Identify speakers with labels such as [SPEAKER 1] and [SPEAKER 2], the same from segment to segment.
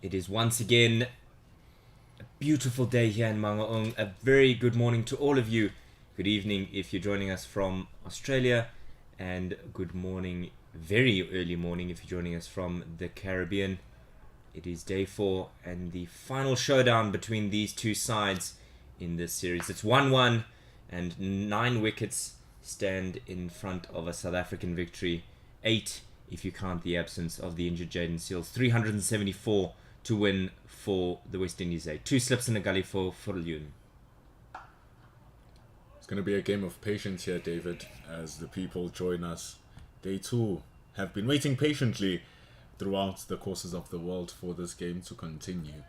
[SPEAKER 1] It is once again a beautiful day here in Mangaung. A very good morning to all of you. Good evening if you're joining us from Australia, and good morning, very early morning if you're joining us from the Caribbean. It is day 4 and the final showdown between these two sides in this series. It's 1-1 and 9 wickets stand in front of a South African victory. 8 if you count the absence of the injured Jaden Seals. 374 to win for the West Indies A. 2 slips in a gully for Viljoen.
[SPEAKER 2] It's going to be a game of patience here, David, as the people join us. They too have been waiting patiently throughout the courses of the world for this game to continue.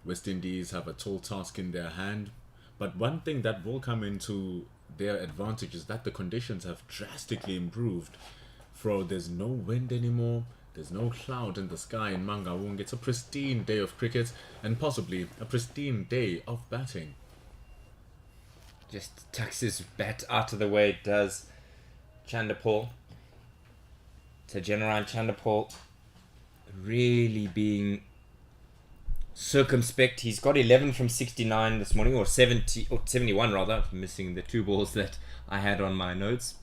[SPEAKER 2] West Indies have a tall task in their hand, but one thing that will come into their advantage is that the conditions have drastically improved. There's no wind anymore, there's no cloud in the sky in Mangaung. It's a pristine day of cricket and possibly a pristine day of batting.
[SPEAKER 1] Just tucks his bat out of the way, it does. Chanderpaul. Tajenarine Chanderpaul really being circumspect. He's got 11 from 69 this morning, or 70 or 71 rather, missing the 2 balls that I had on my notes.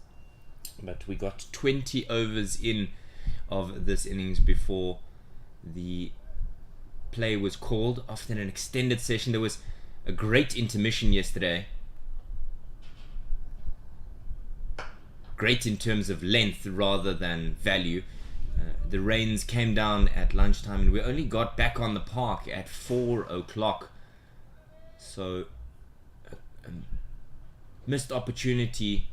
[SPEAKER 1] But we got 20 overs in of this innings before the play was called after an extended session. There was a great intermission yesterday. Great in terms of length rather than value. The rains came down at lunchtime and we only got back on the park at 4 o'clock. So a missed opportunity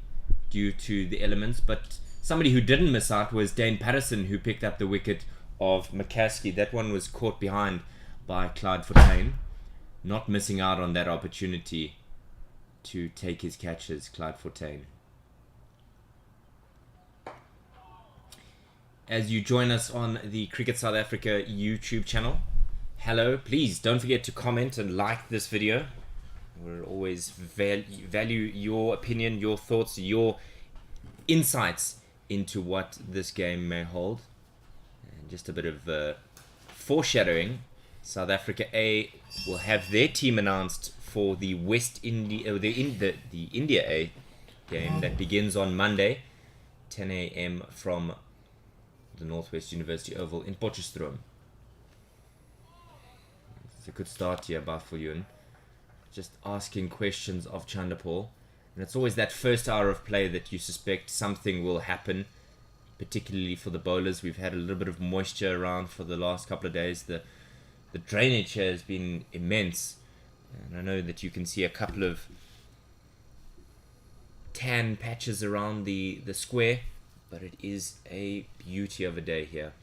[SPEAKER 1] due to the elements, but somebody who didn't miss out was Dane Patterson, who picked up the wicket of McCaskey. That one was caught behind by Bloemfontein. Not missing out on that opportunity to take his catches, Bloemfontein. As you join us on the Cricket South Africa YouTube channel, hello, please don't forget to comment and like this video. We'll always value your opinion, your thoughts, your insights into what this game may hold. And just a bit of foreshadowing. South Africa A will have their team announced for the the India A game that begins on Monday, 10 a.m. from the Northwest University Oval in Potchefstroom. It's a good start here by Viljoen. Just asking questions of Chanderpaul. And it's always that first hour of play that you suspect something will happen, particularly for the bowlers. We've had a little bit of moisture around for the last couple of days. The drainage here has been immense. And I know that you can see a couple of tan patches around the square, but it is a beauty of a day here.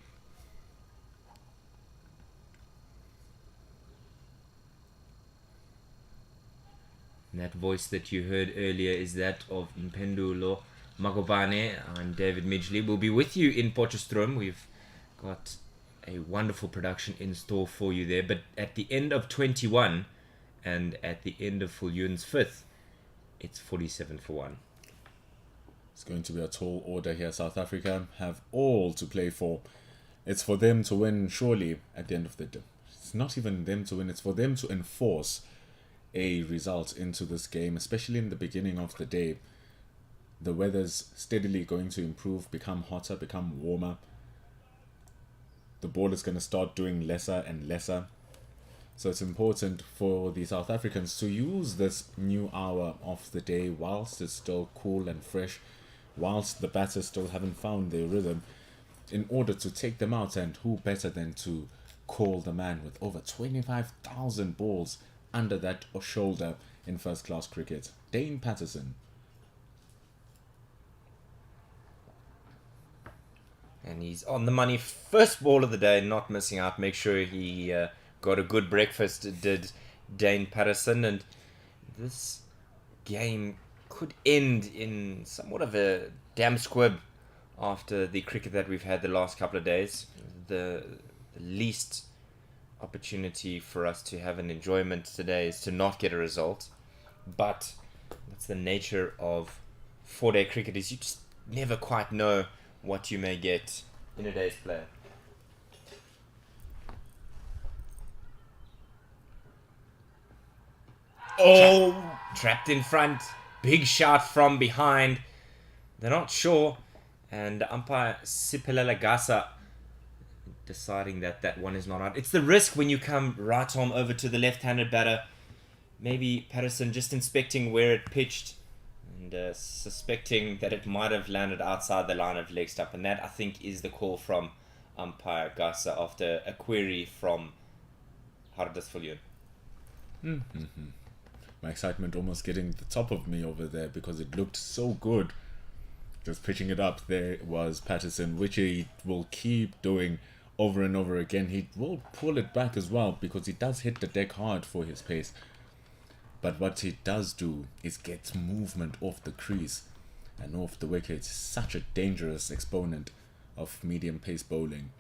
[SPEAKER 1] And that voice that you heard earlier is that of Mpendulo Magobane. I'm David Midgley. We'll be with you in Potchefstroom. We've got a wonderful production in store for you there. But at the end of 21 and at the end of Viljoen's 5th, it's 47 for 1.
[SPEAKER 2] It's going to be a tall order here. South Africa have all to play for. It's for them to win, surely, at the end of the day. It's not even them to win, it's for them to enforce a result into this game, especially in the beginning of the day. The weather's steadily going to improve, become hotter, become warmer. The ball is going to start doing lesser and lesser. So it's important for the South Africans to use this new hour of the day whilst it's still cool and fresh, whilst the batters still haven't found their rhythm, in order to take them out. And who better than to call the man with over 25,000 balls under that shoulder in first class cricket, Dane Patterson.
[SPEAKER 1] And he's on the money. First ball of the day, not missing out. Make sure he got a good breakfast, did Dane Patterson. And this game could end in somewhat of a damn squib after the cricket that we've had the last couple of days. The least opportunity for us to have an enjoyment today is to not get a result. But that's the nature of 4-day cricket, is you just never quite know what you may get in a day's play.
[SPEAKER 2] Oh!
[SPEAKER 1] Trapped in front. Big shot from behind. They're not sure. And umpire Sipelela Gasa deciding that that one is not out. It's the risk when you come right arm over to the left-handed batter. Maybe Patterson just inspecting where it pitched and suspecting that it might have landed outside the line of leg stump. And that, I think, is the call from umpire Gasa after a query from Hardasvoljoen.
[SPEAKER 2] My excitement almost getting the top of me over there because it looked so good. Just pitching it up, there was Patterson, which he will keep doing over and over again. He will pull it back as well because he does hit the deck hard for his pace. But what he does do is get movement off the crease and off the wicket. Such a dangerous exponent of medium pace bowling.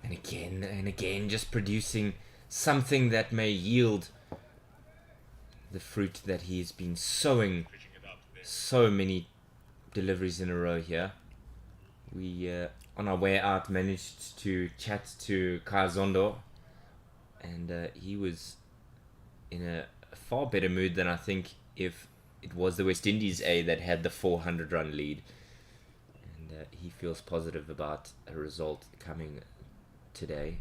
[SPEAKER 1] And again, just producing something that may yield the fruit that he's been sowing. So many deliveries in a row here. We, on our way out, managed to chat to Kazondo, and he was in a far better mood than I think if it was the West Indies A that had the 400-run lead. And he feels positive about a result coming today.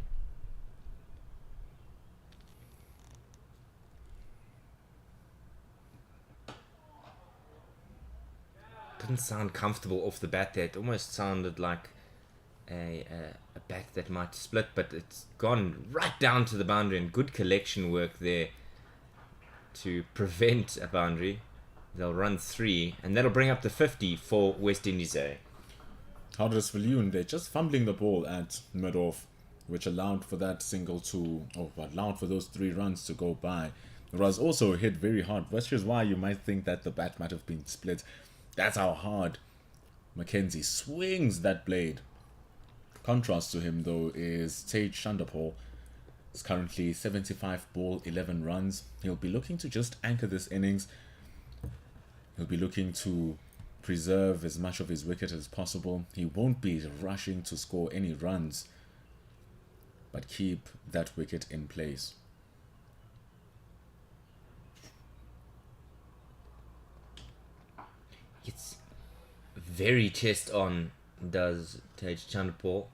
[SPEAKER 1] Didn't sound comfortable off the bat there. It almost sounded like a bat that might split, but it's gone right down to the boundary, and good collection work there to prevent a boundary. They'll run 3, and that'll bring up the 50 for West Indies A.
[SPEAKER 2] Hardasvoljoen, they're just fumbling the ball at mid-off, which allowed for that single allowed for those 3 runs to go by. It was also hit very hard, which is why you might think that the bat might have been split. That's how hard Mackenzie swings that blade. Contrast to him, though, is Tej Chandapal. It's currently 75 ball, 11 runs. He'll be looking to just anchor this innings. He'll be looking to preserve as much of his wicket as possible. He won't be rushing to score any runs, but keep that wicket in place.
[SPEAKER 1] It's very chest on, does Tej Chandapal,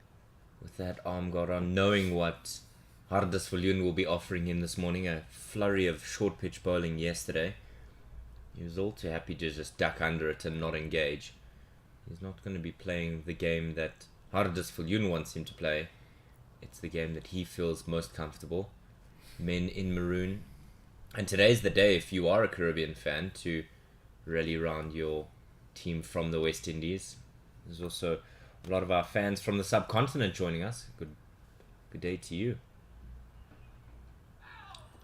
[SPEAKER 1] with that arm guard on, knowing what Hardasvoljoen will be offering him this morning. A flurry of short pitch bowling yesterday. He was all too happy to just duck under it and not engage. He's not going to be playing the game that Hardasvoljoen wants him to play. It's the game that he feels most comfortable. Men in maroon. And today's the day, if you are a Caribbean fan, to rally around your team from the West Indies. There's also a lot of our fans from the subcontinent joining us. Good day to you.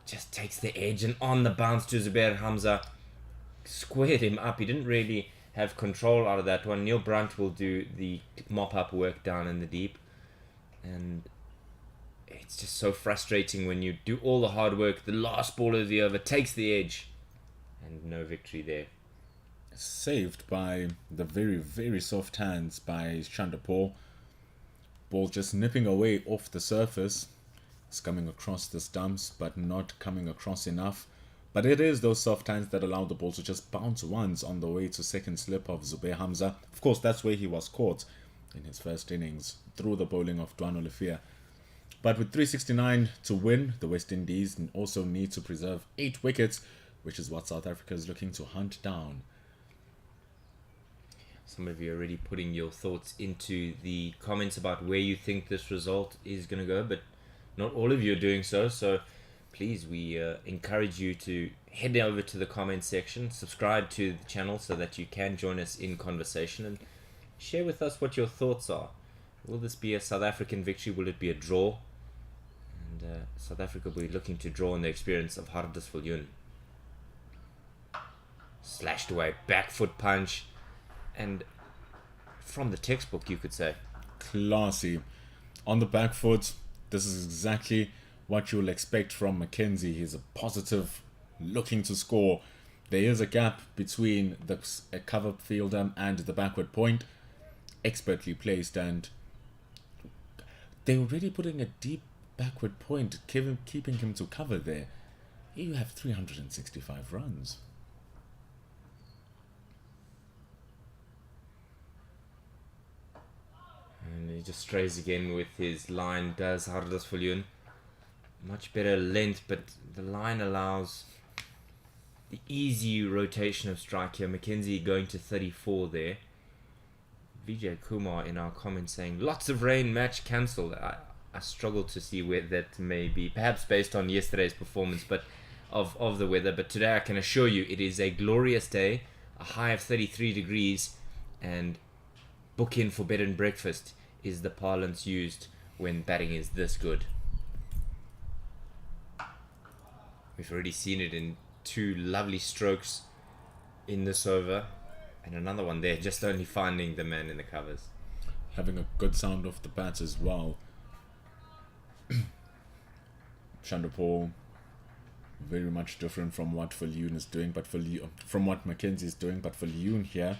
[SPEAKER 1] Just takes the edge, and on the bounce to Zubair Hamza. Squared him up. He didn't really have control out of that one. Neil Brunt will do the mop-up work down in the deep. And it's just so frustrating when you do all the hard work. The last ball of the over takes the edge. And no victory there.
[SPEAKER 2] Saved by the very, very soft hands by Chandapal. Ball just nipping away off the surface. It's coming across the stumps, but not coming across enough. But it is those soft hands that allow the ball to just bounce once on the way to second slip of Zubair Hamza. Of course, that's where he was caught in his first innings, through the bowling of Dwano Lefia. But with 369 to win, the West Indies also need to preserve 8 wickets, which is what South Africa is looking to hunt down.
[SPEAKER 1] Some of you are already putting your thoughts into the comments about where you think this result is going to go, but not all of you are doing so. So please, we encourage you to head over to the comment section, subscribe to the channel so that you can join us in conversation, and share with us what your thoughts are. Will this be a South African victory? Will it be a draw? And South Africa will be looking to draw on the experience of Hardasvoljoen. Slashed away, back foot punch. And from the textbook, you could say.
[SPEAKER 2] Classy. On the back foot, this is exactly what you'll expect from Mackenzie. He's a positive, looking to score. There is a gap between the cover fielder and the backward point. Expertly placed, and they're already putting a deep backward point, keeping him to cover there. You have 365 runs.
[SPEAKER 1] And he just strays again with his line, does Hardasvoljoen. Much better length, but the line allows the easy rotation of strike here. Mackenzie going to 34 there. Vijay Kumar in our comments saying, lots of rain, match cancelled. I struggle to see where that may be. Perhaps based on yesterday's performance but of the weather. But today I can assure you it is a glorious day. A high of 33 degrees. And book in for bed and breakfast is the parlance used when batting is this good. We've already seen it in 2 lovely strokes in this over. And another one there, just only finding the man in the covers.
[SPEAKER 2] Having a good sound off the bat as well. Chanderpaul, very much different from what Viljoen is doing, but from what Mackenzie is doing. But Viljoen here,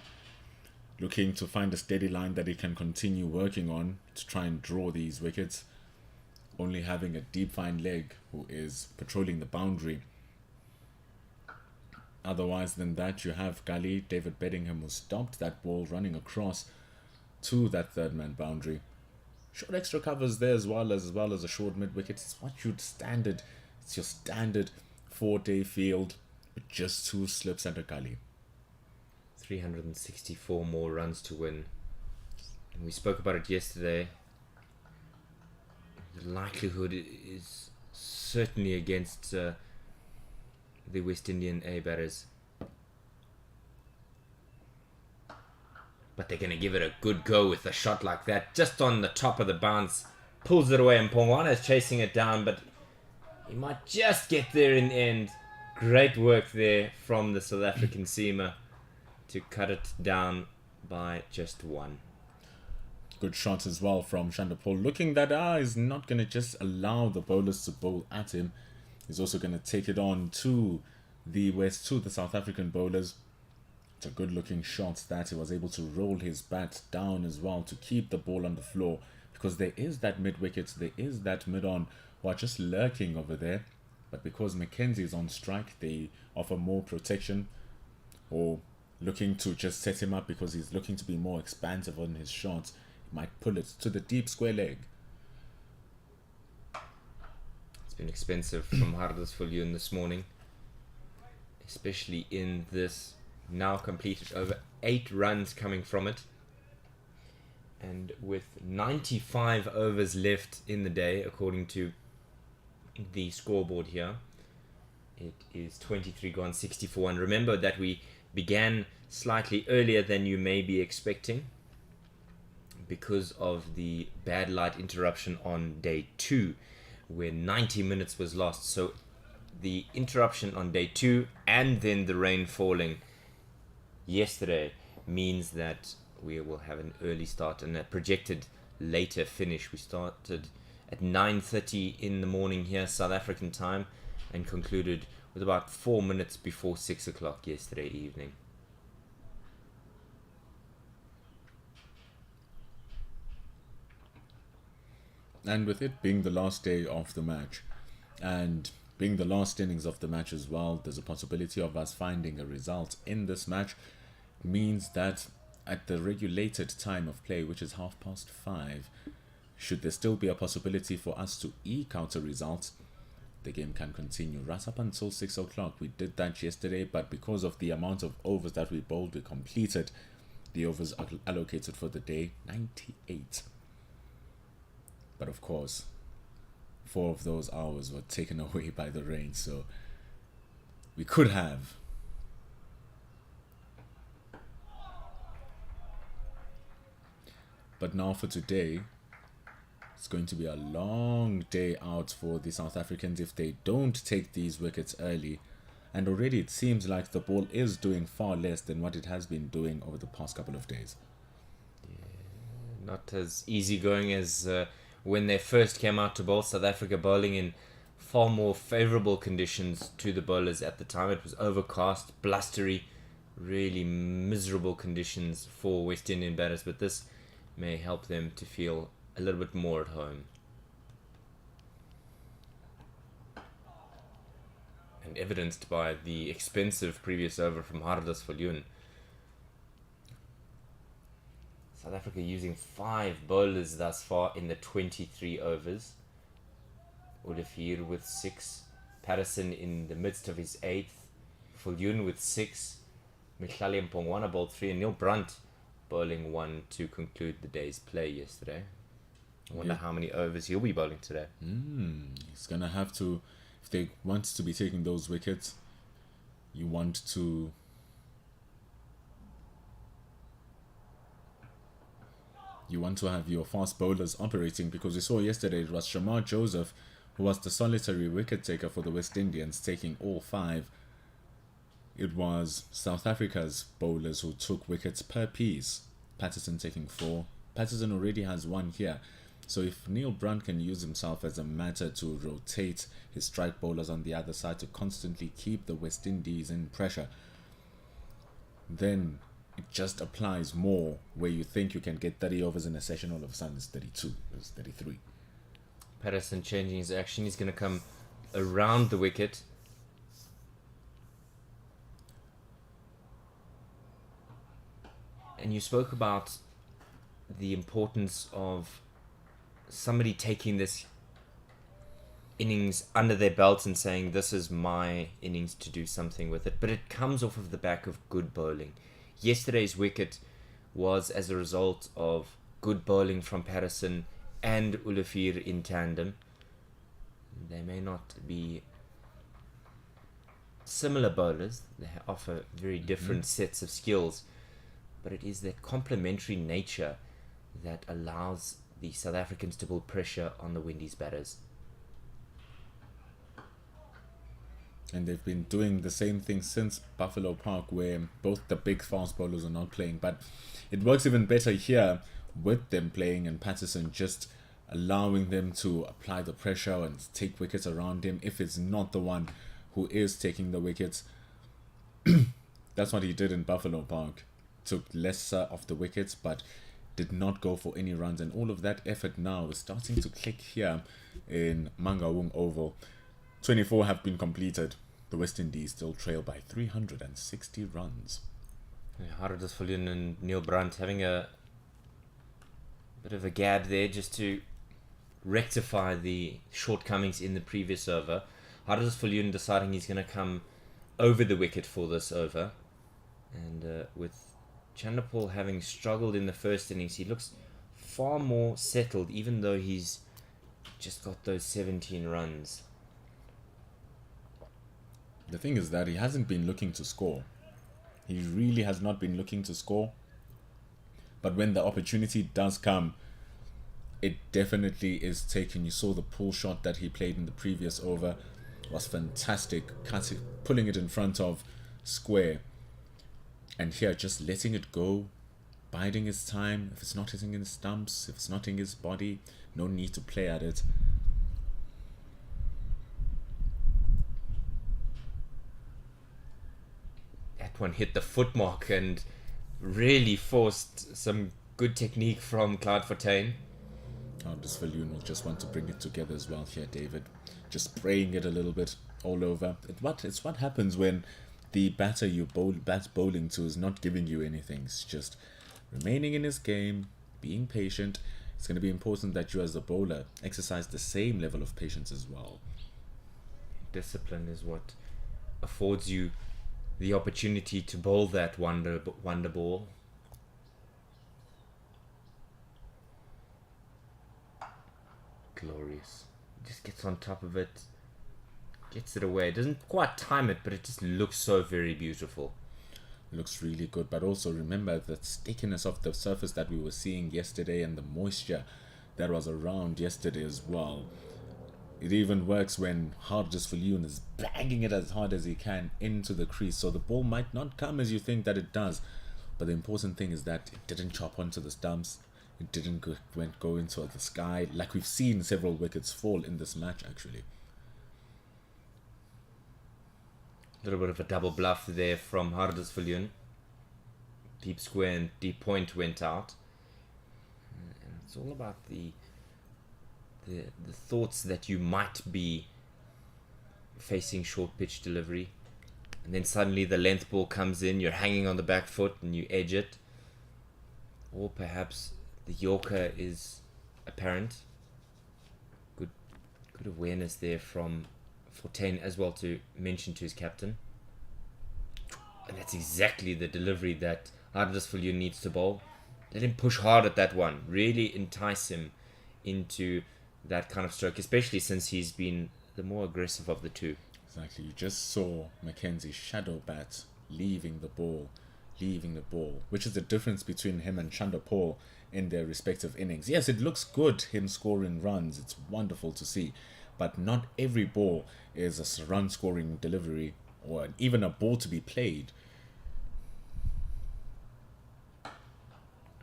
[SPEAKER 2] looking to find a steady line that he can continue working on to try and draw these wickets. Only having a deep fine leg who is patrolling the boundary. Otherwise than that, you have Gully, David Bedingham, who stopped that ball running across to that third man boundary. Short extra covers there as well as a short mid wicket. It's what you'd standard. It's your standard 4-day field with just 2 slips and a gully.
[SPEAKER 1] 364 more runs to win. And we spoke about it yesterday. The likelihood is certainly against the West Indian A batters. But they're going to give it a good go with a shot like that. Just on the top of the bounce. Pulls it away and Pongwana is chasing it down. But he might just get there in the end. Great work there from the South African seamer to cut it down by just 1.
[SPEAKER 2] Good shot as well from Chanderpaul. Looking that he's not going to just allow the bowlers to bowl at him. He's also going to take it on to the South African bowlers. It's a good looking shot that he was able to roll his bat down as well to keep the ball on the floor, because there is that mid wicket, there is that mid on who are just lurking over there. But because Mackenzie is on strike, they offer more protection, or looking to just set him up because he's looking to be more expansive on his shots. He might pull it to the deep square leg.
[SPEAKER 1] It's been expensive from Hardasvoljoen this morning, especially in this now completed over 8 runs coming from it. And with 95 overs left in the day, according to the scoreboard here, it is 23 gone, 64. And remember that we began slightly earlier than you may be expecting because of the bad light interruption on day 2, where 90 minutes was lost. So the interruption on day 2 and then the rain falling yesterday means that we will have an early start and a projected later finish. We started at 9:30 in the morning here, South African time, and concluded with about 4 minutes before 6 o'clock yesterday evening.
[SPEAKER 2] And with it being the last day of the match and being the last innings of the match as well, there's a possibility of us finding a result in this match. It means that at the regulated time of play, which is 5:30, should there still be a possibility for us to eke out a result, the game can continue right up until 6 o'clock. We did that yesterday, but because of the amount of overs that we bowled, we completed the overs allocated for the day, 98. But of course, 4 of those hours were taken away by the rain, so we could have. But now for today, it's going to be a long day out for the South Africans if they don't take these wickets early. And already it seems like the ball is doing far less than what it has been doing over the past couple of days.
[SPEAKER 1] Yeah, not as easygoing as when they first came out to bowl. South Africa bowling in far more favourable conditions to the bowlers at the time. It was overcast, blustery, really miserable conditions for West Indian batters, but this may help them to feel a little bit more at home. and evidenced by the expensive previous over from Hardus Viljoen. South Africa using 5 bowlers thus far in the 23 overs. Olivier with 6, Patterson in the midst of his 8th, Viljoen with 6, Mihlali Mpongwana bowled 3, and Neil Brunt bowling 1 to conclude the day's play yesterday. I wonder how many overs he'll be bowling today.
[SPEAKER 2] He's going to have to, if they want to be taking those wickets, you want to have your fast bowlers operating, because we saw yesterday it was Shamar Joseph who was the solitary wicket taker for the West Indians, taking all 5. It was South Africa's bowlers who took wickets per piece. Patterson taking 4. Patterson already has 1 here. So if Neil Brunt can use himself as a matter to rotate his strike bowlers on the other side to constantly keep the West Indies in pressure, then it just applies more where you think you can get 30 overs in a session, all of a sudden it's 32, it's 33.
[SPEAKER 1] Patterson changing his action. He's going to come around the wicket. And you spoke about the importance of somebody taking this innings under their belt and saying, this is my innings to do something with it. But it comes off of the back of good bowling. Yesterday's wicket was as a result of good bowling from Patterson and Olivier in tandem. They may not be similar bowlers, they offer very different sets of skills, but it is their complementary nature that allows the South Africans to build pressure on the Windies batters.
[SPEAKER 2] And they've been doing the same thing since Buffalo Park, where both the big fast bowlers are not playing. But it works even better here with them playing and Patterson just allowing them to apply the pressure and take wickets around him if it's not the one who is taking the wickets. That's what he did in Buffalo Park. Took lesser of the wickets but did not go for any runs, and all of that effort now is starting to click here in Mangaung Oval. 24 have been completed. The West Indies still trail by 360 runs.
[SPEAKER 1] Hardus Viljoen and Neil Brunt having a bit of a gab there just to rectify the shortcomings in the previous over. Hardus Viljoen deciding he's going to come over the wicket for this over, and with Chanderpaul having struggled in the first innings, he looks far more settled, even though he's just got those 17 runs.
[SPEAKER 2] The thing is that he hasn't been looking to score. He really has not been looking to score. But when the opportunity does come, it definitely is taken. You saw the pull shot that he played in the previous over. It was fantastic. Pulling it in front of square. And here, just letting it go, biding his time. If it's not hitting in the stumps, if it's not in his body, no need to play at it.
[SPEAKER 1] That one hit the foot mark and really forced some good technique from Bloemfontein.
[SPEAKER 2] Hardus Viljoen will just want to bring it together as well here, David. Just spraying it a little bit all over. It's what happens when the batter you bat bowling to is not giving you anything. It's just remaining in his game, being patient. It's going to be important that you as a bowler exercise the same level of patience as well.
[SPEAKER 1] Discipline is what affords you the opportunity to bowl that wonder ball. Glorious. Just gets on top of it, gets it away. It doesn't quite time it, but it just looks so very beautiful.
[SPEAKER 2] It looks really good, but also remember the stickiness of the surface that we were seeing yesterday and the moisture that was around yesterday as well. It even works when Hardus Viljoen is banging it as hard as he can into the crease, so the ball might not come as you think that it does, but the important thing is that it didn't chop onto the stumps. It didn't go into the sky, like we've seen several wickets fall in this match actually.
[SPEAKER 1] A little bit of a double bluff there from Hardus Viljoen. Deep square and deep point went out. And it's all about the thoughts that you might be facing short pitch delivery, and then suddenly the length ball comes in, you're hanging on the back foot and you edge it. Or perhaps the Yorker is apparent. Good awareness there from Fontaine as well to mention to his captain. And that's exactly the delivery that Hardisviljoen needs to bowl. Let him push hard at that one. Really entice him into that kind of stroke, especially since he's been the more aggressive of the two.
[SPEAKER 2] Exactly. You just saw Mackenzie's shadow bat leaving the ball, which is the difference between him and Chanda Paul in their respective innings. Yes, it looks good, him scoring runs. It's wonderful to see. But not every ball is a run-scoring delivery or even a ball to be played.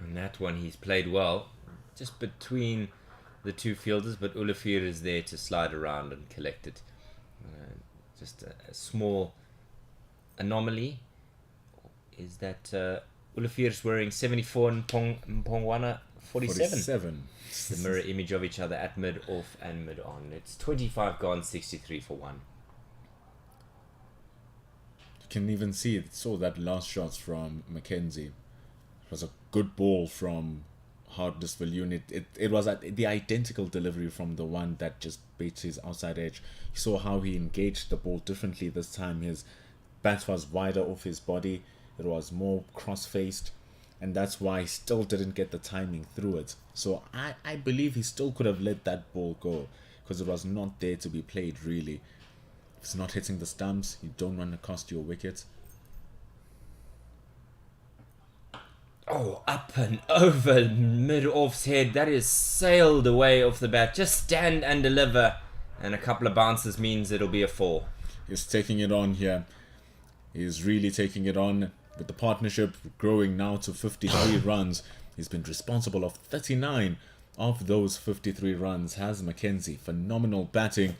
[SPEAKER 1] And that one he's played well, just between the two fielders, but Olafir is there to slide around and collect it. Just a small anomaly is that Olafir is wearing 74 and Mpongwana 47. The mirror image of each other at mid off and mid on. It's 25 gone, 63 for 1.
[SPEAKER 2] You can even see it. Saw that last shot from Mackenzie. It was a good ball from Hardisviljoen. It was the identical delivery from the one that just beat his outside edge. You saw how he engaged the ball differently this time. His bat was wider off his body. It was more cross-faced. And that's why he still didn't get the timing through it. So I believe he still could have let that ball go, because it was not there to be played, really. If it's not hitting the stumps, you don't want to cost your wicket.
[SPEAKER 1] Oh, up and over mid-off's head. That is sailed away off the bat. Just stand and deliver. And a couple of bounces means it'll be a 4.
[SPEAKER 2] He's taking it on here. He's really taking it on. With the partnership growing now to 53 runs, he's been responsible of 39 of those 53 runs. Has Mackenzie. Phenomenal batting.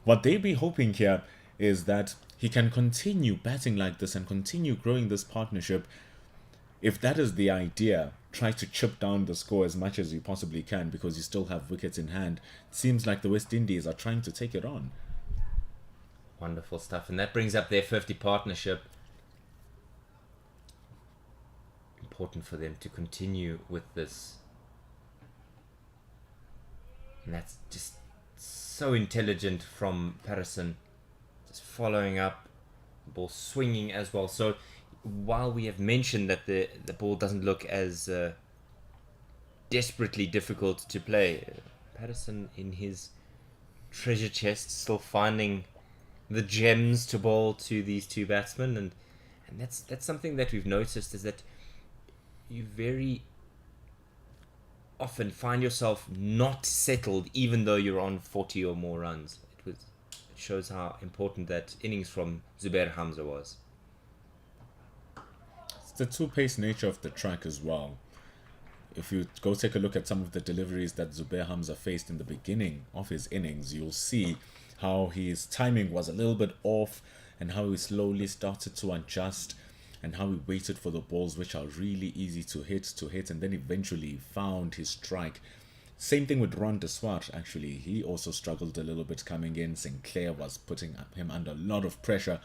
[SPEAKER 2] What they be hoping here is that he can continue batting like this and continue growing this partnership. If that is the idea, try to chip down the score as much as you possibly can, because you still have wickets in hand. It seems like the West Indies are trying to take it on.
[SPEAKER 1] Wonderful stuff. And that brings up their 50 partnership. Important for them to continue with this. And that's just so intelligent from Patterson. Just following up, the ball swinging as well. So while we have mentioned that the ball doesn't look as desperately difficult to play, Patterson in his treasure chest still finding the gems to bowl to these two batsmen, and that's something that we've noticed, is that you very often find yourself not settled even though you're on 40 or more runs. It shows how important that innings from Zubair Hamza was.
[SPEAKER 2] It's the two-pace nature of the track as well. If you go take a look at some of the deliveries that Zubair Hamza faced in the beginning of his innings, you'll see how his timing was a little bit off and how he slowly started to adjust, and how he waited for the balls which are really easy to hit, and then eventually found his strike. Same thing with Ron de Swart, actually. He also struggled a little bit coming in. Sinclair was putting him under a lot of pressure,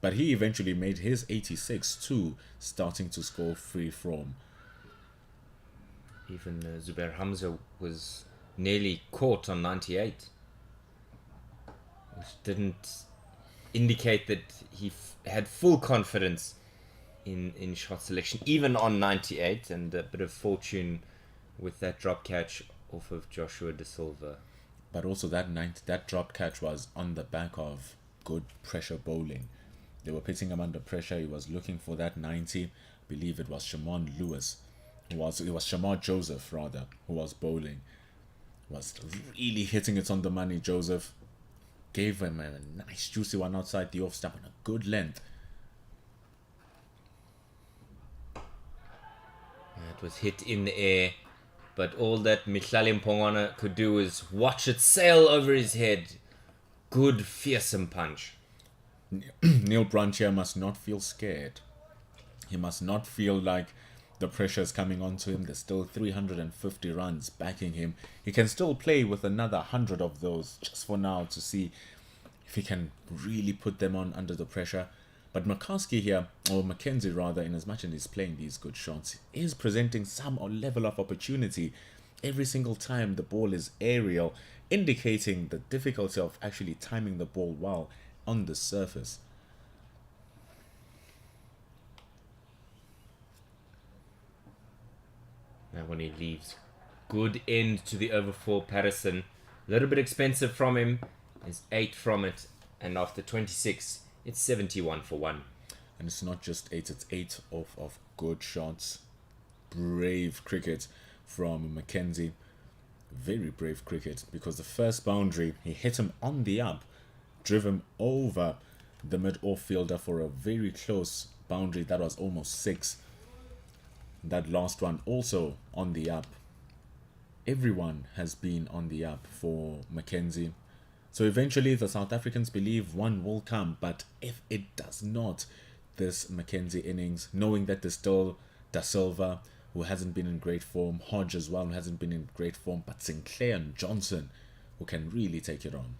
[SPEAKER 2] but he eventually made his 86 too, starting to score free from.
[SPEAKER 1] Even Zubair Hamza was nearly caught on 98, which didn't indicate that he had full confidence in shot selection, even on 98, and a bit of fortune with that drop catch off of Joshua De Silva.
[SPEAKER 2] But also that drop catch was on the back of good pressure bowling. They were putting him under pressure. He was looking for that 90. I believe it was Shamon Lewis. It was Shamar Joseph, rather, who was bowling. Was really hitting it on the money. Joseph gave him a nice juicy one outside the off stump on a good length.
[SPEAKER 1] It was hit in the air, but all that Mihlali Mpongwana could do was watch it sail over his head. Good, fearsome punch.
[SPEAKER 2] Neil Brunt here must not feel scared. He must not feel like the pressure is coming onto him. There's still 350 runs backing him. He can still play with another 100 of those just for now to see if he can really put them on under the pressure. But Makowski here, or Mackenzie rather, in as much as he's playing these good shots, is presenting some level of opportunity every single time the ball is aerial, indicating the difficulty of actually timing the ball well on the surface.
[SPEAKER 1] Now when he leaves, good end to the over 4 Patterson. A little bit expensive from him. There's 8 from it. And after 26, it's 71 for 1.
[SPEAKER 2] And it's not just 8, it's 8 of good shots. Brave cricket from Mackenzie. Very brave cricket, because the first boundary, he hit him on the up, drove him over the mid-off fielder for a very close boundary that was almost 6. That last one also on the up. Everyone has been on the up for Mackenzie. So eventually the South Africans believe one will come, but if it does not, this Mackenzie innings, knowing that there's still Da Silva, who hasn't been in great form, Hodge as well, who hasn't been in great form, but Sinclair and Johnson, who can really take it on.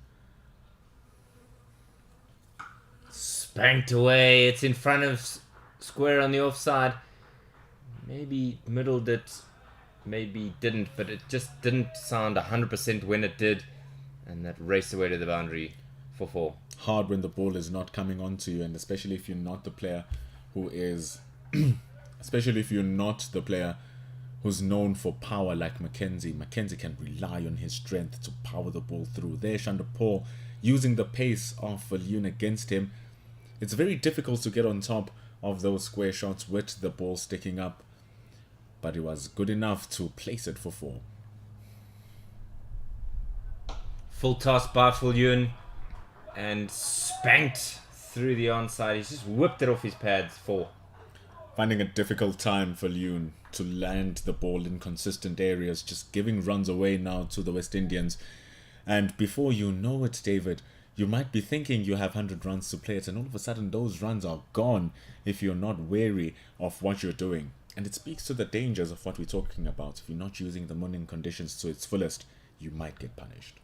[SPEAKER 1] Spanked away. It's in front of square on the offside. Maybe middled it, maybe didn't, but it just didn't sound 100% when it did. And that raced away to the boundary for 4.
[SPEAKER 2] Hard when the ball is not coming onto you, and especially if you're not the player who is... especially if you're not the player who's known for power like Mackenzie. Mackenzie can rely on his strength to power the ball through. There, Paul using the pace of Viljoen against him. It's very difficult to get on top of those square shots with the ball sticking up. But he was good enough to place it for 4.
[SPEAKER 1] Full toss by Viljoen and spanked through the onside. He's just whipped it off his pads. 4.
[SPEAKER 2] Finding a difficult time for Viljoen to land the ball in consistent areas, just giving runs away now to the West Indians. And before you know it, David, you might be thinking you have 100 runs to play it, and all of a sudden those runs are gone if you're not wary of what you're doing. And it speaks to the dangers of what we're talking about. If you're not using the morning conditions to its fullest, you might get punished.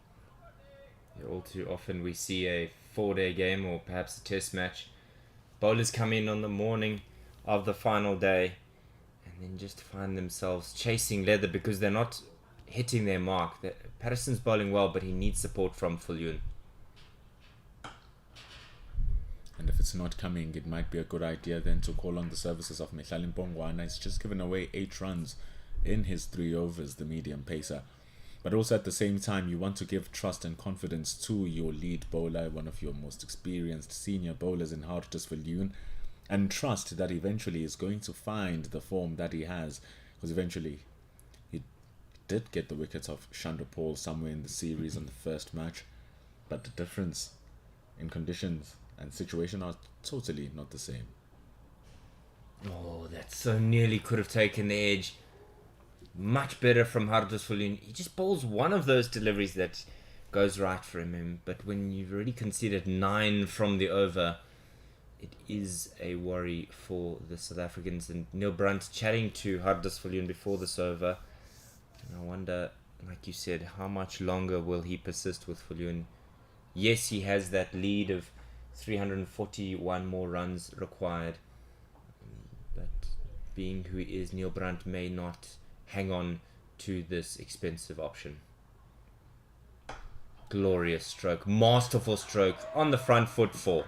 [SPEAKER 1] All too often we see a 4-day game or perhaps a test match. Bowlers come in on the morning of the final day and then just find themselves chasing leather because they're not hitting their mark. Patterson's bowling well, but he needs support from Viljoen.
[SPEAKER 2] And if it's not coming, it might be a good idea then to call on the services of Mehlali Mpongwana. He's just given away 8 runs in his 3 overs, the medium pacer. But also at the same time, you want to give trust and confidence to your lead bowler, one of your most experienced senior bowlers in Hartus Viljoen, and trust that eventually is going to find the form that he has, because eventually he did get the wickets of Paul somewhere in the series on the first match, but the difference in conditions and situation are totally not the same.
[SPEAKER 1] Oh, that so nearly could have taken the edge. Much better from Hartus Viljoen. He just bowls one of those deliveries that goes right for him, but when you've already conceded 9 from the over, it is a worry for the South Africans. And Neil Brunt chatting to Hartus Viljoen before this over, and I wonder, like you said, how much longer will he persist with Viljoen? Yes, he has that lead of 341 more runs required, but being who he is, Neil Brunt may not hang on to this expensive option. Glorious stroke, masterful stroke on the front foot 4.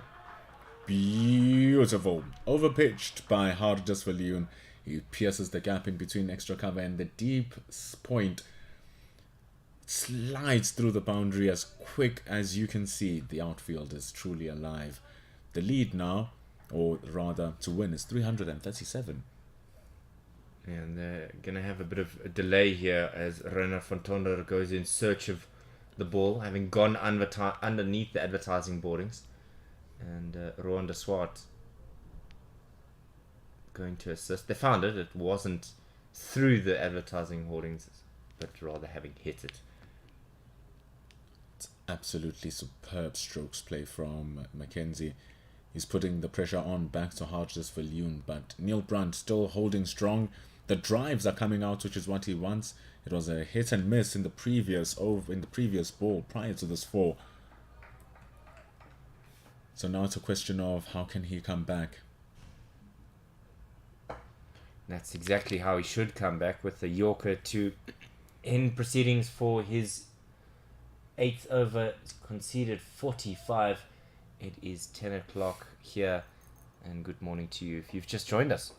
[SPEAKER 2] Beautiful. Overpitched by Hartus Viljoen. He pierces the gap in between extra cover, and the deep point slides through the boundary as quick as you can see. The outfield is truly alive. The lead now, or rather to win, is 337.
[SPEAKER 1] And they're going to have a bit of a delay here as Renner van Tonder goes in search of the ball, having gone underneath the advertising boardings. And Rwanda Swart going to assist. They found it. It wasn't through the advertising hoardings, but rather having hit it.
[SPEAKER 2] It's absolutely superb strokes play from Mackenzie. He's putting the pressure on back to Hartus Viljoen, but Neil Brunt still holding strong. The drives are coming out, which is what he wants. It was a hit and miss in the previous ball prior to this 4. So now it's a question of how can he come back?
[SPEAKER 1] That's exactly how he should come back, with the Yorker to end proceedings for his 8th over, conceded 45. It is 10 o'clock here, and good morning to you if you've just joined us.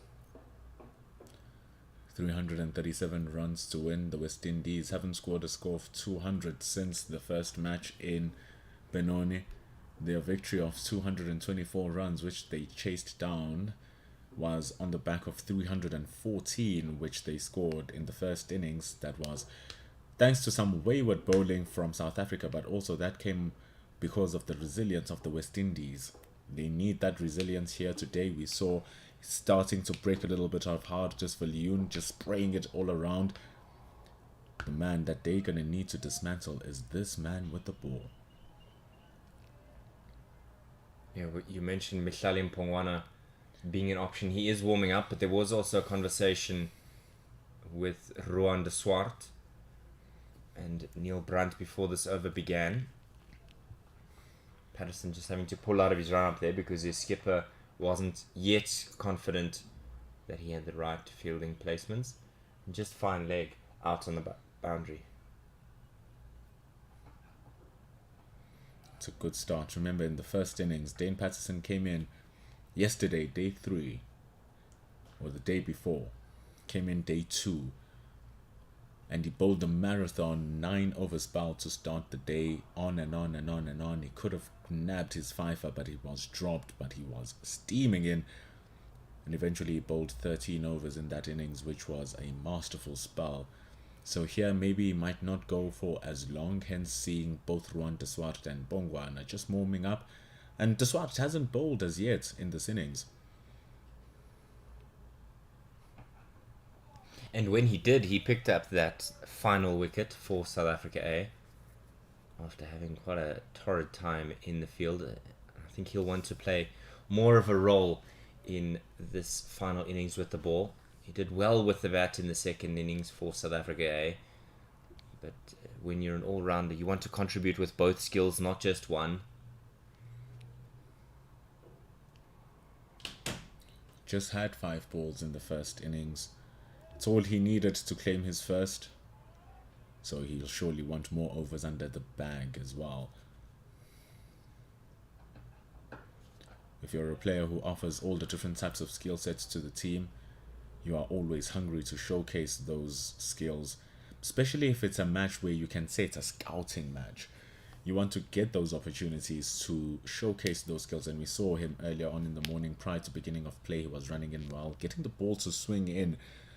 [SPEAKER 2] 337 runs to win. The West Indies haven't scored a score of 200 since the first match in Benoni. Their victory of 224 runs, which they chased down, was on the back of 314, which they scored in the first innings. That was thanks to some wayward bowling from South Africa, but also that came because of the resilience of the West Indies. They need that resilience here today. We saw starting to break a little bit of hard just for Leon, just spraying it all around. The man that they're going to need to dismantle is this man with the ball.
[SPEAKER 1] Yeah, you mentioned Mihlali Mpongwana being an option. He is warming up, but there was also a conversation with Ruan de Swart and Neil Brandt before this over began. Patterson just having to pull out of his run up there because his skipper wasn't yet confident that he had the right fielding placements. And just fine leg out on the boundary.
[SPEAKER 2] It's a good start. Remember, in the first innings, Dane Patterson came in yesterday, day 3, or the day before, came in day 2, and he bowled a marathon 9-over spell to start the day, on and on and on and on. He could have nabbed his fifer, but he was dropped, but he was steaming in, and eventually he bowled 13 overs in that innings, which was a masterful spell. So here maybe he might not go for as long, hence seeing both Ruan de Swart and Bongwana just warming up. And de Swart hasn't bowled as yet in this innings.
[SPEAKER 1] And when he did, he picked up that final wicket for South Africa A after having quite a torrid time in the field. I think he'll want to play more of a role in this final innings with the ball. He did well with the bat in the second innings for South Africa A. But when you're an all-rounder, you want to contribute with both skills, not just one.
[SPEAKER 2] Just had 5 balls in the first innings. It's all he needed to claim his first. So he'll surely want more overs under the bag as well. If you're a player who offers all the different types of skill sets to the team, you are always hungry to showcase those skills, especially if it's a match where you can say it's a scouting match. You want to get those opportunities to showcase those skills, and we saw him earlier on in the morning prior to beginning of play. He was running in well, getting the ball to swing in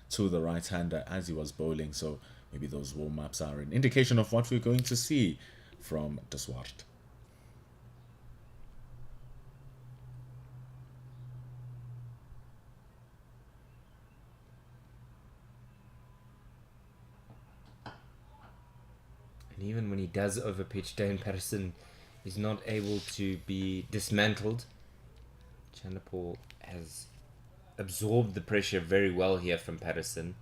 [SPEAKER 2] to the right-hander as he was bowling, so maybe those warm-ups are an indication of what we're going to see from de Swart.
[SPEAKER 1] And even when he does overpitch, Dane Patterson is not able to be dismantled. Chanderpaul has absorbed the pressure very well here from Patterson.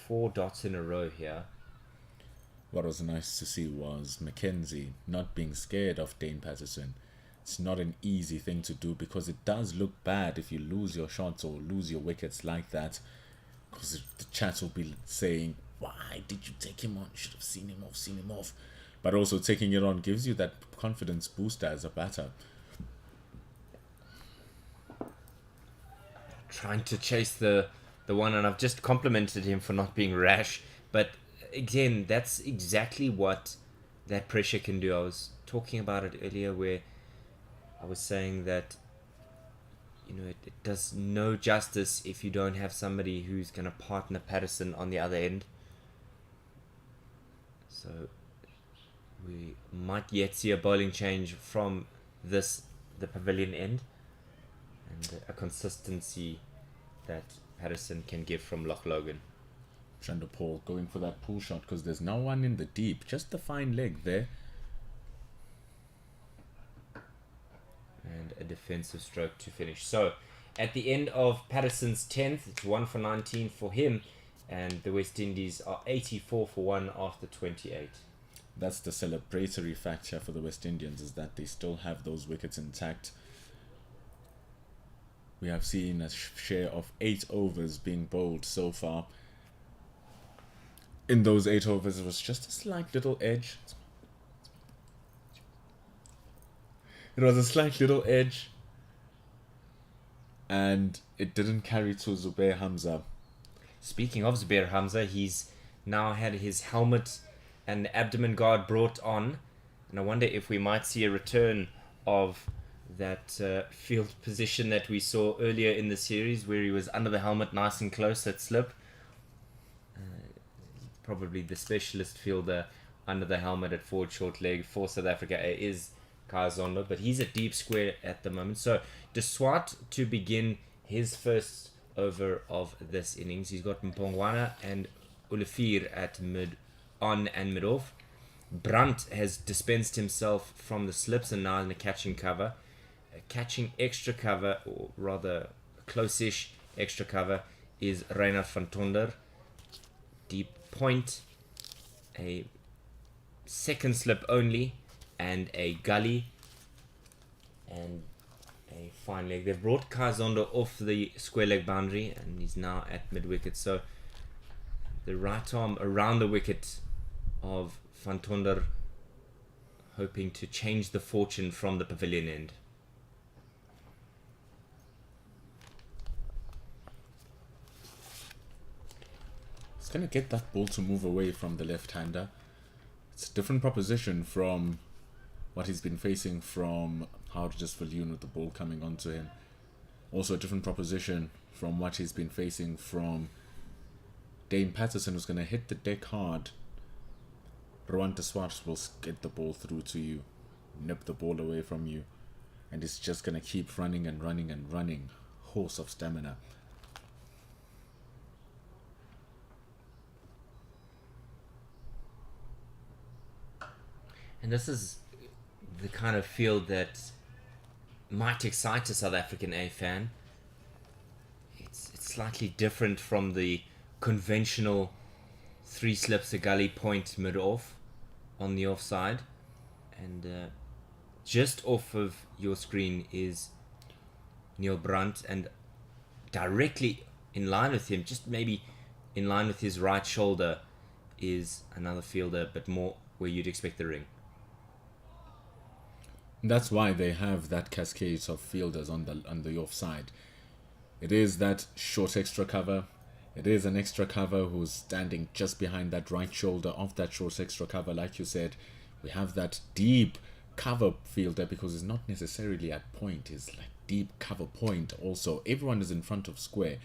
[SPEAKER 1] 4 dots in a row here.
[SPEAKER 2] What was nice to see was Mackenzie not being scared of Dane Patterson. It's not an easy thing to do because it does look bad if you lose your shots or lose your wickets like that. Because the chat will be saying, why did you take him on? You should have seen him off. But also taking it on gives you that confidence booster as a batter.
[SPEAKER 1] Trying to chase the one, and I've just complimented him for not being rash. But again, that's exactly what that pressure can do. I was talking about it earlier where I was saying that it does no justice if you don't have somebody who's going to partner Patterson on the other end. So we might yet see a bowling change from the pavilion end, and a consistency that Patterson can give from Loch Logan.
[SPEAKER 2] Chanderpaul going for that pull shot because there's no one in the deep, just the fine leg there.
[SPEAKER 1] And a defensive stroke to finish. So at the end of Patterson's 10th, it's 1 for 19 for him, and the West Indies are 84 for 1 after 28.
[SPEAKER 2] That's the celebratory factor for the West Indians, is that they still have those wickets intact. We have seen a share of 8 overs being bowled so far. In those 8 overs, it was just a slight little edge. It was a slight little edge. And it didn't carry to Zubair Hamza.
[SPEAKER 1] Speaking of Zubair Hamza, he's now had his helmet and abdomen guard brought on. And I wonder if we might see a return of that field position that we saw earlier in the series, where he was under the helmet nice and close at slip. Probably the specialist fielder under the helmet at forward short leg for South Africa is Kai Zondo, but he's at deep square at the moment. So De Swart to begin his first over of this innings. He's got Mpongwana and Ulafir at on and mid off. Brandt has dispensed himself from the slips and now in the catching cover. Catching extra cover, or rather close-ish extra cover, is Reinhard van Tonder. Deep point, a second slip only, and a gully, and a fine leg. They've brought Kai Zondo off the square leg boundary, and he's now at mid-wicket. So the right arm around the wicket of Van Tonder, hoping to change the fortune from the pavilion end.
[SPEAKER 2] It's going to get that ball to move away from the left-hander. It's a different proposition from what he's been facing from Hardus Viljoen with the ball coming onto him. Also a different proposition from what he's been facing from Dane Patterson, who's going to hit the deck hard. Rowan de Swart will get the ball through to you, nip the ball away from you, and it's just going to keep running and running and running. Horse of stamina.
[SPEAKER 1] And this is the kind of field that might excite a South African A fan. It's slightly different from the conventional 3 slips a gully point mid-off on the offside. And just off of your screen is Neil Brandt, and directly in line with him, just maybe in line with his right shoulder, is another fielder, but more where you'd expect the ring.
[SPEAKER 2] That's why they have that cascade of fielders on the offside. It is that short extra cover. It is an extra cover who's standing just behind that right shoulder of that short extra cover. Like you said, we have that deep cover fielder because it's not necessarily at point. It's like deep cover point also. Everyone is in front of square.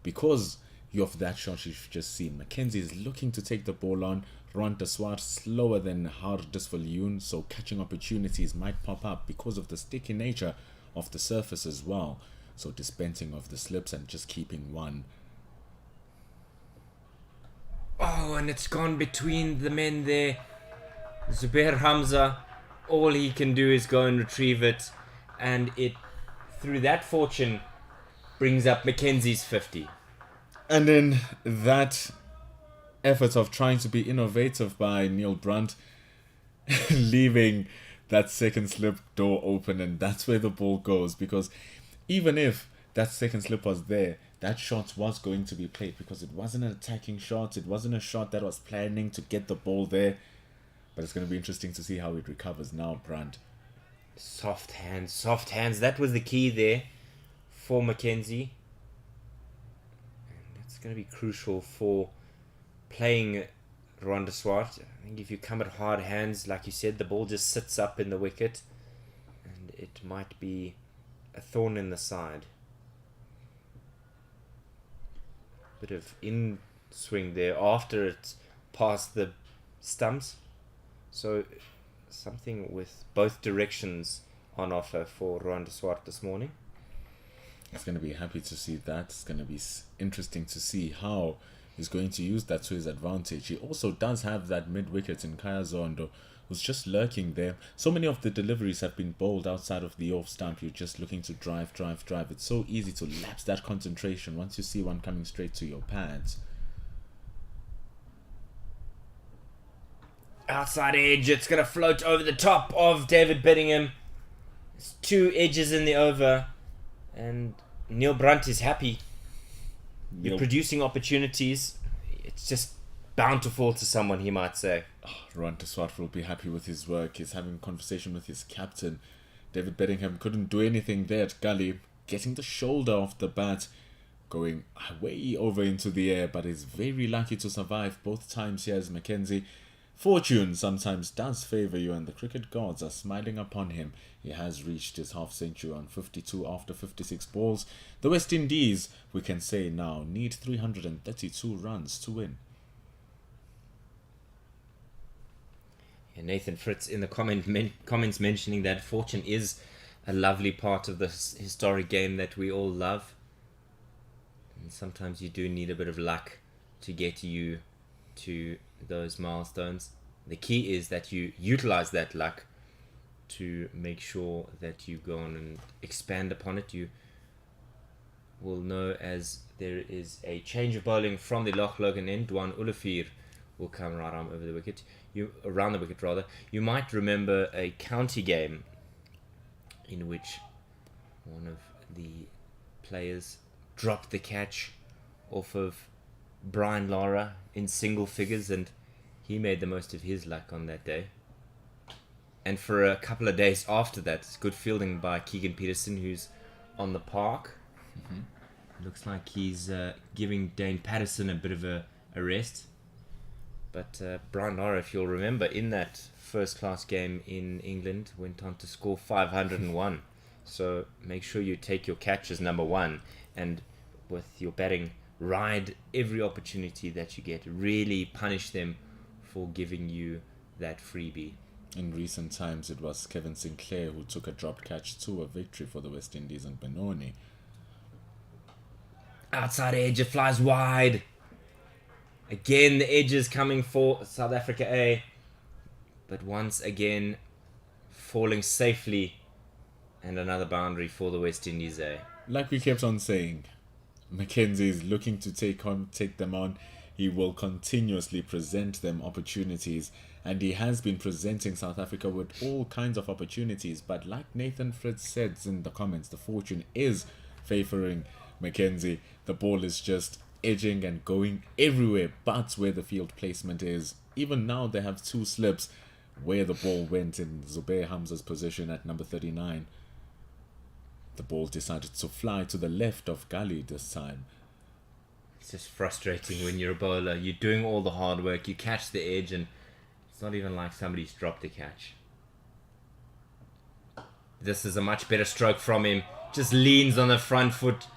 [SPEAKER 2] Because you have that shot you've just seen. Mackenzie is looking to take the ball on. Rowan de Swart slower than Hardus Viljoen, so catching opportunities might pop up because of the sticky nature of the surface as well. So dispensing of the slips and just keeping one.
[SPEAKER 1] Oh, and it's gone between the men there. Zubair Hamza, all he can do is go and retrieve it, and it, through that fortune, brings up Mackenzie's 50.
[SPEAKER 2] And then that effort of trying to be innovative by Neil Brandt, leaving that second slip door open, and that's where the ball goes. Because even if that second slip was there, that shot was going to be played because it wasn't an attacking shot. It wasn't a shot that was planning to get the ball there. But it's going to be interesting to see how it recovers now, Brandt.
[SPEAKER 1] Soft hands, soft hands. That was the key there for Mackenzie. And that's going to be crucial for playing Rowan de Swart. I think if you come at hard hands, like you said, the ball just sits up in the wicket and it might be a thorn in the side. Bit of in swing there after it's past the stumps. So something with both directions on offer for Rowan de Swart this morning.
[SPEAKER 2] He's going to be happy to see that. It's going to be interesting to see how he's going to use that to his advantage. He also does have that mid-wicket in Kai Zondo, who's just lurking there. So many of the deliveries have been bowled outside of the off stump. You're just looking to drive. It's so easy to lapse that concentration once you see one coming straight to your pads.
[SPEAKER 1] Outside edge, it's going to float over the top of David Bedingham. There's 2 edges in the over, and Neil Brunt is happy. You're
[SPEAKER 2] Neil-
[SPEAKER 1] producing opportunities. It's just bountiful to someone, he might say.
[SPEAKER 2] Ron Swart will be happy with his work. He's having a conversation with his captain. David Bedingham couldn't do anything there at Gully, getting the shoulder off the bat, going way over into the air, but is very lucky to survive both times here as Mackenzie. Fortune sometimes does favour you, and the cricket gods are smiling upon him. He has reached his half century on 52 after 56 balls. The West Indies, we can say now, need 332 runs to win.
[SPEAKER 1] Nathan Fritz in the comments mentioning that fortune is a lovely part of this historic game that we all love. And sometimes you do need a bit of luck to get you to those milestones. The key is that you utilize that luck to make sure that you go on and expand upon it. You will know as there is a change of bowling from the Loch Logan end. Dwan Ulafir will come right arm over the wicket. Around the wicket rather. You might remember a county game in which one of the players dropped the catch off of Brian Lara in single figures, and he made the most of his luck on that day. And for a couple of days after that, it's good fielding by Keegan Peterson, who's on the park. Looks like he's giving Dane Patterson a bit of a rest. But Brian Lara, if you'll remember, in that first-class game in England, went on to score 501. So make sure you take your catch as number one, and with your batting, ride every opportunity that you get. Really punish them for giving you that freebie.
[SPEAKER 2] In recent times, it was Kevin Sinclair who took a dropped catch to a victory for the West Indies and Benoni.
[SPEAKER 1] Outside edge, it flies wide. Again, the edges coming for South Africa A. But once again, falling safely. And another boundary for the West Indies A.
[SPEAKER 2] Like we kept on saying, Mackenzie is looking to take them on. He will continuously present them opportunities. And he has been presenting South Africa with all kinds of opportunities. But like Nathan Fritz said in the comments, the fortune is favouring Mackenzie. The ball is just edging and going everywhere but where the field placement is. Even now they have two slips where the ball went in Zubair Hamza's position at number 39. The ball decided to fly to the left of Gully this time.
[SPEAKER 1] It's just frustrating when you're a bowler. You're doing all the hard work, you catch the edge, and it's not even like somebody's dropped a catch. This is a much better stroke from him. Just leans on the front foot,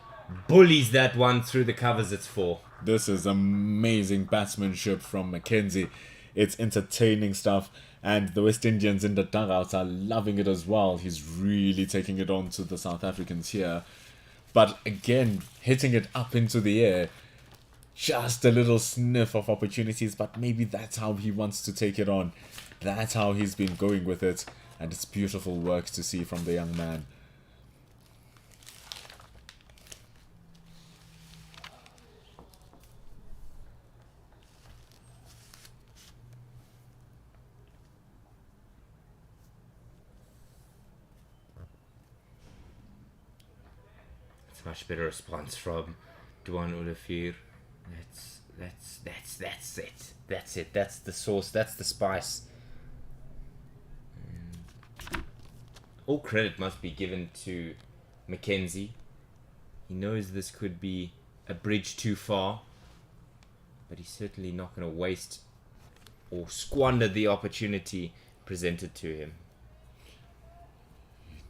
[SPEAKER 1] bullies that one through the covers. It's 4.
[SPEAKER 2] This is amazing batsmanship from Mackenzie. It's entertaining stuff, and the West Indians in the dugouts are loving it as well. He's really taking it on to the South Africans here. But again, hitting it up into the air. Just a little sniff of opportunities, but maybe that's how he wants to take it on. That's how he's been going with it, and it's beautiful work to see from the young man.
[SPEAKER 1] It's a much better response from Dwan Ulafir. That's it. That's it. That's the sauce. That's the spice. All credit must be given to Mackenzie. He knows this could be a bridge too far, but he's certainly not going to waste or squander the opportunity presented to him.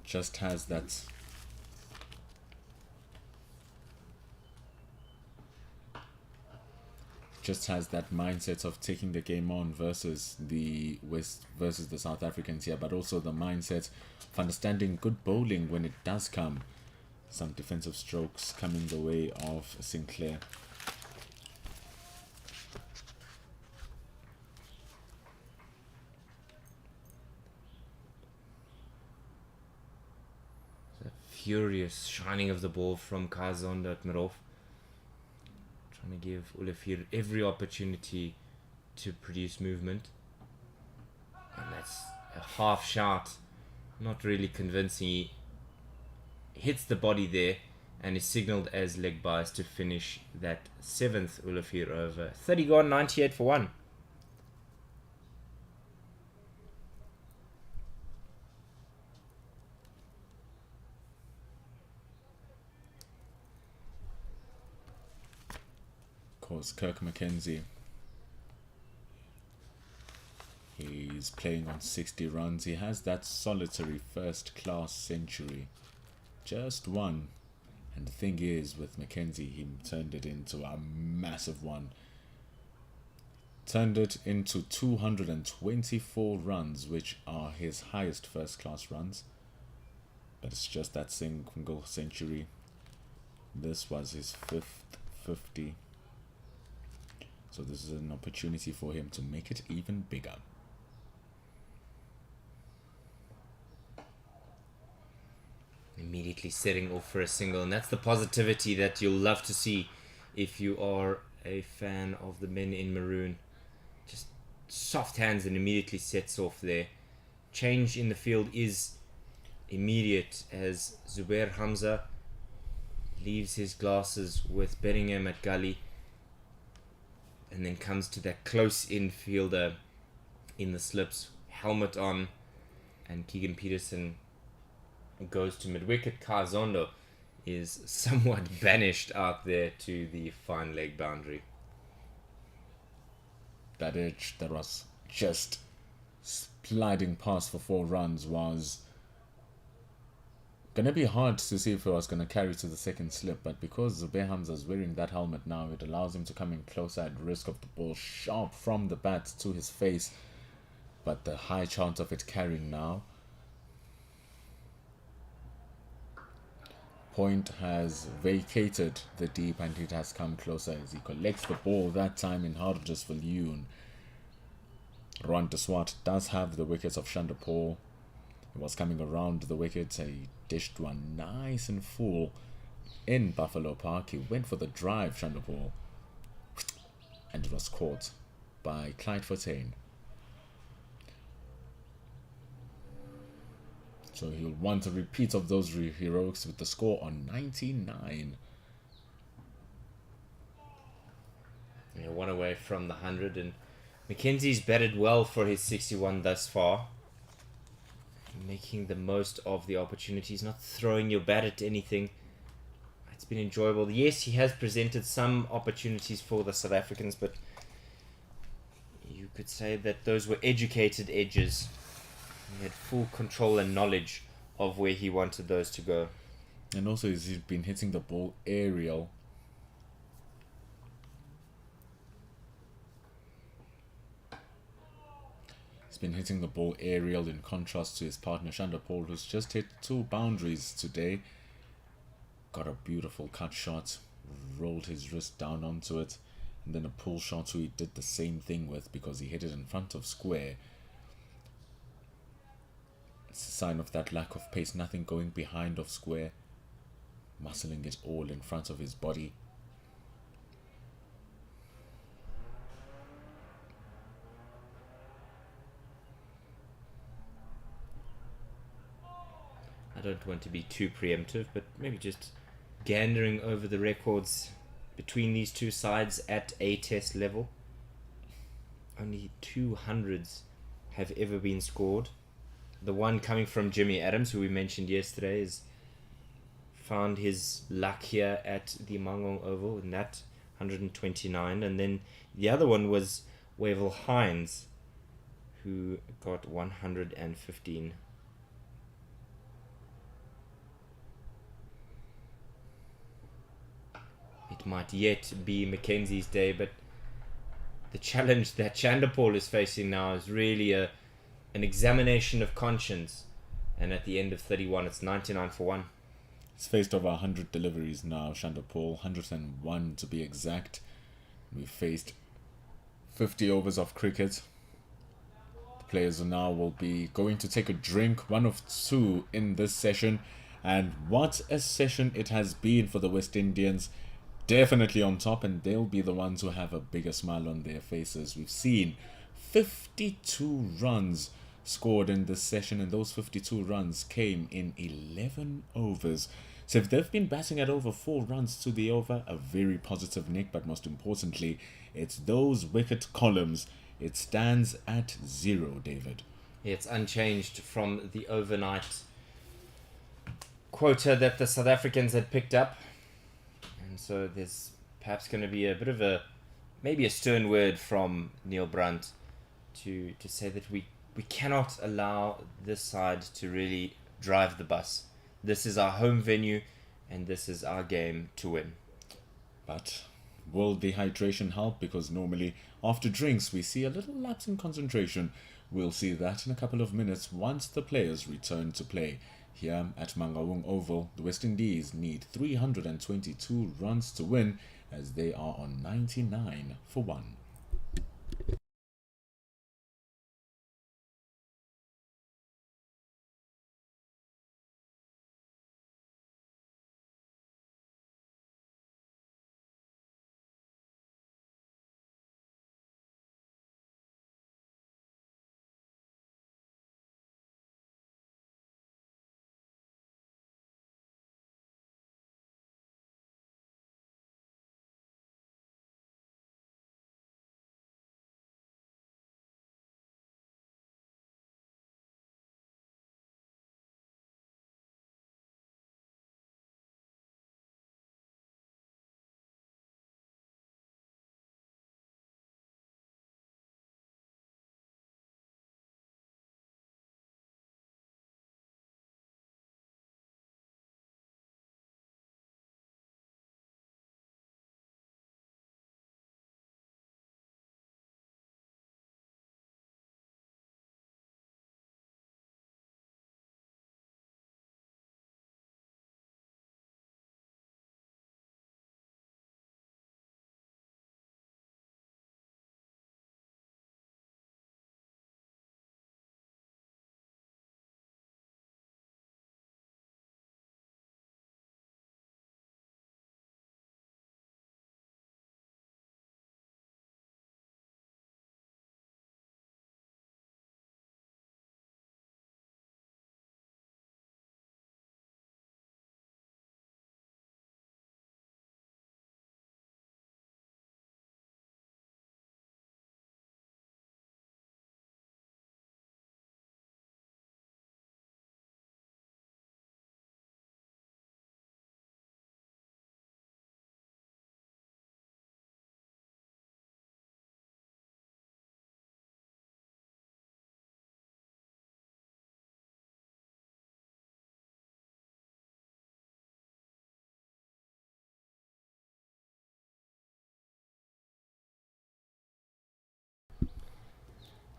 [SPEAKER 2] Just has that mindset of taking the game on versus the South Africans here, but also the mindset of understanding good bowling when it does come. Some defensive strokes coming the way of Sinclair.
[SPEAKER 1] Furious shining of the ball from Kazon Dotmirov, trying to give Ulafir every opportunity to produce movement, and that's a half shot, not really convincing. He hits the body there, and is signalled as leg bias to finish that 7th Ulafir over. 30 gone, 98 for 1.
[SPEAKER 2] Of course, Kirk McKenzie. He's playing on 60 runs. He has that solitary first-class century. Just one. And the thing is, with McKenzie, he turned it into a massive one. Turned it into 224 runs, which are his highest first-class runs. But it's just that single century. This was his 5th 50. So this is an opportunity for him to make it even bigger.
[SPEAKER 1] Immediately setting off for a single, and that's the positivity that you'll love to see if you are a fan of the men in maroon. Just soft hands and immediately sets off there. Change in the field is immediate as Zubair Hamza leaves his glasses with Bellingham at gully and then comes to that close infielder in the slips, helmet on, and Keegan Peterson goes to mid-wicket. Kazondo is somewhat banished out there to the fine leg boundary.
[SPEAKER 2] That edge that was just sliding past for 4 runs was going to be hard to see if it was going to carry to the second slip, but because Zubair Hamza is wearing that helmet now, it allows him to come in closer at risk of the ball sharp from the bat to his face, but the high chance of it carrying now. Point has vacated the deep and it has come closer as he collects the ball, that time in Harjas Viljoen. Ron de Swart does have the wickets of Chanderpaul. He was coming around the wickets, he dished one nice and full in Buffalo Park. He went for the drive, Chanderpaul, and it was caught by Clyde Fontaine. So he'll want a repeat of those heroics with the score on 99.
[SPEAKER 1] Yeah, one away from the 100, and Mackenzie's batted well for his 61 thus far. Making the most of the opportunities, not throwing your bat at anything. It's been enjoyable. Yes, he has presented some opportunities for the South Africans, but you could say that those were educated edges. He had full control and knowledge of where he wanted those to go.
[SPEAKER 2] And also he's been hitting the ball aerial. He's been hitting the ball aerial in contrast to his partner Chanderpaul, who's just hit 2 boundaries today. Got a beautiful cut shot, rolled his wrist down onto it, and then a pull shot who he did the same thing with because he hit it in front of square. It's a sign of that lack of pace, nothing going behind of square, muscling it all in front of his body.
[SPEAKER 1] I don't want to be too preemptive, but maybe just gandering over the records between these two sides at a test level. Only 200s have ever been scored. The one coming from Jimmy Adams, who we mentioned yesterday, has found his luck here at the Mangaung Oval in that 129. And then the other one was Wavell Hines, who got 115. It might yet be Mackenzie's day, but the challenge that Chanderpaul is facing now is really an examination of conscience. And at the end of 31, it's 99 for 1.
[SPEAKER 2] He's faced over 100 deliveries now, Chanderpaul, 101 to be exact. We've faced 50 overs of cricket. The players now will be going to take a drink, one of 2 in this session. And what a session it has been for the West Indians. Definitely on top, and they'll be the ones who have a bigger smile on their faces. We've seen 52 runs scored in this session, and those 52 runs came in 11 overs. So if they've been batting at over 4 runs to the over, a very positive nick, but most importantly, it's those wicket columns. It stands at 0, David.
[SPEAKER 1] Yeah, it's unchanged from the overnight quota that the South Africans had picked up. And so there's perhaps going to be a bit of maybe a stern word from Neil Brunt to say that we cannot allow this side to really drive the bus. This is our home venue and this is our game to win.
[SPEAKER 2] But will dehydration help? Because normally after drinks we see a little lapse in concentration. We'll see that in a couple of minutes once the players return to play. Here at Mangaung Oval, the West Indies need 322 runs to win as they are on 99 for 1.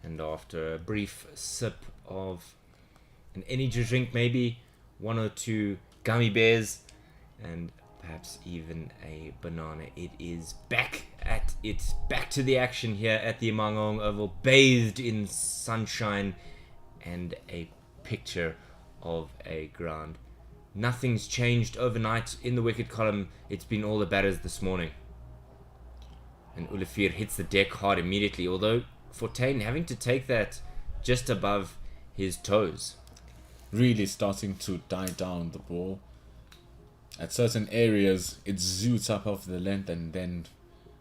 [SPEAKER 1] And after a brief sip of an energy drink, maybe 1 or 2 gummy bears, and perhaps even a banana, it is back to the action here at the Mangaung Oval, bathed in sunshine and a picture of a ground. Nothing's changed overnight in the wicket column. It's been all the batters this morning. And Olivier hits the deck hard immediately, although Fontaine having to take that just above his toes.
[SPEAKER 2] Really starting to die down the ball. At certain areas, it zoots up off the length and then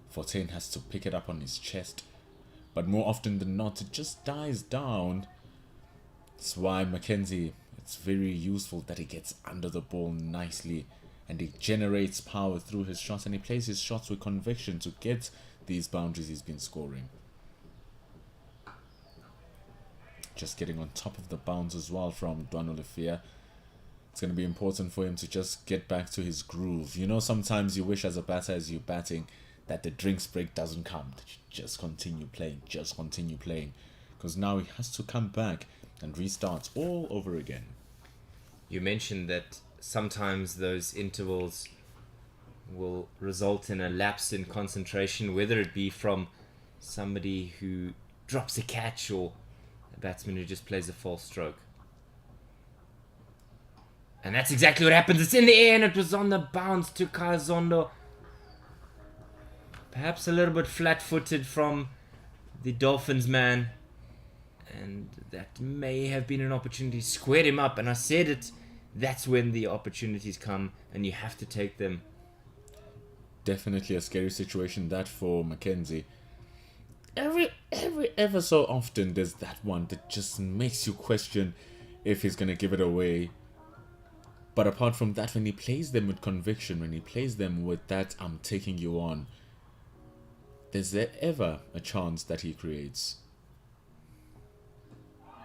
[SPEAKER 2] Fontaine has to pick it up on his chest. But more often than not, it just dies down. That's why Mackenzie, it's very useful that he gets under the ball nicely and he generates power through his shots and he plays his shots with conviction to get these boundaries he's been scoring. Just getting on top of the bounce as well from Dwan Olivier. It's going to be important for him to just get back to his groove. You know, sometimes you wish as a batter, as you're batting, that the drinks break doesn't come. That you just continue playing, Because now he has to come back and restart all over again.
[SPEAKER 1] You mentioned that sometimes those intervals will result in a lapse in concentration, whether it be from somebody who drops a catch or a batsman who just plays a false stroke. And that's exactly what happens. It's in the air and it was on the bounce to Kazondo. Perhaps a little bit flat-footed from the Dolphins man. And that may have been an opportunity. Squared him up. And I said it that's when the opportunities come, and you have to take them.
[SPEAKER 2] Definitely a scary situation that for Mackenzie. Ever so often there's that one that just makes you question if he's gonna give it away. But apart from that, when he plays them with conviction, when he plays them with that I'm taking you on, there's there ever a chance that he creates.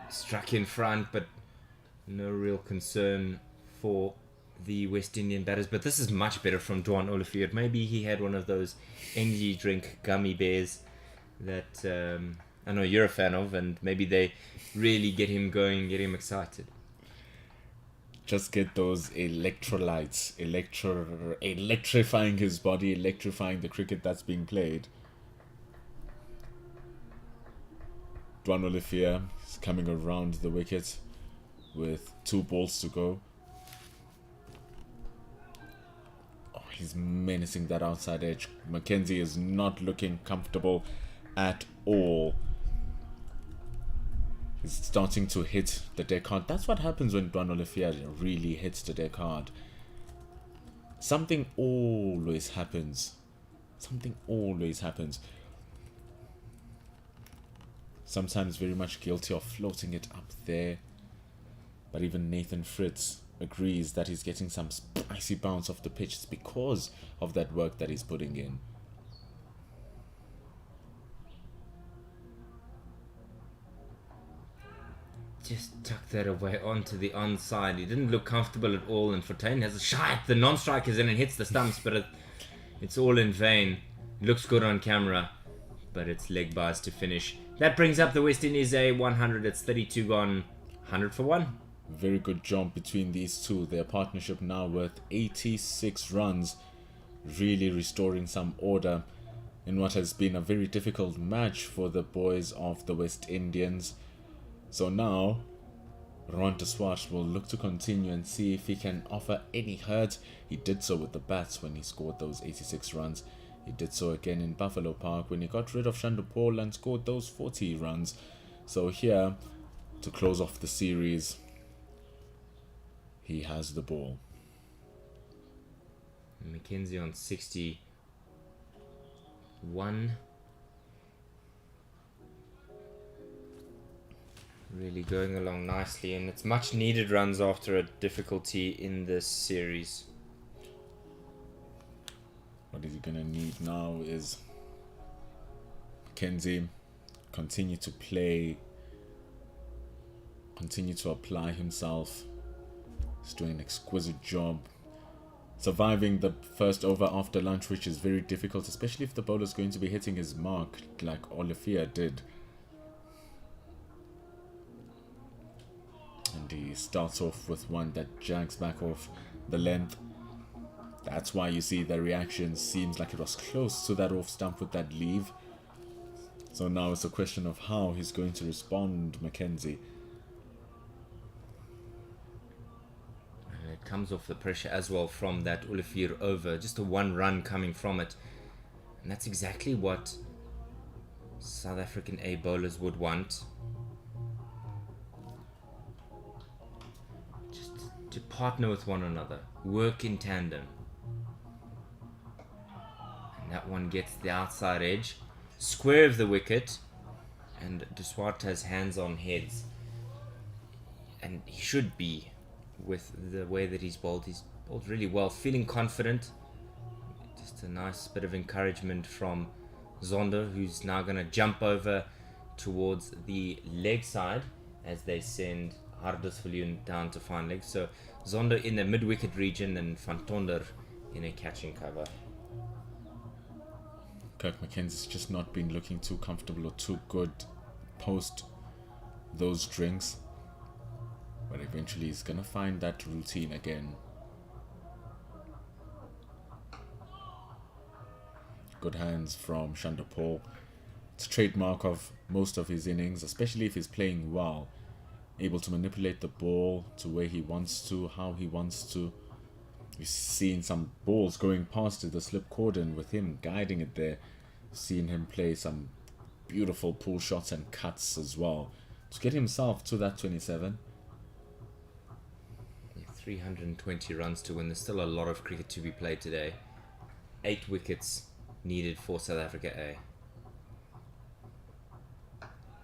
[SPEAKER 1] Struck in front, but no real concern for the West Indian batters. But this is much better from Dwan Olivier. Maybe he had one of those energy drink gummy bears that I know you're a fan of, and maybe they really get him going, get him excited.
[SPEAKER 2] Just get those electrolytes, electrifying his body, electrifying the cricket that's being played. Dwan Olivier is coming around the wicket with 2 balls to go. Oh, he's menacing that outside edge. Mackenzie is not looking comfortable at all. He's starting to hit the deck hard. That's what happens when Dwan Olivier really hits the deck hard. Something always happens. Something always happens. Sometimes very much guilty of floating it up there. But even Nathan Fritz agrees that he's getting some spicy bounce off the pitch. It's because of that work that he's putting in.
[SPEAKER 1] Just tuck that away onto the onside. He didn't look comfortable at all, and Fontaine has a shot. The non-striker's in and hits the stumps, but it's all in vain. It looks good on camera, but it's leg bars to finish. That brings up the West Indies a 100. It's 32 gone, 100 for 1.
[SPEAKER 2] Very good jump between these two. Their partnership now worth 86 runs, really restoring some order in what has been a very difficult match for the boys of the West Indians. So now, Rohan de Swart will look to continue and see if he can offer any hurt. He did so with the bats when he scored those 86 runs. He did so again in Buffalo Park when he got rid of Shandapol and scored those 40 runs. So here, to close off the series, he has the ball.
[SPEAKER 1] Mackenzie on 61. Really going along nicely, and it's much needed runs after a difficulty in this series.
[SPEAKER 2] What is he going to need now is Mackenzie continue to play, continue to apply himself. He's doing an exquisite job surviving the first over after lunch, which is very difficult, especially if the bowler is going to be hitting his mark like Olivier did. And he starts off with one that jags back off the length. That's why you see the reaction seems like it was close to that off stump with that leave. So now it's a question of how he's going to respond, Mackenzie.
[SPEAKER 1] And it comes off the pressure as well from that Olivier over. Just a 1 run coming from it. And that's exactly what South African A bowlers would want. Just to partner with one another. Work in tandem. And that one gets the outside edge. Square of the wicket. And de Swart has hands on heads. And he should be, with the way that he's bowled. He's bowled really well. Feeling confident. Just a nice bit of encouragement from Zondo, who's now going to jump over towards the leg side as they send Hardus Viljoen down to fine leg. So Zondo in the mid-wicket region and Van Tonder in a catching cover.
[SPEAKER 2] Kirk Mackenzie's just not been looking too comfortable or too good post those drinks. But eventually he's going to find that routine again. Good hands from Shandapol. It's a trademark of most of his innings, especially if he's playing well. Able to manipulate the ball to where he wants to, how he wants to. We've seen some balls going past the slip cordon with him guiding it there. We've seen him play some beautiful pull shots and cuts as well to get himself to that 27.
[SPEAKER 1] 320 runs to win. There's still a lot of cricket to be played today. 8 wickets needed for South Africa A.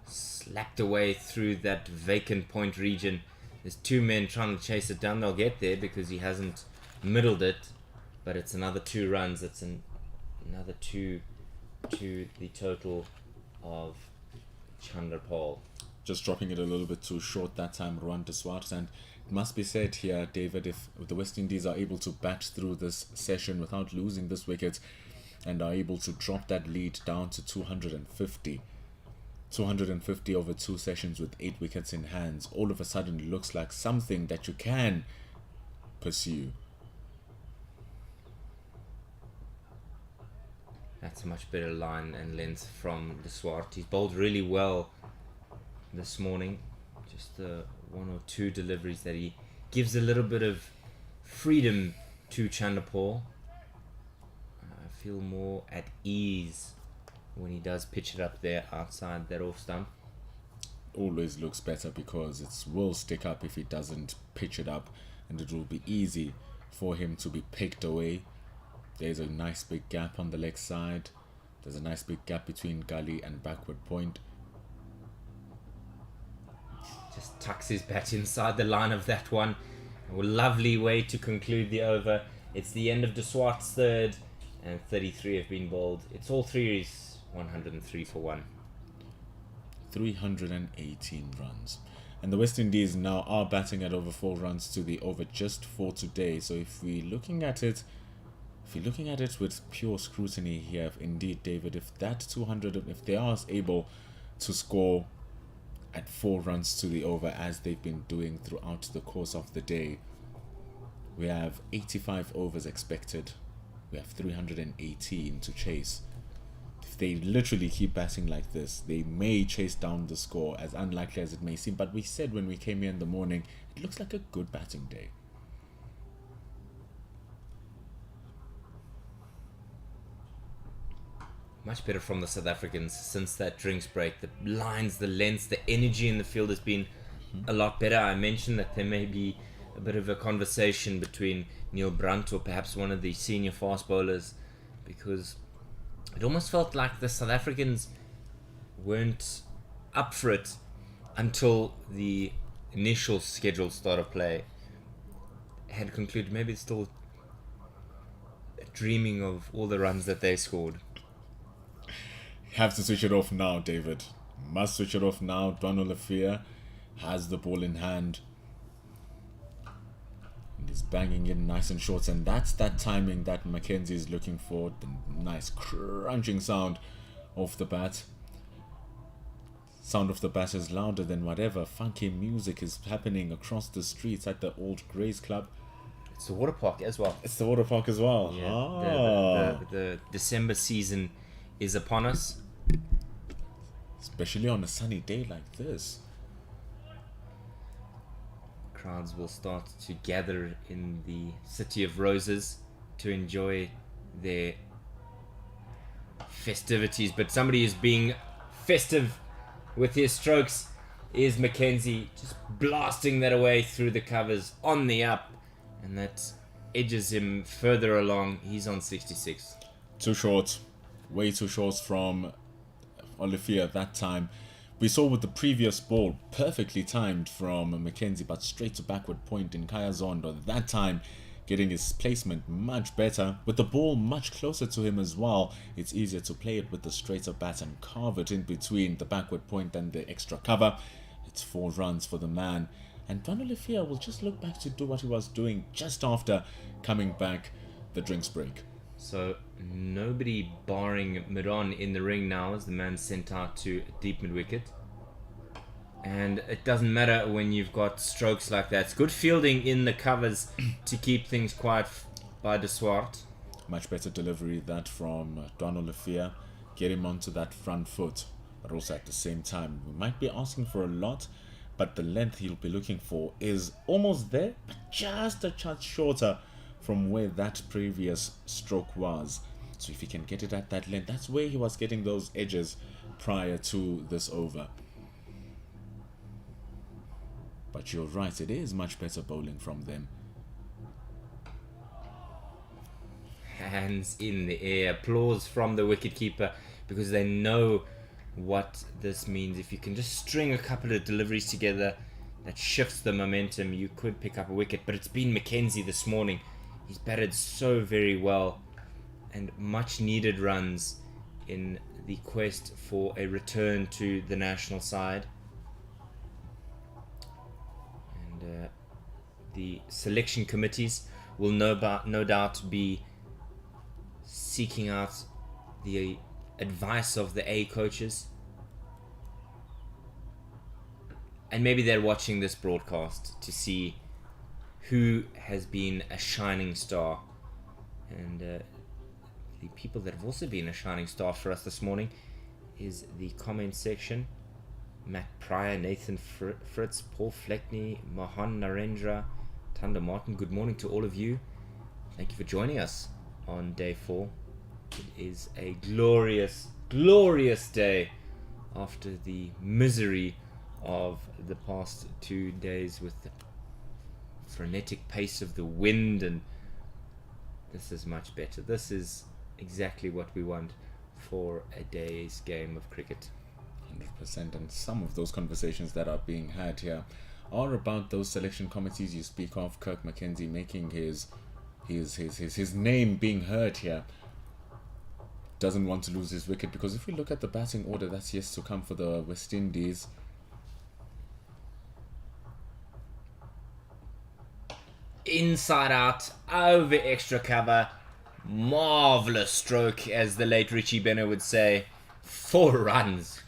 [SPEAKER 1] Slapped away through that vacant point region. There's 2 men trying to chase it down. They'll get there because he hasn't middled it. But it's another 2 runs. It's another 2 to the total of Chanderpaul.
[SPEAKER 2] Just dropping it a little bit too short that time, Ruan de Swart. And it must be said here, David, if the West Indies are able to bat through this session without losing this wicket and are able to drop that lead down to 250 over 2 sessions with 8 wickets in hands, all of a sudden looks like something that you can pursue.
[SPEAKER 1] That's a much better line and length from de Swart. He's bowled really well this morning. Just the 1 or 2 deliveries that he gives a little bit of freedom to Chanderpaul. I feel more at ease when he does pitch it up there outside that off stump.
[SPEAKER 2] Always looks better because it will stick up if he doesn't pitch it up, and it will be easy for him to be picked away. There's a nice big gap on the leg side. There's a nice big gap between gully and backward point.
[SPEAKER 1] Just tucks his bat inside the line of that one. A lovely way to conclude the over. It's the end of de Swart's third, and 33 have been bowled. It's all threes, 103 for 1.
[SPEAKER 2] 318 runs. And the West Indies now are batting at over 4 runs to the over just for today. So if we're looking at it with pure scrutiny here, if indeed, David, if that 200, if they are able to score at 4 runs to the over as they've been doing throughout the course of the day, we have 85 overs expected. We have 318 to chase. If they literally keep batting like this, they may chase down the score, as unlikely as it may seem. But we said when we came here in the morning, it looks like a good batting day.
[SPEAKER 1] Much better from the South Africans since that drinks break. The lines, the lengths, the energy in the field has been a lot better. I mentioned that there may be a bit of a conversation between Neil Brandt or perhaps one of the senior fast bowlers, because it almost felt like the South Africans weren't up for it until the initial scheduled start of play had concluded. Maybe it's still dreaming of all the runs that they scored.
[SPEAKER 2] Have to switch it off now, David. Must switch it off now. Donald Lafia has the ball in hand. And he's banging in nice and short. And that's that timing that Mackenzie is looking for. The nice crunching sound of the bat. Sound of the bat is louder than whatever funky music is happening across the streets at the Old Greys Club.
[SPEAKER 1] It's the water park as well.
[SPEAKER 2] It's the water park as well.
[SPEAKER 1] Yeah, the December season is upon us.
[SPEAKER 2] Especially on a sunny day like this.
[SPEAKER 1] Crowds will start to gather in the City of Roses to enjoy their festivities. But somebody who's being festive with his strokes is Mackenzie, just blasting that away through the covers on the up. And that edges him further along. He's on 66.
[SPEAKER 2] Too short. Way too short from Olivia at that time. We saw with the previous ball, perfectly timed from Mackenzie, but straight to backward point in Kaya Zondo. At that time, getting his placement much better. With the ball much closer to him as well, it's easier to play it with the straighter bat and carve it in between the backward point and the extra cover. It's 4 runs for the man. And Don Olivia will just look back to do what he was doing just after coming back the drinks break.
[SPEAKER 1] So nobody barring mid-on in the ring now as the man sent out to a deep mid-wicket. And it doesn't matter when you've got strokes like that. It's good fielding in the covers to keep things quiet by de Swart.
[SPEAKER 2] Much better delivery that from Don Olivia. Get him onto that front foot. But also at the same time, we might be asking for a lot, but the length he'll be looking for is almost there, but just a touch shorter from where that previous stroke was. So if he can get it at that length, that's where he was getting those edges prior to this over. But you're right, it is much better bowling from them.
[SPEAKER 1] hands in the air, applause from the wicketkeeper, because they know what this means. If you can just string a couple of deliveries together, that shifts the momentum. You could pick up a wicket, but it's been Mackenzie this morning. He's batted so very well, and much needed runs in the quest for a return to the national side. And the selection committees will no doubt be seeking out the advice of the A coaches. And maybe they're watching this broadcast to see who has been a shining star. And the people that have also been a shining star for us this morning is the comment section. Matt Pryor, Nathan Fritz, Paul Fleckney, Mohan Narendra, Tanda Martin. Good morning to all of you. Thank you for joining us on day 4. It is a glorious, glorious day after the misery of the past 2 days with the frenetic pace of the wind, and this is much better. This is exactly what we want for a day's game of cricket.
[SPEAKER 2] 100%. And some of those conversations that are being had here are about those selection committees you speak of. Kirk Mackenzie making his name being heard here. Doesn't want to lose his wicket, because if we look at the batting order that's yet to come for the West Indies,
[SPEAKER 1] inside out, over extra cover, marvellous stroke, as the late Richie Benner would say. 4 runs.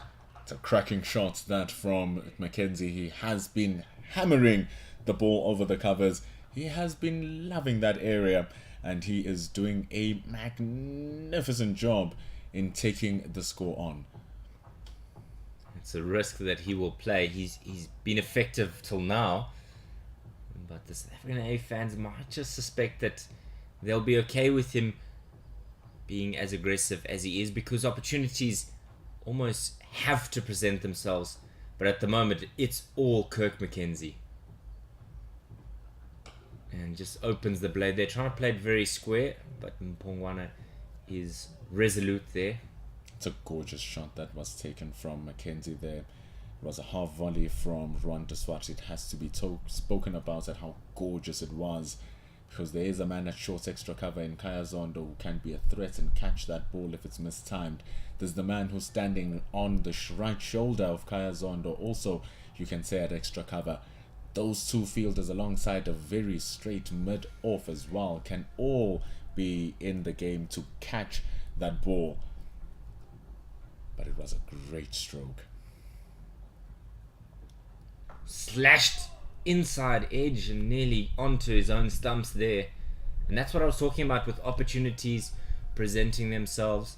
[SPEAKER 2] It's a cracking shot that from Mackenzie. He has been hammering the ball over the covers. He has been loving that area, and he is doing a magnificent job in taking the score on.
[SPEAKER 1] It's a risk that he will play. He's been effective till now, but the South African A fans might just suspect that they'll be okay with him being as aggressive as he is, because opportunities almost have to present themselves. But at the moment, it's all Kirk Mackenzie. And just opens the blade. They're trying to play it very square, but Mpongwana is resolute there.
[SPEAKER 2] It's a gorgeous shot that was taken from Mackenzie there. It was a half volley from Ruan de Swart. It has to be spoken about at how gorgeous it was, because there is a man at short extra cover in Kaya Zondo who can be a threat and catch that ball if it's mistimed. There's the man who's standing on the right shoulder of Kaya Zondo, also you can say at extra cover. Those two fielders alongside a very straight mid-off as well can all be in the game to catch that ball. But it was a great stroke.
[SPEAKER 1] Slashed inside edge and nearly onto his own stumps there. And that's what I was talking about with opportunities presenting themselves.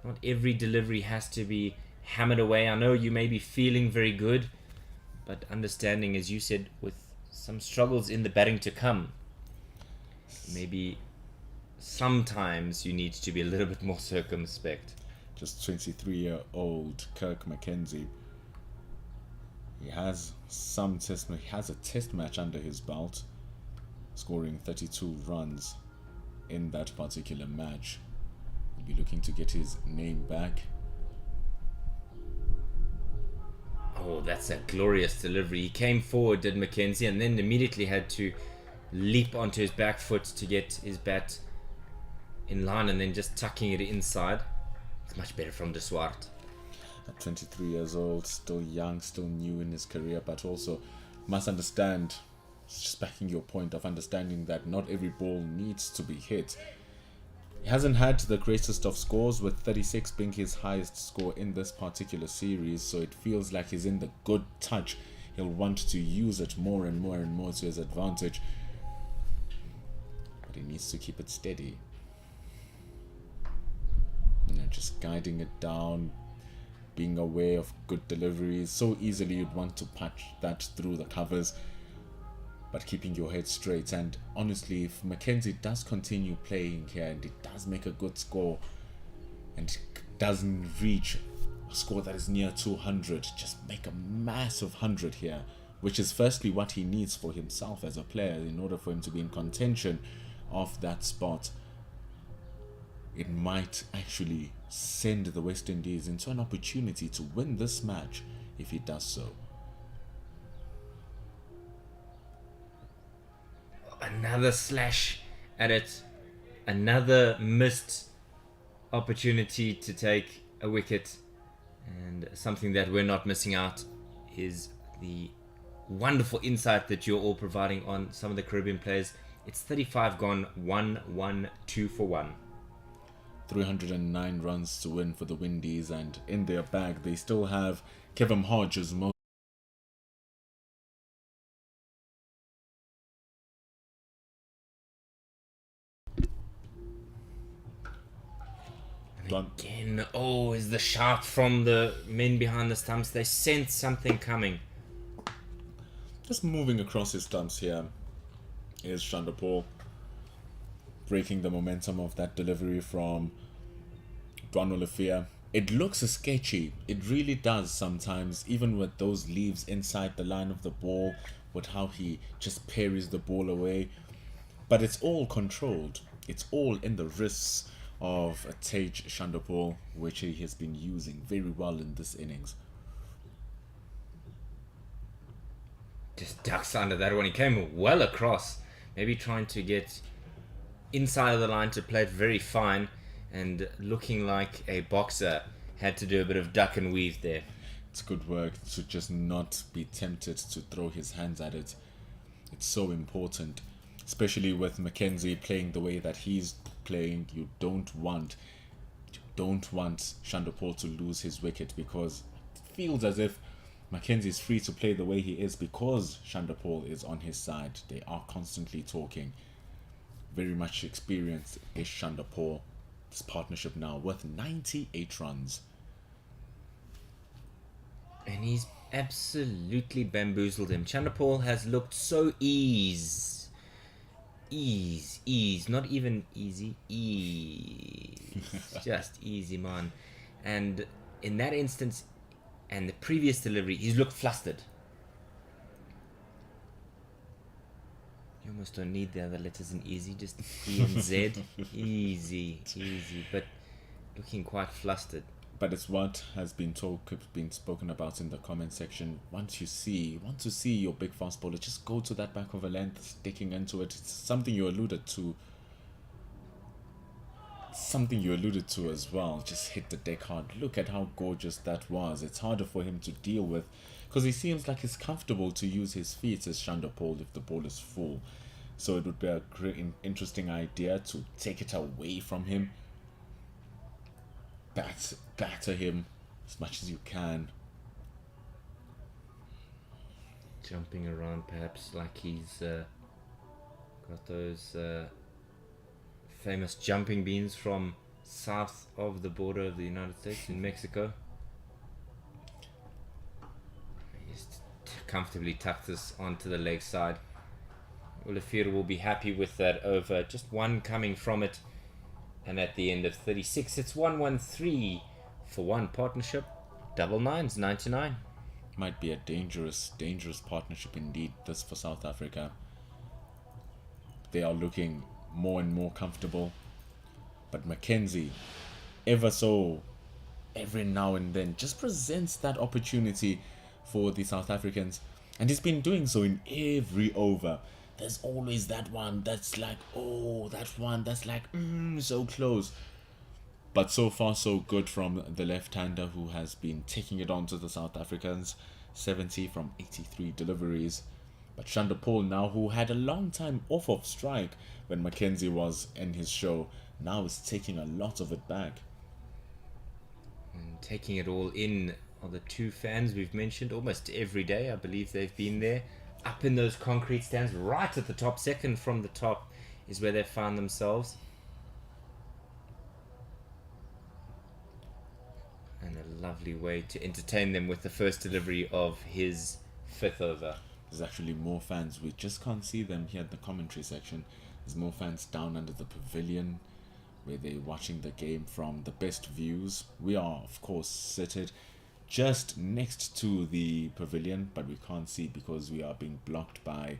[SPEAKER 1] Not every delivery has to be hammered away. I know you may be feeling very good, but understanding, as you said, with some struggles in the batting to come, maybe sometimes you need to be a little bit more circumspect.
[SPEAKER 2] Just 23-year-old Kirk Mackenzie. He has a test match under his belt, scoring 32 runs in that particular match. He'll be looking to get his name back.
[SPEAKER 1] Oh, that's a glorious delivery. He came forward, did Mackenzie, and then immediately had to leap onto his back foot to get his bat in line, and then just tucking it inside. It's much better from de Swart.
[SPEAKER 2] At 23 years old, still young, still new in his career, but also must understand, just backing your point of understanding that not every ball needs to be hit. He hasn't had the greatest of scores, with 36 being his highest score in this particular series, so it feels like he's in the good touch. He'll want to use it more and more and more to his advantage, but he needs to keep it steady. Just guiding it down, being aware of good deliveries. So easily you'd want to patch that through the covers, but keeping your head straight. And honestly, if Mackenzie does continue playing here and he does make a good score and doesn't reach a score that is near 200, just make a massive 100 here, which is firstly what he needs for himself as a player in order for him to be in contention of that spot. it might actually send the West Indies into an opportunity to win this match if he does so.
[SPEAKER 1] Another slash at it. Another missed opportunity to take a wicket. And something that we're not missing out is the wonderful insight that you're all providing on some of the Caribbean players. It's 35 gone, 1-1, 2 for 1.
[SPEAKER 2] 309 runs to win for the Windies, and in their bag they still have Kevin Hodges.
[SPEAKER 1] Again, is the shout from the men behind the stumps. They sense something coming.
[SPEAKER 2] Just moving across his stumps here is Chanderpaul, breaking the momentum of that delivery from Dwan Olafia. It looks sketchy. It really does sometimes, even with those leaves inside the line of the ball, with how he just parries the ball away. But it's all controlled. It's all in the wrists of Tej Chanderpaul, which he has been using very well in this innings.
[SPEAKER 1] Just ducks under that one. He came well across, maybe trying to get inside of the line to play it very fine, and looking like a boxer, had to do a bit of duck and weave there.
[SPEAKER 2] It's good work to just not be tempted to throw his hands at it. It's so important, especially with Mackenzie playing the way that he's playing. You don't want Chanderpaul to lose his wicket, because it feels as if Mackenzie is free to play the way he is because Chanderpaul is on his side. They are constantly talking. Very much experienced is Chanderpaul. This partnership now worth 98 runs.
[SPEAKER 1] And he's absolutely bamboozled him. Chanderpaul has looked so ease, not even easy, just easy, man. And in that instance, and the previous delivery, he's looked flustered. You almost don't need the other letters in easy, just E and Z. Easy, but looking quite flustered.
[SPEAKER 2] But it's what has been spoken about in the comment section. Want to see your big fast bowler just go to that back of a length, sticking into it. It's something you alluded to. Something you alluded to as well. Just hit the deck hard. Look at how gorgeous that was. It's harder for him to deal with, because he seems like he's comfortable to use his feet as Chanderpaul if the ball is full. So it would be a great, interesting idea to take it away from him. Batter him as much as you can.
[SPEAKER 1] Jumping around, perhaps like he's got those famous jumping beans from south of the border of the United States in Mexico. He's comfortably tucked this onto the leg side. Olafir will be happy with that over. Just one coming from it. And at the end of 36, it's 1-1-3 for one partnership. Double nines, 99.
[SPEAKER 2] Might be a dangerous partnership indeed, this for South Africa. They are looking more and more comfortable. But Mackenzie, ever so, every now and then, just presents that opportunity for the South Africans. And he's been doing so in every over. There's always that one that's like, so close. But so far, so good from the left-hander, who has been taking it on to the South Africans. 70 from 83 deliveries. But Chanderpaul now, who had a long time off of strike when Mackenzie was in his show, now is taking a lot of it back.
[SPEAKER 1] And taking it all in are the two fans we've mentioned almost every day. I believe they've been there. Up in those concrete stands, right at the top, second from the top, is where they found themselves. And a lovely way to entertain them with the first delivery of his fifth over.
[SPEAKER 2] There's actually more fans. We just can't see them here in the commentary section. There's more fans down under the pavilion, where they're watching the game from the best views. We are, of course, seated just next to the pavilion, but we can't see because we are being blocked by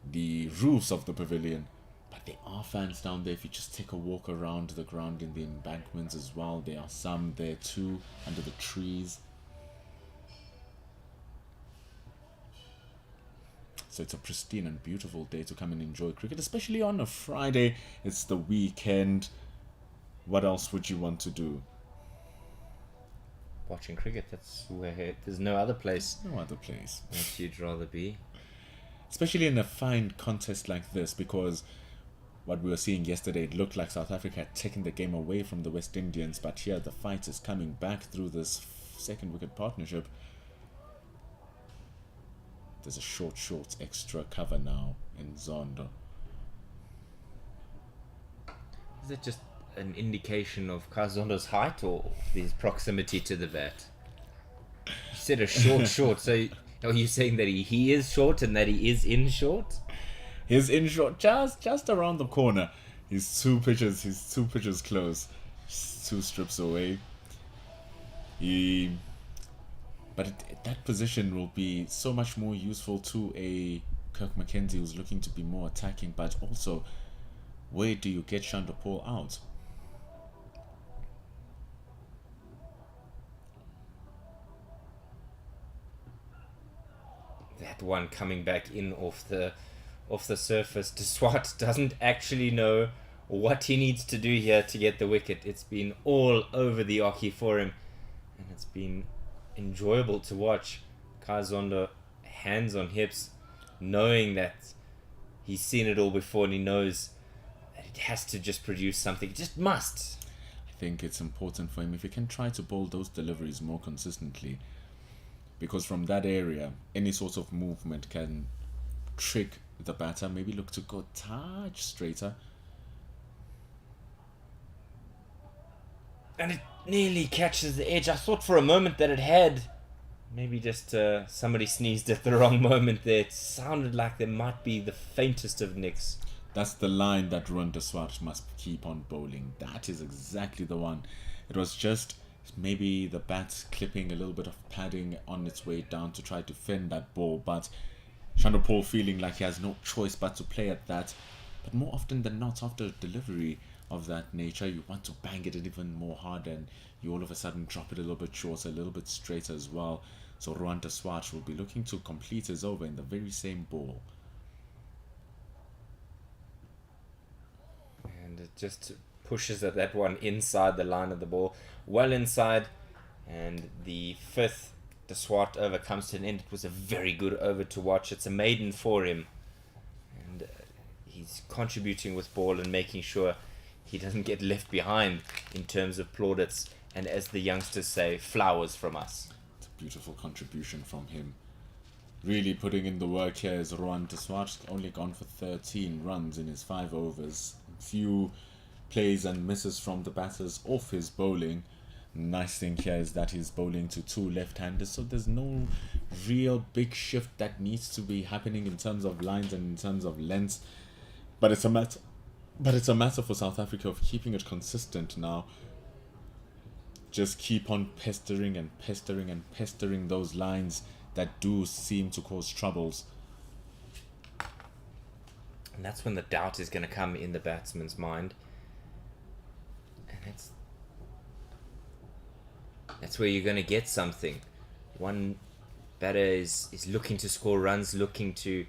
[SPEAKER 2] the roofs of the pavilion. But there are fans down there. If you just take a walk around the ground in the embankments as well, there are some there too, under the trees. So it's a pristine and beautiful day to come and enjoy cricket, especially on a Friday. It's the weekend. What else would you want to do?
[SPEAKER 1] Watching cricket, that's where there's no other place
[SPEAKER 2] No other place.
[SPEAKER 1] that you'd rather be.
[SPEAKER 2] Especially in a fine contest like this, because what we were seeing yesterday, it looked like South Africa had taken the game away from the West Indians, but here the fight is coming back through this second wicket partnership. There's a short extra cover now in Zondo.
[SPEAKER 1] Is it just an indication of Kazondo's height or his proximity to the bat? You said a short, so are you saying that he is short and that he is in short?
[SPEAKER 2] He's in short, just around the corner. He's two pitches close, 2 strips away. That position will be so much more useful to a Kirk McKenzie who's looking to be more attacking, but also, where do you get Chanderpaul out?
[SPEAKER 1] That one coming back in off the surface. De Swart doesn't actually know what he needs to do here to get the wicket. It's been all over the Oki for him, and it's been enjoyable to watch. Kazondo, hands on hips, knowing that he's seen it all before and he knows that it has to just produce something. It just must.
[SPEAKER 2] I think it's important for him if he can try to bowl those deliveries more consistently, because from that area, any sort of movement can trick the batter, maybe look to go touch straighter.
[SPEAKER 1] And it nearly catches the edge. I thought for a moment that it had. Maybe just somebody sneezed at the wrong moment there. It sounded like there might be the faintest of nicks.
[SPEAKER 2] That's the line that Ron de Swart must keep on bowling. That is exactly the one. It was just maybe the bat clipping a little bit of padding on its way down to try to fend that ball, but Chanderpaul feeling like he has no choice but to play at that. But more often than not, after a delivery of that nature, you want to bang it even more hard, and you all of a sudden drop it a little bit shorter, a little bit straighter as well. So Rohan de Swart will be looking to complete his over in the very same ball.
[SPEAKER 1] And it just pushes at that one inside the line of the ball, well inside. And the fifth de Swart over comes to an end. It was a very good over to watch. It's a maiden for him, and he's contributing with ball and making sure he doesn't get left behind in terms of plaudits and, as the youngsters say, flowers from us.
[SPEAKER 2] It's a beautiful contribution from him. Really putting in the work here is Rohan de Swart, only gone for 13 runs in his 5 overs. Few plays and misses from the batters off his bowling. Nice thing here is that he's bowling to 2 left-handers, so there's no real big shift that needs to be happening in terms of lines and in terms of lengths. But it's a matter for South Africa of keeping it consistent now. Just keep on pestering and pestering and pestering those lines that do seem to cause troubles.
[SPEAKER 1] And that's when the doubt is going to come in the batsman's mind. And that's where you're going to get something. One batter is looking to score runs, looking to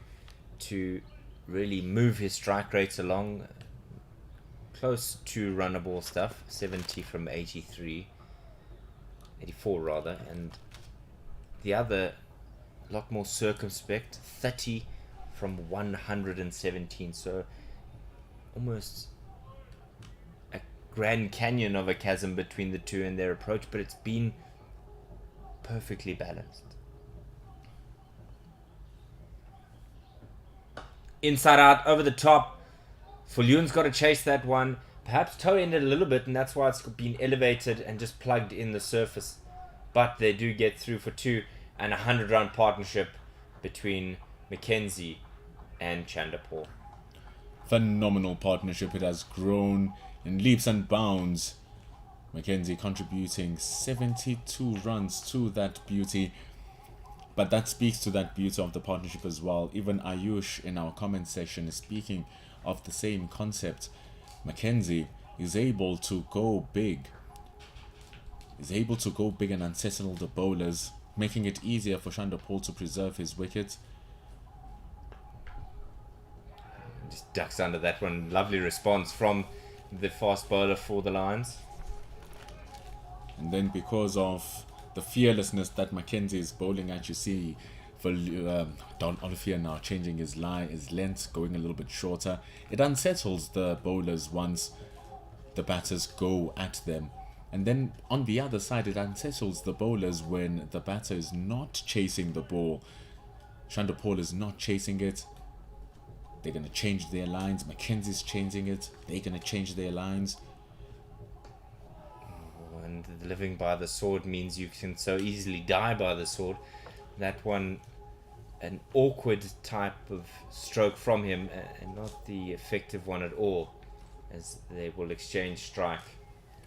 [SPEAKER 1] really move his strike rates along. Close to runnable stuff, 70 from 84 rather, and the other a lot more circumspect, 30 from 117, so almost a Grand Canyon of a chasm between the two in their approach, but it's been perfectly balanced. Inside out, over the top. Fulyoon's got to chase that one. Perhaps toe-ended a little bit, and that's why it's been elevated and just plugged in the surface. But they do get through for 2, and a 100-run partnership between McKenzie and Chanderpaul.
[SPEAKER 2] Phenomenal partnership. It has grown in leaps and bounds. McKenzie contributing 72 runs to that beauty. But that speaks to that beauty of the partnership as well. Even Ayush in our comment section is speaking of the same concept. Mackenzie is able to go big. And unsettle the bowlers, making it easier for Chanderpaul to preserve his wicket.
[SPEAKER 1] Just ducks under that one. Lovely response from the fast bowler for the Lions.
[SPEAKER 2] And then because of the fearlessness that Mackenzie is bowling at, you see for Don Olivier now changing his length, going a little bit shorter. It unsettles the bowlers once the batters go at them. And then on the other side, it unsettles the bowlers when the batter is not chasing the ball. Chanderpaul is not chasing it. They're going to change their lines. Mackenzie's changing it. They're going to change their lines.
[SPEAKER 1] And living by the sword means you can so easily die by the sword. That one, an awkward type of stroke from him, and not the effective one at all, as they will exchange strike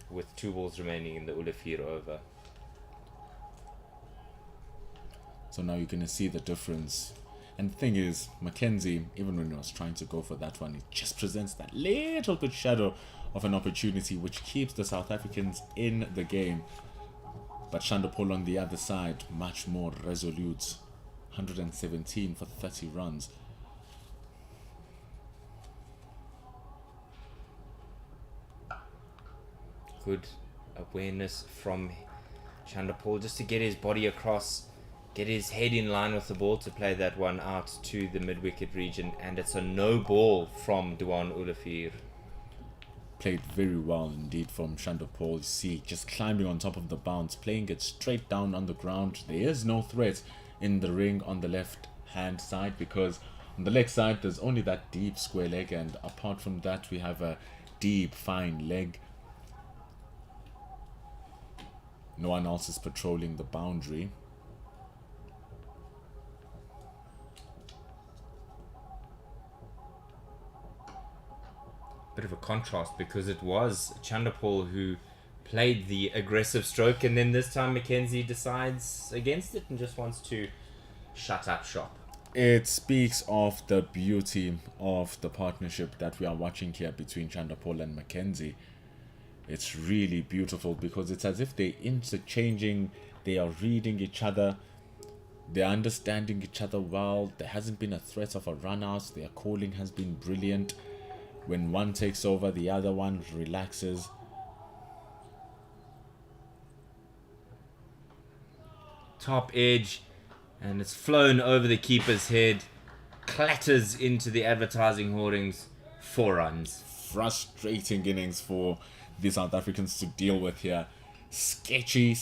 [SPEAKER 1] with 2 balls remaining in the Olivier over.
[SPEAKER 2] So now you're going to see the difference. And the thing is, Mackenzie, even when he was trying to go for that one, it just presents that little bit shadow of an opportunity which keeps the South Africans in the game. But Chanderpaul on the other side, much more resolute. 117 for 30 runs.
[SPEAKER 1] Good awareness from Chanderpaul just to get his body across, get his head in line with the ball to play that one out to the mid-wicket region. And it's a no ball from Duan Olivier.
[SPEAKER 2] Played very well indeed from Chanderpaul. You see, just climbing on top of the bounce, playing it straight down on the ground. There is no threat in the ring on the left hand side, because on the leg side there's only that deep square leg, and apart from that we have a deep fine leg. No one else is patrolling the boundary.
[SPEAKER 1] Bit of a contrast, because it was Chanderpaul who played the aggressive stroke, and then this time Mackenzie decides against it and just wants to shut up shop.
[SPEAKER 2] It speaks of the beauty of the partnership that we are watching here between Chanderpaul and Mackenzie. It's really beautiful, because it's as if they're interchanging, they are reading each other, they're understanding each other well. There hasn't been a threat of a run out. Their calling has been brilliant. When one takes over, the other one relaxes.
[SPEAKER 1] Top edge, and it's flown over the keeper's head, clatters into the advertising hoardings. 4 runs.
[SPEAKER 2] Frustrating innings for the South Africans to deal with here. Sketchy,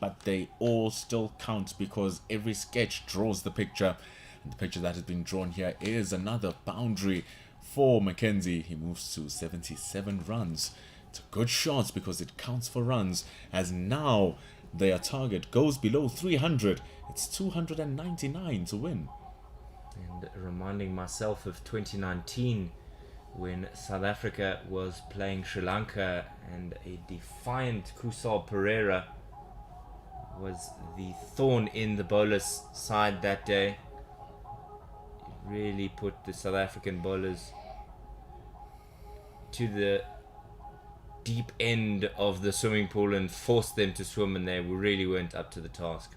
[SPEAKER 2] but they all still count, because every sketch draws the picture. And the picture that has been drawn here is another boundary for Mackenzie. He moves to 77 runs. It's a good shot because it counts for runs, as now their target goes below 300. It's 299 to win.
[SPEAKER 1] And reminding myself of 2019, when South Africa was playing Sri Lanka, and a defiant Kusal Pereira was the thorn in the bowler's side that day. It really put the South African bowlers to the deep end of the swimming pool and forced them to swim, and they really weren't up to the task.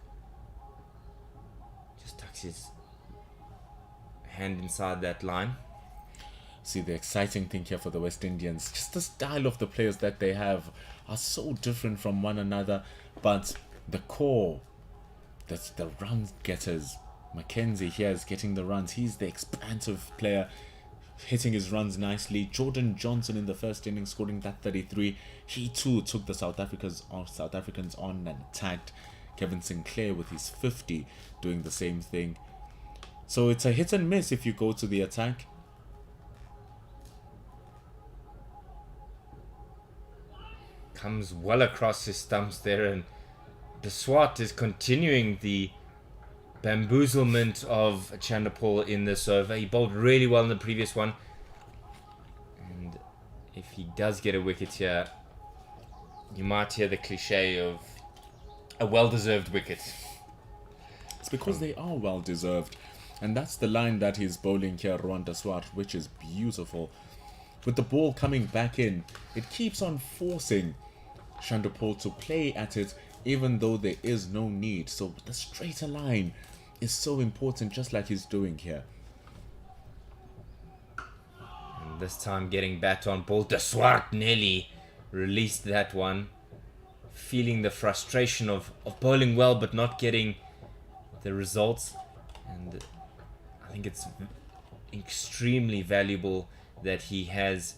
[SPEAKER 1] Just tucks his hand inside that line.
[SPEAKER 2] See, the exciting thing here for the West Indians, just the style of the players that they have are so different from one another, but the core, that's the run getters. Mackenzie here is getting the runs. He's the expansive player, hitting his runs nicely. Jordan Johnson in the first innings scoring that 33. He too took the South Africans on and attacked. Kevin Sinclair with his 50 doing the same thing. So it's a hit and miss if you go to the attack.
[SPEAKER 1] Comes well across his stumps there, and Deswat is continuing the bamboozlement of Chanderpaul in this over. He bowled really well in the previous one, and if he does get a wicket here, you might hear the cliche of a well-deserved wicket.
[SPEAKER 2] It's because they are well-deserved. And that's the line that he's bowling here, Rwanda Swart, which is beautiful. With the ball coming back in, it keeps on forcing Shandopol to play at it, even though there is no need. So the straighter line is so important, just like he's doing here.
[SPEAKER 1] And this time getting back on ball. De Swart nearly released that one. Feeling the frustration of bowling well but not getting the results. And I think it's extremely valuable that he has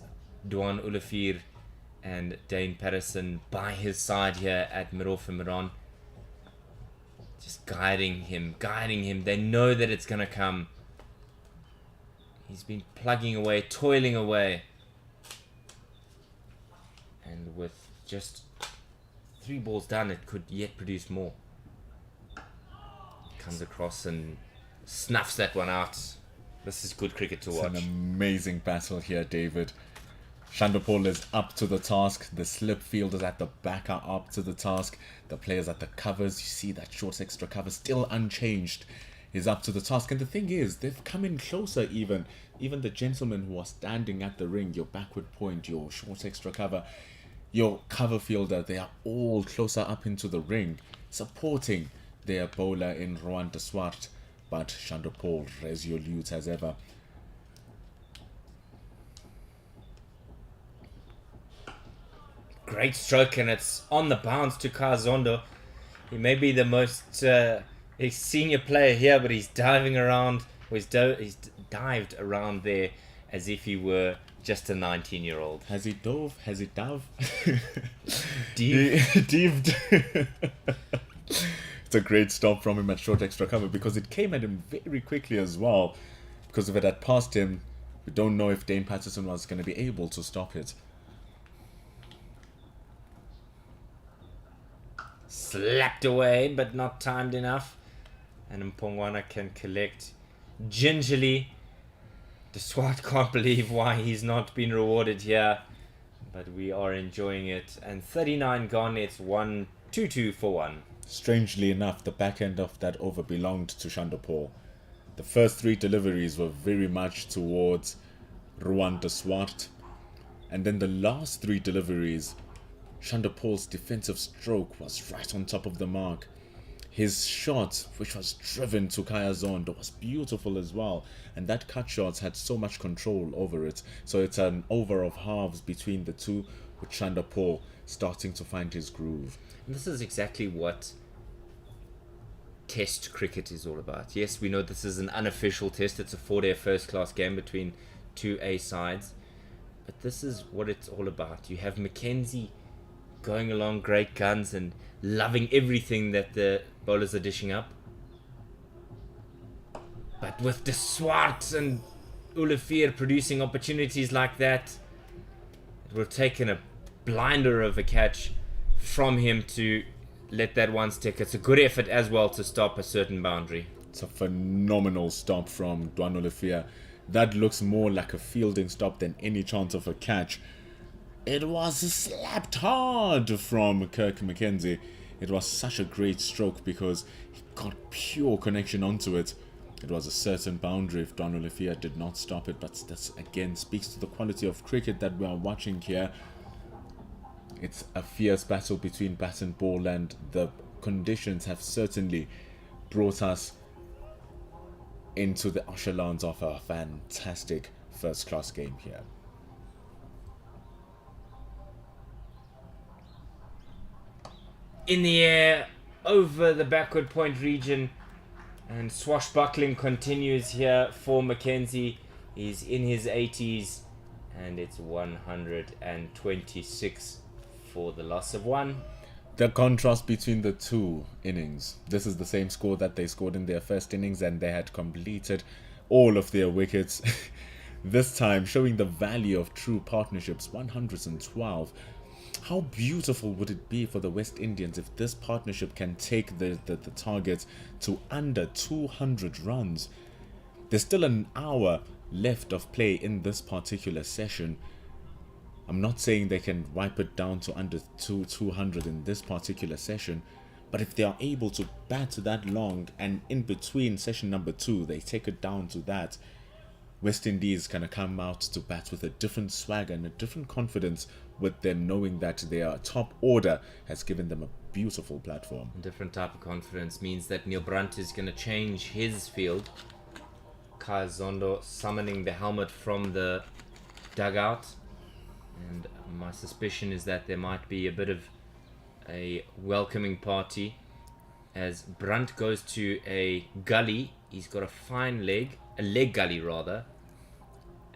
[SPEAKER 1] Duan Ulafir and Dane Patterson by his side here at Mirof Miran. Just guiding him. They know that it's going to come. He's been plugging away, toiling away. And with just 3 balls done, it could yet produce more. Comes across and snuffs that one out. This is good cricket to watch.
[SPEAKER 2] It's an amazing battle here, David. Shandopol is up to the task. The slip fielders at the back are up to the task. The players at the covers, you see that short extra cover still unchanged, is up to the task. And the thing is, they've come in closer even. Even the gentlemen who are standing at the ring, your backward point, your short extra cover, your cover fielder, they are all closer up into the ring, supporting their bowler in Rwanda Swart. But Shandopol resolute as ever.
[SPEAKER 1] Great stroke, and it's on the bounce to Kazondo. He may be the most senior player here, but he's diving around. He's dived around there as if he were just a 19-year-old.
[SPEAKER 2] Has he dove? Has he dove?
[SPEAKER 1] Dived.
[SPEAKER 2] It's a great stop from him at short extra cover because it came at him very quickly as well. Because if it had passed him, we don't know if Dane Patterson was going to be able to stop it.
[SPEAKER 1] Slapped away, but not timed enough. And Mpongwana can collect gingerly. The Swart can't believe why he's not been rewarded here. But we are enjoying it. And 39 gone, it's 1-2-2 for 1.
[SPEAKER 2] Strangely enough, the back end of that over belonged to Shandopol. The first 3 deliveries were very much towards Rwanda Swart. And then the last 3 deliveries, Shandopol's defensive stroke was right on top of the mark. His shot, which was driven to Kaya Zondo, was beautiful as well. And that cut shot had so much control over it. So it's an over of halves between the two, with Shandopol starting to find his groove.
[SPEAKER 1] And this is exactly what Test cricket is all about. Yes, we know this is an unofficial test. It's a 4-day first-class game between 2 A sides. But this is what it's all about. You have Mackenzie going along great guns and loving everything that the bowlers are dishing up. But with De Swart and Ulafir producing opportunities like that, it would have taken a blinder of a catch from him to let that one stick. It's a good effort as well to stop a certain boundary.
[SPEAKER 2] It's a phenomenal stop from Duan Ulafir. That looks more like a fielding stop than any chance of a catch. It was slapped hard from Kirk McKenzie. It was such a great stroke because he got pure connection onto it. It was a certain boundary if Duan Ulafir did not stop it, but that again speaks to the quality of cricket that we are watching here. It's a fierce battle between bat and ball, and the conditions have certainly brought us into the echelons of a fantastic first-class game here.
[SPEAKER 1] In the air, over the backward point region, and swashbuckling continues here for Mackenzie. He's in his 80s, and it's 126 for the loss of 1.
[SPEAKER 2] The contrast between the two innings. This is the same score that they scored in their first innings, and they had completed all of their wickets. This time showing the value of true partnerships, 112. How beautiful would it be for the West Indians if this partnership can take the target to under 200 runs? There's still an hour left of play in this particular session. I'm not saying they can wipe it down to under 200 in this particular session, But if they are able to bat that long, and in between session number 2, they take it down to that, West Indies can come out to bat with a different swagger and a different confidence, with them knowing that their top order has given them a beautiful platform.
[SPEAKER 1] Different type of confidence means that Neil Brunt is going to change his field. Kai Zondo summoning the helmet from the dugout. And my suspicion is that there might be a bit of a welcoming party as Brunt goes to a gully. He's got a fine leg, a leg gully rather,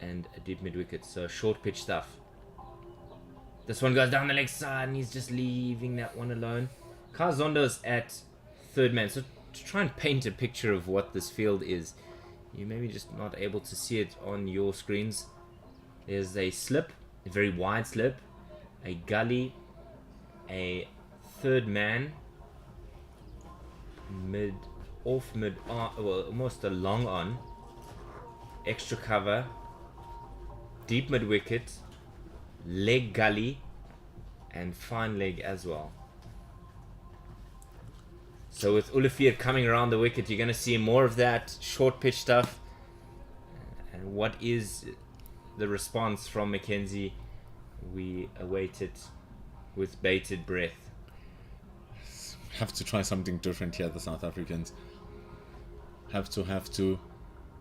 [SPEAKER 1] and a deep mid wicket, so short pitch stuff. This one goes down the leg side and he's just leaving that one alone. Kai Zondo's at third man, so to try and paint a picture of what this field is, you maybe just not able to see it on your screens. There's a slip, a very wide slip, a gully, a third man, mid on, well, almost a long on, extra cover, deep mid wicket, leg gully, and fine leg as well. So with Olivier coming around the wicket, you're going to see more of that short pitch stuff. And what is the response from Mackenzie? We await it with bated breath.
[SPEAKER 2] Have to try something different here, the South Africans. Have to.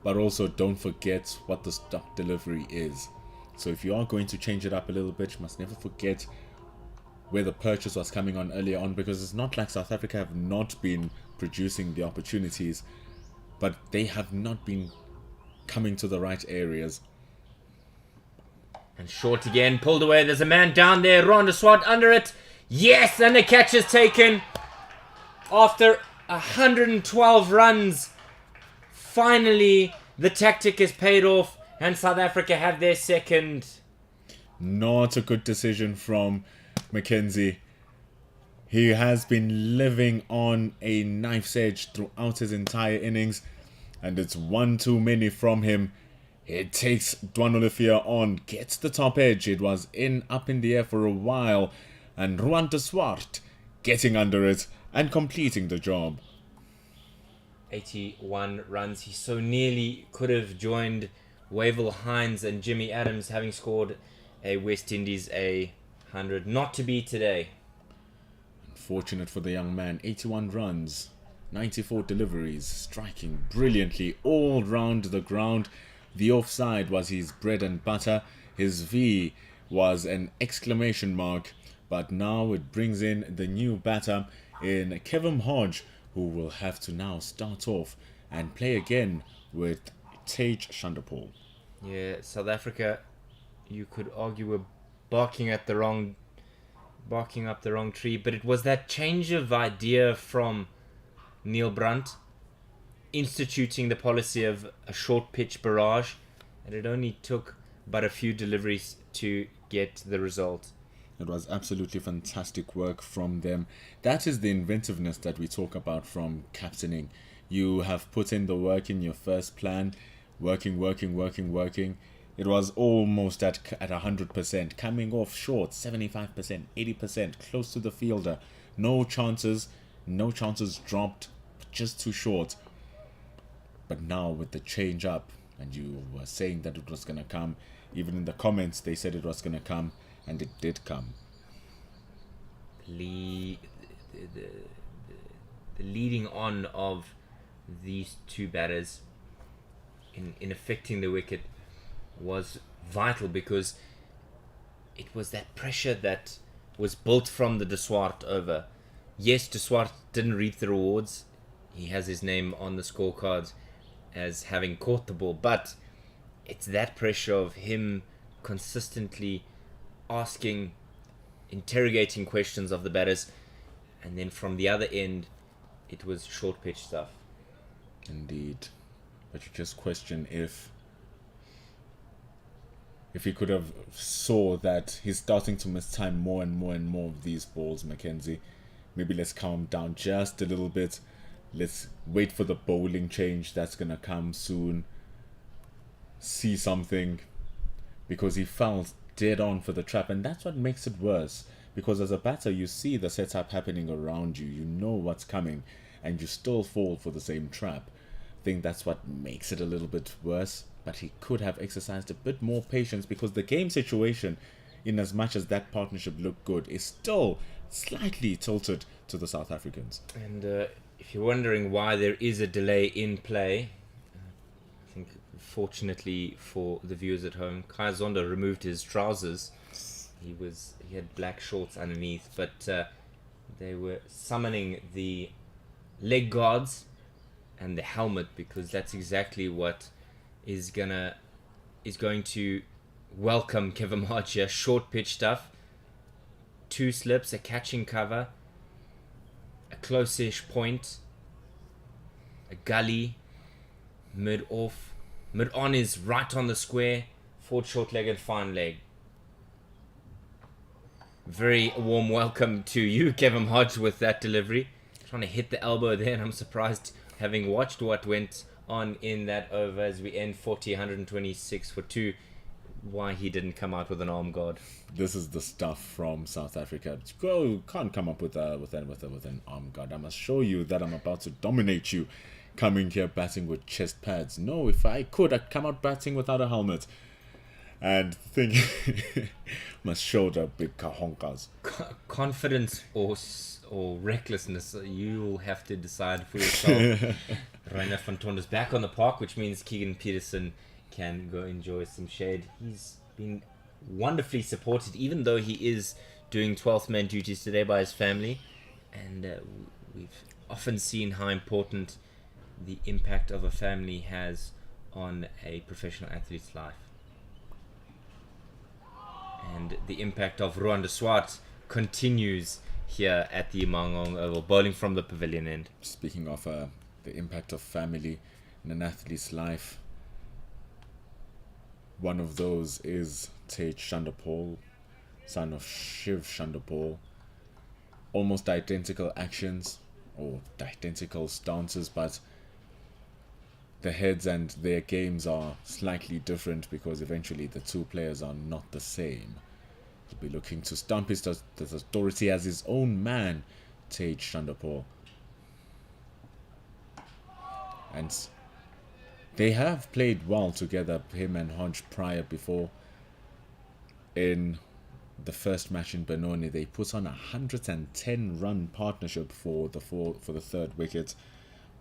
[SPEAKER 2] But also don't forget what the stop delivery is. So if you are going to change it up a little bit, you must never forget where the purchase was coming on earlier on, because it's not like South Africa have not been producing the opportunities, but they have not been coming to the right areas.
[SPEAKER 1] And short again, pulled away. There's a man down there. Ron de Swart under it. Yes, and the catch is taken after 112 runs. Finally, the tactic is paid off and South Africa have their second.
[SPEAKER 2] Not a good decision from Mackenzie. He has been living on a knife's edge throughout his entire innings, and it's one too many from him. It takes Dwan Olivier on, gets the top edge. It was up in the air for a while, and Ruan de Swart getting under it and completing the job.
[SPEAKER 1] 81 runs. He so nearly could have joined Wavell Hines and Jimmy Adams, having scored a West Indies 100. Not to be today.
[SPEAKER 2] Unfortunate for the young man. 81 runs, 94 deliveries, striking brilliantly all round the ground. The offside was his bread and butter. His V was an exclamation mark. But now it brings in the new batter in Kevin Hodge, who will have to now start off and play again with Tej Chanderpaul.
[SPEAKER 1] Yeah, South Africa, you could argue, were barking up the wrong tree, but it was that change of idea from Neil Brunt instituting the policy of a short pitch barrage, and it only took but a few deliveries to get the result.
[SPEAKER 2] It was absolutely fantastic work from them. That is the inventiveness that we talk about from captaining. You have put in the work in your first plan, working. It was almost at 100%, coming off short, 75%, 80%, close to the fielder. No chances dropped, just too short. But now with the change up, and you were saying that it was going to come, even in the comments they said it was going to come, and it did come.
[SPEAKER 1] The leading on of these two batters in affecting the wicket was vital, because it was that pressure that was built from the De Swart over. Yes, De Swart didn't reap the rewards. He has his name on the scorecards as having caught the ball, but it's that pressure of him consistently asking, interrogating questions of the batters, and then from the other end it was short pitch stuff.
[SPEAKER 2] Indeed. But you just question if he could have saw that he's starting to miss time more and more of these balls, Mackenzie. Maybe let's calm down just a little bit. Let's wait for the bowling change that's gonna come soon. See something, because he fell dead on for the trap, and that's what makes it worse, Because as a batter, you see the setup happening around you, you know what's coming, and you still fall for the same trap. I think that's what makes it a little bit worse, but he could have exercised a bit more patience because the game situation, in as much as that partnership looked good, is still slightly tilted to the South Africans.
[SPEAKER 1] And if you're wondering why there is a delay in play, I think fortunately for the viewers at home, Kai Zondo removed his trousers. He had black shorts underneath, but they were summoning the leg guards and the helmet because that's exactly what is going to welcome Kevin Hodge here. Short pitch stuff, 2 slips, a catching cover, a close-ish point, a gully, mid off, mid on is right on the square, forward short leg and fine leg. Very warm welcome to you, Kevin Hodge, with that delivery. Trying to hit the elbow there, and I'm surprised, having watched what went on in that over as we end 40, 126 for 2, why he didn't come out with an arm guard.
[SPEAKER 2] This is the stuff from South Africa. Can't come up with an arm guard. I must show you that I'm about to dominate you, coming here batting with chest pads. No, if I could, I'd come out batting without a helmet. And think must show the big kahonkas.
[SPEAKER 1] Confidence or recklessness, you'll have to decide for yourself. Rainer van Tonder's back on the park, which means Keegan Peterson can go enjoy some shade. He's been wonderfully supported, even though he is doing 12th man duties today by his family. And we've often seen how important the impact of a family has on a professional athlete's life. And the impact of Ruan de Swart continues here at the Mangaung Oval, bowling from the pavilion end.
[SPEAKER 2] Speaking of the impact of family in an athlete's life, one of those is Tej Chandapal, son of Shiv Chandapal. Almost identical actions or identical stances, but the heads and their games are slightly different because eventually the two players are not the same. He'll be looking to stump his authority as his own man, Tej Chandapal. And they have played well together, him and Hodge, before. In the first match in Benoni, they put on a 110-run partnership for the third wicket.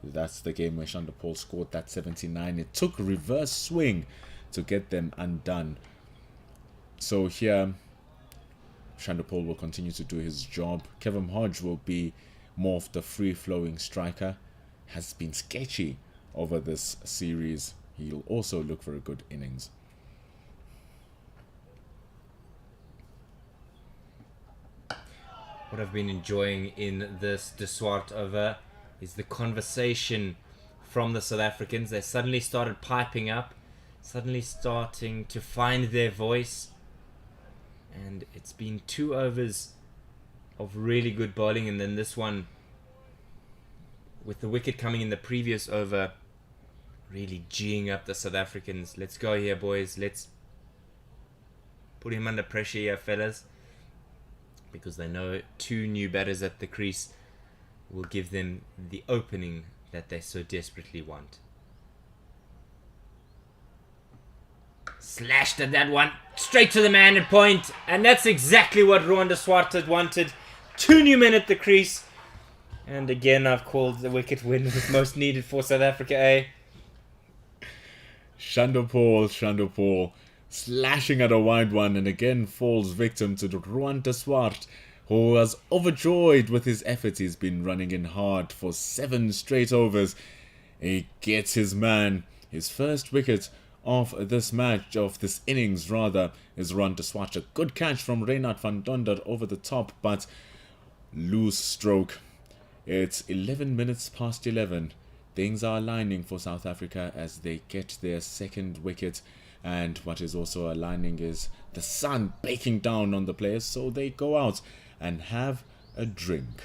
[SPEAKER 2] That's the game where Chandapal scored that 79. It took a reverse swing to get them undone. So here, Chandapal will continue to do his job. Kevin Hodge will be more of the free-flowing striker. Has been sketchy over this series. He'll also look for a good innings.
[SPEAKER 1] What I've been enjoying in this de Swart over is the conversation from the South Africans. They suddenly started piping up, suddenly starting to find their voice. And it's been 2 overs of really good bowling, and then this one, with the wicket coming in the previous over, really geeing up the South Africans. Let's go here, boys. Let's put him under pressure here, fellas. Because they know 2 new batters at the crease will give them the opening that they so desperately want. Slashed at that one, straight to the man at point, and that's exactly what Ruan de Swart had wanted. 2 new men at the crease, and again I've called the wicket win was most needed for South Africa, eh?
[SPEAKER 2] Chandapal slashing at a wide one, and again falls victim to Ruan de Swart, who was overjoyed with his efforts. He's been running in hard for 7 straight overs. He gets his man. His first wicket of this match, of this innings rather, is Ruan de Swart. A good catch from Reinhard van Donder over the top, but loose stroke. It's 11 minutes past 11. Things are aligning for South Africa as they get their second wicket. And what is also aligning is the sun baking down on the players, so they go out and have a drink.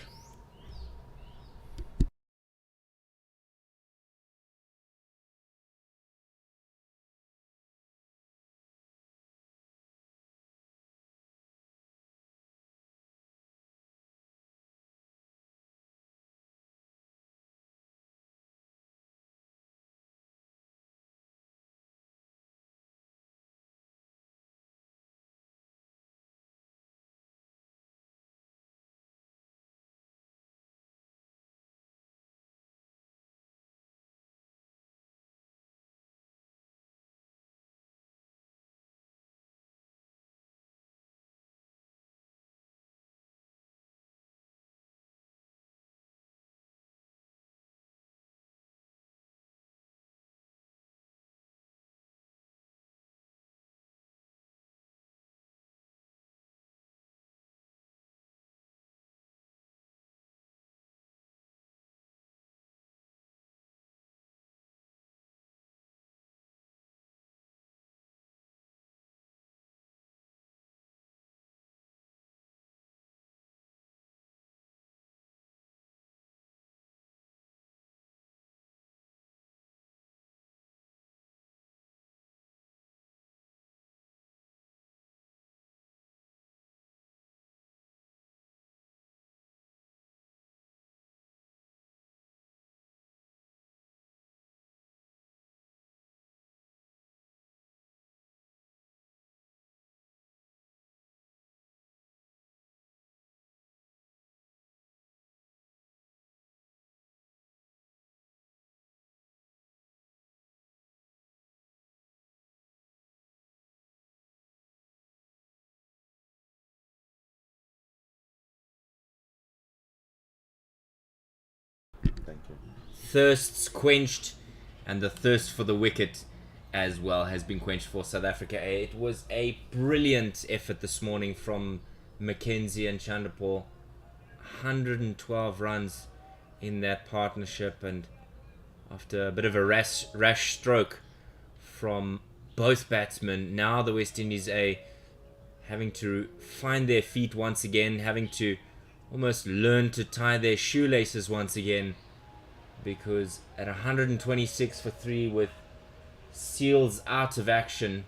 [SPEAKER 2] Thank you.
[SPEAKER 1] thirsts quenched, and the thirst for the wicket as well has been quenched for South Africa. It was a brilliant effort this morning from Mackenzie and Chanderpaul. 112 runs in that partnership, and after a bit of a rash stroke from both batsmen, now the West Indies A having to find their feet once again, having to almost learn to tie their shoelaces once again, because at 126 for 3 with Seals out of action,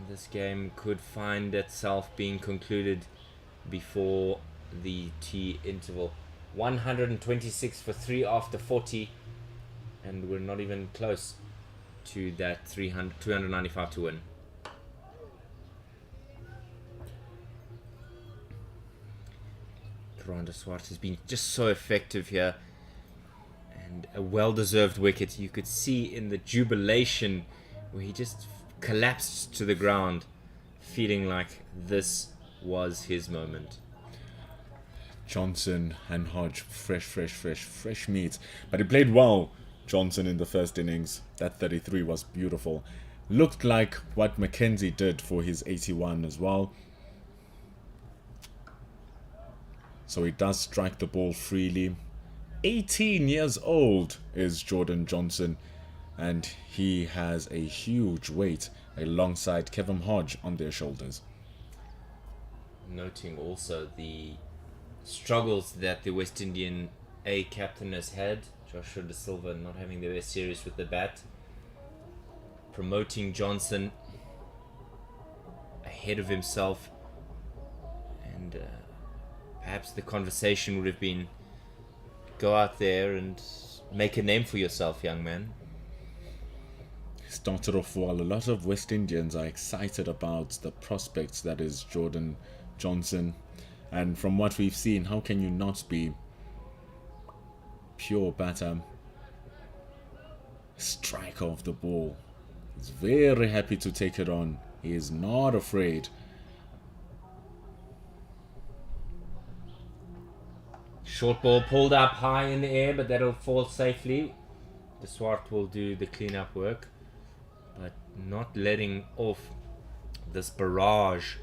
[SPEAKER 1] this game could find itself being concluded before the tea interval. 126 for 3 after 40, and we're not even close to that 295 to win. Randa Swart has been just so effective here, and a well-deserved wicket. You could see in the jubilation where he just collapsed to the ground, feeling like this was his moment.
[SPEAKER 2] Johnson and Hodge, fresh meat. But he played well, Johnson, in the first innings. That 33 was beautiful. Looked like what Mackenzie did for his 81 as well. So he does strike the ball freely. 18 years old is Jordan Johnson, and he has a huge weight alongside Kevin Hodge on their shoulders.
[SPEAKER 1] Noting also the struggles that the West Indian A captain has had, Joshua De Silva not having the best series with the bat, promoting Johnson ahead of himself, and perhaps the conversation would have been, go out there and make a name for yourself, young man.
[SPEAKER 2] Started off well. A lot of West Indians are excited about the prospects that is Jordan Johnson, and from what we've seen, how can you not be? Pure batter, striker of the ball. He's very happy to take it on. He is not afraid.
[SPEAKER 1] Short ball pulled up high in the air, but that'll fall safely. De Swart will do the clean-up work, but not letting off this barrage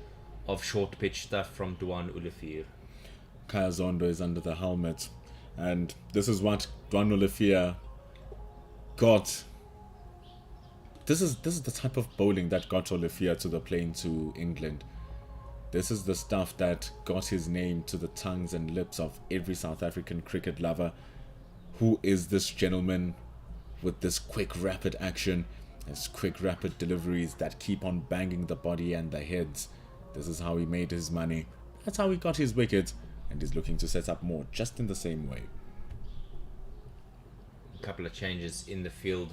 [SPEAKER 1] of short pitch stuff from Dwan Ulefir.
[SPEAKER 2] Kaya Zondo is under the helmet, and this is what Dwan Ulefir got. This is the type of bowling that got Ulefir to the plane to England. This is the stuff that got his name to the tongues and lips of every South African cricket lover. Who is this gentleman with this quick, rapid action, his quick, rapid deliveries that keep on banging the body and the heads? This is how he made his money. That's how he got his wicket, and he's looking to set up more just in the same way.
[SPEAKER 1] A couple of changes in the field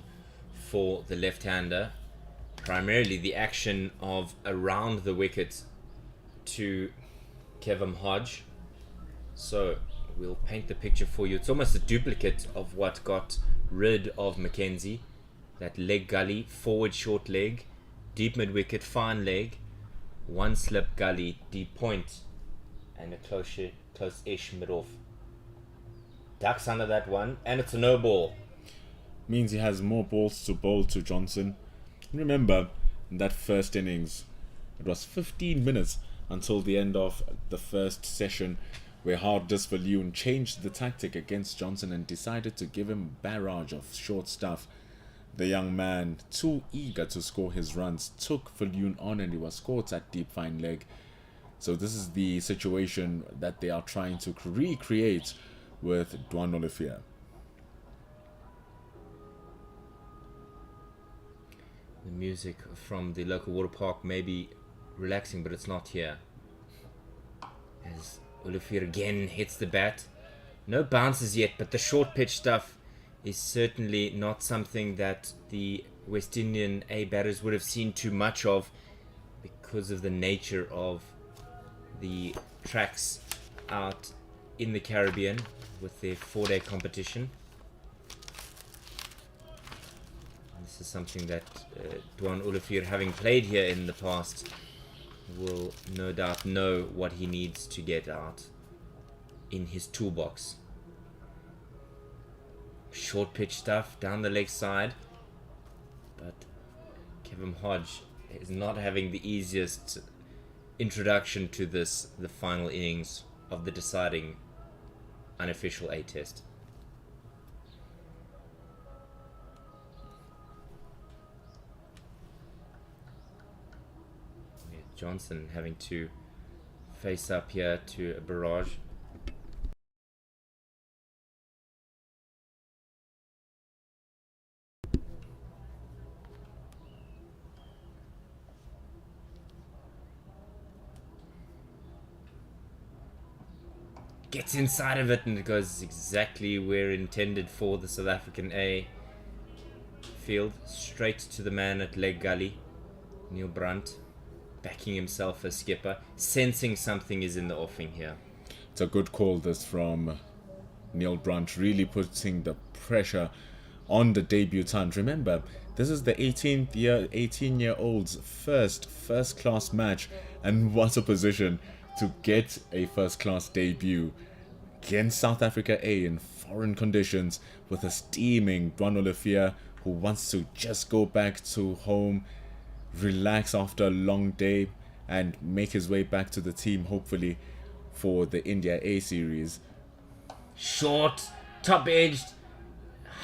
[SPEAKER 1] for the left-hander. Primarily the action of around the wicket to Kevin Hodge. So we'll paint the picture for you. It's almost a duplicate of what got rid of Mackenzie. That leg gully, forward short leg, deep mid wicket, fine leg, one slip gully, deep point, and a close-ish mid-off. Ducks under that one, and it's a no ball.
[SPEAKER 2] Means he has more balls to bowl to Johnson. Remember, in that first innings, it was 15 minutes until the end of the first session, where Hardis Viljoen changed the tactic against Johnson and decided to give him a barrage of short stuff. The young man, too eager to score his runs, took Viljoen on, and he was caught at deep fine leg. So this is the situation that they are trying to recreate with Dwan Ulefir.
[SPEAKER 1] The music from the local water park may be relaxing, but it's not here. As Ulefir again hits the bat. No bounces yet, but the short pitch stuff is certainly not something that the West Indian A batters would have seen too much of, because of the nature of the tracks out in the Caribbean with their 4-day competition. This is something that Dwan Ulefir, having played here in the past, will no doubt know what he needs to get out in his toolbox. short pitch stuff down the leg side. But Kevin Hodge is not having the easiest introduction to the final innings of the deciding unofficial A test. Johnson having to face up here to a barrage. Gets inside of it and it goes exactly where intended for the South African A field. Straight to the man at leg gully, Neil Brunt, backing himself as skipper, sensing something is in the offing here.
[SPEAKER 2] It's a good call, this from Neil Brunt, really putting the pressure on the debutant. Remember, this is the 18-year-old's first class match, and what a position to get a first class debut against South Africa A in foreign conditions with a steaming Dwan Olifia, who wants to just go back to home, relax after a long day, and make his way back to the team, hopefully for the India A series.
[SPEAKER 1] Short, top edged,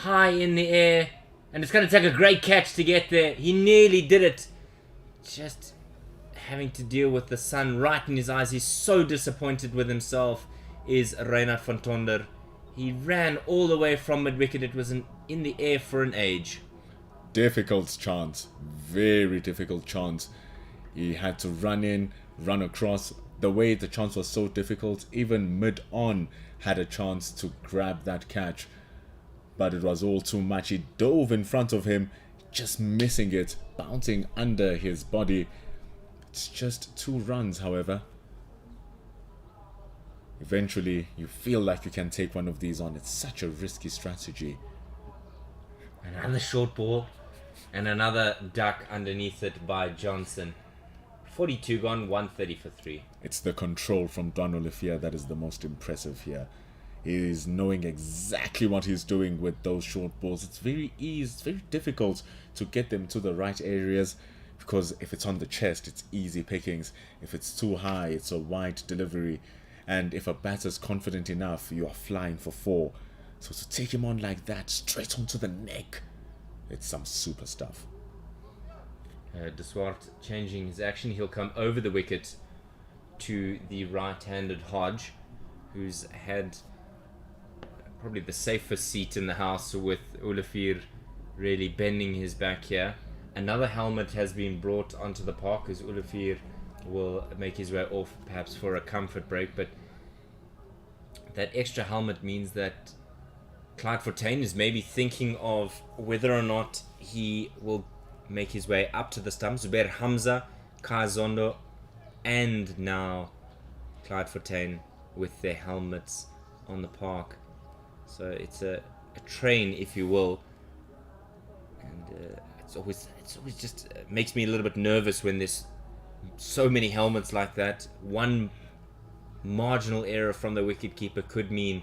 [SPEAKER 1] high in the air, and it's going to take a great catch to get there. He nearly did it. Just having to deal with the sun right in his eyes. He's so disappointed with himself, is Reinhard van Tonder. He ran all the way from mid-wicket. It was in the air for an age.
[SPEAKER 2] Difficult chance, very difficult chance. He had to run in, run across. The way the chance was so difficult, even mid-on had a chance to grab that catch, but it was all too much. He dove in front of him, just missing it, bouncing under his body. It's just 2 runs, however. Eventually, you feel like you can take one of these on. It's such a risky strategy.
[SPEAKER 1] Another short ball and another duck underneath it by Johnson. 42 gone, 130 for 3.
[SPEAKER 2] It's the control from Dwan Olifia that is the most impressive here. He is knowing exactly what he's doing with those short balls. It's very difficult to get them to the right areas, because if it's on the chest, it's easy pickings. If it's too high, it's a wide delivery. And if a batter's confident enough, you are flying for 4. So to take him on like that, straight onto the neck, it's some super stuff.
[SPEAKER 1] De Swart changing his action. He'll come over the wicket to the right-handed Hodge, who's had probably the safest seat in the house, with Olifir really bending his back here. Another helmet has been brought onto the park, as Olifir will make his way off perhaps for a comfort break, but that extra helmet means that Clyde Fontaine is maybe thinking of whether or not he will make his way up to the stumps. Zubair Hamza, Kai Zondo, and now Clyde Fontaine with their helmets on the park. So it's a train, if you will, and it's always just makes me a little bit nervous when there's so many helmets like that. One marginal error from the wicketkeeper could mean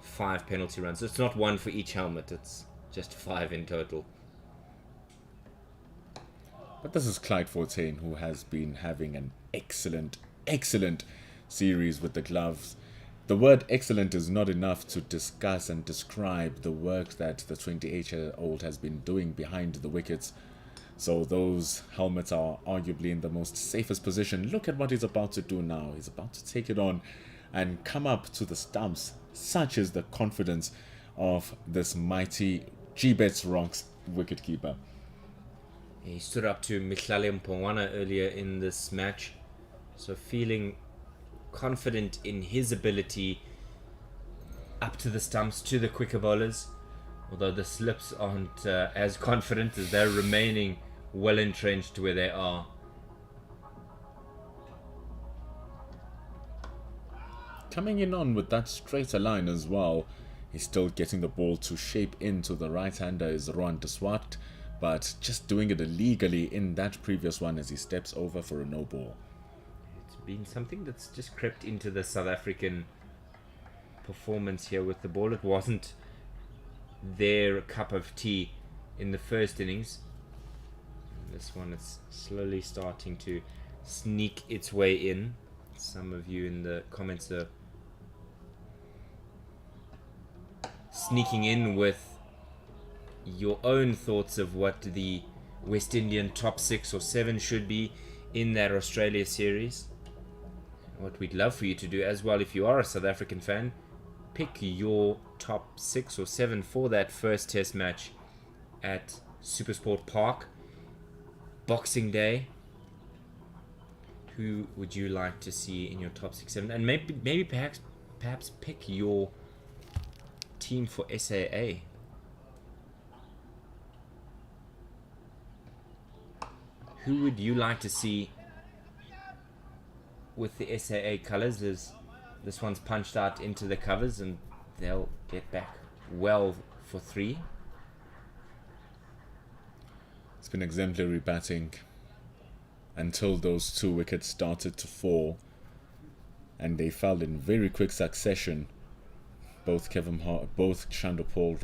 [SPEAKER 1] 5 penalty runs. It's not 1 for each helmet, it's just 5 in total.
[SPEAKER 2] But this is Clyde Fontaine, who has been having an excellent series with the gloves. The word excellent is not enough to discuss and describe the work that the 28-year-old has been doing behind the wickets. So those helmets are arguably in the most safest position. Look at what he's about to do now. He's about to take it on and come up to the stumps. Such is the confidence of this mighty G-Bets Rocks wicketkeeper.
[SPEAKER 1] He stood up to Mihlale Mpongwana earlier in this match, so feeling confident in his ability up to the stumps, to the quicker bowlers, although the slips aren't as confident, as they're remaining well entrenched where they are.
[SPEAKER 2] Coming in on with that straighter line as well. He's still getting the ball to shape into the right-hander is Rohan de Swart, but just doing it illegally in that previous one as he steps over for a no ball.
[SPEAKER 1] It's been something that's just crept into the South African performance here with the ball. It wasn't their cup of tea in the first innings. And this one is slowly starting to sneak its way in. Some of you in the comments are sneaking in with your own thoughts of what the West Indian top 6 or 7 should be in that Australia series. What we'd love for you to do as well, if you are a South African fan, pick your top 6 or 7 for that first test match at Supersport Park, Boxing Day. Who would you like to see in your top 6, 7? And maybe perhaps pick your team for SAA. Who would you like to see with the SAA colours? This one's punched out into the covers and they'll get back well for 3.
[SPEAKER 2] It's been exemplary batting until those 2 wickets started to fall, and they fell in very quick succession. Both Chandler Paul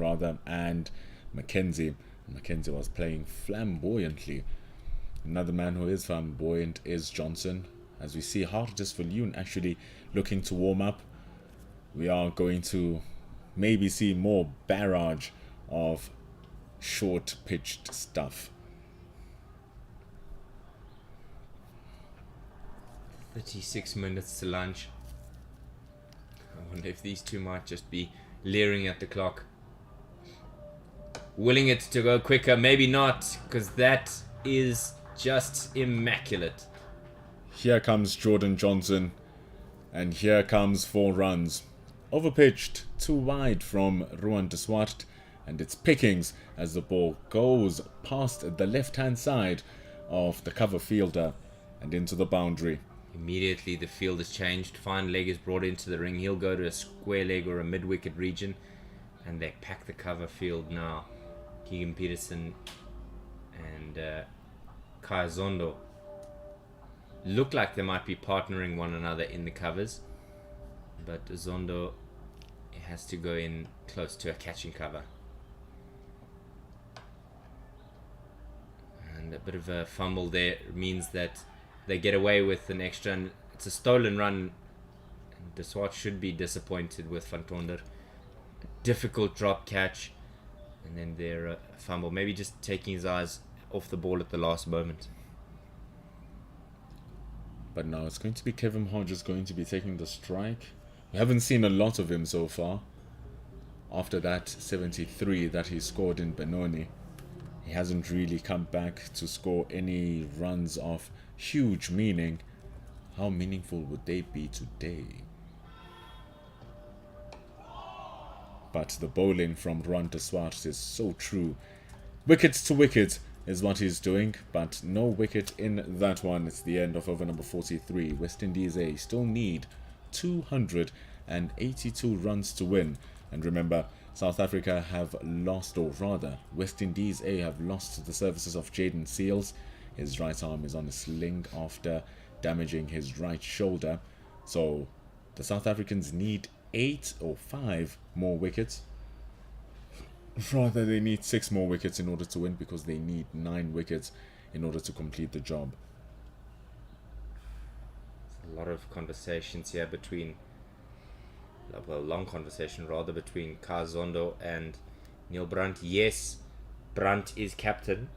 [SPEAKER 2] and Mackenzie. Mackenzie was playing flamboyantly. Another man who is flamboyant is Johnson. As we see Hartbeespoort actually looking to warm up, we are going to maybe see more barrage of short pitched stuff.
[SPEAKER 1] 36 minutes to lunch. I wonder if these two might just be leering at the clock, willing it to go quicker. Maybe not, because that is just immaculate.
[SPEAKER 2] Here comes Jordan Johnson, and here comes 4 runs. Overpitched, too wide from Ruan de Swart, and it's pickings as the ball goes past the left-hand side of the cover fielder and into the boundary.
[SPEAKER 1] Immediately the field is changed. Fine leg is brought into the ring. He'll go to a square leg or a mid-wicket region, and they pack the cover field now. Keegan Peterson and Kaya Zondo look like they might be partnering one another in the covers, but Zondo has to go in close to a catching cover. And a bit of a fumble there means that they get away with an extra, and it's a stolen run. And De Swart should be disappointed with Van Tonder. Difficult drop catch, and then their fumble. Maybe just taking his eyes off the ball at the last moment.
[SPEAKER 2] But now it's going to be Kevin Hodges going to be taking the strike. We haven't seen a lot of him so far. After that 73 that he scored in Benoni, he hasn't really come back to score any runs of huge meaning. How meaningful would they be today? But the bowling from Ruan de Swart is so true. Wicket to wicket is what he's doing, but no wicket in that one. It's the end of over number 43. West Indies A still need 282 runs to win. And remember, South Africa have lost, or rather, West Indies A have lost to the services of Jaden Seals. His right arm is on a sling after damaging his right shoulder. So the South Africans need 8 or 5 more wickets. Rather, they need 6 more wickets in order to win, because they need 9 wickets in order to complete the job.
[SPEAKER 1] A lot of conversations here between, well, long conversation rather, between Kaya Zondo and Neil Brandt. Yes, Brandt is captain,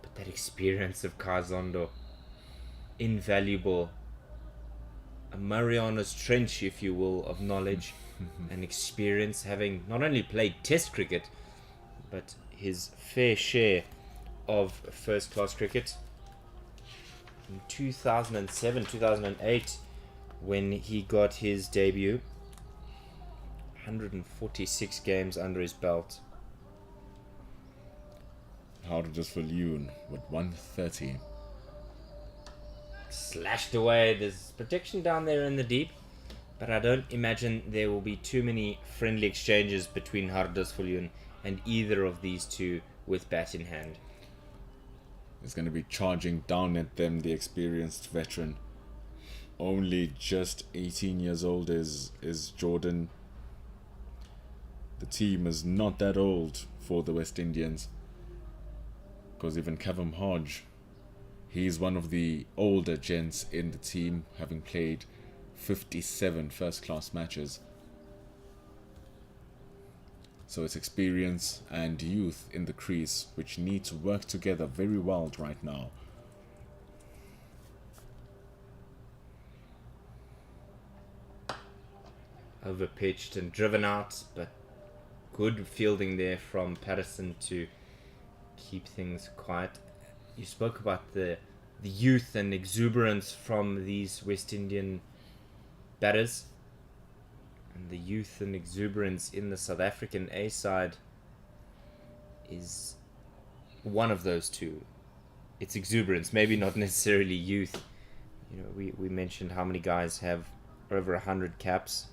[SPEAKER 1] but that experience of Kaya Zondo, invaluable. A Mariana's Trench, if you will, of knowledge and experience, having not only played Test cricket, but his fair share of first-class cricket. In 2007, 2008, when he got his debut, 146 games under his belt.
[SPEAKER 2] Hartbeespoort with 130.
[SPEAKER 1] Slashed away. There's protection down there in the deep, but I don't imagine there will be too many friendly exchanges between Hartbeespoort and either of these two with bat in hand.
[SPEAKER 2] He's going to be charging down at them, the experienced veteran. Only just 18 years old is Jordan. the team is not that old for the West Indians. Because even Kevin Hodge, he's one of the older gents in the team, having played 57 first-class matches. So it's experience and youth in the crease, which need to work together very well right now.
[SPEAKER 1] Overpitched and driven out, but good fielding there from Patterson to keep things quiet. You spoke about the youth and exuberance from these West Indian batters. And the youth and exuberance in the South African A side is one of those two. It's exuberance, maybe not necessarily youth. You know, we mentioned how many guys have over 100 caps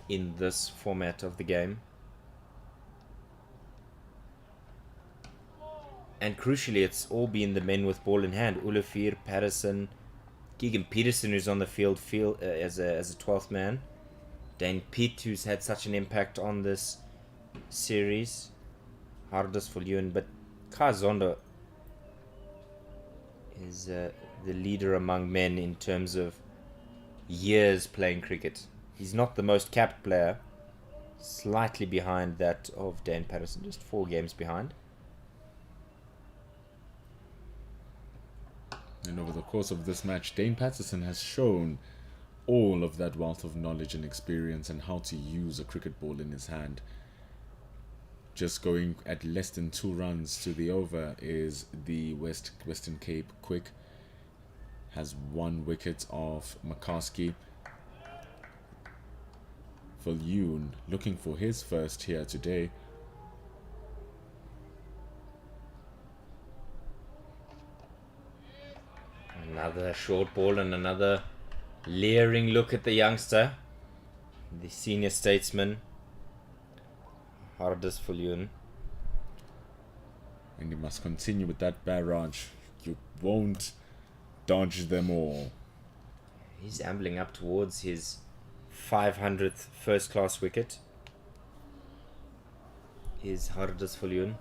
[SPEAKER 1] in this format of the game. And crucially, it's all been the men with ball in hand. Olivier, Patterson, Keegan Peterson, who's on the field as a 12th man. Dane Piet, who's had such an impact on this series. Hardus Viljoen. But Kai Zondo is the leader among men in terms of years playing cricket. He's not the most capped player. Slightly behind that of Dan Patterson. Just 4 games behind.
[SPEAKER 2] And over the course of this match, Dane Patterson has shown all of that wealth of knowledge and experience and how to use a cricket ball in his hand. Just going at less than 2 runs to the over is the Western Cape Quick. Has 1 wicket off McCaskey. Viljoen looking for his first here today.
[SPEAKER 1] Another short ball and another leering look at the youngster, the senior statesman, Hardus Viljoen.
[SPEAKER 2] And you must continue with that barrage. You won't dodge them all.
[SPEAKER 1] He's ambling up towards his 500th first-class wicket. Is Hardus Viljoen.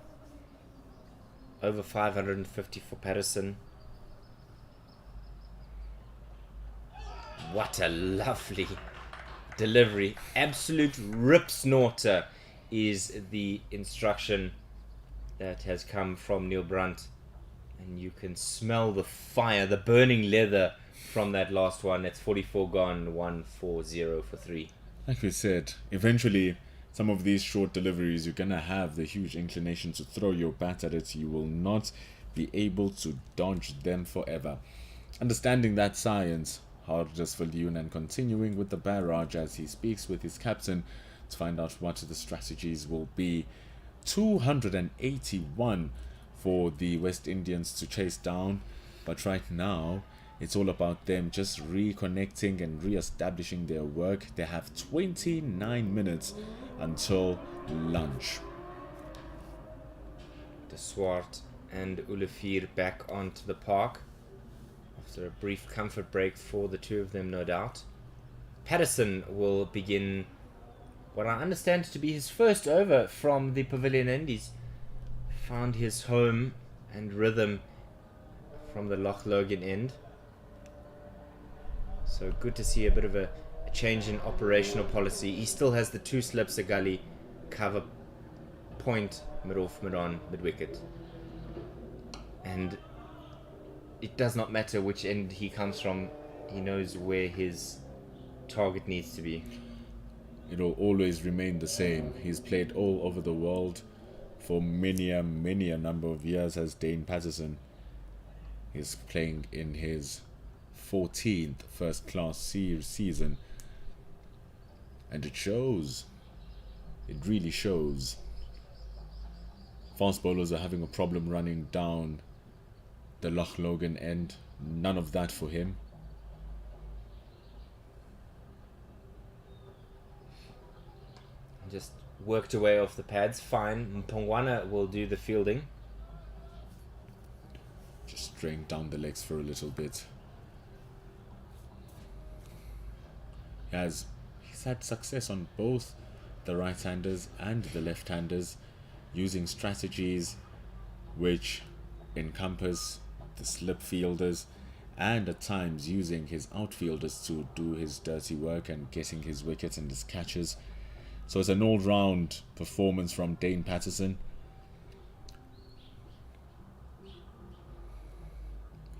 [SPEAKER 1] Over 550 for Patterson. What a lovely delivery. Absolute rip snorter is the instruction that has come from Neil Brunt. And you can smell the fire, the burning leather from that last one. It's 44 gone, 1-4-0 for 3.
[SPEAKER 2] Like we said, eventually some of these short deliveries, you're going to have the huge inclination to throw your bat at it. You will not be able to dodge them forever. Understanding that science, Hardus Viljoen, and continuing with the barrage as he speaks with his captain to find out what the strategies will be. 281 for the West Indians to chase down, but right now it's all about them just reconnecting and re-establishing their work. They have 29 minutes until lunch.
[SPEAKER 1] De Swart and Olivier back onto the park after a brief comfort break for the two of them, no doubt. Patterson will begin what I understand to be his first over from the Pavilion Indies. Found his home and rhythm from the Loch Logan end. So good to see a bit of a change in operational policy. He still has the 2 slips a gully, cover, point, mid-off, mid-on, mid-wicket. And it does not matter which end he comes from. He knows where his target needs to be.
[SPEAKER 2] It'll always remain the same. He's played all over the world for many a number of years as Dane Patterson. He's playing in his 14th first-class season. And it shows. It really shows. Fast bowlers are having a problem running down the Loch Logan end. None of that for him.
[SPEAKER 1] Just worked away off the pads. Fine. Mpongwana will do the fielding.
[SPEAKER 2] Just straying down the legs for a little bit. He's had success on both the right-handers and the left-handers, using strategies which encompass the slip fielders, and at times using his outfielders to do his dirty work and getting his wickets and his catches. So it's an all-round performance from Dane Patterson.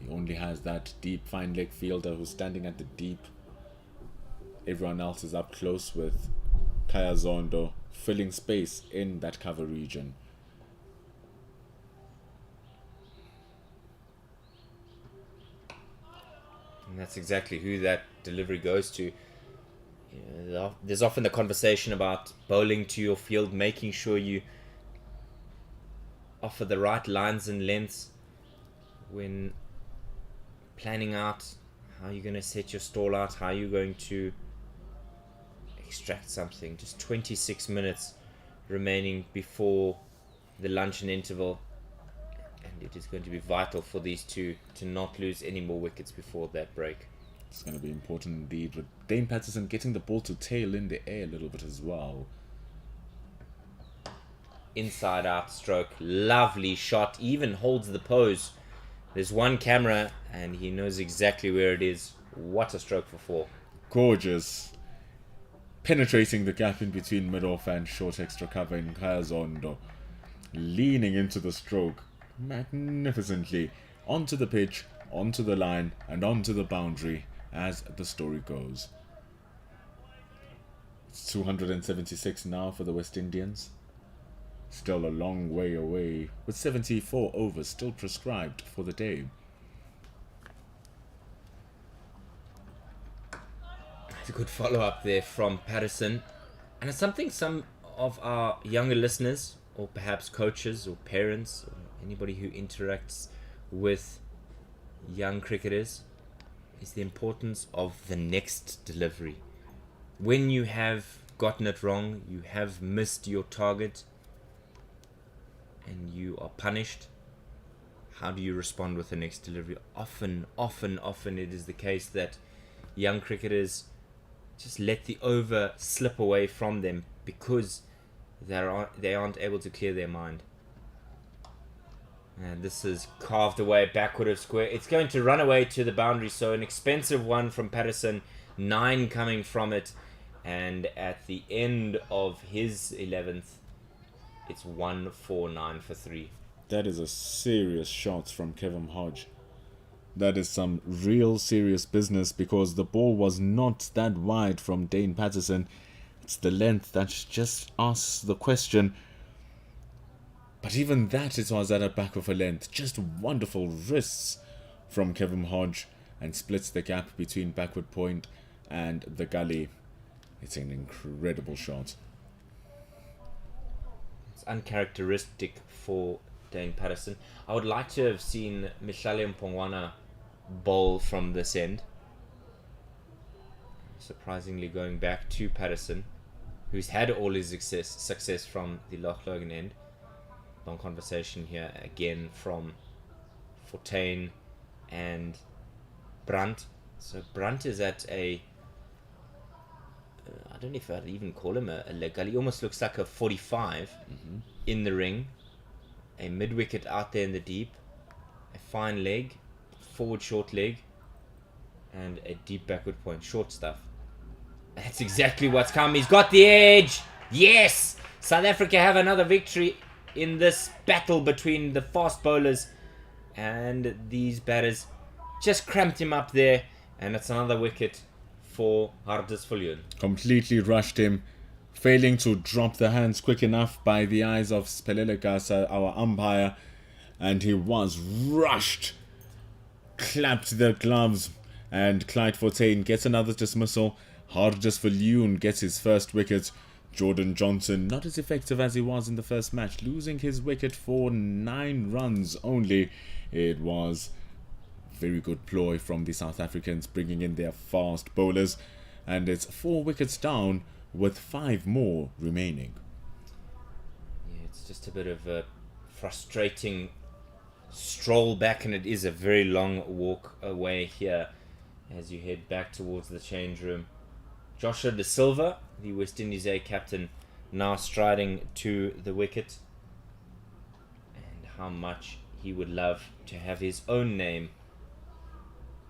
[SPEAKER 2] He only has that deep fine leg fielder who's standing at the deep. Everyone else is up close with Kaya Zondo filling space in that cover region.
[SPEAKER 1] And that's exactly who that delivery goes to. There's often the conversation about bowling to your field, making sure you offer the right lines and lengths when planning out how you're going to set your stall out, how you're going to extract something. Just 26 minutes remaining before the luncheon interval, and it is going to be vital for these two to not lose any more wickets before that break.
[SPEAKER 2] It's going to be important indeed, with Dane Patterson getting the ball to tail in the air a little bit as well.
[SPEAKER 1] Inside out stroke, lovely shot, even holds the pose. There's one camera and he knows exactly where it is. What a stroke for 4.
[SPEAKER 2] Gorgeous. Penetrating the gap in between mid-off and short extra cover in Kaya Zondo. Leaning into the stroke magnificently onto the pitch, onto the line and onto the boundary, as the story goes. It's 276 now for the West Indians. Still a long way away, with 74 overs still prescribed for the day.
[SPEAKER 1] It's a good follow-up there from Patterson. And it's something some of our younger listeners, or perhaps coaches or parents, or anybody who interacts with young cricketers, is the importance of the next delivery. When you have gotten it wrong, you have missed your target, and you are punished, how do you respond with the next delivery? Often it is the case that young cricketers just let the over slip away from them because they aren't able to clear their mind. And this is carved away backward of square. It's going to run away to the boundary, so an expensive one from Patterson, 9 coming from it, and at the end of his 11th, it's 149 for 3.
[SPEAKER 2] That is a serious shot from Kevin Hodge. That is some real serious business, because the ball was not that wide from Dane Patterson. It's the length that just asks the question. But even that, it was at a back of a length. Just wonderful wrists from Kevin Hodge, and splits the gap between backward point and the gully. It's an incredible shot.
[SPEAKER 1] It's uncharacteristic for Dane Patterson. I would like to have seen Mihlali Mpongwana bowl from this end. Surprisingly going back to Patterson, who's had all his success from the Loch Logan end. Long conversation here again from Fontaine and Brandt. So Brandt is at a I don't know if I'd even call him a leg gully. He almost looks like a 45 in the ring. A mid-wicket out there in the deep. A fine leg. Forward short leg. And a deep backward point. Short stuff. That's exactly what's come. He's got the edge. Yes! South Africa have another victory in this battle between the fast bowlers and these batters. Just cramped him up there. And it's another wicket for Hardus Viljoen.
[SPEAKER 2] Completely rushed him, failing to drop the hands quick enough by the eyes of Spelele Gasa, our umpire, and he was rushed. Clapped the gloves, and Clyde Fontaine gets another dismissal. Hardus Viljoen gets his first wicket. Jordan Johnson, not as effective as he was in the first match, losing his wicket for 9 runs only. It was very good ploy from the South Africans, bringing in their fast bowlers, and it's 4 wickets down with 5 more remaining.
[SPEAKER 1] Yeah, it's just a bit of a frustrating stroll back, and it is a very long walk away here as you head back towards the change room. Joshua De Silva, the West Indies A captain, now striding to the wicket, and how much he would love to have his own name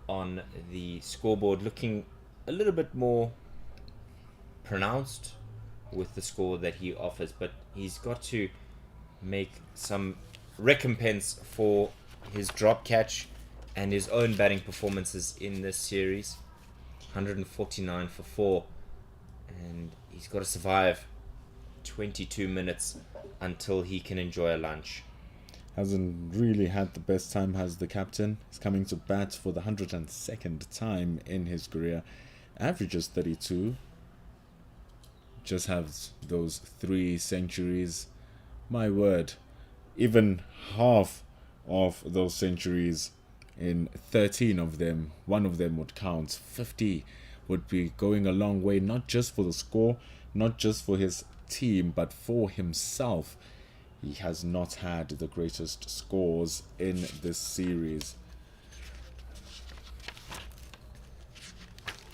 [SPEAKER 1] on the scoreboard, looking a little bit more pronounced with the score that he offers, but he's got to make some recompense for his drop catch and his own batting performances in this series. 149 for 4, and he's got to survive 22 minutes until he can enjoy a lunch.
[SPEAKER 2] Hasn't really had the best time, has the captain. He's coming to bat for the 102nd time in his career. Averages 32. Just has those 3 centuries. My word, even half of those centuries, in 13 of them, one of them would count. 50 would be going a long way, not just for the score, not just for his team, but for himself. He has not had the greatest scores in this series.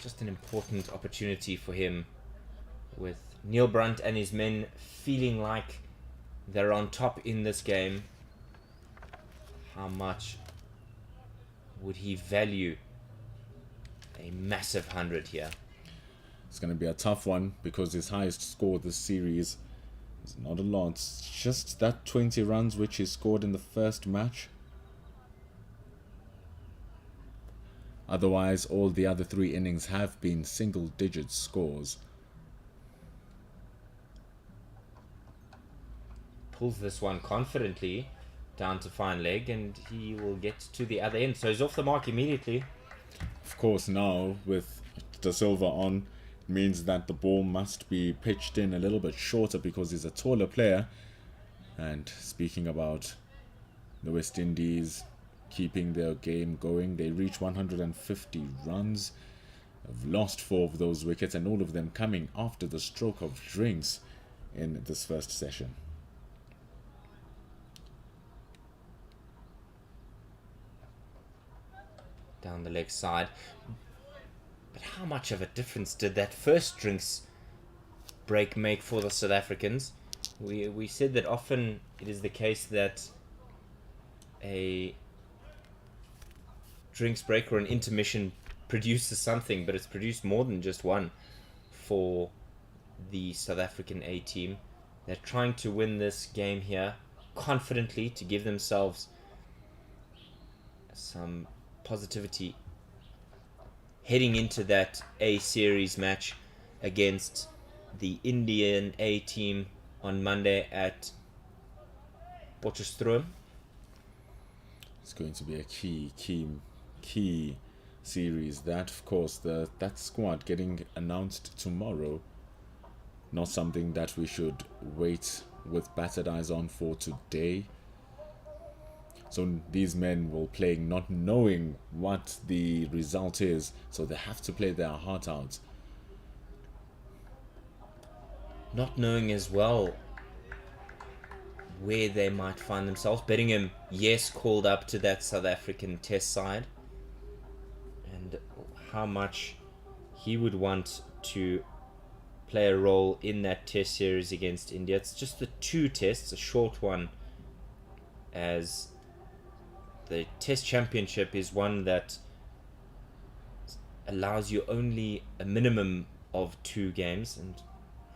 [SPEAKER 1] Just an important opportunity for him, with Neil Brunt and his men feeling like they're on top in this game. How much would he value a massive 100 here?
[SPEAKER 2] It's going to be a tough one because his highest score this series is not a lot. It's just that 20 runs which he scored in the first match. Otherwise, all the other 3 innings have been single-digit scores.
[SPEAKER 1] Pulls this one confidently down to fine leg, and he will get to the other end. So he's off the mark immediately.
[SPEAKER 2] Of course, now with De Silva on, means that the ball must be pitched in a little bit shorter because he's a taller player. And speaking about the West Indies keeping their game going, they reach 150 runs. Have lost 4 of those wickets, and all of them coming after the stroke of drinks in this first session.
[SPEAKER 1] Down the leg side. But how much of a difference did that first drinks break make for the South Africans? We said that often it is the case that a drinks break or an intermission produces something, but it's produced more than just one for the South African A team. They're trying to win this game here confidently to give themselves some positivity heading into that A series match against the Indian A team on Monday at Potchefstroom.
[SPEAKER 2] It's going to be a key series. That, of course, that squad getting announced tomorrow. Not something that we should wait with battered eyes on for today. So these men will play not knowing what the result is, so they have to play their heart out.
[SPEAKER 1] Not knowing as well where they might find themselves. Bellingham, yes, called up to that South African test side, and how much he would want to play a role in that test series against India. It's just the 2 tests, a short one, as the test championship is one that allows you only a minimum of 2 games, and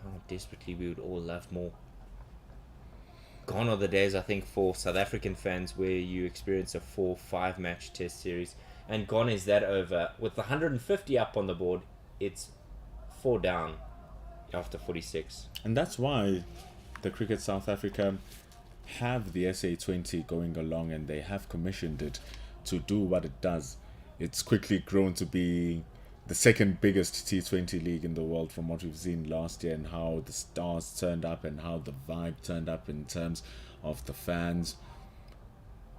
[SPEAKER 1] how desperately we would all love more. Gone are the days, I think, for South African fans where you experience a 4-5 match test series, and gone is that over. With the 150 up on the board, it's 4 down after 46.
[SPEAKER 2] And that's why the Cricket South Africa have the SA20 going along, and they have commissioned it to do what it does. It's quickly grown to be the second biggest T20 league in the world from what we've seen last year, and how the stars turned up and how the vibe turned up in terms of the fans.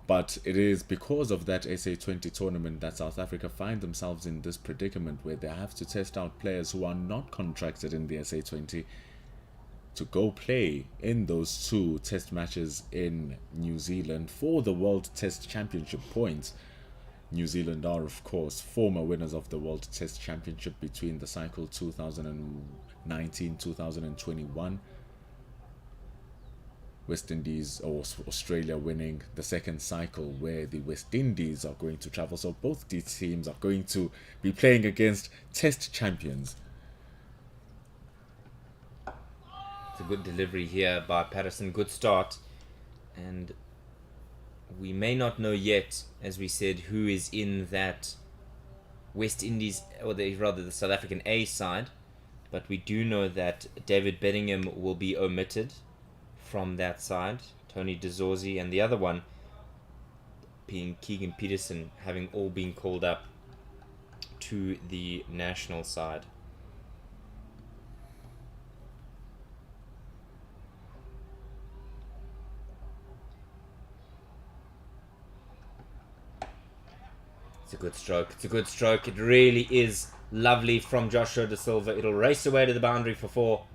[SPEAKER 2] But it is because of that SA20 tournament that South Africa find themselves in this predicament where they have to test out players who are not contracted in the SA20 to go play in those 2 test matches in New Zealand for the World Test Championship points. New Zealand are, of course, former winners of the World Test Championship between the cycle 2019-2021. West Indies or Australia winning the second cycle where the West Indies are going to travel. So both these teams are going to be playing against Test champions.
[SPEAKER 1] It's a good delivery here by Patterson. Good start. And we may not know yet, as we said, who is in that West Indies, or rather the South African A side. But we do know that David Bedingham will be omitted from that side. Tony DeZorzi and the other one being Keegan Peterson, having all been called up to the national side. It's a good stroke. It's a good stroke. It really is lovely from Joshua Da Silva. It'll race away to the boundary for 4.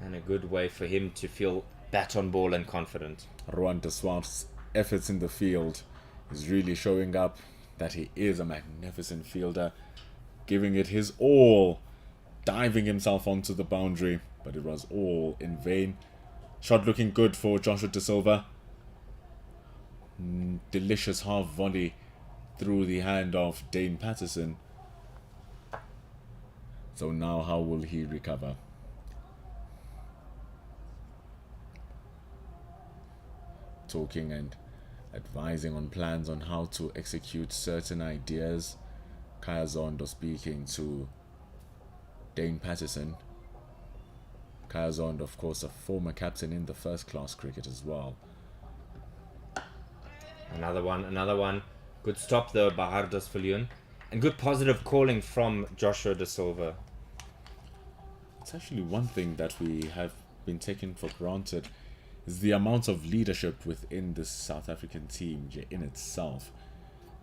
[SPEAKER 1] And a good way for him to feel bat on ball and confident.
[SPEAKER 2] Ruan de Swart's efforts in the field is really showing up that he is a magnificent fielder, giving it his all, diving himself onto the boundary, but it was all in vain. Shot looking good for Joshua Da Silva. Delicious half volley through the hand of Dane Patterson. So now how will he recover? Talking and advising on plans on how to execute certain ideas. Kaya Zondo speaking to Dane Patterson. Kaya Zondo, of course, a former captain in the first class cricket as well.
[SPEAKER 1] Another one. Good stop though by Hardas Viljoen. And good positive calling from Joshua Da Silva.
[SPEAKER 2] It's actually one thing that we have been taken for granted is the amount of leadership within this South African team in itself.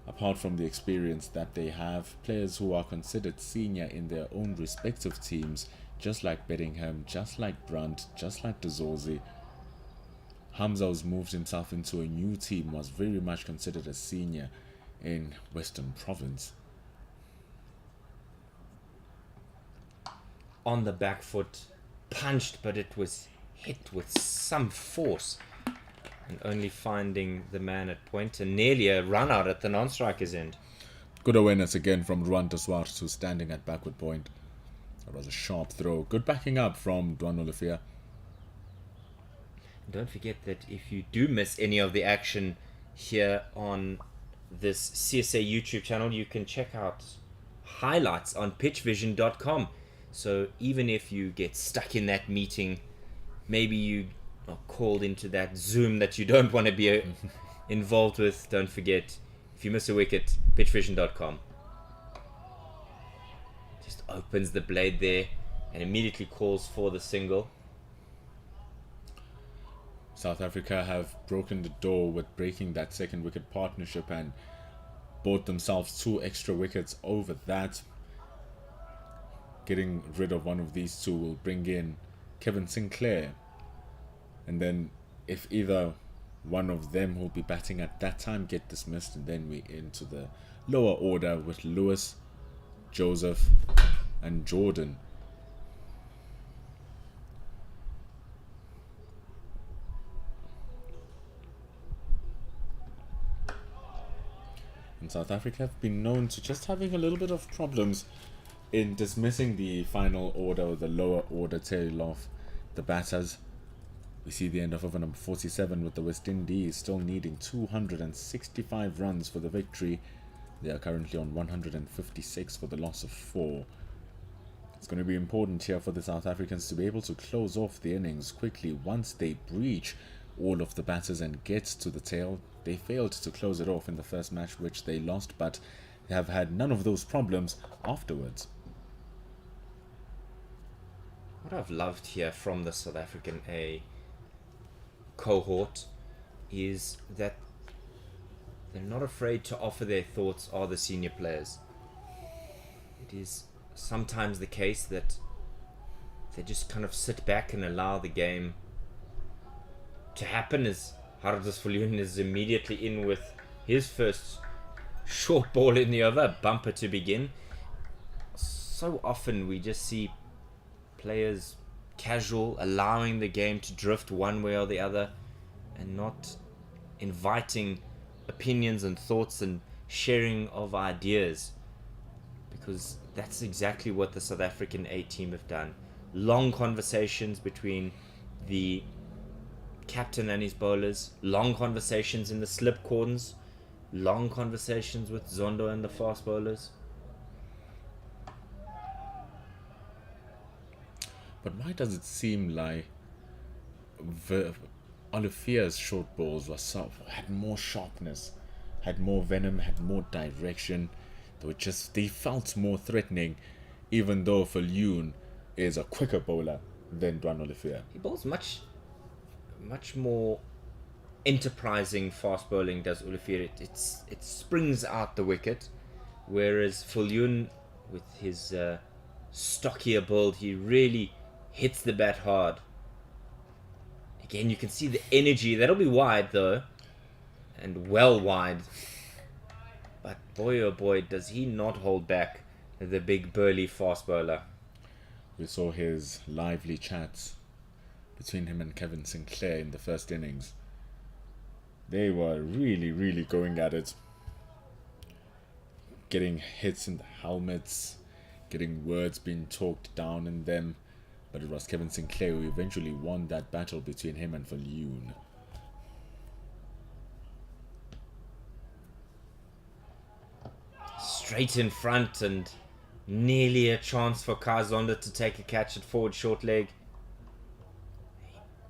[SPEAKER 2] Apart from the experience that they have, players who are considered senior in their own respective teams, just like Bedingham, just like Brunt, just like DeZorzi. Hamza, who's moved himself into a new team, was very much considered a senior in Western Province.
[SPEAKER 1] On the back foot, punched, but it was hit with some force. And only finding the man at point, and nearly a run out at the non-striker's end.
[SPEAKER 2] Good awareness again from Ruan de Swart, who's standing at backward point. That was a sharp throw. Good backing up from Dwan Olafia.
[SPEAKER 1] Don't forget that if you do miss any of the action here on this CSA YouTube channel, you can check out highlights on pitchvision.com. So even if you get stuck in that meeting, maybe you are called into that Zoom that you don't want to be involved with, don't forget, if you miss a wicket, pitchvision.com. Just opens the blade there and immediately calls for the single.
[SPEAKER 2] South Africa have broken the door with breaking that second wicket partnership and bought themselves 2 extra wickets over that. Getting rid of one of these 2 will bring in Kevin Sinclair. And then if either one of them who'll be batting at that time get dismissed, and then we into the lower order with Lewis, Joseph and Jordan. And South Africa have been known to just having a little bit of problems in dismissing the final order or the lower order tail of the batters. We see the end of over number 47 with the West Indies still needing 265 runs for the victory. They are currently on 156 for the loss of 4. It's going to be important here for the South Africans to be able to close off the innings quickly once they breach all of the batters and get to the tail. They failed to close it off in the first match, which they lost, but they have had none of those problems afterwards.
[SPEAKER 1] What I've loved here from the South African A cohort is that they're not afraid to offer their thoughts are the senior players. It is sometimes the case that they just kind of sit back and allow the game to happen, as Hardas Viljoen is immediately in with his first short ball in the over, bumper to begin. So often we just see players casual, allowing the game to drift one way or the other, and not inviting opinions and thoughts and sharing of ideas, because that's exactly what the South African A team have done. Long conversations between the captain and his bowlers, long conversations in the slip corners, long conversations with Zondo and the fast bowlers.
[SPEAKER 2] But why does it seem like Olivier's short balls had more sharpness, had more venom, had more direction? They felt more threatening, even though Viljoen is a quicker bowler than Dwan Olivier.
[SPEAKER 1] He bowls much more enterprising fast bowling, does Olivier. It springs out the wicket, whereas Viljoen, with his stockier build, he really hits the bat hard. Again, you can see the energy. That'll be wide though, and well wide. But boy oh boy, does he not hold back, the big burly fast bowler.
[SPEAKER 2] We saw his lively chats between him and Kevin Sinclair in the first innings. They were really, really going at it. Getting hits in the helmets, getting words being talked down in them. But it was Kevin Sinclair who eventually won that battle between him and Viljoen.
[SPEAKER 1] Straight in front, and nearly a chance for Kazonda to take a catch at forward short leg.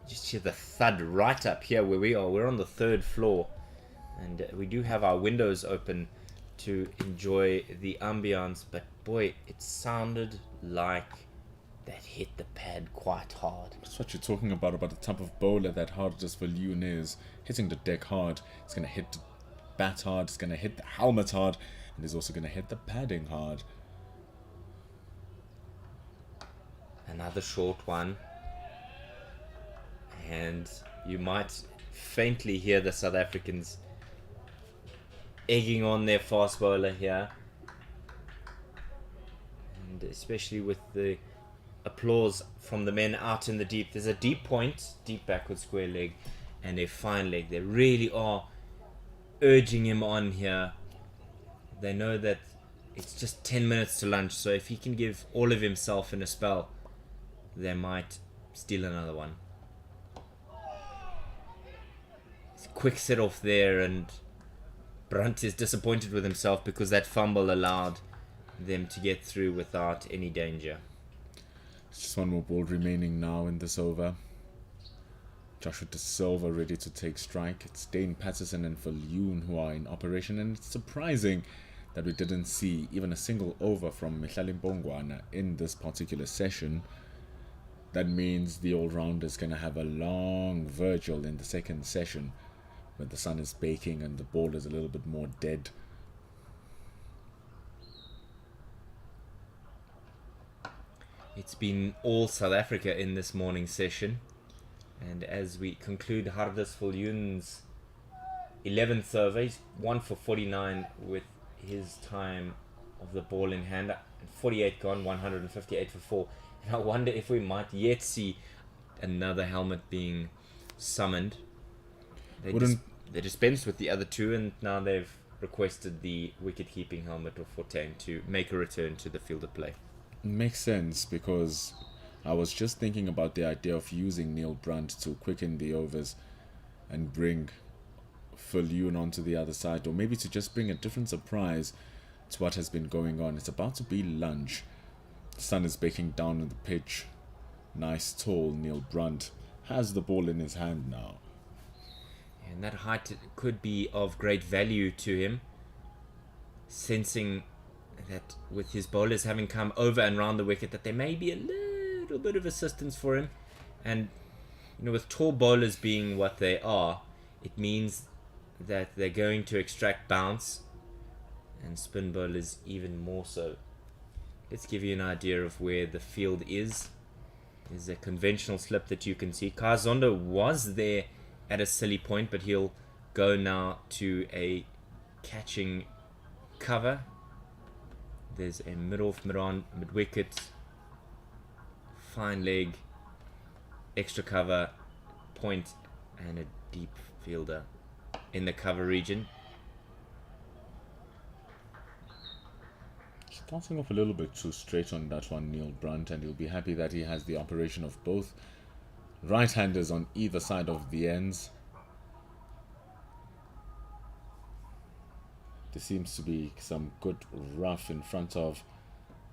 [SPEAKER 1] Just hear the thud right up here where we are. We're on the 3rd floor, and we do have our windows open to enjoy the ambience, but boy, it sounded like that hit the pad quite hard.
[SPEAKER 2] That's what you're talking about the type of bowler that hard as Viljoen is. Hitting the deck hard, it's going to hit the bat hard, it's going to hit the helmet hard, and it's also going to hit the padding hard.
[SPEAKER 1] Another short one, and you might faintly hear the South Africans egging on their fast bowler here, and especially with the applause from the men out in the deep. There's a deep point, deep backward square leg, and a fine leg. They really are urging him on here. They know that it's just 10 minutes to lunch, so if he can give all of himself in a spell, they might steal another one. It's a quick set off there, and Brunt is disappointed with himself because that fumble allowed them to get through without any danger.
[SPEAKER 2] Just one more ball remaining now in this over. Joshua De Silva ready to take strike. It's Dane Patterson and Viljoen who are in operation, and it's surprising that we didn't see even a single over from Mihlali Mbongwana in this particular session. That means the all-rounder is going to have a long Virgil in the second session, when the sun is baking and the ball is a little bit more dead.
[SPEAKER 1] It's been all South Africa in this morning's session, and as we conclude Hardus Viljoen's 11th over, he's 1 for 49 with his time of the ball in hand, 48 gone, 158 for 4. And I wonder if we might yet see another helmet being summoned. They dispensed with the other two, and now they've requested the wicket-keeping helmet of Fontaine to make a return to the field of play.
[SPEAKER 2] Makes sense, because I was just thinking about the idea of using Neil Brunt to quicken the overs and bring Viljoen onto the other side, or maybe to just bring a different surprise to what has been going on. It's about to be lunch. The sun is baking down on the pitch. Nice tall Neil Brunt has the ball in his hand now.
[SPEAKER 1] And that height could be of great value to him, sensing that with his bowlers having come over and round the wicket, that there may be a little bit of assistance for him. And with tall bowlers being what they are, it means that they're going to extract bounce, and spin bowlers even more so. Let's give you an idea of where the field is. There's a conventional slip that you can see. Kazondo was there at a silly point, but he'll go now to a catching cover. There's a mid-off, mid-on, mid-wicket, fine leg, extra cover point and a deep fielder in the cover region.
[SPEAKER 2] Starting off a little bit too straight on that one, Neil Brunt, and he'll be happy that he has the operation of both right-handers on either side of the ends. There seems to be some good rough in front of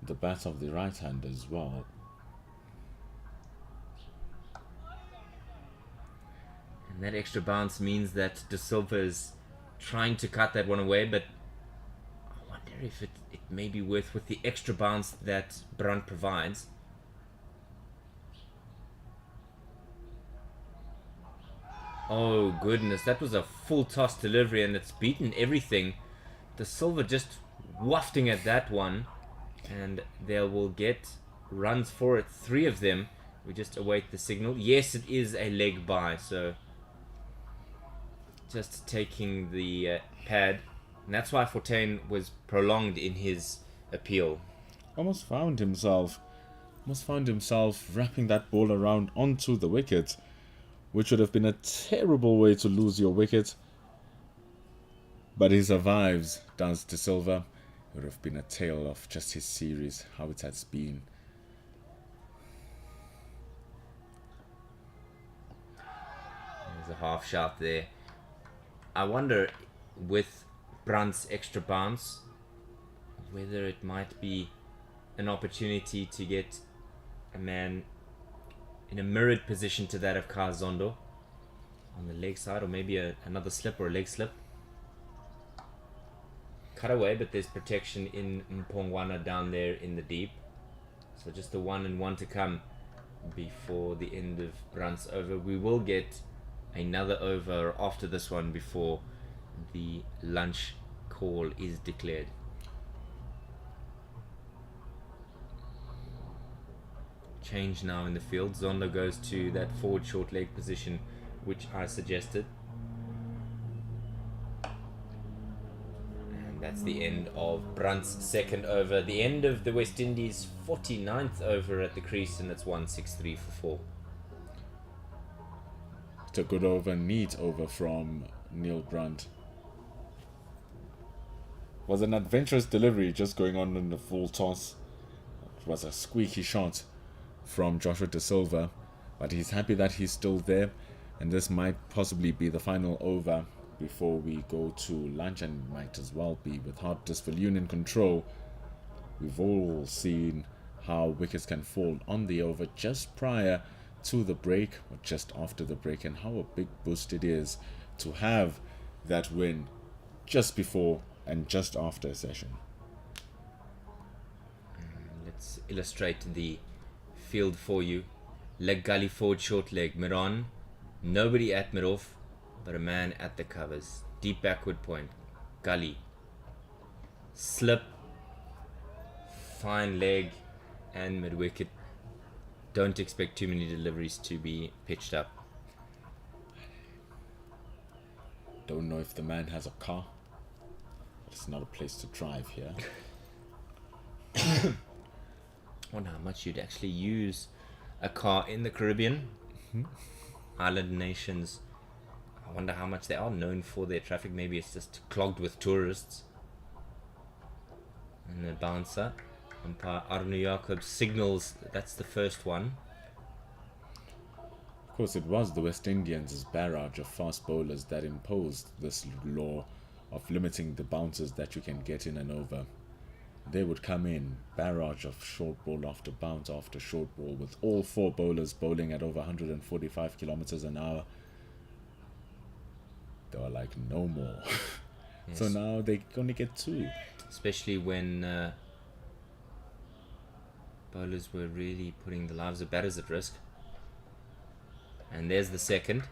[SPEAKER 2] the bat of the right-hander as well.
[SPEAKER 1] And that extra bounce means that De Silva is trying to cut that one away, but I wonder if it may be worth with the extra bounce that Brunt provides. Oh goodness, that was a full toss delivery and it's beaten everything. De Silva just wafting at that one, and they will get runs for it, 3 of them. We just await the signal. Yes, it is a leg by, so just taking the pad, and that's why Fontaine was prolonged in his appeal.
[SPEAKER 2] Almost found himself wrapping that ball around onto the wicket, which would have been a terrible way to lose your wicket. But he survives, does De Silva. It would have been a tale of just his series, how it has been.
[SPEAKER 1] There's a half shot there. I wonder, with Brunt's extra bounce, whether it might be an opportunity to get a man in a mirrored position to that of Kazondo on the leg side, or maybe another slip or a leg slip. Cut away, but there's protection in Mpongwana down there in the deep. So just the 1 and 1 to come before the end of Brunt's over. We will get another over after this one before the lunch call is declared. Change now in the field. Zondo goes to that forward short leg position which I suggested. And that's the end of Brunt's second over. The end of the West Indies 49th over at the crease, and it's 163 for 4.
[SPEAKER 2] It's a good over, neat over from Neil Brunt. Was an adventurous delivery just going on in the full toss. It was a squeaky shot from Joshua De Silva, but he's happy that he's still there, and this might possibly be the final over before we go to lunch, and might as well be with Hartlepool in control. We've all seen how wickets can fall on the over just prior to the break or just after the break, and how a big boost it is to have that win just before and just after a session.
[SPEAKER 1] Let's illustrate the field for you. Leg gully forward short leg mid on, nobody at mid off but a man at the covers. Deep backward point, gully, slip, fine leg and mid wicket. Don't expect too many deliveries to be pitched up.
[SPEAKER 2] Don't know if the man has a car, but it's not a place to drive here.
[SPEAKER 1] Wonder how much you'd actually use a car in the Caribbean. Island nations. I wonder how much they are known for their traffic. Maybe it's just clogged with tourists. And the bouncer, umpire Arno Jacob signals that's the first one.
[SPEAKER 2] Of course, it was the West Indians' barrage of fast bowlers that imposed this law of limiting the bounces that you can get in and over. They would come in, barrage of short ball after bounce after short ball, with all 4 bowlers bowling at over 145 kilometers an hour. They were like, no more.
[SPEAKER 1] Yes.
[SPEAKER 2] So now they only get 2.
[SPEAKER 1] Especially when bowlers were really putting the lives of batters at risk. And there's the second.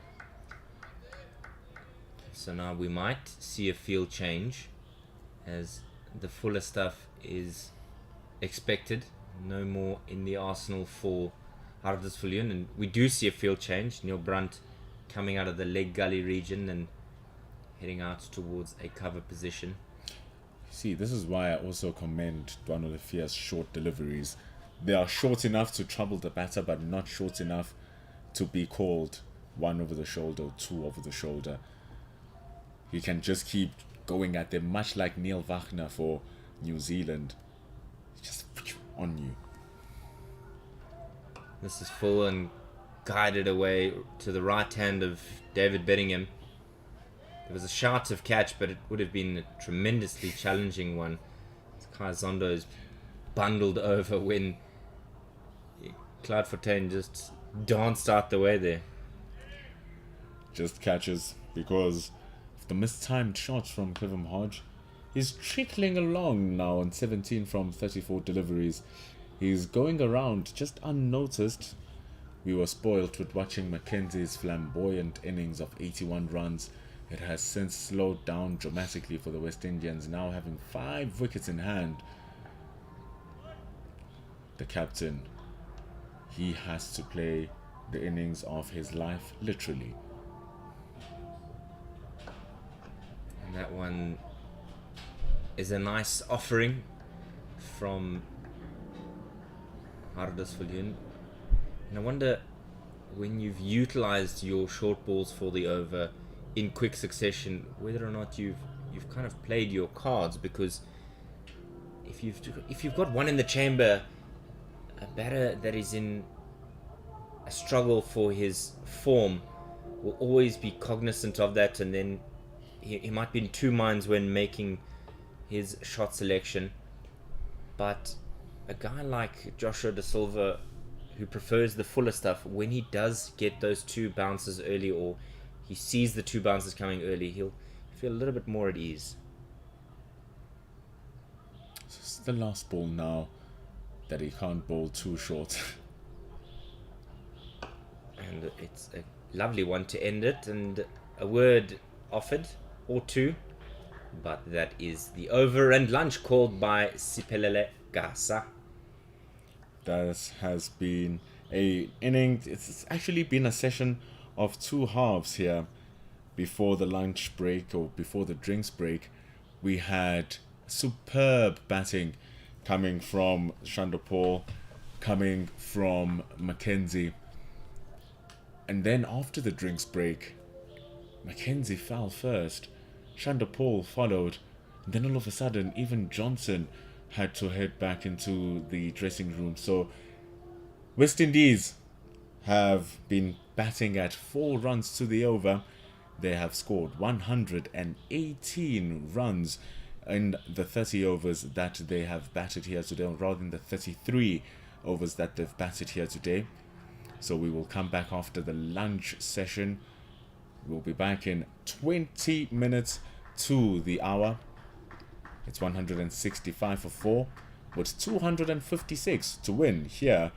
[SPEAKER 1] So now we might see a field change as the fuller stuff is expected. No more in the arsenal for Hartlepool, and we do see a field change. Neil Brunt coming out of the leg gully region and heading out towards a cover position.
[SPEAKER 2] See, this is why I also commend Dwano Lefia's short deliveries. They are short enough to trouble the batter, but not short enough to be called one over the shoulder, two over the shoulder. He can just keep going at them, much like Neil Wagner for New Zealand. Just on you.
[SPEAKER 1] This is full and guided away to the right hand of David Bedingham. There was a shout of catch, but it would have been a tremendously challenging one. Kai Zondo is bundled over when Bloemfontein just danced out the way there.
[SPEAKER 2] Just catches because of the mistimed shots from Clivum Hodge. He's trickling along now on 17 from 34 deliveries. He's going around just unnoticed. We were spoilt with watching Mackenzie's flamboyant innings of 81 runs. It has since slowed down dramatically for the West Indians, now having 5 wickets in hand. The captain, he has to play the innings of his life, literally.
[SPEAKER 1] And that one is a nice offering from Hardisviljoen. And I wonder, when you've utilized your short balls for the over in quick succession, whether or not you've kind of played your cards, because if you've got one in the chamber, a batter that is in a struggle for his form will always be cognizant of that, and then he might be in two minds when making his shot selection. But a guy like Joshua De Silva, who prefers the fuller stuff, when he does get those 2 bounces early, or he sees the 2 bounces coming early, he'll feel a little bit more at ease.
[SPEAKER 2] It's the last ball now that he can't bowl too short.
[SPEAKER 1] And it's a lovely one to end it, and a word offered, or 2. But that is the over and lunch called by Siphelele Gasa.
[SPEAKER 2] That has been a inning. It's actually been a session of 2 halves here. Before the lunch break, or before the drinks break, we had superb batting coming from Chandapal, coming from Mackenzie. And then after the drinks break, Mackenzie fell first, Chandapal followed, and then all of a sudden even Johnson had to head back into the dressing room. So West Indies have been batting at 4 runs to the over. They have scored 118 runs in the 30 overs that they have batted here today, rather than the 33 overs that they've batted here today. So we will come back after the lunch session. We'll be back in 20 minutes to the hour. It's 165 for 4, with 256 to win here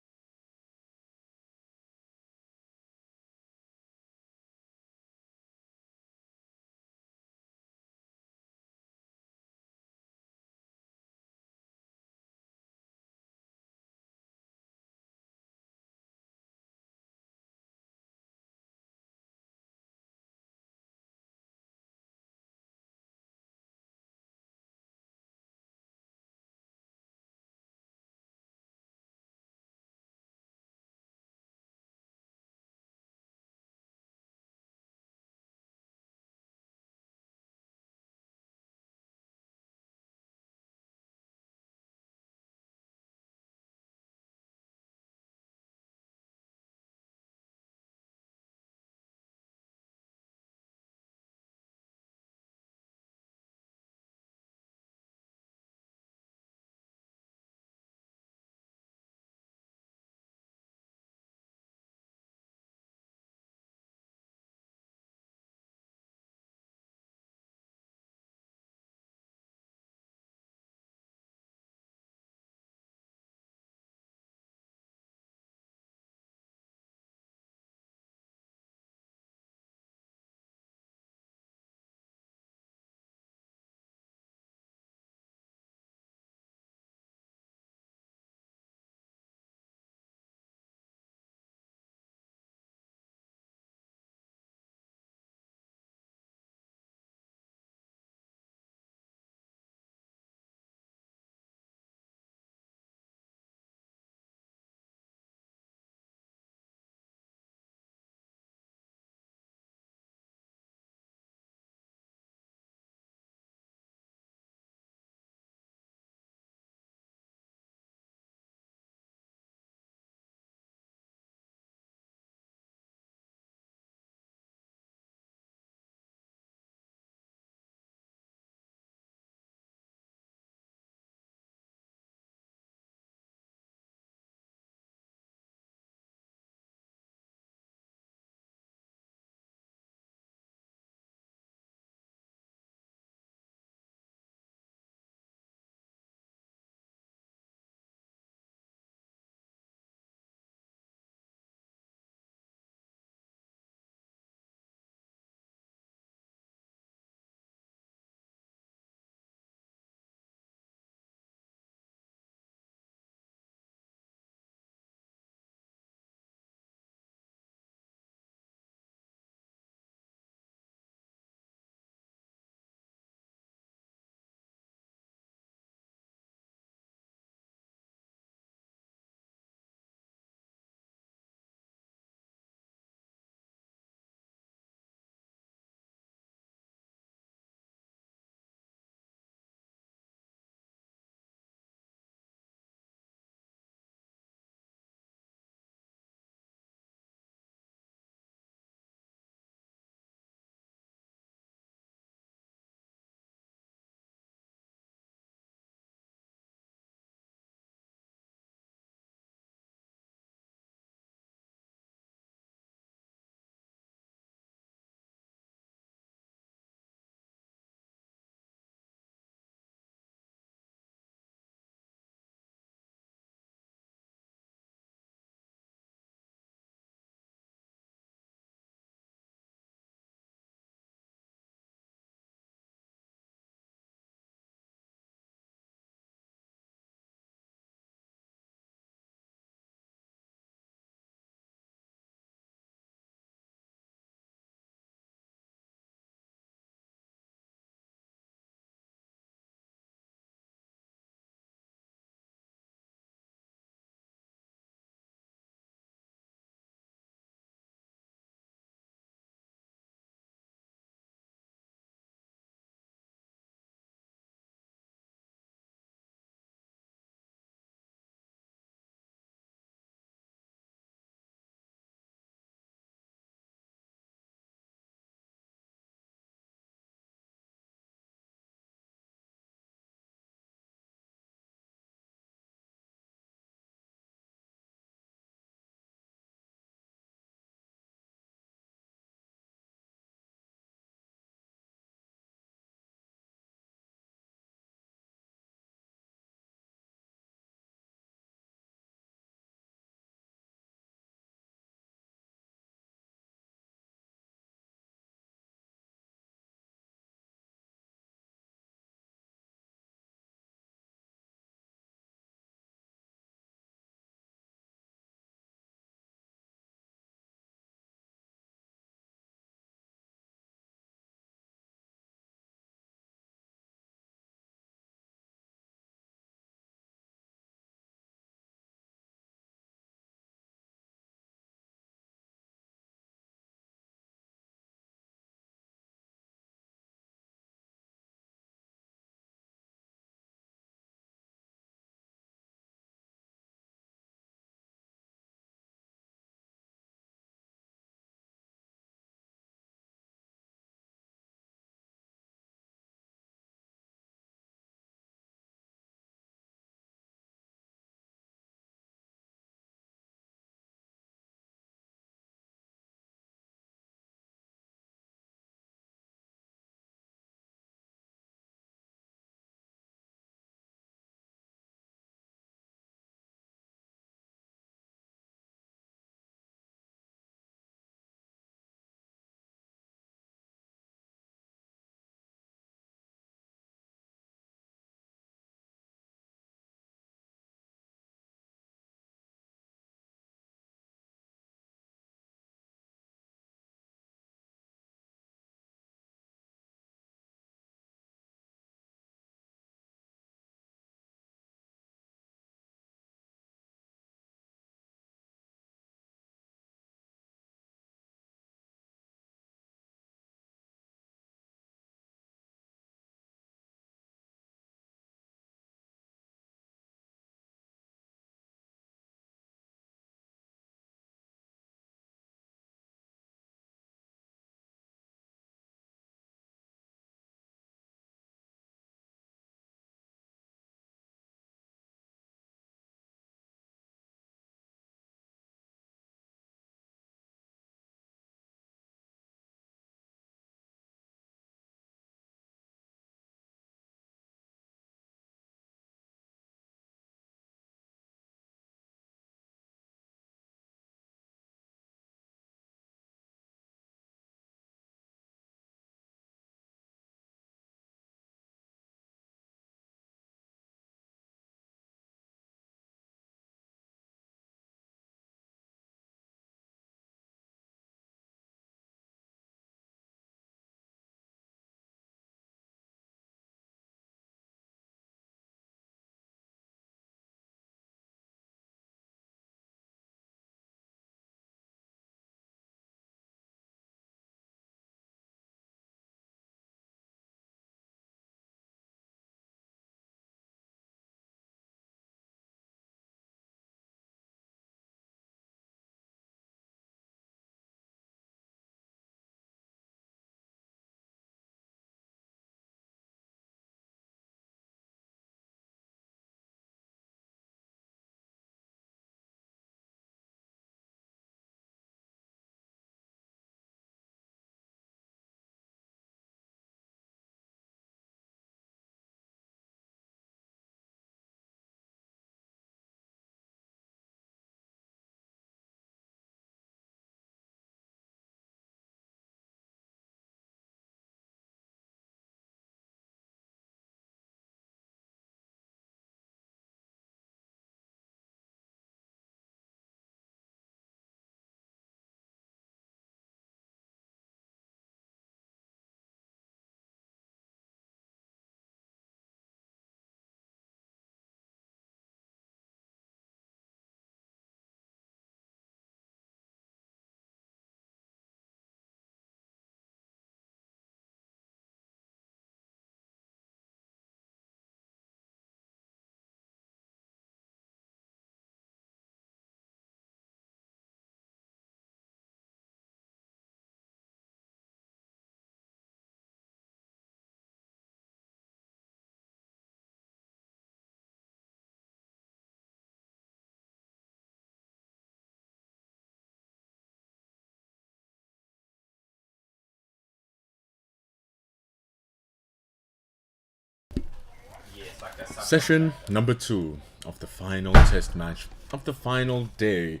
[SPEAKER 2] Session number 2 of the final test match of the final day.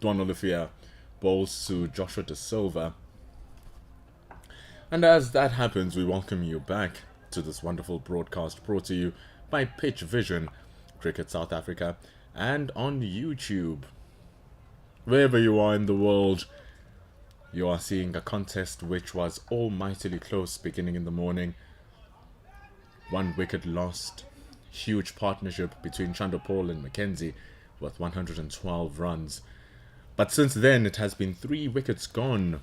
[SPEAKER 2] Duan Olivia bowls to Joshua De Silva. And as that happens, we welcome you back to this wonderful broadcast brought to you by Pitch Vision, Cricket South Africa, and on YouTube. Wherever you are in the world, you are seeing a contest which was almightily close beginning in the morning. 1 wicket lost. Huge partnership between Chanderpaul and Mackenzie with 112 runs. But since then, it has been 3 wickets gone.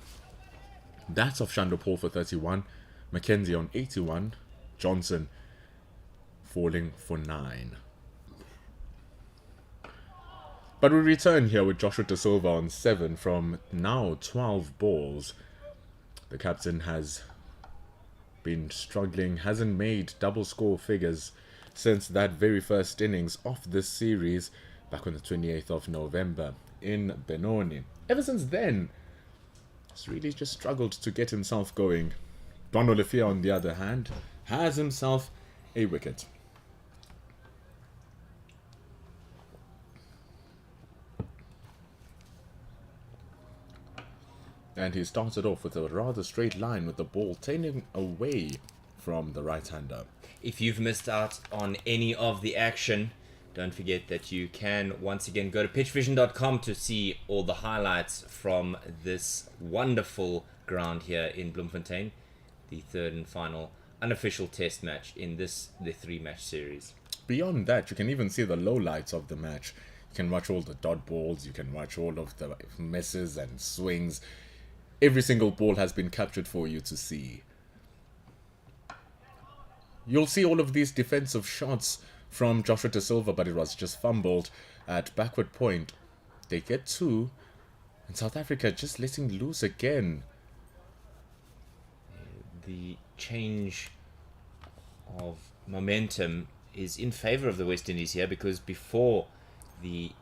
[SPEAKER 2] That's of Chanderpaul for 31, Mackenzie on 81, Johnson falling for 9. But we return here with Joshua De Silva on 7 from now 12 balls. The captain has been struggling, hasn't made double score figures since that very first innings of this series back on the 28th of November in Benoni. Ever since then, he's really just struggled to get himself going. Duan Olivia, on the other hand, has himself a wicket. And he started off with a rather straight line with the ball tending away from the right-hander.
[SPEAKER 1] If you've missed out on any of the action, don't forget that you can once again go to pitchvision.com to see all the highlights from this wonderful ground here in Bloemfontein, the third and final unofficial test match in the 3-match series.
[SPEAKER 2] Beyond that, you can even see the lowlights of the match. You can watch all the dot balls, you can watch all of the misses and swings. Every single ball has been captured for you to see. You'll see all of these defensive shots from Joshua De Silva, but it was just fumbled at backward point. They get 2, and South Africa just letting loose again.
[SPEAKER 1] The change of momentum is in favour of the West Indies here, because before the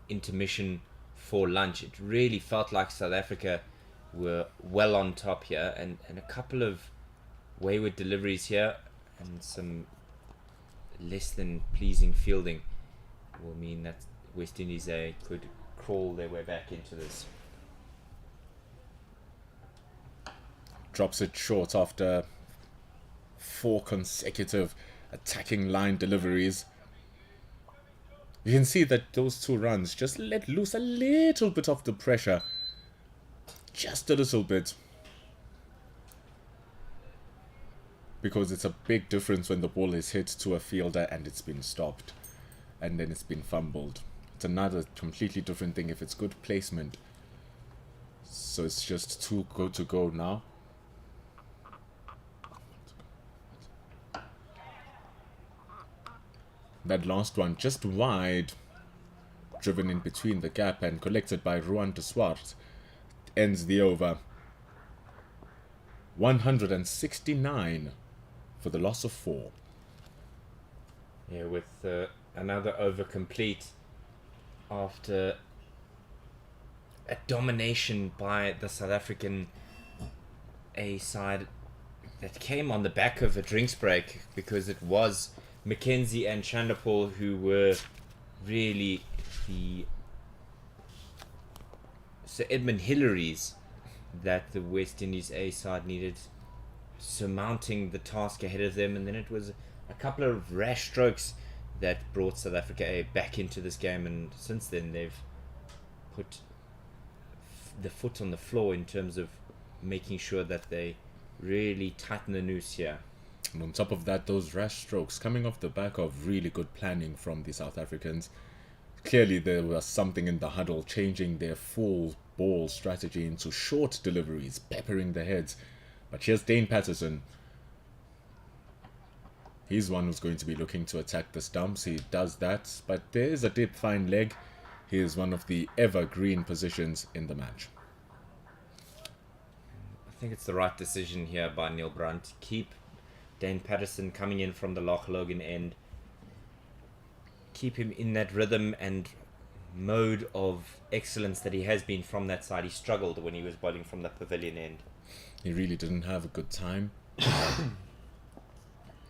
[SPEAKER 1] intermission for lunch, it really felt like South Africa were well on top here, and a couple of wayward deliveries here and some less than pleasing fielding will mean that West Indies could crawl their way back into this.
[SPEAKER 2] Drops it short after 4 consecutive attacking line deliveries. You can see that those 2 runs just let loose a little bit of the pressure. Just a little bit. Because it's a big difference when the ball is hit to a fielder and it's been stopped. And then it's been fumbled. It's another completely different thing if it's good placement. So it's just too good to go now. That last one just wide. Driven in between the gap and collected by Ruan de Swart. Ends the over. 169 for the loss of 4.
[SPEAKER 1] Yeah, with another over complete after a domination by the South African A side that came on the back of a drinks break, because it was Mackenzie and Chanderpaul who were really the Sir Edmund Hillary's that the West Indies A side needed, surmounting the task ahead of them. And then it was a couple of rash strokes that brought South Africa A back into this game, and since then they've put the foot on the floor in terms of making sure that they really tighten the noose here.
[SPEAKER 2] And on top of that, those rash strokes coming off the back of really good planning from the South Africans. Clearly there was something in the huddle, changing their full ball strategy into short deliveries, peppering the heads. But here's Dane Patterson. He's one who's going to be looking to attack the stumps. He does that, but there is a deep fine leg. He is one of the evergreen positions in the match.
[SPEAKER 1] I think it's the right decision here by Neil Brunt. Keep Dane Patterson coming in from the Loch Logan end. Keep him in that rhythm and mode of excellence that he has been from that side. He struggled when he was bowling from the pavilion end.
[SPEAKER 2] He really didn't have a good time.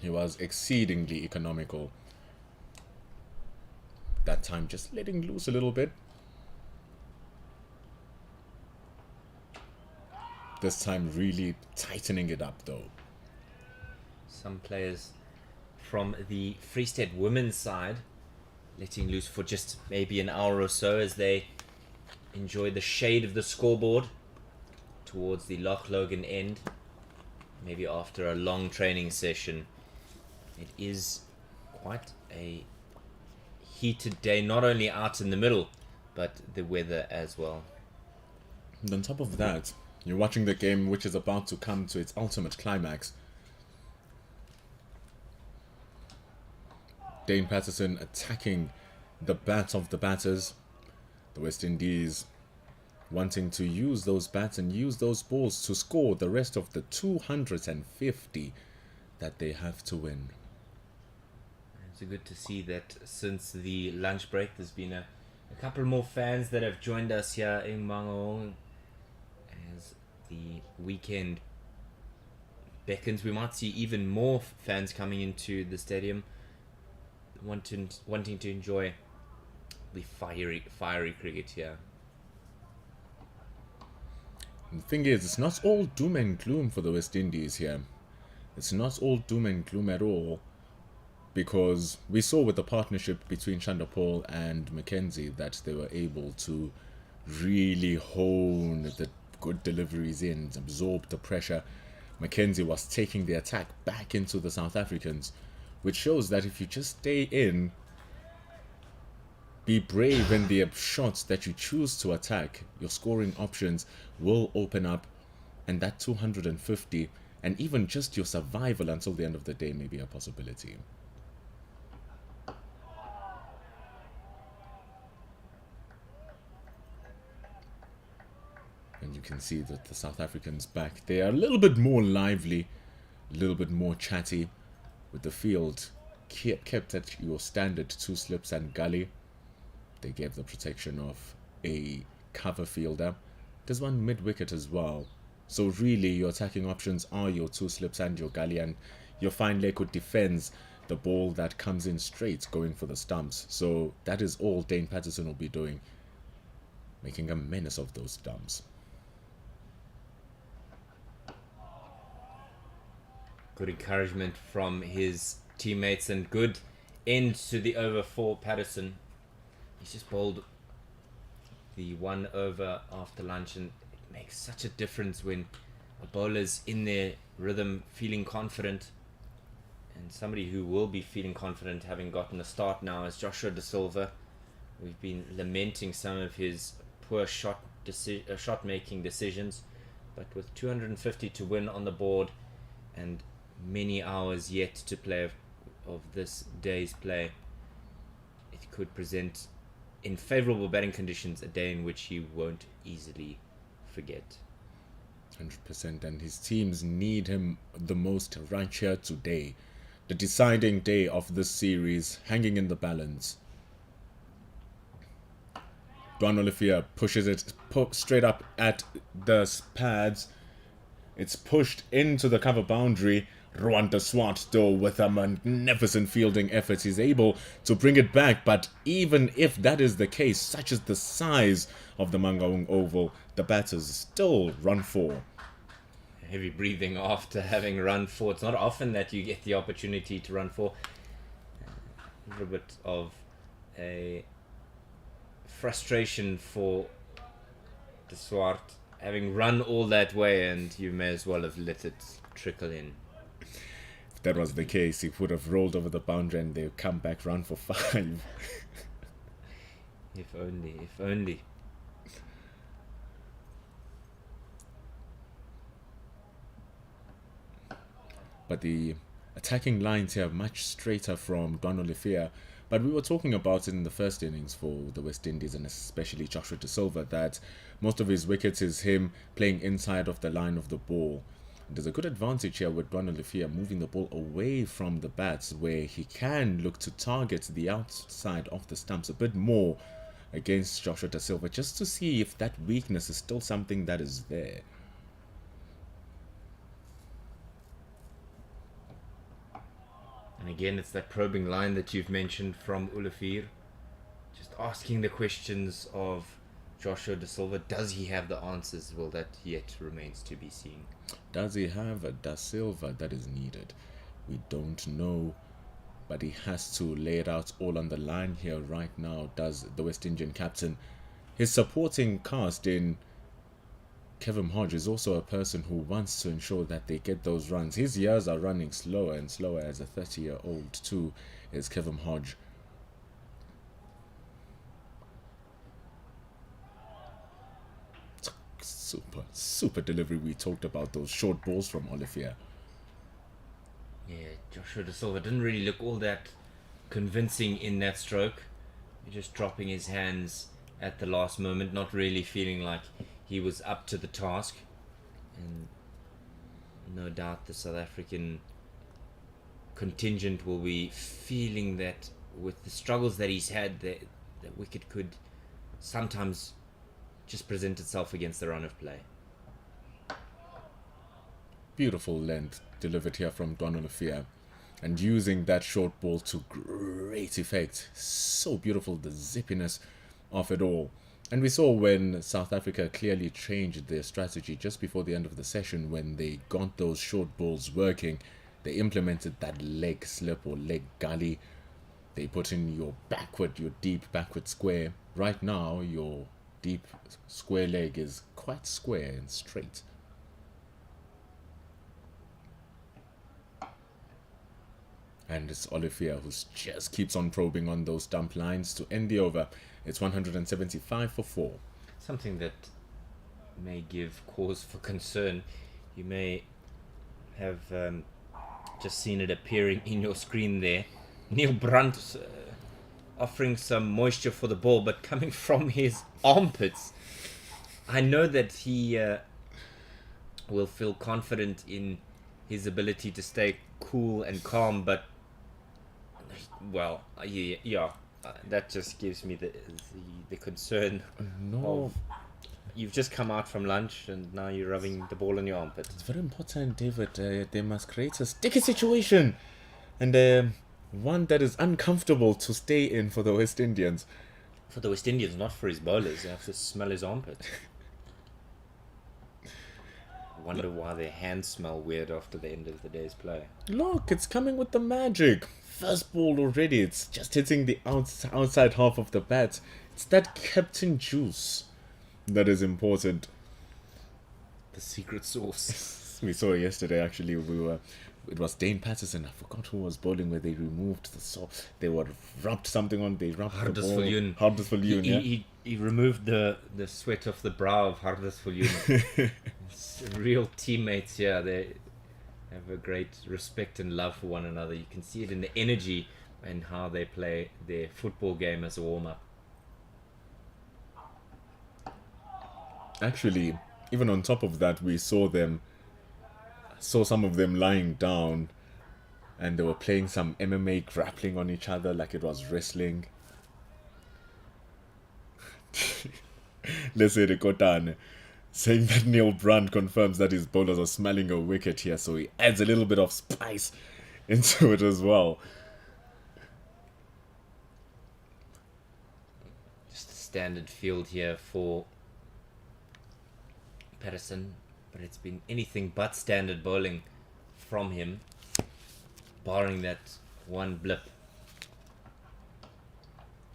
[SPEAKER 2] He was exceedingly economical That time just letting loose a little bit. This time really tightening it up though.
[SPEAKER 1] Some players from the Free State women's side letting loose for just maybe an hour or so as they enjoy the shade of the scoreboard towards the Loch Logan end. Maybe after a long training session. It is quite a heated day, not only out in the middle, but the weather as well.
[SPEAKER 2] And on top of that, you're watching the game which is about to come to its ultimate climax. Dane Patterson attacking the bat of the batters. The West Indies wanting to use those bats and use those balls to score the rest of the 250 that they have to win.
[SPEAKER 1] It's good to see that since the lunch break there's been a couple more fans that have joined us here in Mangaung as the weekend beckons. We might see even more fans coming into the stadium wanting to enjoy the fiery cricket here.
[SPEAKER 2] And the thing is, it's not all doom and gloom for the West Indies here. It's not all doom and gloom at all, because we saw with the partnership between Chanderpaul and Mackenzie that they were able to really hone the good deliveries in, absorb the pressure. Mackenzie was taking the attack back into the South Africans, which shows that if you just stay in, be brave in the shots that you choose to attack, your scoring options will open up, and that 250 and even just your survival until the end of the day may be a possibility. And you can see that the South Africans back, they are a little bit more lively, a little bit more chatty, with the field kept at your standard 2 slips and gully. They gave the protection of a cover fielder. There's one mid-wicket as well. So really your attacking options are your 2 slips and your gully, and your fine leg could defends the ball that comes in straight going for the stumps. So that is all Dane Patterson will be doing, making a menace of those stumps.
[SPEAKER 1] Good encouragement from his teammates and good end to the over for Patterson. He's just bowled the 1 over after lunch, and it makes such a difference when a bowler's in their rhythm, feeling confident. And somebody who will be feeling confident having gotten a start now is Joshua De Silva. We've been lamenting some of his poor shot-making decisions, but with 250 to win on the board and many hours yet to play of this day's play, it could present, in favourable batting conditions, a day in which he won't easily forget.
[SPEAKER 2] 100%, and his teams need him the most right here today. The deciding day of this series, hanging in the balance. Dwan Olivia pushes it straight up at the pads. It's pushed into the cover boundary. Rwanda Swart, though, with a magnificent fielding effort, is able to bring it back. But even if that is the case, such is the size of the Mangaung Oval, the batters still run 4.
[SPEAKER 1] Heavy breathing after having run 4. It's not often that you get the opportunity to run 4. A little bit of a frustration for the Swart, having run all that way, and you may as well have let it trickle in.
[SPEAKER 2] If that was the case, he would have rolled over the boundary and they would come back, run for 5.
[SPEAKER 1] If only, if only.
[SPEAKER 2] But the attacking lines here are much straighter from Dwan Olivia. But we were talking about it in the first innings for the West Indies, and especially Joshua De Silva, that most of his wickets is him playing inside of the line of the ball. There's a good advantage here with Dwan Olivia moving the ball away from the bats, where he can look to target the outside of the stumps a bit more against Joshua De Silva, just to see if that weakness is still something that is there.
[SPEAKER 1] And again, it's that probing line that you've mentioned from Olivia. just asking the questions of Joshua Da Silva. Does he have the answers? Well, that yet remains to be seen.
[SPEAKER 2] Does he have a Da Silva that is needed? We don't know, but he has to lay it out all on the line here right now, does the West Indian captain. His supporting cast in Kevin Hodge is also a person who wants to ensure that they get those runs. His years are running slower and slower as a 30-year-old too, is Kevin Hodge. Super delivery. We talked about those short balls from Olivier.
[SPEAKER 1] Yeah, Joshua Da Silva didn't really look all that convincing in that stroke. Just dropping his hands at the last moment, not really feeling like he was up to the task. And no doubt the South African contingent will be feeling that with the struggles that he's had, that wicket could sometimes just present itself against the run of play.
[SPEAKER 2] Beautiful length delivered here from Dwan Olivier, and using that short ball to great effect. So beautiful, the zippiness of it all. And we saw when South Africa clearly changed their strategy just before the end of the session, when they got those short balls working, they implemented that leg slip or leg gully. They put in your deep backward square. Right now, your deep square leg is quite square and straight. And it's Olivier who just keeps on probing on those dump lines to end the over. It's 175 for 4.
[SPEAKER 1] Something that may give cause for concern. You may have just seen it appearing in your screen there. Neil Brandt offering some moisture for the ball, but coming from his armpits. I know that he will feel confident in his ability to stay cool and calm, but well, yeah, that just gives me the concern of you've just come out from lunch and now you're rubbing the ball in your armpit.
[SPEAKER 2] It's very important, David. They must create a sticky situation, and one that is uncomfortable to stay in for the West Indians.
[SPEAKER 1] For the West Indians, not for his bowlers. You have to smell his armpit. Wonder why their hands smell weird after the end of the day's play.
[SPEAKER 2] Look, it's coming with the magic. First ball already. It's just hitting the outside half of the bat. It's that captain juice that is important.
[SPEAKER 1] The secret sauce.
[SPEAKER 2] We saw it yesterday. Actually, it was Dane Patterson. I forgot who was bowling where they removed the sauce. They rubbed something on. They rubbed the ball. Hardus yeah.
[SPEAKER 1] He removed the sweat off the brow of Hardus Viljoen. Real teammates here. They have a great respect and love for one another. You can see it in the energy and how they play their football game as a warm-up.
[SPEAKER 2] Actually, even on top of that, we saw some of them lying down and they were playing some MMA grappling on each other like it was wrestling. Let's say the Kotan saying that Neil Brandt confirms that his bowlers are smelling a wicket here, so he adds a little bit of spice into it as well.
[SPEAKER 1] Just a standard field here for Patterson, but it's been anything but standard bowling from him, barring that one blip.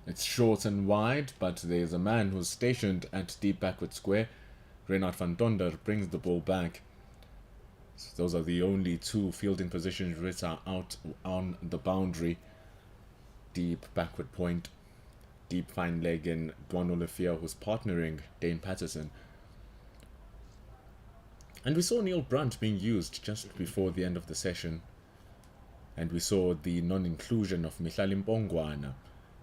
[SPEAKER 2] It's short and wide, but there's a man who's stationed at deep backward square. Reinhard van Donder brings the ball back. So those are the only two fielding positions which are out on the boundary. Deep backward point, deep fine leg in Dwan Olivier, who's partnering Dane Patterson. And we saw Neil Brandt being used just before the end of the session. And we saw the non-inclusion of Mihlali Mpongwana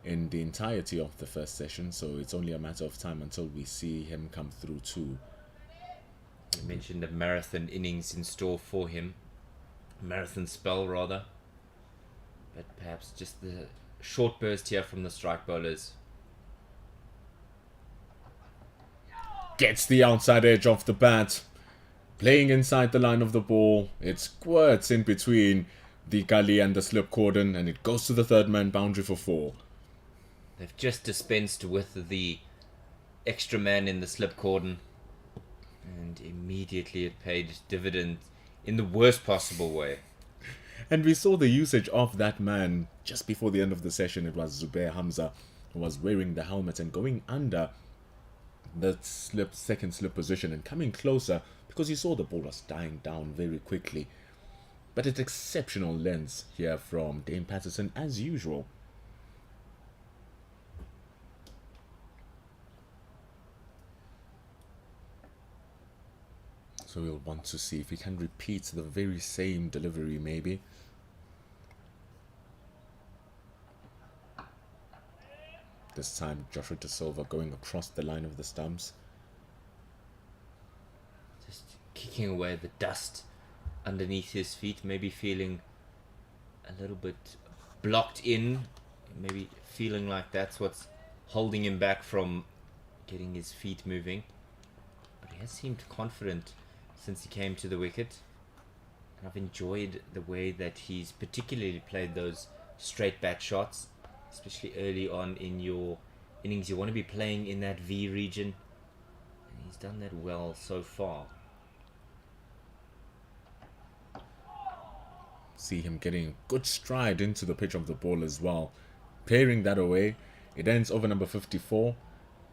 [SPEAKER 2] in the entirety of the first session, so it's only a matter of time until we see him come through too.
[SPEAKER 1] You mentioned a marathon innings in store for him. Marathon spell, rather. But perhaps just the short burst here from the strike bowlers.
[SPEAKER 2] Gets the outside edge of the bat. Playing inside the line of the ball. It squirts in between the gully and the slip cordon, and it goes to the third man boundary for 4.
[SPEAKER 1] They've just dispensed with the extra man in the slip cordon, and immediately it paid dividends in the worst possible way.
[SPEAKER 2] And we saw the usage of that man just before the end of the session. It was Zubair Hamza who was wearing the helmet and going under the second slip position and coming closer because he saw the ball was dying down very quickly. But it's exceptional lens here from Dame Patterson as usual. So we'll want to see if he can repeat the very same delivery maybe. This time Joshua Da Silva going across the line of the stumps.
[SPEAKER 1] Just kicking away the dust underneath his feet, maybe feeling a little bit blocked in, maybe feeling like that's what's holding him back from getting his feet moving. But he has seemed confident since he came to the wicket. And I've enjoyed the way that he's particularly played those straight bat shots, especially early on in your innings. You want to be playing in that V region, and he's done that well so far.
[SPEAKER 2] See him getting good stride into the pitch of the ball as well. Pairing that away, it ends over number 54.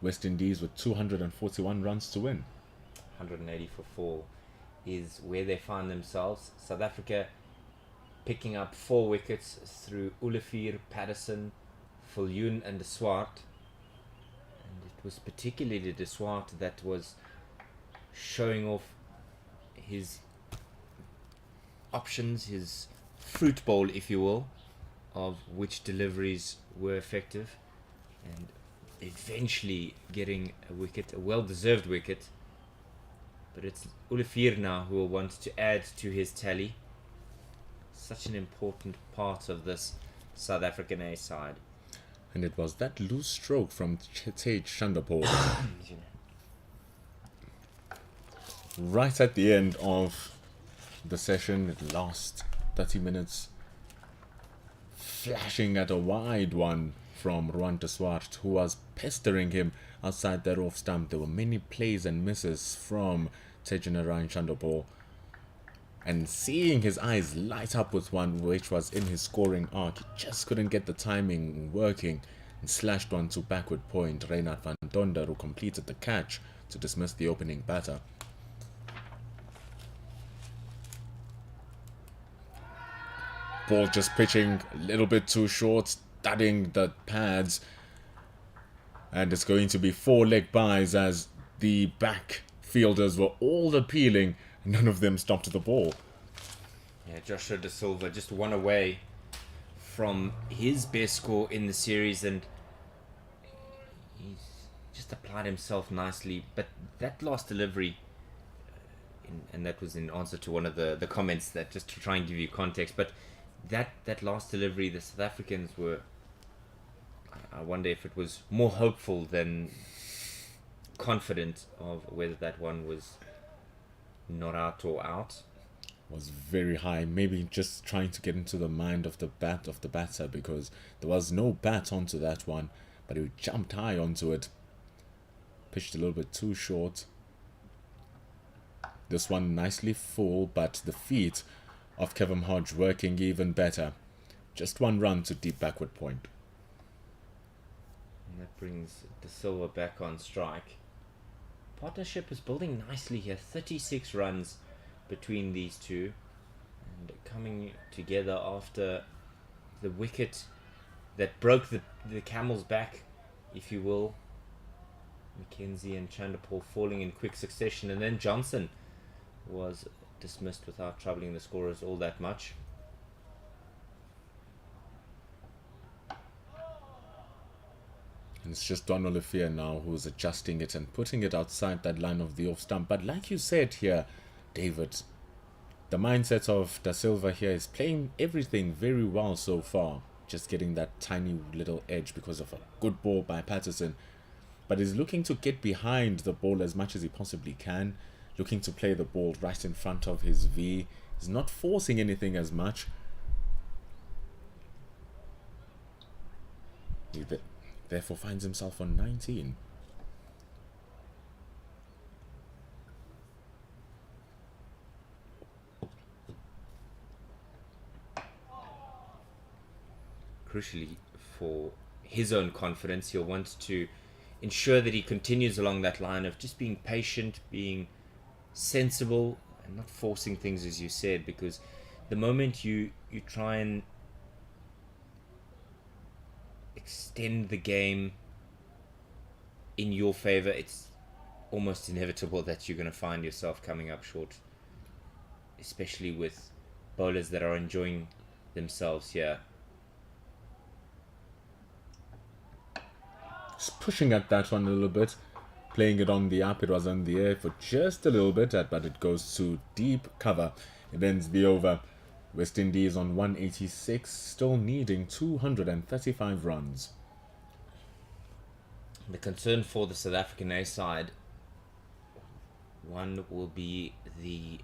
[SPEAKER 2] West Indies with 241 runs to win.
[SPEAKER 1] 180 for 4 is where they find themselves. South Africa picking up 4 wickets through Olivier, Patterson, Viljoen and De Swart. And it was particularly De Swart that was showing off his options, his fruit bowl, if you will, of which deliveries were effective, and eventually getting a wicket, a well-deserved wicket. But it's Olivier now who will want to add to his tally. Such an important part of this South African A side.
[SPEAKER 2] And it was that loose stroke from Tej Chandapur right at the end of the session, the last 30 minutes, flashing at a wide one from Ruan De Swart, who was pestering him outside that off stump. There were many plays and misses from Tejanarayan Chandapur, and seeing his eyes light up with one which was in his scoring arc, he just couldn't get the timing working and slashed one to backward point. Reinhard van Donder, who completed the catch to dismiss the opening batter. Ball just pitching a little bit too short, studying the pads, and it's going to be 4 leg byes as the back fielders were all appealing. None of them stopped the ball.
[SPEAKER 1] Yeah, Joshua Da Silva just one away from his best score in the series, and he's just applied himself nicely. But that last delivery, and that was in answer to one of the comments, that just to try and give you context, but that last delivery, the South Africans were, I wonder if it was more hopeful than confident of whether that one was not out or out.
[SPEAKER 2] Was very high, maybe just trying to get into the mind of the batter, because there was no bat onto that one, but he jumped high onto it, pitched a little bit too short. This one nicely full, but the feet of Kevin Hodge working even better. Just 1 run to deep backward point.
[SPEAKER 1] And that brings De Silva back on strike. Partnership is building nicely here. 36 runs between these two, and coming together after the wicket that broke the camel's back, if you will. McKenzie and Chandapur falling in quick succession, and then Johnson was dismissed without troubling the scorers all that much.
[SPEAKER 2] And it's just Don Olivier now who's adjusting it and putting it outside that line of the off stump. But like you said here, David, the mindset of Da Silva here is playing everything very well so far. Just getting that tiny little edge because of a good ball by Patterson. But he's looking to get behind the ball as much as he possibly can. Looking to play the ball right in front of his V. He's not forcing anything as much. therefore finds himself on 19.
[SPEAKER 1] Crucially, for his own confidence, he'll want to ensure that he continues along that line of just being patient, being sensible, and not forcing things, as you said, because the moment you try and extend the game in your favor, it's almost inevitable that you're going to find yourself coming up short, especially with bowlers that are enjoying themselves here.
[SPEAKER 2] Just pushing at that one a little bit, playing it on the up. It was on the air for just a little bit, but it goes to deep cover. It ends the over. West Indies on 186, still needing 235 runs.
[SPEAKER 1] The concern for the South African A side, one will be the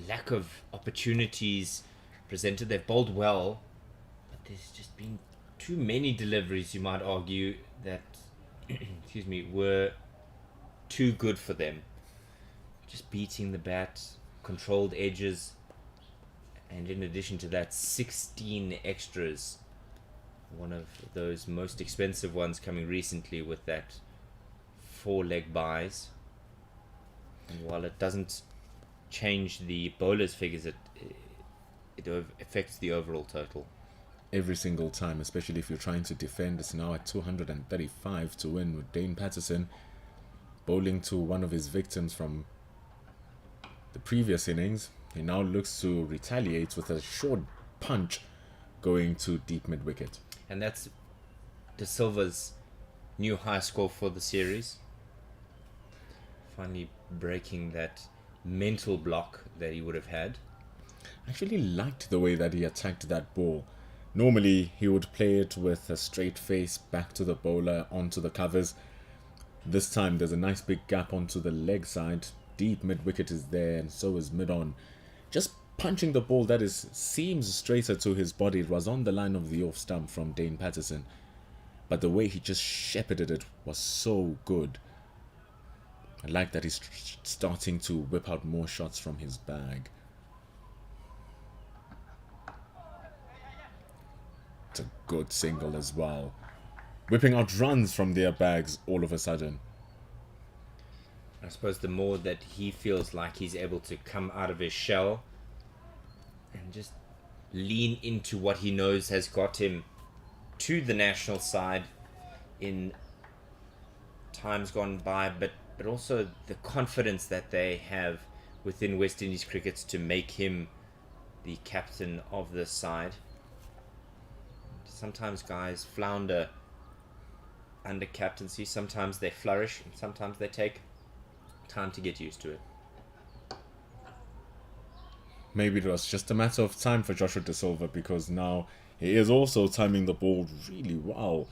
[SPEAKER 1] lack of opportunities presented. They've bowled well, but there's just been too many deliveries, you might argue, that excuse me, were too good for them. Just beating the bat, controlled edges, and in addition to that, 16 extras. One of those most expensive ones coming recently with that 4-leg buys. And while it doesn't change the bowler's figures, it affects the overall total.
[SPEAKER 2] Every single time, especially if you're trying to defend. It's now at 235 to win, with Dane Patterson bowling to one of his victims from the previous innings. He now looks to retaliate with a short punch going to deep mid-wicket.
[SPEAKER 1] And that's De Silva's new high score for the series. Finally breaking that mental block that he would have had.
[SPEAKER 2] I actually liked the way that he attacked that ball. Normally, he would play it with a straight face back to the bowler onto the covers. This time, there's a nice big gap onto the leg side. Deep mid-wicket is there, and so is mid-on. Just punching the ball that seems straighter to his body. It was on the line of the off stump from Dane Patterson. But the way he just shepherded it was so good. I like that he's starting to whip out more shots from his bag. It's a good single as well. Whipping out runs from their bags all of a sudden.
[SPEAKER 1] I suppose the more that he feels like he's able to come out of his shell and just lean into what he knows has got him to the national side in times gone by, but also the confidence that they have within West Indies cricket to make him the captain of this side. Sometimes guys flounder under captaincy, sometimes they flourish, and sometimes they take time to get used to it.
[SPEAKER 2] Maybe it was just a matter of time for Joshua De Silva, because now he is also timing the ball really well.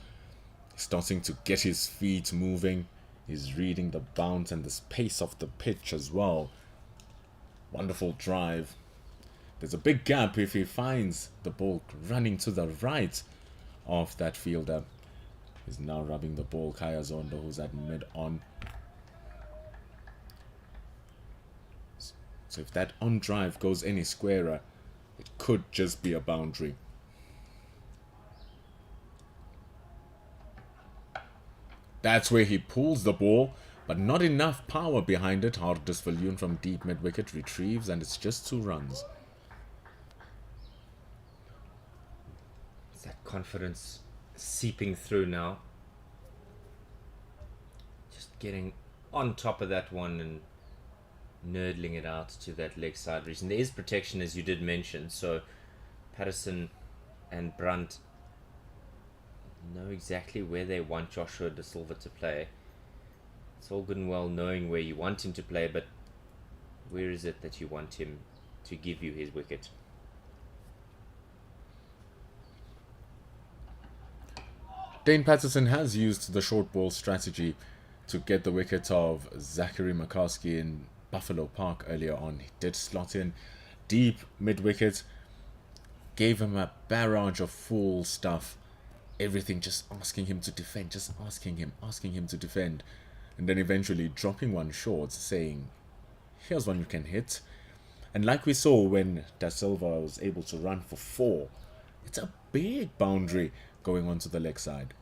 [SPEAKER 2] Starting to get his feet moving. He's reading the bounce and the pace of the pitch as well. Wonderful drive. There's a big gap if he finds the ball running to the right of that fielder. He's now rubbing the ball. Kaya Zondo, who's at mid-on. So if that on drive goes any squarer, it could just be a boundary. That's where he pulls the ball, but not enough power behind it. Hardus Viljoen from deep mid-wicket retrieves, and it's just 2 runs.
[SPEAKER 1] It's that confidence seeping through now. Just getting on top of that one and nerdling it out to that leg side region. There is protection, as you did mention, so Patterson and Brunt know exactly where they want Joshua De Silva to play. It's all good and well knowing where you want him to play, but where is it that you want him to give you his wicket?
[SPEAKER 2] Dane Patterson has used the short ball strategy to get the wicket of Zachary McCaskey in Buffalo Park earlier on. He did slot in deep mid-wicket, gave him a barrage of full stuff everything, just asking him to defend, just asking him to defend, and then eventually dropping one short, saying, here's one you can hit. And like we saw when Da Silva was able to run for 4, it's a big boundary going onto the leg side.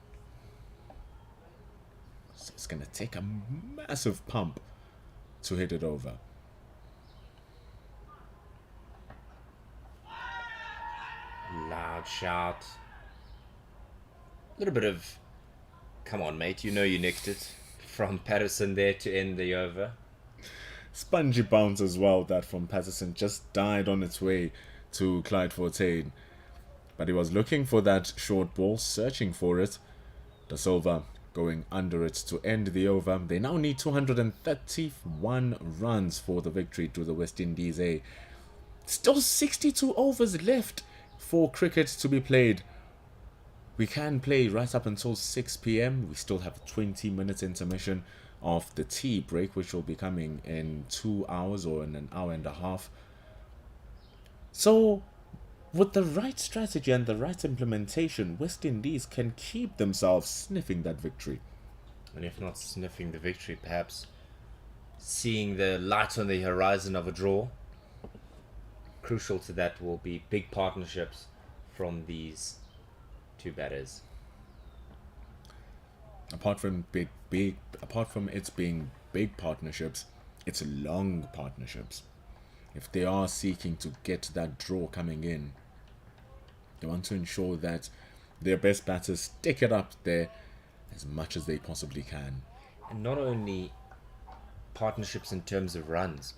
[SPEAKER 2] So it's going to take a massive pump to hit it over.
[SPEAKER 1] Loud shout. A little bit of, come on, mate, you know you nicked it. From Patterson there to end the over.
[SPEAKER 2] Spongy bounce as well, that from Patterson, just died on its way to Clydefontein. But he was looking for that short ball, searching for it. Da Silva going under it to end the over. They now need 231 runs for the victory to the West Indies A. Still 62 overs left for cricket to be played. We can play right up until 6 p.m. We still have 20 minutes intermission of the tea break, which will be coming in 2 hours or in an hour and a half. So, with the right strategy and the right implementation, West Indies can keep themselves sniffing that victory.
[SPEAKER 1] And if not sniffing the victory, perhaps seeing the light on the horizon of a draw. Crucial to that will be big partnerships from these two batters.
[SPEAKER 2] Apart from it being big partnerships, it's long partnerships. If they are seeking to get that draw coming in, they want to ensure that their best batters stick it up there as much as they possibly can.
[SPEAKER 1] And not only partnerships in terms of runs,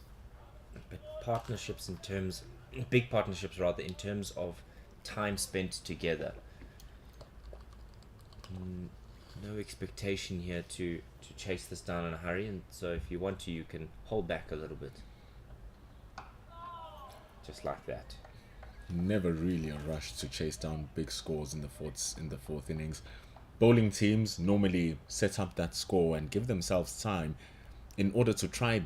[SPEAKER 1] but partnerships in terms, big partnerships rather, in terms of time spent together. No expectation here to chase this down in a hurry, and so if you want to, you can hold back a little bit. Just like that.
[SPEAKER 2] Never really a rush to chase down big scores in the fourth innings. Bowling teams normally set up that score and give themselves time in order to try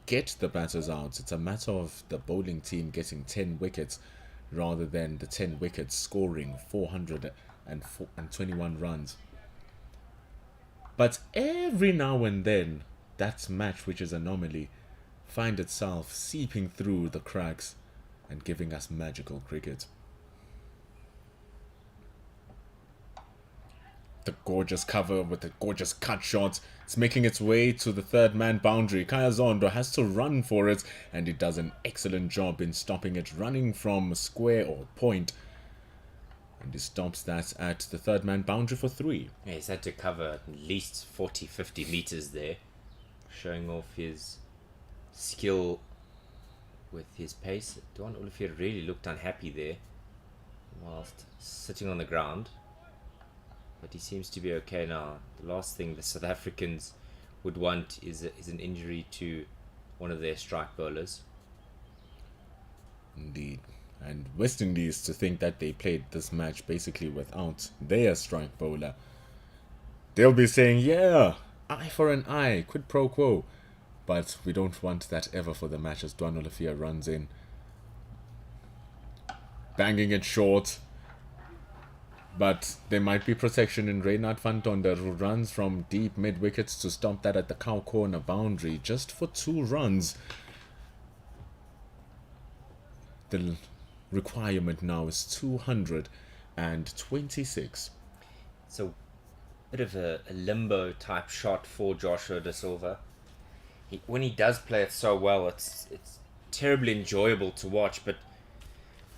[SPEAKER 2] get the batters out. It's a matter of the bowling team getting 10 wickets rather than the 10 wickets scoring 421 runs. But every now and then, that match, which is anomaly, find itself seeping through the cracks and giving us magical cricket. The gorgeous cover with the gorgeous cut shot. It's making its way to the third man boundary. Kaya Zondo has to run for it, and he does an excellent job in stopping it, running from square or point. And he stops that at the third man boundary for 3.
[SPEAKER 1] Yeah, he's had to cover at least 40-50 meters there, showing off his skill with his pace. Duan Olivier really looked unhappy there whilst sitting on the ground, but he seems to be okay now. The last thing the South Africans would want is an injury to one of their strike bowlers.
[SPEAKER 2] Indeed. And West Indies, to think that they played this match basically without their strike bowler, they'll be saying, yeah, eye for an eye, quid pro quo. But we don't want that ever for the match as Duan Olivier runs in, banging it short. But there might be protection in Reynard van Tonder, who runs from deep mid-wickets to stomp that at the cow corner boundary just for 2 runs. The requirement now is 226.
[SPEAKER 1] It's a bit of a limbo type shot for Joshua Da Silva. When he does play it so well, it's terribly enjoyable to watch, but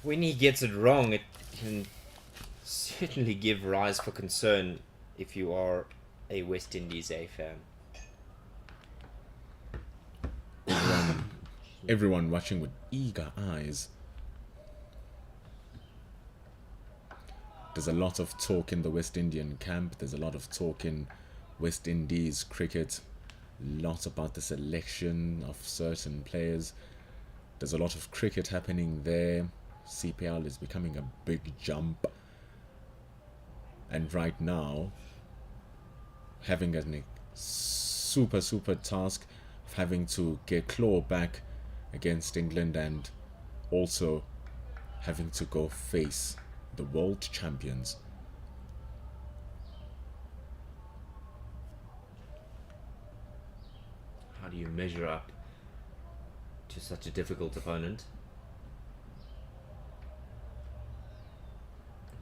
[SPEAKER 1] when he gets it wrong, it can certainly give rise for concern if you are a West Indies A fan.
[SPEAKER 2] Everyone watching with eager eyes. There's a lot of talk in the West Indian camp. There's a lot of talk in West Indies cricket. Lot about the selection of certain players. There's a lot of cricket happening there. CPL is becoming a big jump. And right now, having a super task of having to get claw back against England and also having to go face the world champions.
[SPEAKER 1] do you measure up to such a difficult opponent?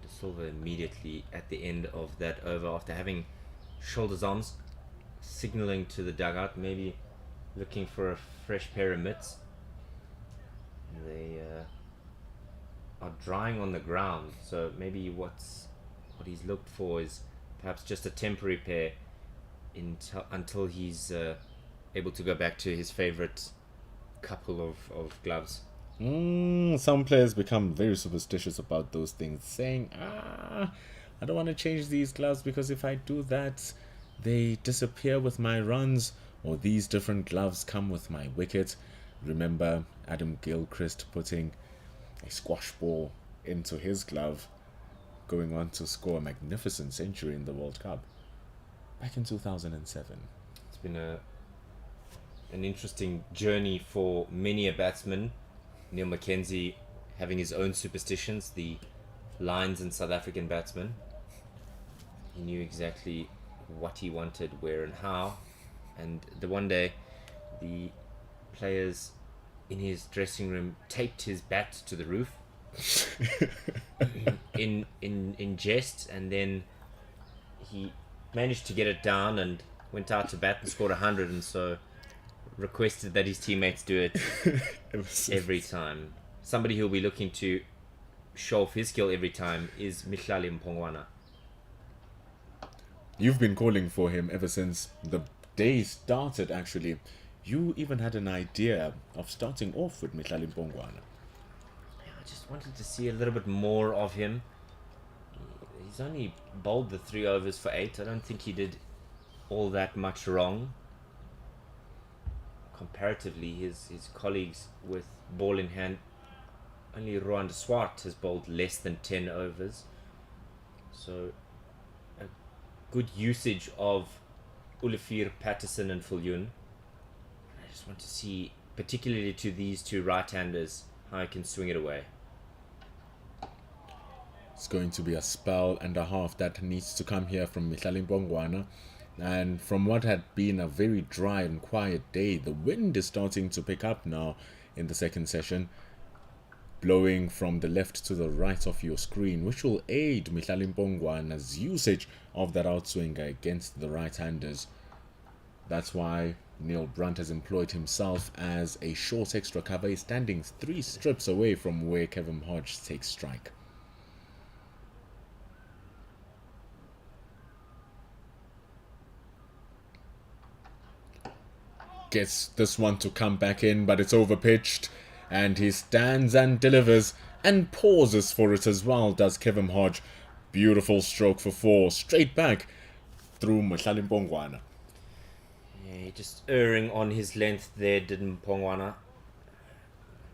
[SPEAKER 1] De Silva immediately at the end of that over, after having shoulders arms, signaling to the dugout, maybe looking for a fresh pair of mitts. They are drying on the ground, so maybe what he's looked for is perhaps just a temporary pair until he's able to go back to his favorite couple of gloves.
[SPEAKER 2] Some players become very superstitious about those things, saying, I don't want to change these gloves because if I do that, they disappear with my runs, or these different gloves come with my wicket. Remember Adam Gilchrist putting a squash ball into his glove, going on to score a magnificent century in the World Cup back in 2007.
[SPEAKER 1] It's been an interesting journey for many a batsman. Neil Mackenzie having his own superstitions, the Lions and South African batsman. He knew exactly what he wanted, where and how. And the one day, the players in his dressing room taped his bat to the roof in jest, and then he managed to get it down and went out to bat and scored 100, and so requested that his teammates do it every time. Somebody who'll be looking to show off his skill every time is Mihlali Mpongwana.
[SPEAKER 2] You've been calling for him ever since the day started, actually. You even had an idea of starting off with Mihlali Mpongwana.
[SPEAKER 1] I just wanted to see a little bit more of him. He's only bowled the 3 overs for 8. I don't think he did all that much wrong. Comparatively, his colleagues with ball in hand, only Rohan de Swart has bowled less than 10 overs. So, a good usage of Ulafir, Patterson and Viljoen. I just want to see, particularly to these two right-handers, how I can swing it away.
[SPEAKER 2] It's going to be a spell and a half that needs to come here from Mihlali Mpongwana. And from what had been a very dry and quiet day, the wind is starting to pick up now in the second session, blowing from the left to the right of your screen, which will aid Mihlali Mpongwana's usage of that outswinger against the right-handers. That's why Neil Brunt has employed himself as a short extra cover. He's standing 3 strips away from where Kevin Hodge takes strike. Gets this one to come back in, but it's overpitched, and he stands and delivers and pauses for it as well, does Kevin Hodge. Beautiful stroke for 4, straight back through Mihlali Mpongwana.
[SPEAKER 1] Yeah, just erring on his length there, did Mpongwana.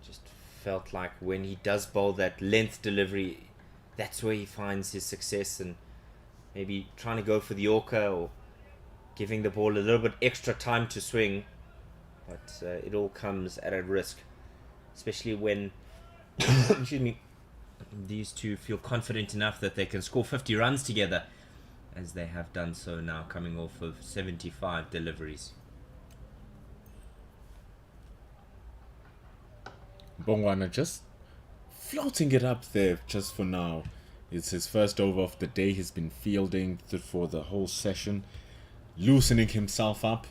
[SPEAKER 1] Just felt like when he does bowl that length delivery, that's where he finds his success, and maybe trying to go for the Yorker or giving the ball a little bit extra time to swing. But it all comes at a risk, especially when excuse me, these two feel confident enough that they can score 50 runs together, as they have done so now, coming off of 75 deliveries.
[SPEAKER 2] Mpongwana just floating it up there just for now. It's his first over of the day. He's been fielding for the whole session, loosening himself up.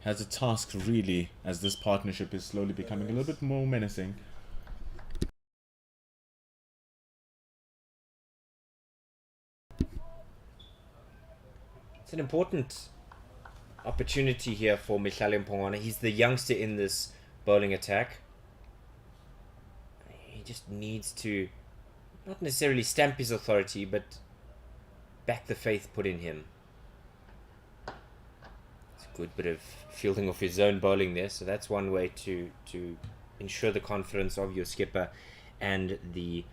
[SPEAKER 2] Has a task really, as this partnership is slowly becoming a little bit more menacing.
[SPEAKER 1] It's an important opportunity here for Mihlali Mpongwana. He's the youngster in this bowling attack. He just needs to not necessarily stamp his authority, but back the faith put in him. It's a good bit of fielding of his own bowling there, so that's one way to ensure the confidence of your skipper and the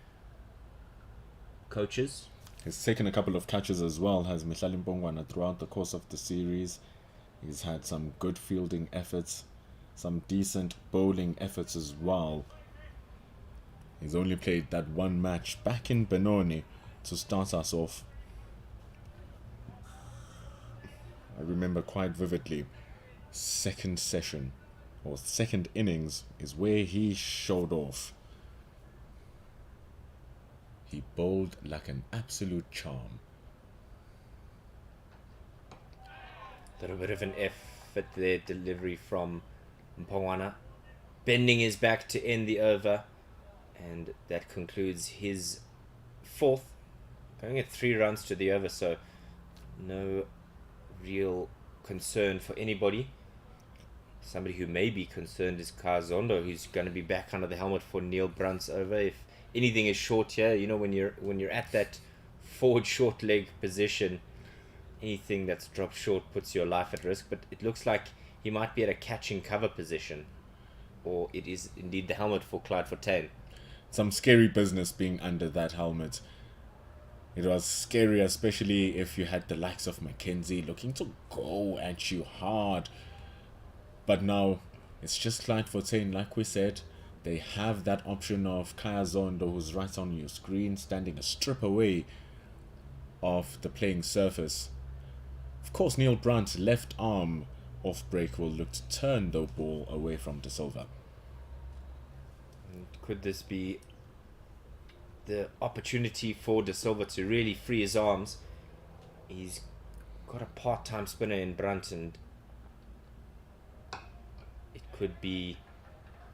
[SPEAKER 1] coaches.
[SPEAKER 2] He's taken a couple of catches as well, has Mihlali Mpongwana, throughout the course of the series. He's had some good fielding efforts, some decent bowling efforts as well. He's only played that one match back in Benoni to start us off. I remember quite vividly second session or second innings is where he showed off. He bowled like an absolute charm.
[SPEAKER 1] Little bit of an effort there, delivery from Mpongwana. Bending his back to end the over, and that concludes his fourth. Going at 3 runs to the over, so no real concern for anybody. Somebody who may be concerned is Kazondo, who's going to be back under the helmet for Neil Brunt's over. If anything is short here, you know, when you're at that forward short leg position, anything that's dropped short puts your life at risk. But it looks like he might be at a catching cover position, or it is indeed the helmet for Clyde Fontaine.
[SPEAKER 2] Some scary business being under that helmet. It was scary, especially if you had the likes of Mackenzie looking to go at you hard. But now, it's just Clyde Fontaine, like we said. They have that option of Kaya Zondo, who's right on your screen, standing a strip away of the playing surface. Of course, Neil Brunt's left arm off break will look to turn the ball away from De Silva.
[SPEAKER 1] Could this be the opportunity for De Silva to really free his arms? He's got a part-time spinner in Brunt, and it could be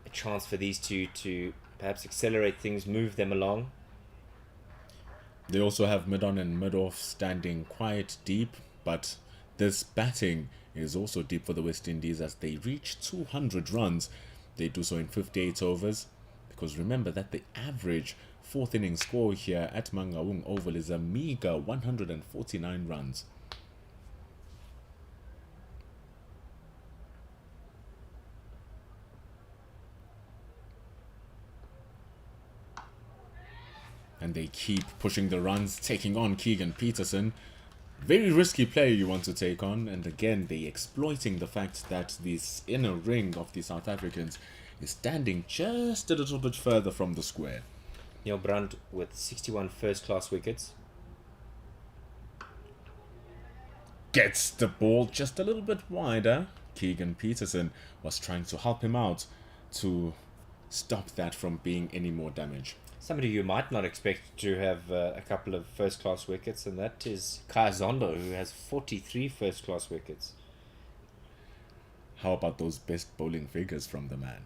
[SPEAKER 1] a chance for these two to perhaps accelerate things, move them along.
[SPEAKER 2] They also have mid-on and mid-off standing quite deep, but this batting is also deep for the West Indies as they reach 200 runs. They do so in 58 overs, because remember that the average fourth inning score here at Mangaung Oval is a meager 149 runs. And they keep pushing the runs, taking on Keegan Peterson. Very risky player you want to take on, and again they exploiting the fact that this inner ring of the South Africans is standing just a little bit further from the square.
[SPEAKER 1] Neil Brunt with 61 first-class wickets.
[SPEAKER 2] Gets the ball just a little bit wider. Keegan Peterson was trying to help him out to stop that from being any more damage.
[SPEAKER 1] Somebody you might not expect to have a couple of first-class wickets, and that is Kaya Zondo, who has 43 first-class wickets.
[SPEAKER 2] How about those best bowling figures from the man?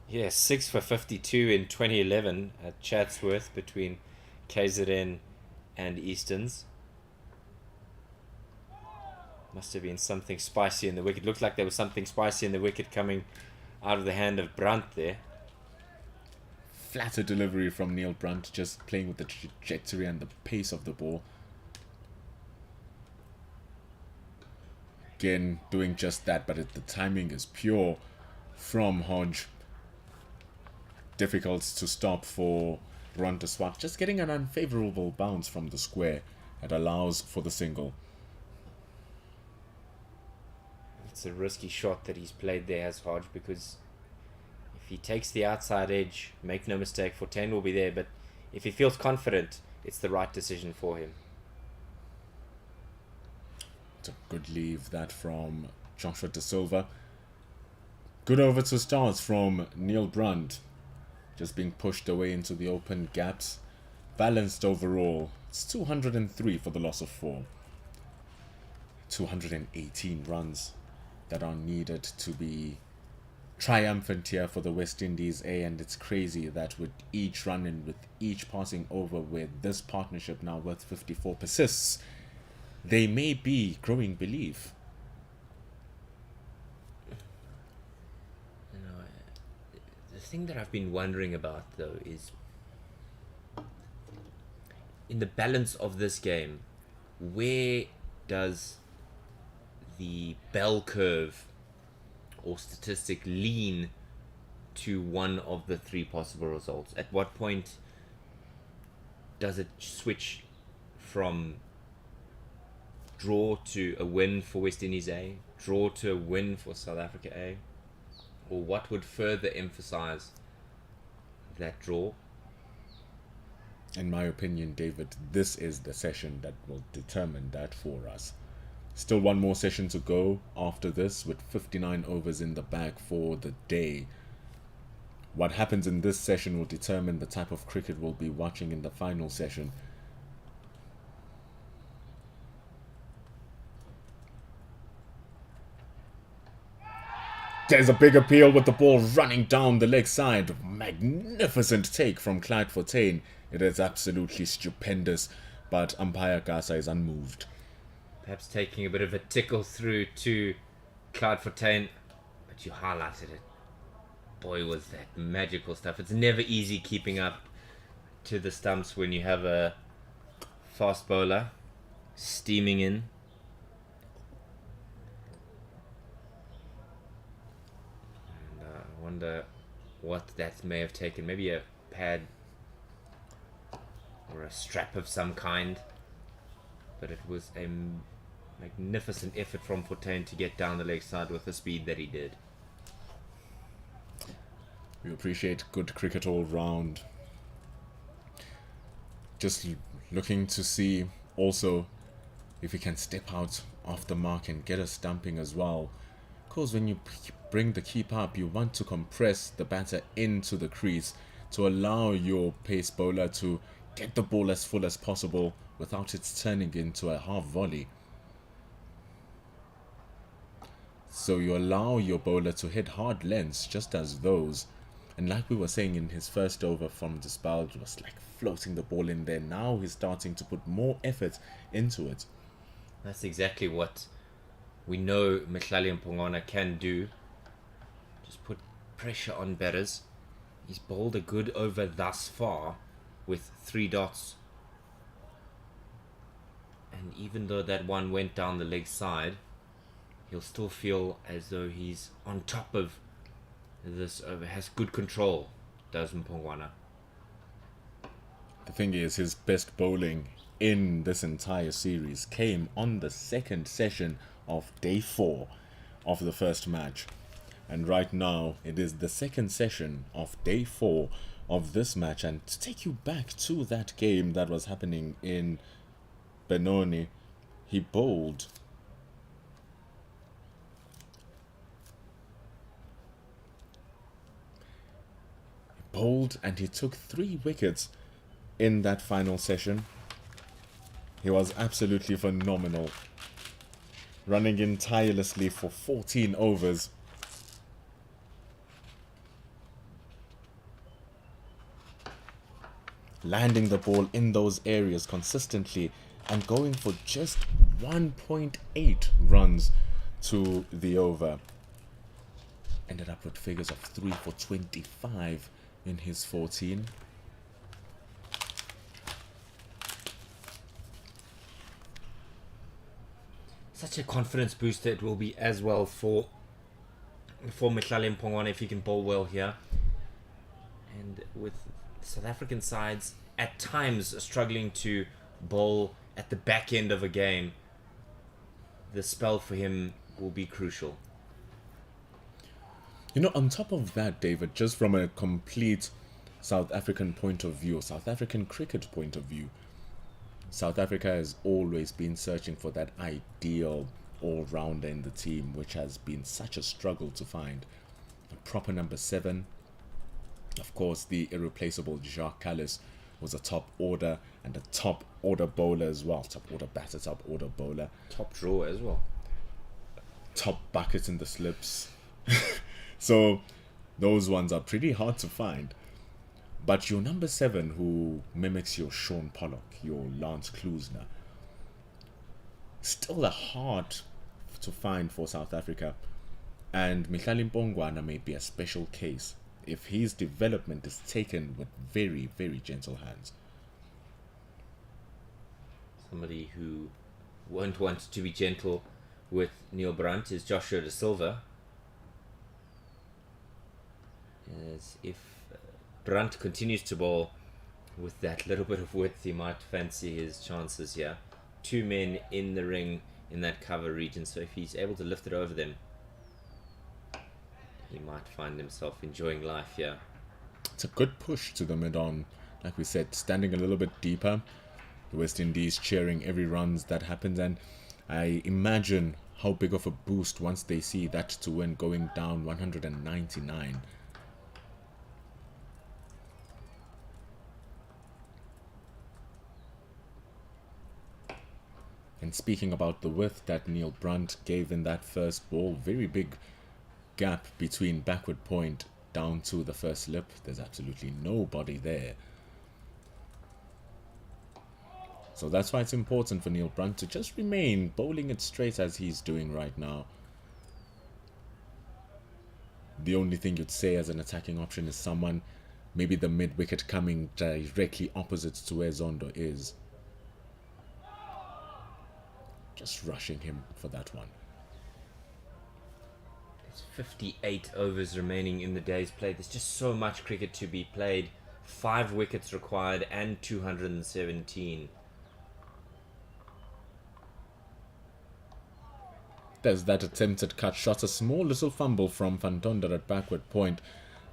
[SPEAKER 1] Yeah, 6 for 52 in 2011 at Chatsworth between KZN and Easterns. Must have been something spicy in the wicket. Looked like there was something spicy in the wicket coming out of the hand of Brunt there.
[SPEAKER 2] Flatter delivery from Neil Brunt, just playing with the trajectory and the pace of the ball. Again, doing just that, but the timing is pure from Hodge. Difficult to stop for Ron to swap. Just getting an unfavorable bounce from the square that allows for the single.
[SPEAKER 1] It's a risky shot that he's played there as Hodge, because if he takes the outside edge, make no mistake, Fontaine will be there, but if he feels confident, it's the right decision for him.
[SPEAKER 2] It's a good leave that from Joshua De Silva. Good over to start from Neil Brunt. Just being pushed away into the open gaps. Balanced overall. It's 203 for the loss of 4. 218 runs that are needed to be triumphant here for the West Indies A, and it's crazy that with each run and with each passing over, with this partnership now worth 54 persists, they may be growing belief.
[SPEAKER 1] You know, the thing that I've been wondering about though is, in the balance of this game, where does the bell curve or statistic lean to one of the 3 possible results? At what point does it switch from draw to a win for West Indies A, draw to a win for South Africa A, or what would further emphasize that draw?
[SPEAKER 2] In my opinion, David, this is the session that will determine that for us. Still one more session to go after this, with 59 overs in the bag for the day. What happens in this session will determine the type of cricket we'll be watching in the final session. There's a big appeal with the ball running down the leg side. Magnificent take from Bloemfontein. It is absolutely stupendous, but umpire Gasa is unmoved.
[SPEAKER 1] Perhaps taking a bit of a tickle through to Bloemfontein, but you highlighted it. Boy, was that magical stuff. It's never easy keeping up to the stumps when you have a fast bowler steaming in. And I wonder what that may have taken. Maybe a pad or a strap of some kind. But it was a magnificent effort from Fontaine to get down the leg side with the speed that he did.
[SPEAKER 2] We appreciate good cricket all round. Just looking to see also if he can step out off the mark and get a stumping as well. Because when you bring the keeper up, you want to compress the batter into the crease to allow your pace bowler to get the ball as full as possible without it turning into a half volley. So you allow your bowler to hit hard lengths just as those. And like we were saying in his first over from the spell, it was like floating the ball in there. Now he's starting to put more effort into it.
[SPEAKER 1] That's exactly what we know Mhlali Mpongwana can do. Just put pressure on batters. He's bowled a good over thus far with 3 dots. And even though that one went down the leg side, he'll still feel as though he's on top of this over, has good control, does Mpongwana.
[SPEAKER 2] The thing is, his best bowling in this entire series came on the second session of day 4 of the first match. And right now, it is the second session of day 4 of this match. And to take you back to that game that was happening in Benoni, he bowled and he took 3 wickets in that final session. He was absolutely phenomenal, running in tirelessly for 14 overs. Landing the ball in those areas consistently and going for just 1.8 runs to the over. Ended up with figures of 3 for 25 in his 14.
[SPEAKER 1] Such a confidence booster it will be as well for Mhlali Mpongwana if he can bowl well here. And with South African sides at times struggling to bowl at the back end of a game, the spell for him will be crucial.
[SPEAKER 2] You know, on top of that, David, just from a complete South African point of view, South African cricket point of view, South Africa has always been searching for that ideal all-rounder in the team, which has been such a struggle to find. A proper number 7. Of course, the irreplaceable Jacques Kallis was a top order and a top order bowler as well. Top order batter, top order bowler.
[SPEAKER 1] Top drawer as well.
[SPEAKER 2] Top bucket in the slips. So those ones are pretty hard to find. But your number 7, who mimics your Sean Pollock, your Lance Klusener, still a hard to find for South Africa. And Mhlali Mpongwana may be a special case if his development is taken with very, very gentle hands.
[SPEAKER 1] Somebody who won't want to be gentle with Neil Brunt is Joshua De Silva. As if Brunt continues to bowl with that little bit of width, he might fancy his chances here. 2 men in the ring in that cover region, so if he's able to lift it over them, he might find himself enjoying life here.
[SPEAKER 2] It's a good push to the mid-on. Like we said, standing a little bit deeper. The West Indies cheering every runs that happens, and I imagine how big of a boost once they see that to win going down 199. And speaking about the width that Neil Brunt gave in that first ball, very big gap between backward point down to the first lip. There's absolutely nobody there. So that's why it's important for Neil Brunt to just remain bowling it straight as he's doing right now. The only thing you'd say as an attacking option is someone, maybe the mid-wicket coming directly opposite to where Zondo is. Just rushing him for that one.
[SPEAKER 1] There's 58 overs remaining in the day's play. There's just so much cricket to be played. 5 wickets required and 217.
[SPEAKER 2] There's that attempted cut shot, a small little fumble from Van Tonder at backward point.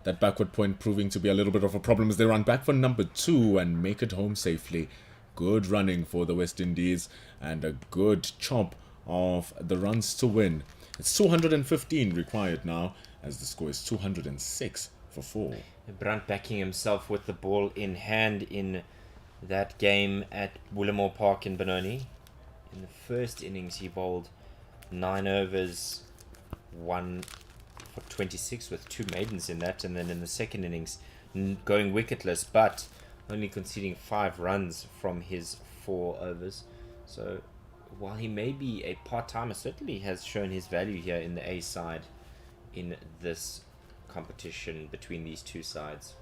[SPEAKER 2] That backward point proving to be a little bit of a problem as they run back for number 2 and make it home safely. Good running for the West Indies and a good chop of the runs to win. It's 215 required now as the score is 206 for 4.
[SPEAKER 1] Brunt backing himself with the ball in hand in that game at Woolamore Park in Benoni. In the first innings he bowled 9 overs, 1 for 26 with 2 maidens in that, and then in the second innings going wicketless but only conceding 5 runs from his 4 overs. So while he may be a part-timer, certainly has shown his value here in the A side in this competition between these two sides.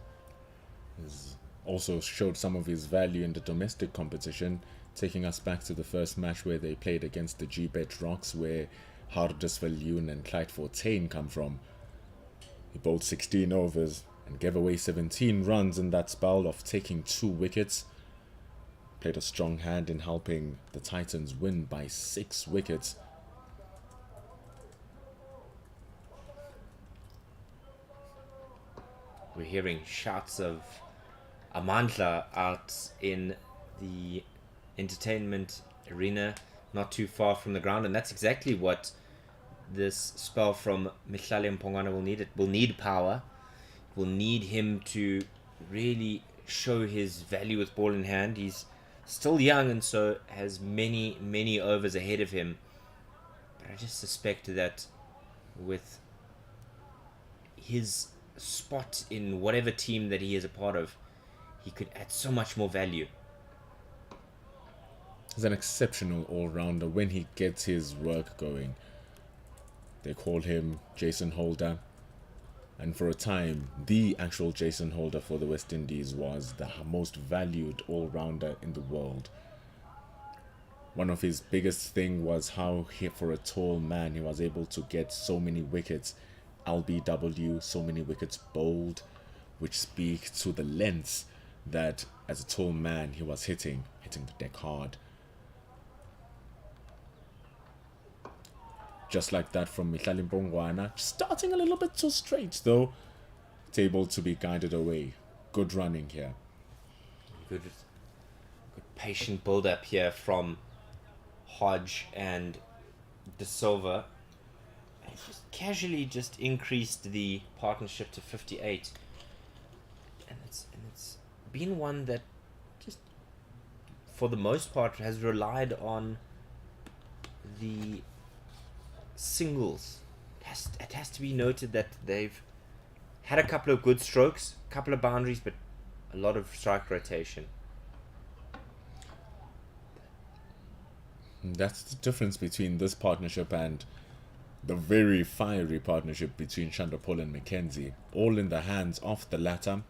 [SPEAKER 2] He's also showed some of his value in the domestic competition, taking us back to the first match where they played against the G-Bet Rocks, where Hardus Viljoen and Clyde Fontaine come from. He bowled 16 overs and gave away 17 runs in that spell of taking 2 wickets. Played a strong hand in helping the Titans win by 6 wickets.
[SPEAKER 1] We're hearing shouts of Amandla out in the entertainment arena, not too far from the ground, and that's exactly what this spell from Mihlali Mpongwana will need. It will need power. It will need him to really show his value with ball in hand. He's still young and so has many overs ahead of him, but I just suspect that with his spot in whatever team that he is a part of, he could add so much more value.
[SPEAKER 2] He's an exceptional all-rounder when he gets his work going. They call him Jason Holder, and for a time the actual Jason Holder for the West Indies was the most valued all-rounder in the world. One of his biggest thing was how for a tall man he was able to get so many wickets, LBW, so many wickets bowled, which speak to the lengths that as a tall man he was hitting the deck hard. Just like that from Mihlali Mpongwana, starting a little bit too straight though. It's able to be guided away. Good running here.
[SPEAKER 1] Good patient build-up here from Hodge and De Silva. And just casually just increased the partnership to 58. And it's been one that just, for the most part, has relied on the singles. It has to be noted that they've had a couple of good strokes, a couple of boundaries, but a lot of strike rotation.
[SPEAKER 2] That's the difference between this partnership and the very fiery partnership between Chandrapol and Mackenzie. All in the hands of the latter.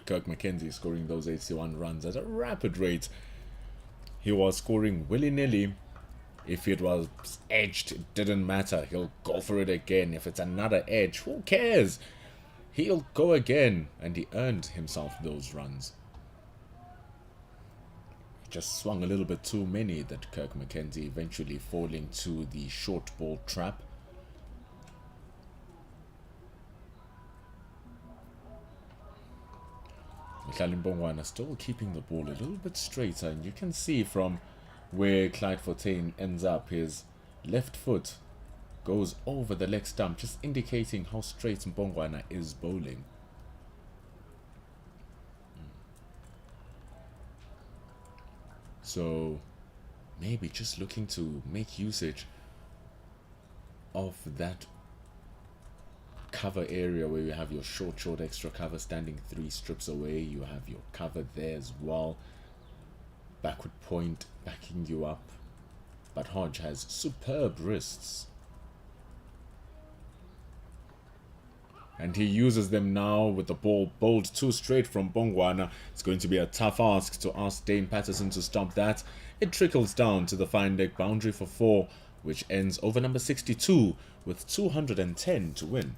[SPEAKER 2] Kirk Mackenzie scoring those 81 runs at a rapid rate. He was scoring willy-nilly. If it was edged, it didn't matter. He'll go for it again. If it's another edge, who cares? He'll go again. And he earned himself those runs. He just swung a little bit too many, that Kirk Mackenzie, eventually falling to the short ball trap. Mihlali Mpongwana still keeping the ball a little bit straighter, and you can see from where Bloemfontein ends up. His left foot goes over the leg stump, just indicating how straight Mbongwana is bowling. So maybe just looking to make usage of that cover area where you have your short extra cover standing 3 strips away. You have your cover there as well. Backward point backing you up. But Hodge has superb wrists. And he uses them now with the ball bowled too straight from Mbongwana. It's going to be a tough ask to ask Dane Patterson to stop that. It trickles down to the fine leg boundary for 4, which ends over number 62 with 210 to win.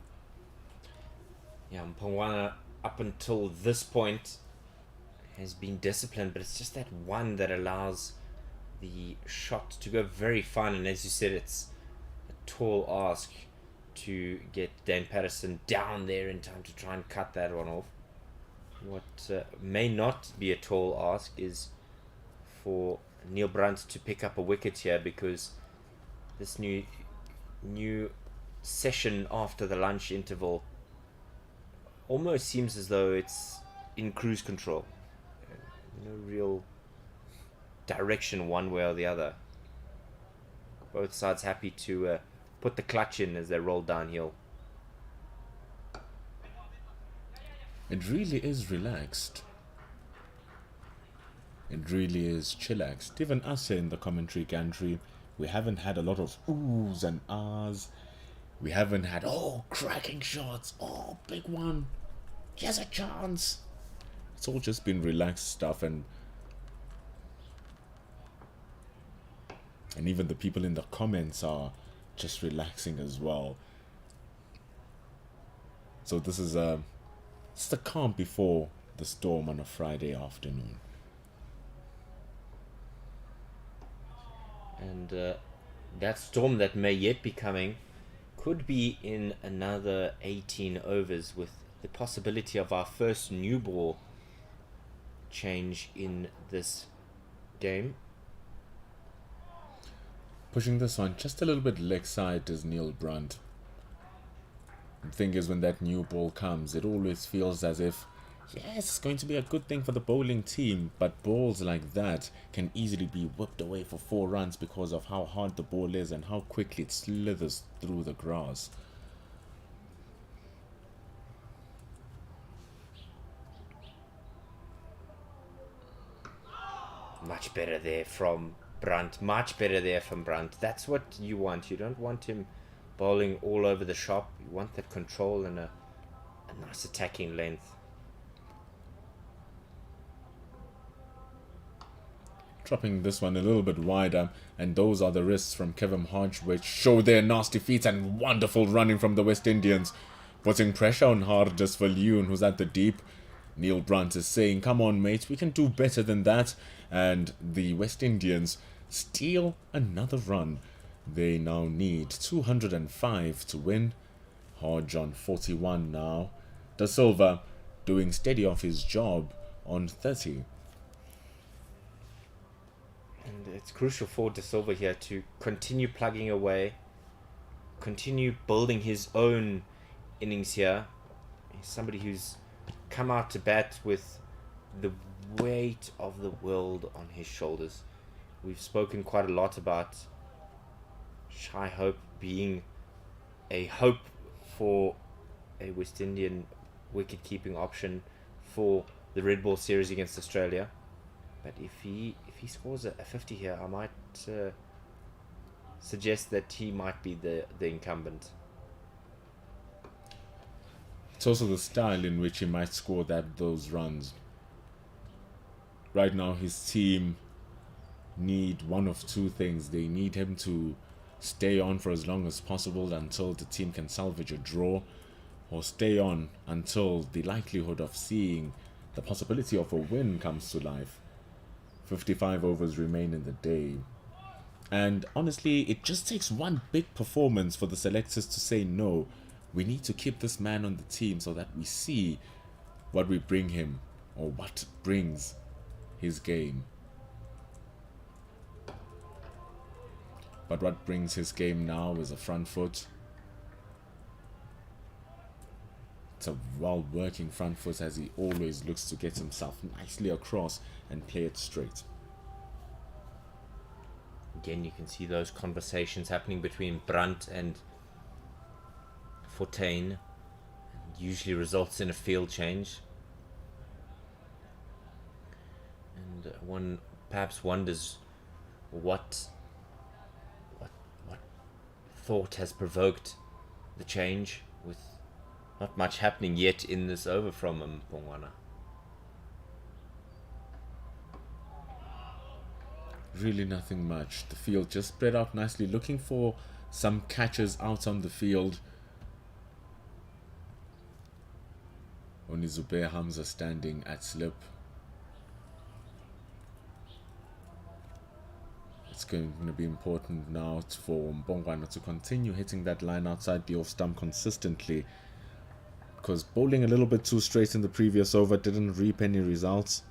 [SPEAKER 1] Yeah, Mbongwana up until this point has been disciplined, but it's just that one that allows the shot to go very fine. And as you said, it's a tall ask to get Dan Patterson down there in time to try and cut that one off. What may not be a tall ask is for Neil Brunt to pick up a wicket here, because this new session after the lunch interval almost seems as though it's in cruise control. No real direction one way or the other. Both sides happy to put the clutch in as they roll downhill.
[SPEAKER 2] It really is relaxed. It really is chillaxed. Even us here in the commentary gantry, we haven't had a lot of oohs and ahs. We haven't had, oh, cracking shots, oh, big one, he has a chance. It's all just been relaxed stuff, and even the people in the comments are just relaxing as well. So this is it's the calm before the storm on a Friday afternoon.
[SPEAKER 1] And that storm that may yet be coming could be in another 18 overs, with the possibility of our first new ball change in this game.
[SPEAKER 2] Pushing this one just a little bit leg side is Neil Brunt. The thing is, when that new ball comes, it always feels as if, yes, it's going to be a good thing for the bowling team, but balls like that can easily be whipped away for 4 runs because of how hard the ball is and how quickly it slithers through the grass.
[SPEAKER 1] Much better there from Brunt. Much better there from Brunt. That's what you want. You don't want him bowling all over the shop. You want that control and a nice attacking length.
[SPEAKER 2] Dropping this one a little bit wider, and those are the wrists from Kevin Hodge, which show their nasty feet and wonderful running from the West Indians, putting pressure on Hardus Viljoen, who's at the deep. Neil Brunt is saying, come on mate, we can do better than that, and the West Indians steal another run. They now need 205 to win. Hodge on 41 now. Da Silva doing steady off his job on 30.
[SPEAKER 1] And it's crucial for Da Silva here to continue plugging away, continue building his own innings here. He's somebody who's come out to bat with the weight of the world on his shoulders. We've spoken quite a lot about Shai Hope being a hope for a West Indian wicket-keeping option for the Red Ball series against Australia. But if he scores a 50 here, I might suggest that he might be the incumbent.
[SPEAKER 2] It's also the style in which he might score those runs. Right now, his team need one of two things. They need him to stay on for as long as possible until the team can salvage a draw, or stay on until the likelihood of seeing the possibility of a win comes to life. 55 overs remain in the day. And honestly, it just takes one big performance for the selectors to say, no, we need to keep this man on the team so that we see what we bring him, or what brings his game. But what brings his game now is a front foot. It's a well-working front foot as he always looks to get himself nicely across and play it straight.
[SPEAKER 1] Again, you can see those conversations happening between Brandt and Fontaine. Usually results in a field change. And one perhaps wonders what thought has provoked the change, with not much happening yet in this over from Mpongwana.
[SPEAKER 2] Really nothing much. The field just spread out nicely, looking for some catches out on the field. Only Zubair Hamza standing at slip. It's going to be important now for Mpongwana to continue hitting that line outside the off stump consistently, because bowling a little bit too straight in the previous over didn't reap any results.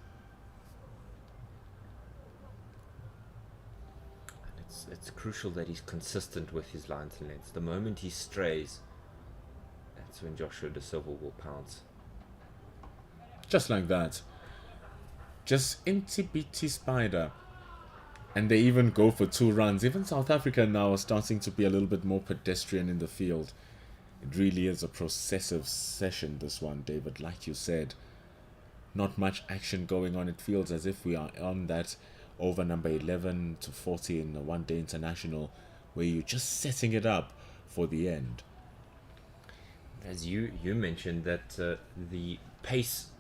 [SPEAKER 1] It's crucial that he's consistent with his lines and lengths. The moment he strays, that's when Joshua De Silva will pounce.
[SPEAKER 2] Just like that. Just inty bitty spider. And they even go for 2 runs. Even South Africa now are starting to be a little bit more pedestrian in the field. It really is a processive session, this one, David. Like you said, not much action going on. It feels as if we are on that over number 11 to 40 in the one-day international, where you're just setting it up for the end.
[SPEAKER 1] As you mentioned, that the pace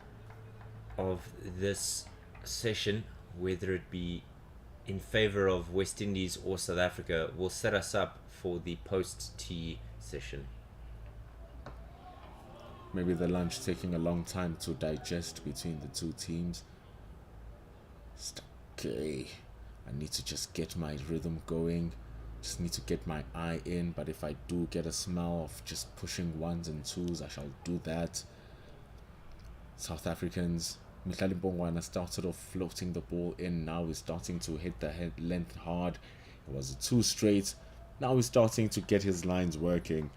[SPEAKER 1] of this session, whether it be in favor of West Indies or South Africa, will set us up for the post-tea session.
[SPEAKER 2] Maybe the lunch taking a long time to digest between the two teams. Okay, I need to just get my rhythm going. Just need to get my eye in. But if I do get a smell of just pushing 1s and 2s, I shall do that. South Africans, Mihlali Mpongwana started off floating the ball in. Now he's starting to hit the head length hard. It was a 2 straight. Now he's starting to get his lines working.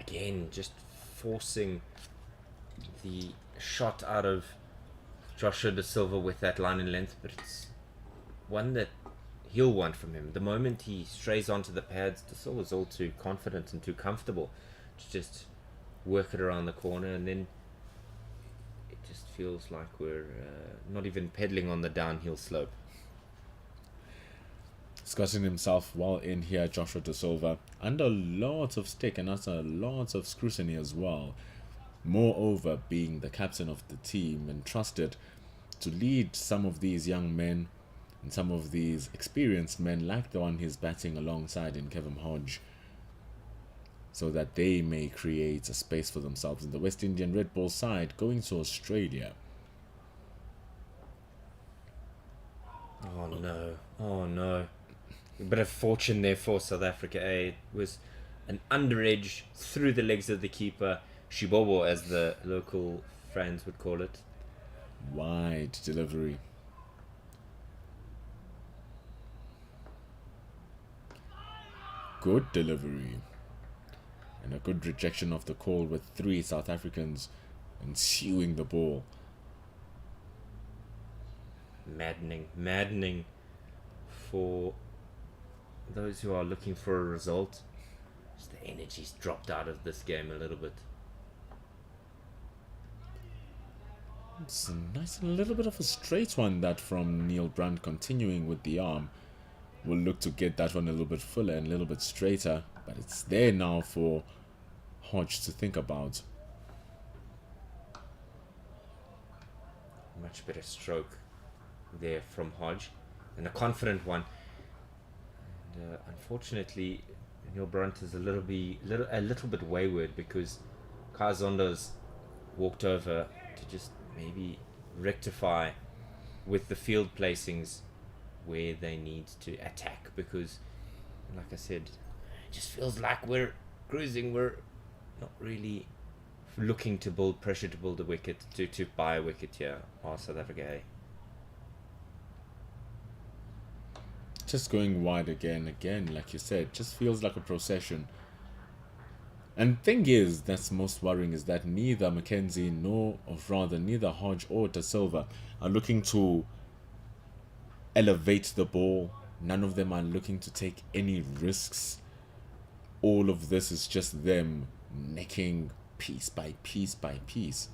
[SPEAKER 1] Again, just forcing the shot out of Joshua De Silva with that line and length, but it's one that he'll want from him. The moment he strays onto the pads, De Silva's all too confident and too comfortable to just work it around the corner, and then it just feels like we're not even pedaling on the downhill slope.
[SPEAKER 2] He's gotten himself well in here, Joshua De Silva, under lots of stick and under lots of scrutiny as well. Moreover, being the captain of the team and trusted to lead some of these young men and some of these experienced men like the one he's batting alongside in Kevin Hodge, so that they may create a space for themselves in the West Indian Red Ball side going to Australia.
[SPEAKER 1] Oh no. A bit of fortune there for South Africa. It was an under-edge through the legs of the keeper, Shibobo as the local friends would call it.
[SPEAKER 2] Wide delivery. Good delivery. And a good rejection of the call with 3 South Africans ensuing the ball.
[SPEAKER 1] Maddening for those who are looking for a result. Just the energy's dropped out of this game a little bit.
[SPEAKER 2] It's a nice little bit of a straight one, that from Neil Brandt, continuing with the arm. We'll look to get that one a little bit fuller and a little bit straighter, but it's there now for Hodge to think about.
[SPEAKER 1] Much better stroke there from Hodge, and a confident one. And unfortunately, Neil Brandt is a little bit wayward, because Kazondo's walked over to just maybe rectify with the field placings where they need to attack, because like I said, it just feels like we're cruising. We're not really looking to build pressure to build a wicket, to buy a wicket here. Oh, South Africa, hey.
[SPEAKER 2] Just going wide again, like you said, just feels like a procession. And thing is, that's most worrying, is that neither Mackenzie neither Hodge or Da Silva are looking to elevate the ball. None of them are looking to take any risks. All of this is just them necking piece by piece by piece.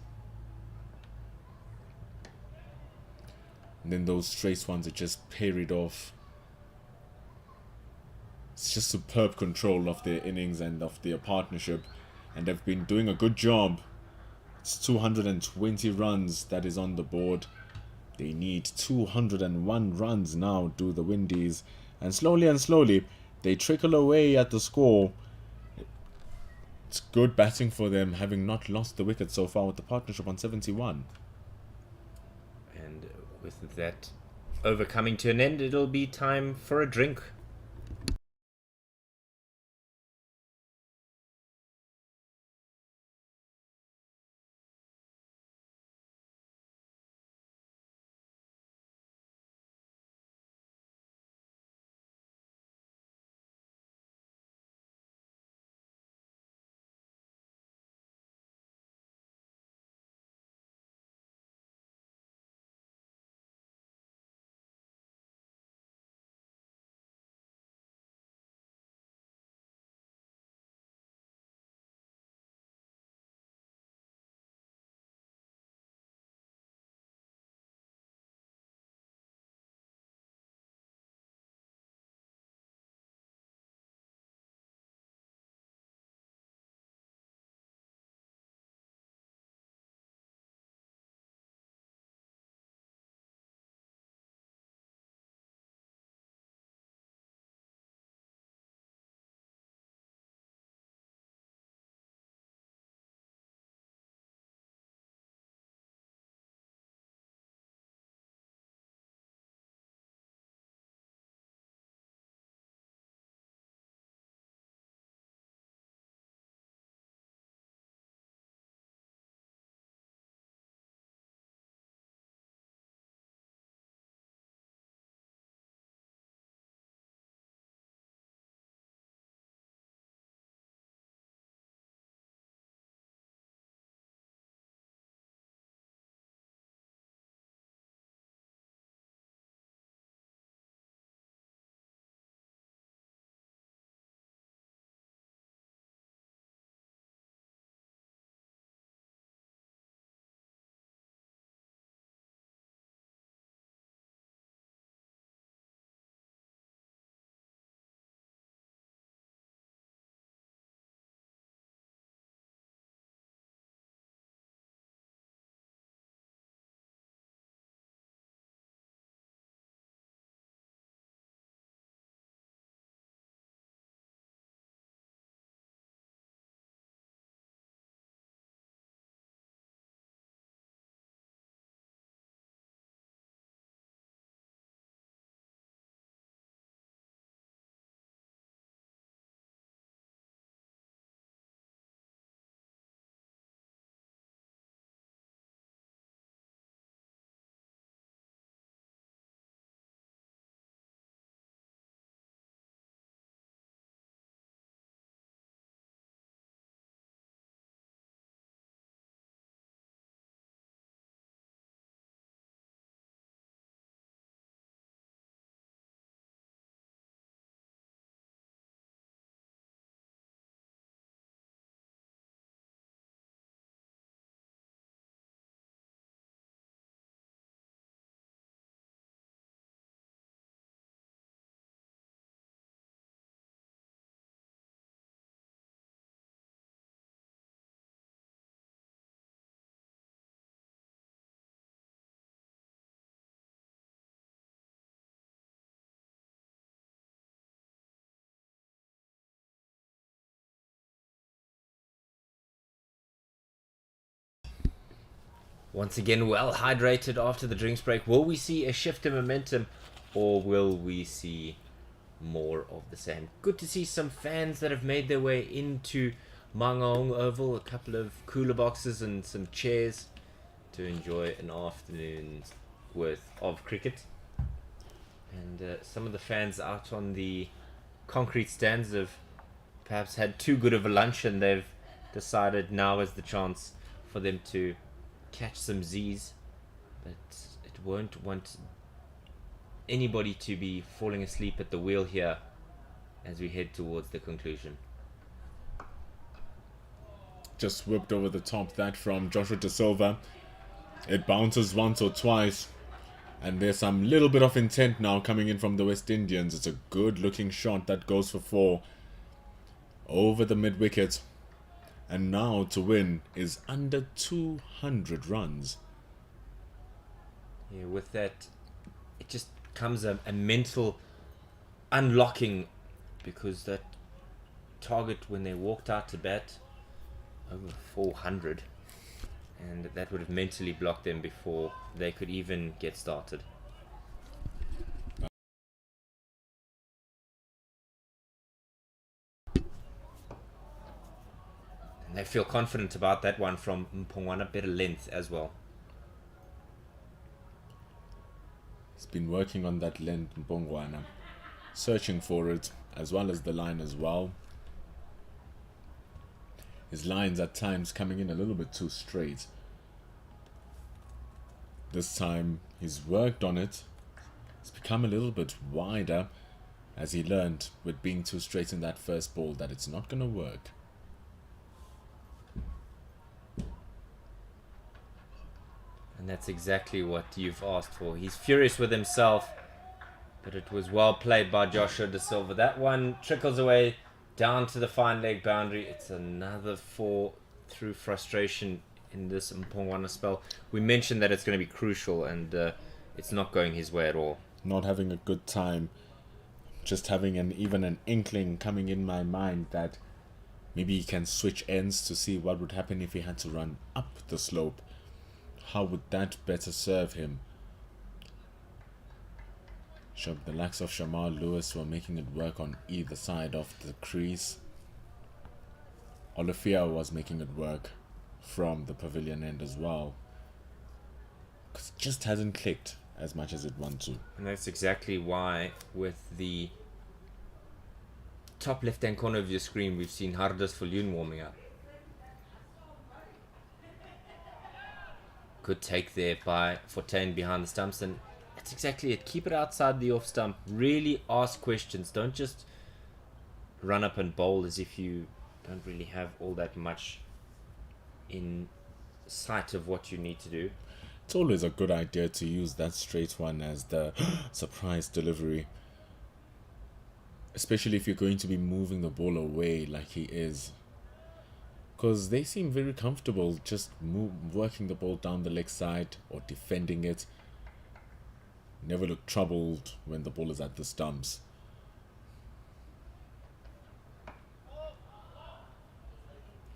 [SPEAKER 2] And then those straight ones are just parried off. It's just superb control of their innings and of their partnership, and they've been doing a good job. It's 220 runs that is on the board. They need 201 runs now, do the Windies, and slowly they trickle away at the score. It's good batting for them, having not lost the wicket so far with the partnership on 71.
[SPEAKER 1] And with that over coming to an end, it'll be time for a drink. Once again, well hydrated after the drinks break. Will we see a shift in momentum, or will we see more of the same. Good to see some fans that have made their way into Mangaung Oval, a couple of cooler boxes and some chairs to enjoy an afternoon's worth of cricket. And some of the fans out on the concrete stands have perhaps had too good of a lunch, and they've decided now is the chance for them to catch some Z's. But it won't want anybody to be falling asleep at the wheel here as we head towards the conclusion.
[SPEAKER 2] Just whipped over the top, that from Joshua De Silva. It bounces once or twice, and there's some little bit of intent now coming in from the West Indians. It's a good looking shot that goes for 4 over the mid wicket, and now to win is under 200 runs.
[SPEAKER 1] Yeah, with that, it just comes a mental unlocking, because that target when they walked out to bat, over 400, and that would have mentally blocked them before they could even get started. And they feel confident about that one from Mpongwana, better length as well.
[SPEAKER 2] He's been working on that length, Mpongwana, searching for it, as well as the line as well. His lines at times coming in a little bit too straight. This time he's worked on it. It's become a little bit wider, as he learned with being too straight in that first ball that it's not going to work.
[SPEAKER 1] And that's exactly what you've asked for. He's furious with himself, but it was well played by Joshua De Silva. That one trickles away down to the fine leg boundary. It's another 4 through frustration in this Mpongwana spell. We mentioned that it's going to be crucial, and it's not going his way at all.
[SPEAKER 2] Not having a good time. Just having even an inkling coming in my mind that maybe he can switch ends to see what would happen if he had to run up the slope. How would that better serve him? The likes of Jamal Lewis were making it work on either side of the crease. Olafia was making it work from the pavilion end as well. Because it just hasn't clicked as much as it wants to.
[SPEAKER 1] And that's exactly why with the top left hand corner of your screen we've seen Hardus Viljoen warming up. Good take there by Fontaine behind the stumps, and that's exactly it. Keep it outside the off stump. Really ask questions. Don't just run up and bowl as if you don't really have all that much in sight of what you need to do.
[SPEAKER 2] It's always a good idea to use that straight one as the surprise delivery. Especially if you're going to be moving the ball away like he is. Because they seem very comfortable just working the ball down the leg side or defending it. Never look troubled when the ball is at the stumps.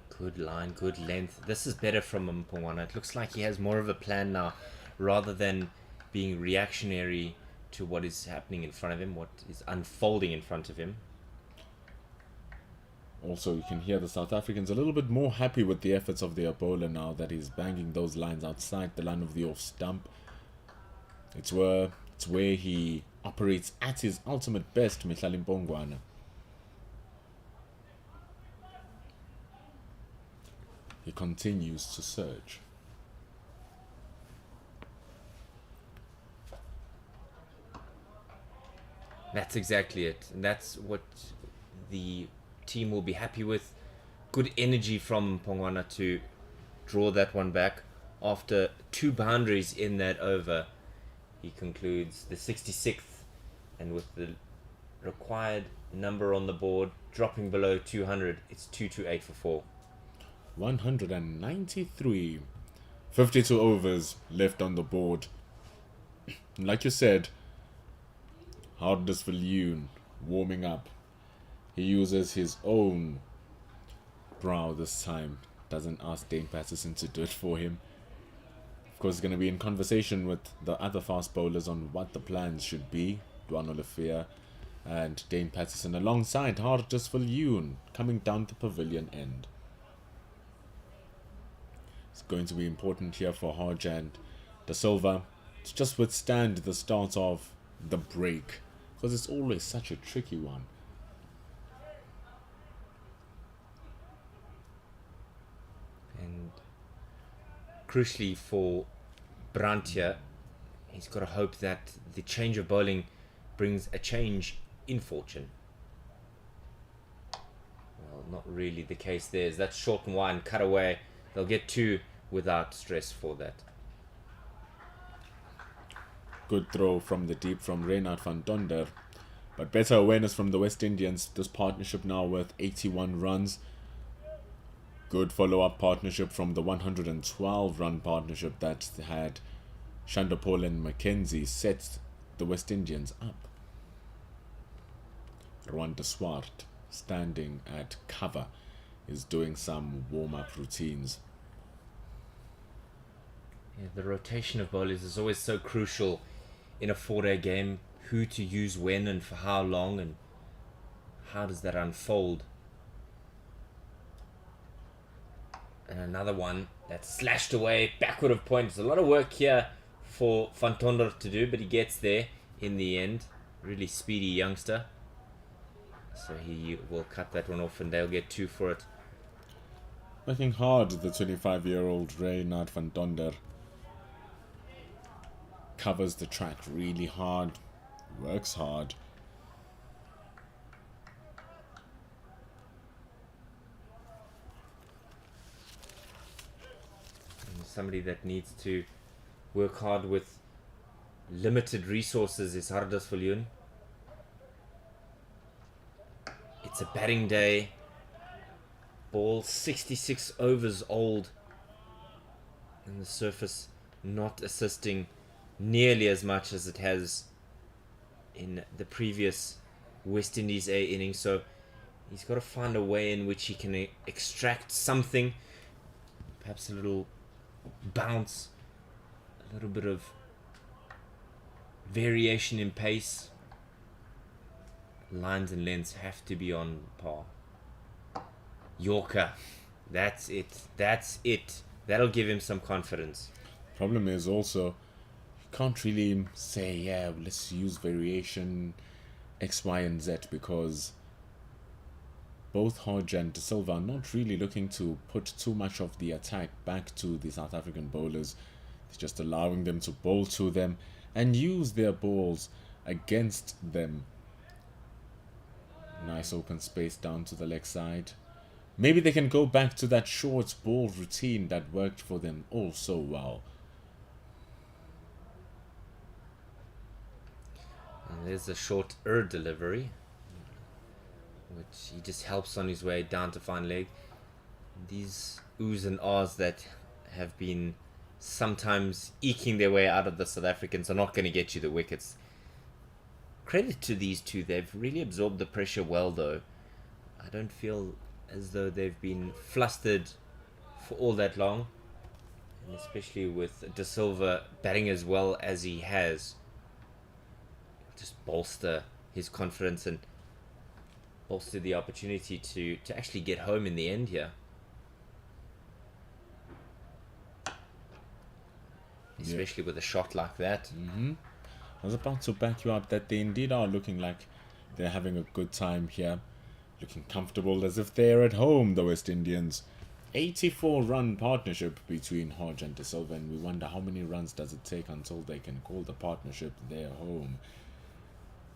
[SPEAKER 1] Good line, good length. This is better from Mpongwana. It looks like he has more of a plan now, rather than being reactionary to what is happening in front of him, what is unfolding in front of him.
[SPEAKER 2] Also, you can hear the South Africans a little bit more happy with the efforts of their bowler now that he's banging those lines outside the line of the off stump. It's where he operates at his ultimate best, Mihlali Mpongwana. He continues to search.
[SPEAKER 1] That's exactly it. And that's what the team will be happy with. Good energy from Mpongwana to draw that one back. After 2 boundaries in that over, he concludes the 66th, and with the required number on the board dropping below 200, it's 228 for 4.
[SPEAKER 2] 193. 52 overs left on the board. Like you said, Hardus Viljoen warming up. He uses his own brow this time. Doesn't ask Dane Patterson to do it for him. Of course, he's going to be in conversation with the other fast bowlers on what the plans should be. Duan Olafia, And Dane Patterson alongside Hardus Viljoen coming down the pavilion end. It's going to be important here for Hodge and Da Silva to just withstand the start of the break, because it's always such a tricky one.
[SPEAKER 1] And crucially for Brandt here, he's got to hope that the change of bowling brings a change in fortune. Well, not really the case there. Is that short and wide cut away? They'll get 2 without stress for that.
[SPEAKER 2] Good throw from the deep from Reynard van Donder, but better awareness from the West Indians. This partnership now worth 81 runs. Good follow-up partnership from the 112-run partnership that had Chanderpaul and Mackenzie set the West Indians up. Rwanda Swart, standing at cover, is doing some warm-up routines.
[SPEAKER 1] Yeah, the rotation of bowlers is always so crucial in a 4-day game. Who to use when and for how long, and how does that unfold? And another one that's slashed away, backward of point. There's a lot of work here for Van Tonder to do, but he gets there in the end. Really speedy youngster. So he will cut that one off and they'll get 2 for it.
[SPEAKER 2] Working hard, the 25-year-old Reynard van Donder covers the track really hard, works hard.
[SPEAKER 1] And somebody that needs to work hard with limited resources is Hardus Viljoen. It's a batting day. Ball 66 overs old. And the surface not assisting nearly as much as it has in the previous West Indies A innings. So he's got to find a way in which he can extract something. Perhaps a little bounce. A little bit of variation in pace. Lines and lengths have to be on par. Yorker. That's it. That's it. That'll give him some confidence.
[SPEAKER 2] Problem is also, you can't really say, yeah, let's use variation X, Y, and Z, because both Hodge and De Silva are not really looking to put too much of the attack back to the South African bowlers. It's just allowing them to bowl to them and use their balls against them. Nice open space down to the leg side. Maybe they can go back to that short ball routine that worked for them oh so well.
[SPEAKER 1] And there's a short delivery, which he just helps on his way down to fine leg. These oohs and ahs that have been sometimes eking their way out of the South Africans are not going to get you the wickets. Credit to these two. They've really absorbed the pressure well, though. I don't feel as though they've been flustered for all that long. And especially with De Silva batting as well as he has. Just bolster his confidence and bolster the opportunity to actually get home in the end here. Especially with a shot like that.
[SPEAKER 2] I was about to back you up that they indeed are looking like they're having a good time here. Looking comfortable as if they're at home, the West Indians. 84-run partnership between Hodge and De Silva, and we wonder how many runs does it take until they can call the partnership their home.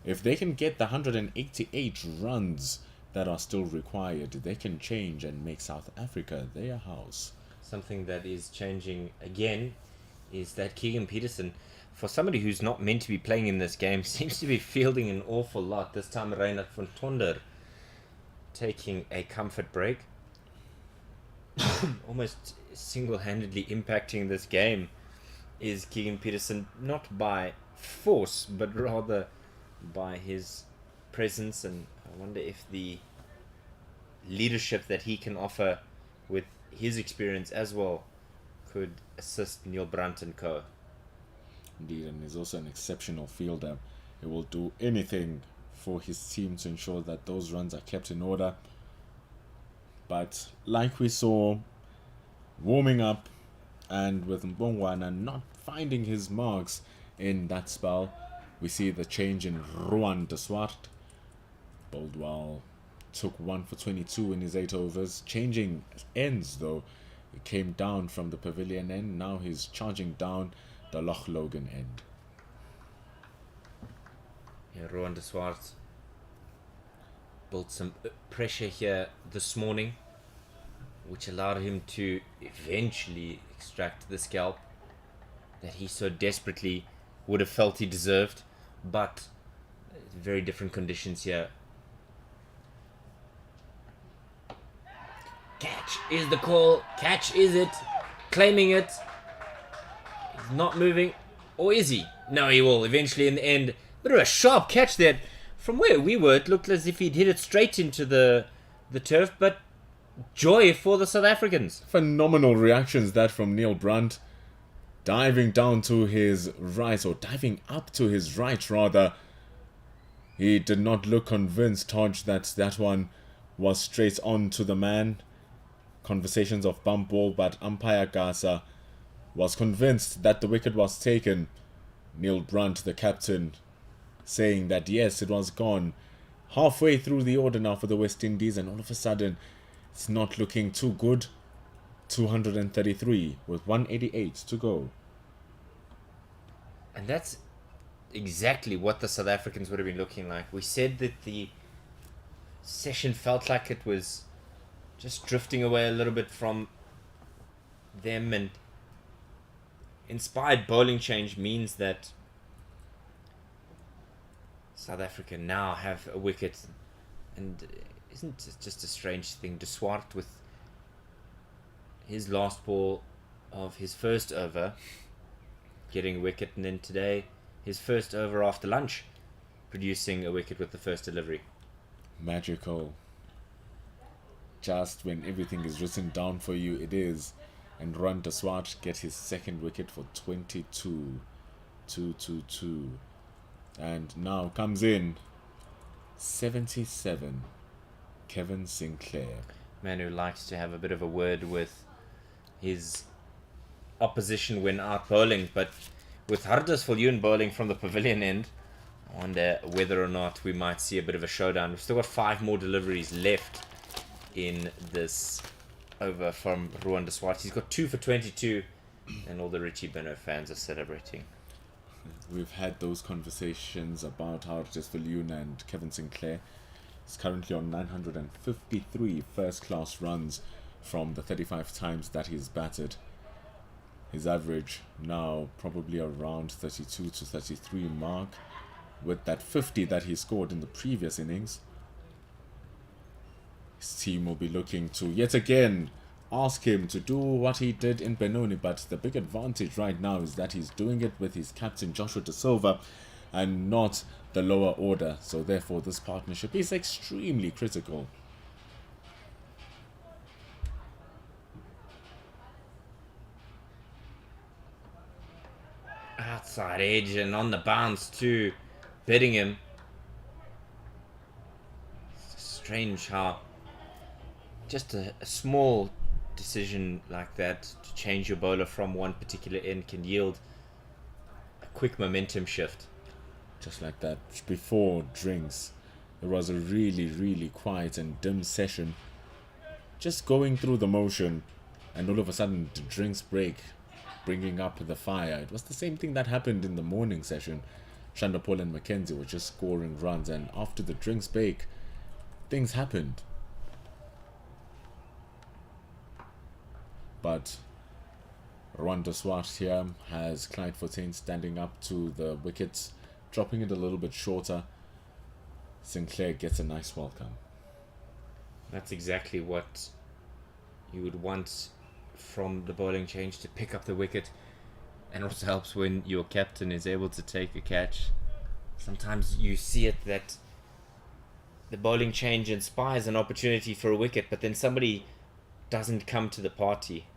[SPEAKER 2] If they can get the 188 runs that are still required, they can change and make South Africa their house.
[SPEAKER 1] Something that is changing again is that Keegan Peterson, for somebody who's not meant to be playing in this game, seems to be fielding an awful lot. This time Reynard van Tonder taking a comfort break. Almost single-handedly impacting this game is Keegan Peterson, not by force, but rather by his presence. And I wonder if the leadership that he can offer with his experience as well could assist Neil Brandt and co.
[SPEAKER 2] Indeed, and he's also an exceptional fielder. He will do anything for his team to ensure that those runs are kept in order. But like we saw, warming up and with Mbongwana not finding his marks in that spell, we see the change in Ruan de Swart. Boldwell took 1 for 22 in his 8 overs. Changing ends though. He came down from the pavilion end. Now he's charging down the Loch Logan end.
[SPEAKER 1] Yeah, Ruan de Swart built some pressure here this morning, which allowed him to eventually extract the scalp that he so desperately would have felt he deserved. But very different conditions here. Catch is the call. Catch is it. Claiming it. He's not moving. Or is he? No, he will eventually in the end. Bit of a sharp catch there. From where we were, it looked as if he'd hit it straight into the turf. But joy for the South Africans.
[SPEAKER 2] Phenomenal reactions that from Neil Brandt. Diving down to his right, or diving up to his right rather. He did not look convinced, Todge, that one was straight on to the man. Conversations of bump ball, but umpire Gasa was convinced that the wicket was taken. Neil Brandt, the captain, saying that yes, it was gone. Halfway through the order now for the West Indies, and all of a sudden, it's not looking too good. 233 with 188 to go.
[SPEAKER 1] And that's exactly what the South Africans would have been looking like. We said that the session felt like it was just drifting away a little bit from them, and inspired bowling change means that South Africa now have a wicket. And isn't it just a strange thing? De Swart with his last ball of his first over getting a wicket, and then today his first over after lunch producing a wicket with the first delivery.
[SPEAKER 2] Magical. Just when everything is written down for you, it is. And Ruan de Swart get his second wicket for 22. 2. And now comes in 77, Kevin Sinclair.
[SPEAKER 1] Man who likes to have a bit of a word with his opposition when out bowling, but with Hardas Viljoen bowling from the pavilion end, I wonder whether or not we might see a bit of a showdown. We've still got 5 more deliveries left in this over from Ruan de Swart. He's got 2 for 22, and all the Richie Beno fans are celebrating.
[SPEAKER 2] We've had those conversations about Hardas Viljoen and Kevin Sinclair. He's currently on 953 first-class runs from the 35 times that he's batted. His average now probably around 32 to 33 mark, with that 50 that he scored in the previous innings. His team will be looking to yet again ask him to do what he did in Benoni, but the big advantage right now is that he's doing it with his captain Joshua De Silva and not the lower order, so therefore this partnership is extremely critical.
[SPEAKER 1] Outside edge and on the bounce too, bidding him. It's strange how just a small decision like that to change your bowler from one particular end can yield a quick momentum shift.
[SPEAKER 2] Just like that, before drinks, it was a really quiet and dim session, just going through the motion, and all of a sudden the drinks break, bringing up the fire. It was the same thing that happened in the morning session. Shandapol and Mackenzie were just scoring runs, and after the drinks break, things happened. But Ruan de Swart here has Clyde Fontaine standing up to the wickets, dropping it a little bit shorter. Sinclair gets a nice welcome.
[SPEAKER 1] That's exactly what you would want from the bowling change, to pick up the wicket, and also helps when your captain is able to take a catch. Sometimes you see it that the bowling change inspires an opportunity for a wicket, but then somebody doesn't come to the party.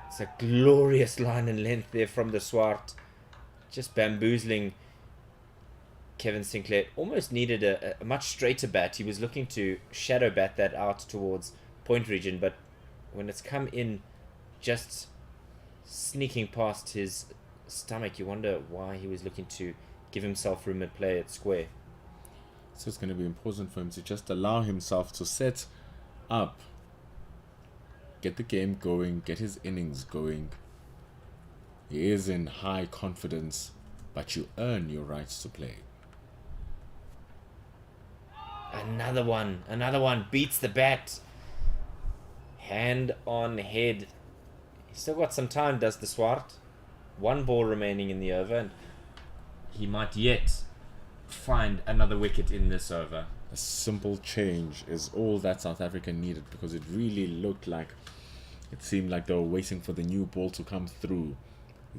[SPEAKER 1] It's a glorious line and length there from the Swart, just bamboozling Kevin Sinclair almost needed a much straighter bat. He was looking to shadow bat that out towards point region, but when it's come in just sneaking past his stomach, you wonder why he was looking to give himself room and play at square.
[SPEAKER 2] So it's going to be important for him to just allow himself to set up, get the game going, get his innings going. He is in high confidence, but you earn your rights to play.
[SPEAKER 1] Another one beats the bat. Hand on head. He's still got some time, does the Swart. One ball remaining in the over, and he might yet find another wicket in this over.
[SPEAKER 2] A simple change is all that South Africa needed, because it really looked like, it seemed like they were waiting for the new ball to come through.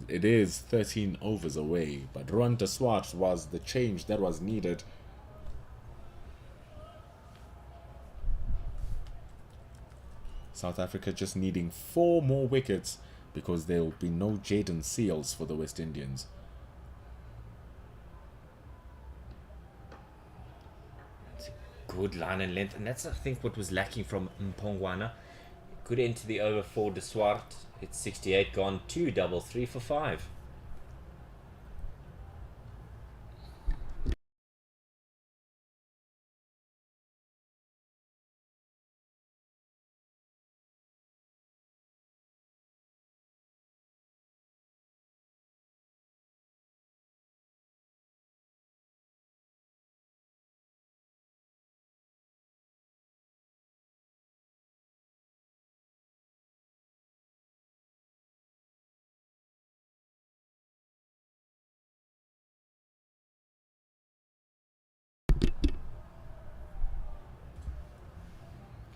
[SPEAKER 2] It is 13 overs away, but Rowan de Swart was the change that was needed. South Africa just needing 4 more wickets, because there will be no Jaden Seals for the West Indians.
[SPEAKER 1] It's a good line and length, and that's I think what was lacking from Mpongwana. Good into the over for de Swart. It's 68 gone, 2 double 3 for 5.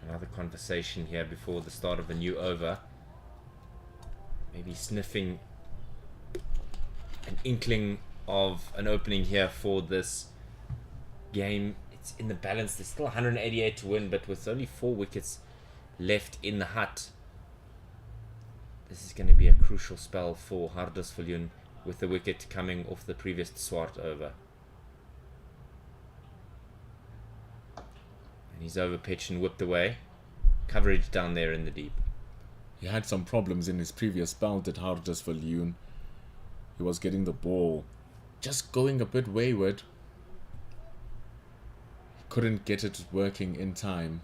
[SPEAKER 1] Another conversation here before the start of a new over. Maybe sniffing an inkling of an opening here for this game. It's in the balance. There's still 188 to win, but with only 4 wickets left in the hut, this is going to be a crucial spell for Hardus with the wicket coming off the previous Swart over. And he's over pitch and whipped away. Coverage down there in the deep.
[SPEAKER 2] He had some problems in his previous bout at Hardus. He was getting the ball just going a bit wayward. Couldn't get it working in time.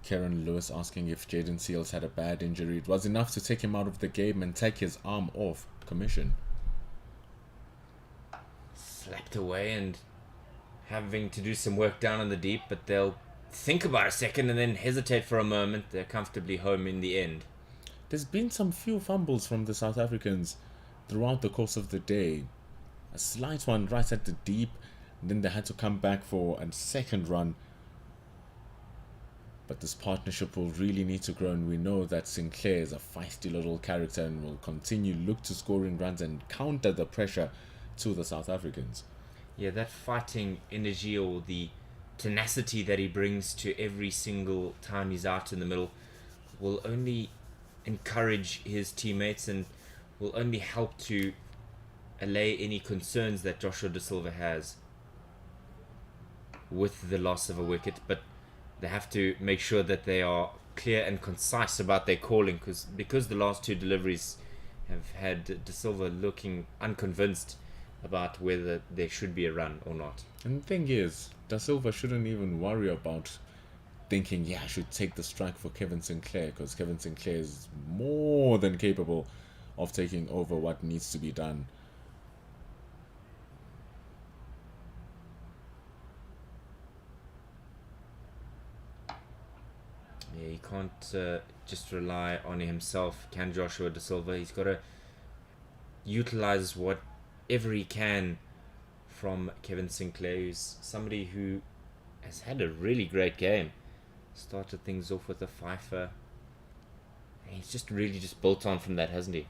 [SPEAKER 2] Karen Lewis asking if Jaden Seals had a bad injury. It was enough to take him out of the game and take his arm off commission.
[SPEAKER 1] Slapped away and having to do some work down in the deep, but they'll think about a second and then hesitate for a moment. They're comfortably home in the end.
[SPEAKER 2] There's been some few fumbles from the South Africans throughout the course of the day. A slight one right at the deep, and then they had to come back for a second run. But this partnership will really need to grow, and we know that Sinclair is a feisty little character and will continue look to scoring runs and counter the pressure to the South Africans.
[SPEAKER 1] Yeah, that fighting energy or the tenacity that he brings to every single time he's out in the middle will only encourage his teammates and will only help to allay any concerns that Joshua De Silva has with the loss of a wicket. But they have to make sure that they are clear and concise about their calling, because the last 2 deliveries have had De Silva looking unconvinced about whether there should be a run or not.
[SPEAKER 2] And the thing is, Da Silva shouldn't even worry about thinking, yeah, I should take the strike for Kevin Sinclair, because Kevin Sinclair is more than capable of taking over what needs to be done.
[SPEAKER 1] Yeah, he can't just rely on himself, can Joshua De Silva. He's got to utilize whatever he can from Kevin Sinclair, who's somebody who has had a really great game. Started things off with a fifer. He's just really just built on from that, hasn't he?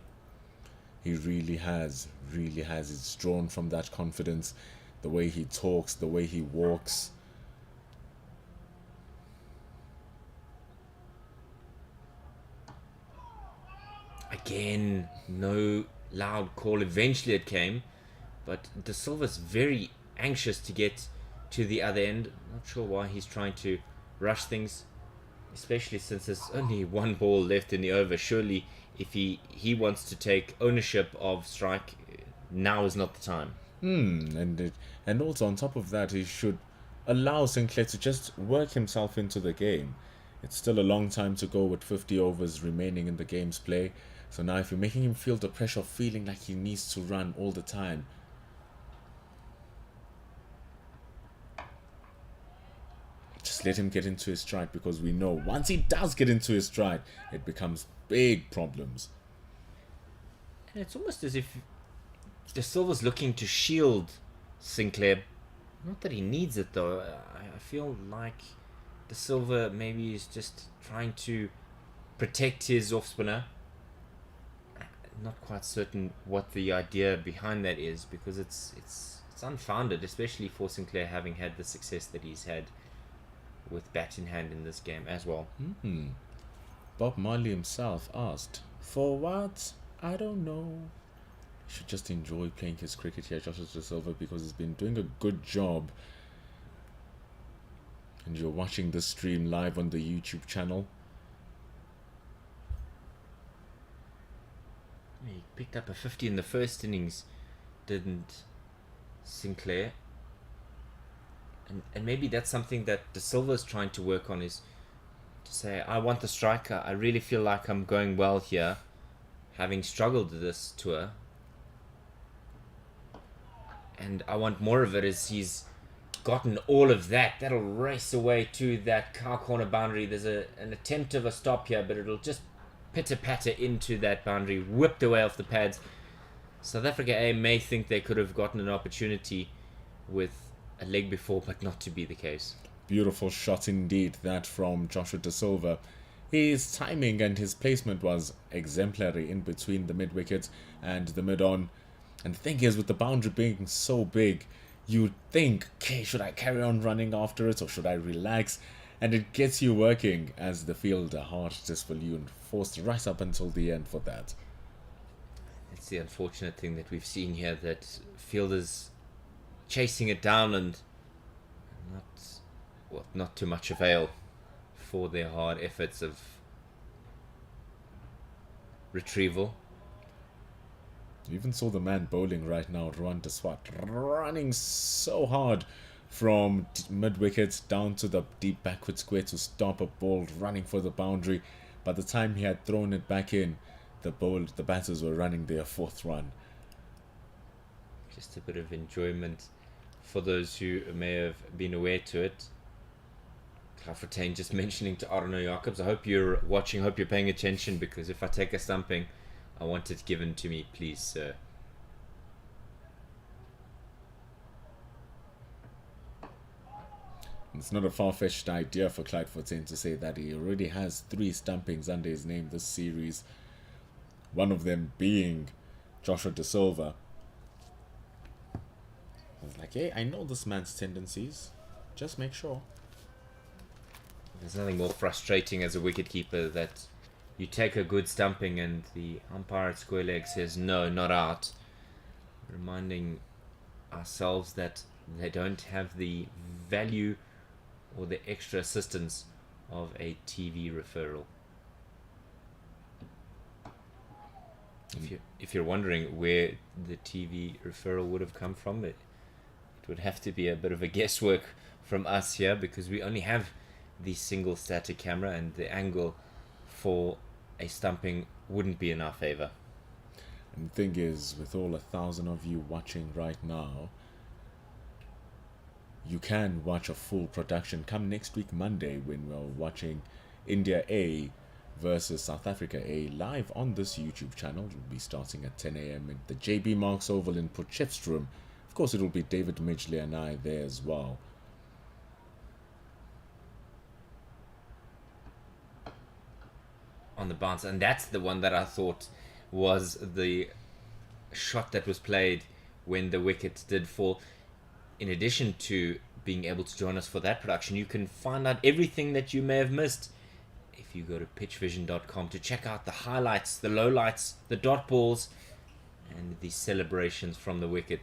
[SPEAKER 2] He really has, really has. It's drawn from that confidence, the way he talks, the way he walks.
[SPEAKER 1] Again, no loud call. Eventually it came, but De Silva's very anxious to get to the other end. Not sure why he's trying to rush things, especially since there's only one ball left in the over. Surely, if he wants to take ownership of strike, now is not the time.
[SPEAKER 2] And also on top of that, he should allow Sinclair to just work himself into the game. It's still a long time to go with 50 overs remaining in the game's play. So now if you're making him feel the pressure of feeling like he needs to run all the time, just let him get into his stride, because we know once he does get into his stride, it becomes big problems.
[SPEAKER 1] And it's almost as if De Silva's looking to shield Sinclair. Not that he needs it though. I feel like De Silva maybe is just trying to protect his off spinner. Not quite certain what the idea behind that is, because it's unfounded, especially for Sinclair having had the success that he's had with bat in hand in this game as well.
[SPEAKER 2] Bob Marley himself asked, "For what? I don't know." He should just enjoy playing his cricket here, Joshua De Silva, because he's been doing a good job. And you're watching this stream live on the YouTube channel.
[SPEAKER 1] He picked up a 50 in the first innings, didn't Sinclair? And maybe that's something that De Silva's trying to work on, is to say, I want the striker. I really feel like I'm going well here, having struggled this tour. And I want more of it, as he's gotten all of that. That'll race away to that car corner boundary. There's an attempt of a stop here, but it'll just pitter-patter into that boundary, whipped away off the pads. South Africa A may think they could have gotten an opportunity with a leg before, but not to be the case.
[SPEAKER 2] Beautiful shot indeed, that from Joshua De Silva. His timing and his placement was exemplary in between the mid-wicket and the mid-on. And the thing is, with the boundary being so big, you'd think, okay, should I carry on running after it, or should I relax? And it gets you working as the fielder, hard just for you, and forced right up until the end for that.
[SPEAKER 1] It's the unfortunate thing that we've seen here, that fielders chasing it down and not too much avail for their hard efforts of retrieval.
[SPEAKER 2] You even saw the man bowling right now, Ruan de Swat, running so hard from mid-wicket down to the deep backward square to stop a ball running for the boundary. By the time he had thrown it back in, the batters were running their fourth run.
[SPEAKER 1] Just a bit of enjoyment for those who may have been aware to it. Bloemfontein just mentioning to Arno Jacobs, I hope you're watching, hope you're paying attention, because if I take a stumping, I want it given to me, please, sir.
[SPEAKER 2] It's not a far-fetched idea for Clyde Fontaine to say that he already has 3 stumpings under his name this series. One of them being Joshua De Silva. I was like, hey, I know this man's tendencies. Just make sure.
[SPEAKER 1] There's nothing more frustrating as a wicketkeeper that you take a good stumping and the umpire at square leg says, no, not out. Reminding ourselves that they don't have the value or the extra assistance of a TV referral. If you're wondering where the TV referral would have come from, it would have to be a bit of a guesswork from us here, because we only have the single static camera, and the angle for a stumping wouldn't be in our favor.
[SPEAKER 2] And the thing is, with all 1,000 of you watching right now, you can watch a full production come next week Monday, when we're watching India A versus South Africa A live on this YouTube channel. It will be starting at 10 a.m. at the JB Marks Oval in Potchefstroom. Of course, it will be David Midgley and I there as well.
[SPEAKER 1] On the bounce, and that's the one that I thought was the shot that was played when the wicket did fall. In addition to being able to join us for that production, you can find out everything that you may have missed if you go to pitchvision.com to check out the highlights, the lowlights, the dot balls, and the celebrations from the wicket.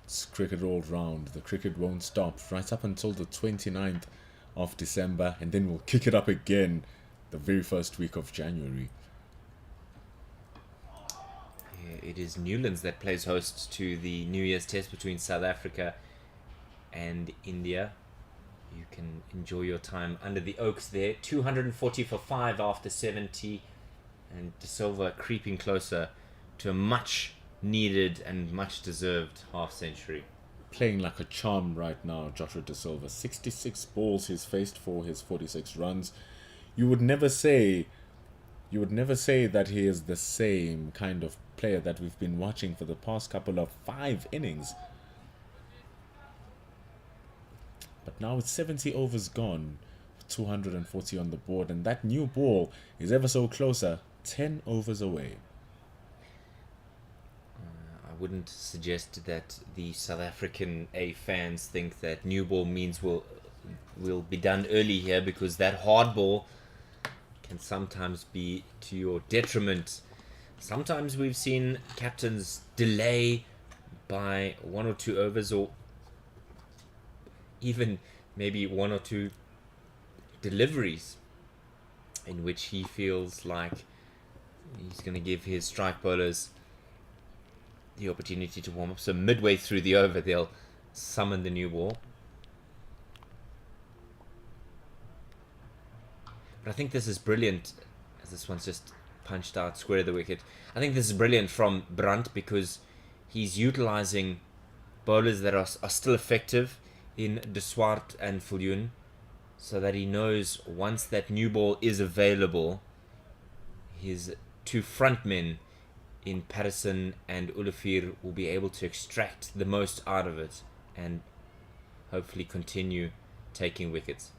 [SPEAKER 2] It's cricket all round. The cricket won't stop right up until the 29th of December, and then we'll kick it up again the very first week of January.
[SPEAKER 1] Yeah, it is Newlands that plays host to the New Year's Test between South Africa and India. You can enjoy your time under the oaks there. 240 for 5 after 70, and De Silva creeping closer to a much needed and much deserved half century.
[SPEAKER 2] Playing like a charm right now, Joshua De Silva. 66 balls he's faced for his 46 runs. You would never say that he is the same kind of player that we've been watching for the past couple of 5 innings. But now it's 70 overs gone, 240 on the board, and that new ball is ever so closer, 10 overs away.
[SPEAKER 1] I wouldn't suggest that the South African A fans think that new ball means we'll be done early here, because that hard ball can sometimes be to your detriment. Sometimes we've seen captains delay by 1 or 2 overs, or even maybe 1 or 2 deliveries, in which he feels like he's going to give his strike bowlers the opportunity to warm up. So midway through the over, they'll summon the new ball. But I think this is brilliant, as this one's just punched out square of the wicket. I think this is brilliant from Brandt, because he's utilizing bowlers that are still effective in De Swart and Viljoen, so that he knows once that new ball is available, his 2 front men in Patterson and Olivier will be able to extract the most out of it and hopefully continue taking wickets.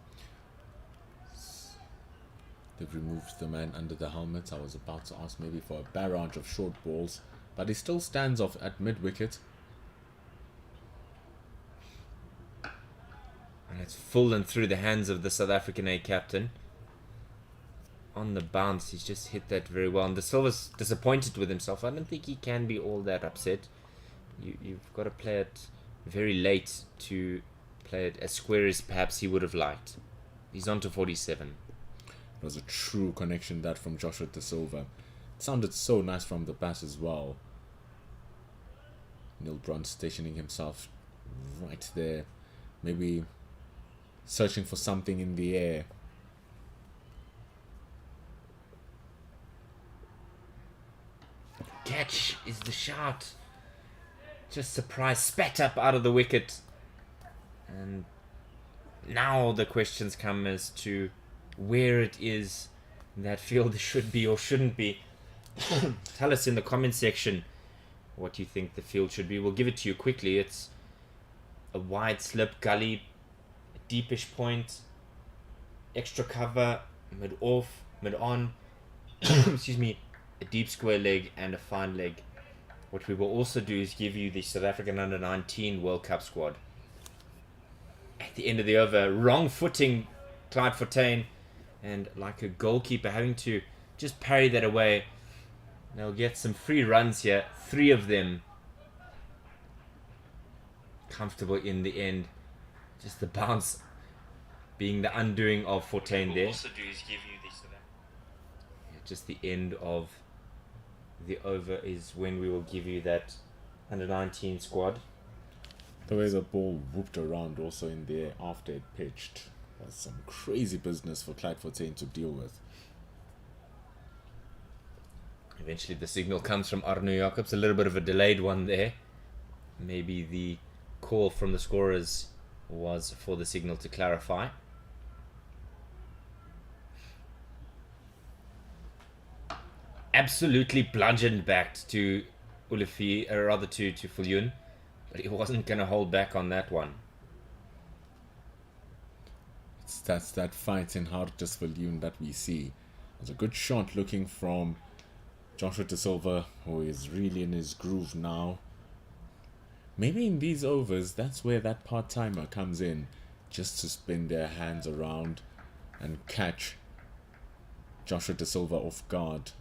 [SPEAKER 2] They've removed the man under the helmet. I was about to ask maybe for a barrage of short balls, but he still stands off at mid-wicket.
[SPEAKER 1] And it's fallen through the hands of the South African A captain. On the bounce, he's just hit that very well. And De Silva's disappointed with himself. I don't think he can be all that upset. You've got to play it very late to play it as square as perhaps he would have liked. He's on to 47.
[SPEAKER 2] It was a true connection, that from Joshua De Silva. It sounded so nice from the bat as well. Neil Brunt stationing himself right there. Maybe searching for something in the air.
[SPEAKER 1] Catch is the shot. Just surprise, spat up out of the wicket. And now the questions come as to where it is that field should be or shouldn't be. Tell us in the comment section what you think the field should be. We'll give it to you quickly. It's a wide slip, gully, a deepish point, extra cover, mid off, mid on, excuse me, a deep square leg and a fine leg. What we will also do is give you the South African Under-19 World Cup squad. At the end of the over, wrong footing, Clyde Fontaine, and like a goalkeeper having to just parry that away. They'll get some free runs here, 3 of them comfortable in the end. Just the bounce being the undoing of Fontaine there. Also do is give you this. Just the end of the over is when we will give you that Under-19 squad.
[SPEAKER 2] The way the ball whooped around also in there after it pitched was some crazy business for Clyde Fontaine to deal with.
[SPEAKER 1] Eventually the signal comes from Arno Jacobs, a little bit of a delayed one there. Maybe the call from the scorers was for the signal to clarify. Absolutely bludgeoned back to Olivier, or rather to Viljoen, but he wasn't going to hold back on that one.
[SPEAKER 2] That's that fight in Hartus Viljoen that we see. It's a good shot looking from Joshua De Silva, who is really in his groove now. Maybe in these overs, that's where that part-timer comes in, just to spin their hands around and catch Joshua De Silva off guard.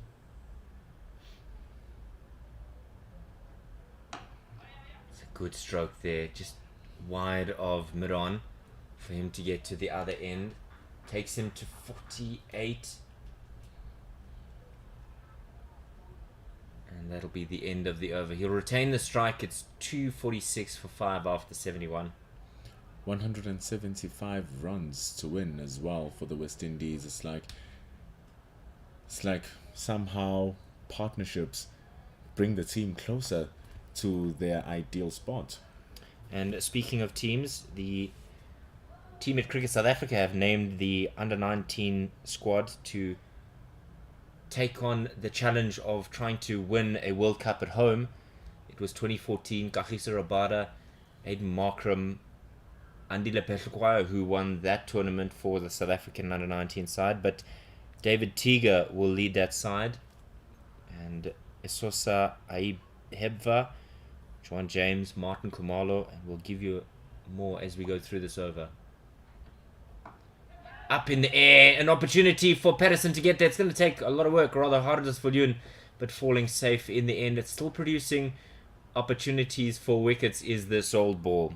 [SPEAKER 1] It's a good stroke there, just wide of mid-on for him to get to the other end. Takes him to 48. And that'll be the end of the over. He'll retain the strike. It's 246 for 5 after 71.
[SPEAKER 2] 175 runs to win as well for the West Indies. It's like somehow partnerships bring the team closer to their ideal spot.
[SPEAKER 1] And speaking of teams, the team at Cricket South Africa have named the under-19 squad to take on the challenge of trying to win a World Cup at home. It was 2014, Kagiso Rabada, Aiden Markram, Andile Pehlukwayo who won that tournament for the South African under-19 side, but David Teager will lead that side, and Esosa Aibhebva, Juan James, Martin Kumalo, and we'll give you more as we go through this over. Up in the air, an opportunity for Patterson to get there. It's going to take a lot of work, rather hard as for Yun, but falling safe in the end. It's still producing opportunities for wickets, is this old ball.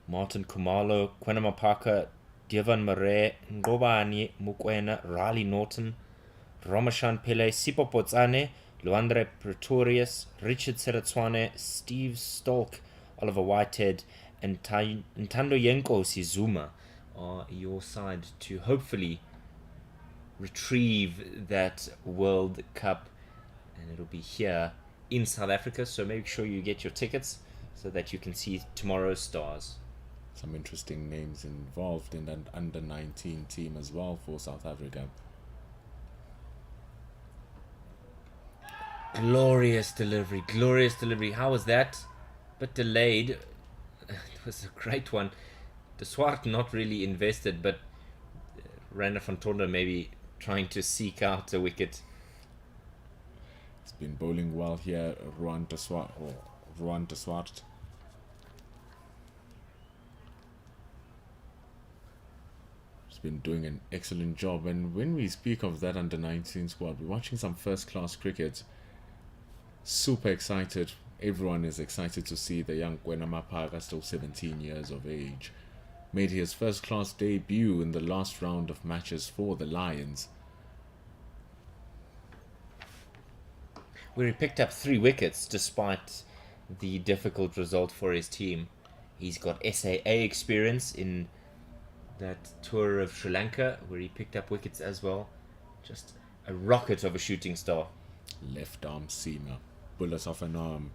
[SPEAKER 1] Martin Kumalo, Kwenama Parker, Devan Murray, Ngobani Mukwena, Riley Norton, Ramashan Pele, Sipo Potsane, Luandre Pretorius, Richard Seratswane, Steve Stolk, Oliver Whitehead, and Ntando Yenko Sizuma are your side to hopefully retrieve that World Cup, and it'll be here in South Africa, so make sure you get your tickets so that you can see tomorrow's stars.
[SPEAKER 2] Some interesting names involved in that under-19 team as well for South Africa.
[SPEAKER 1] Glorious delivery. How was that? But delayed. It was a great one. De Swart not really invested, but Rainer van Tonder maybe trying to seek out a wicket.
[SPEAKER 2] He's been bowling well here, Ruan De Swart. He's been doing an excellent job, and when we speak of that under-19 squad, we're watching some first-class cricket. Super excited. Everyone is excited to see the young Gwena Mapaga, still 17 years of age. Made his first-class debut in the last round of matches for the Lions,
[SPEAKER 1] where he picked up 3 wickets despite the difficult result for his team. He's got SAA experience in that tour of Sri Lanka, where he picked up wickets as well. Just a rocket of a shooting star.
[SPEAKER 2] Left arm seamer, bullet off an arm.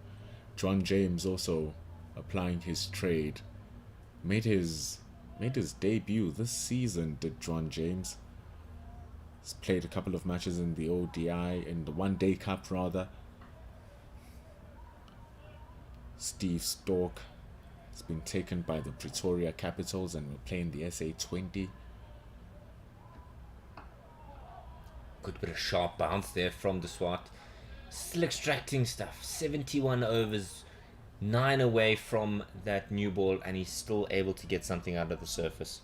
[SPEAKER 2] John James also applying his trade. Made his debut this season, did John James. He's played a couple of matches in the ODI, in the One Day Cup rather. Steve Stork has been taken by the Pretoria Capitals and will play in the SA20.
[SPEAKER 1] Good bit of sharp bounce there from De Swart. Still extracting stuff. 71 overs, 9 away from that new ball, and he's still able to get something out of the surface.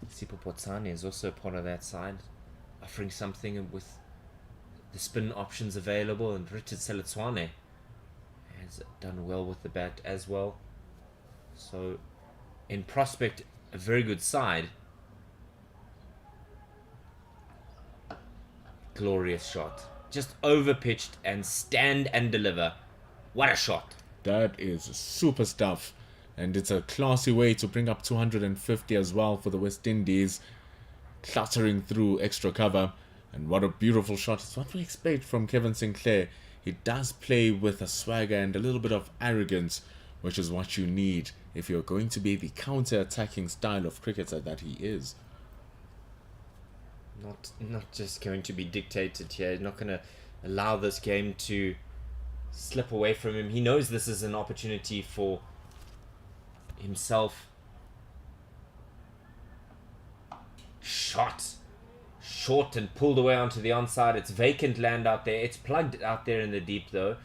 [SPEAKER 1] Sipo Potsane is also part of that side, offering something with the spin options available, and Richard Seletswane has done well with the bat as well. So, in prospect, a very good side. Glorious shot. Just over-pitched and stand and deliver. What a shot.
[SPEAKER 2] That is super stuff. And it's a classy way to bring up 250 as well for the West Indies. Cluttering through extra cover. And what a beautiful shot. It's what we expect from Kevin Sinclair. He does play with a swagger and a little bit of arrogance, which is what you need if you're going to be the counter-attacking style of cricketer that he is.
[SPEAKER 1] Not just going to be dictated here. He's not going to allow this game to slip away from him. He knows this is an opportunity for himself. Shot. Short and pulled away onto the onside. It's vacant land out there. It's plugged out there in the deep though,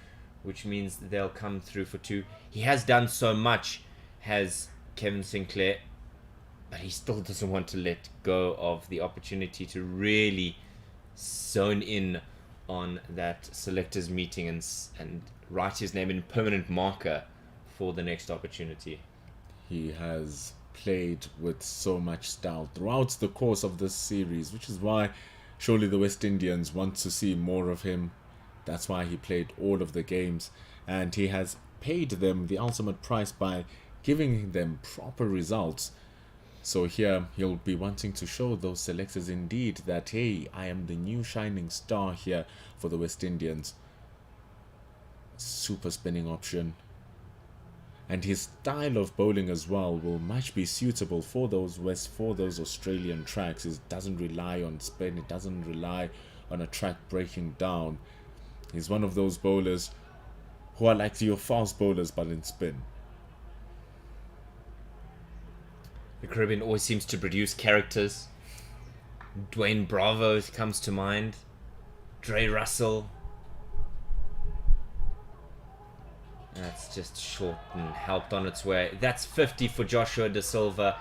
[SPEAKER 1] which means they'll come through for two. He has done so much, has Kevin Sinclair, but he still doesn't want to let go of the opportunity to really zone in on that selectors meeting and write his name in permanent marker for the next opportunity.
[SPEAKER 2] He has played with so much style throughout the course of this series, which is why surely the West Indians want to see more of him. That's why he played all of the games, and he has paid them the ultimate price by giving them proper results. So here he'll be wanting to show those selectors indeed that, hey, I am the new shining star here for the West Indians. Super spinning option. And his style of bowling as well will much be suitable for those Australian tracks. It doesn't rely on spin, it doesn't rely on a track breaking down. He's one of those bowlers who are like your fast bowlers but in spin.
[SPEAKER 1] The Caribbean always seems to produce characters. Dwayne Bravo comes to mind. Dre Russell. That's just short and helped on its way. That's 50 for Joshua Da Silva.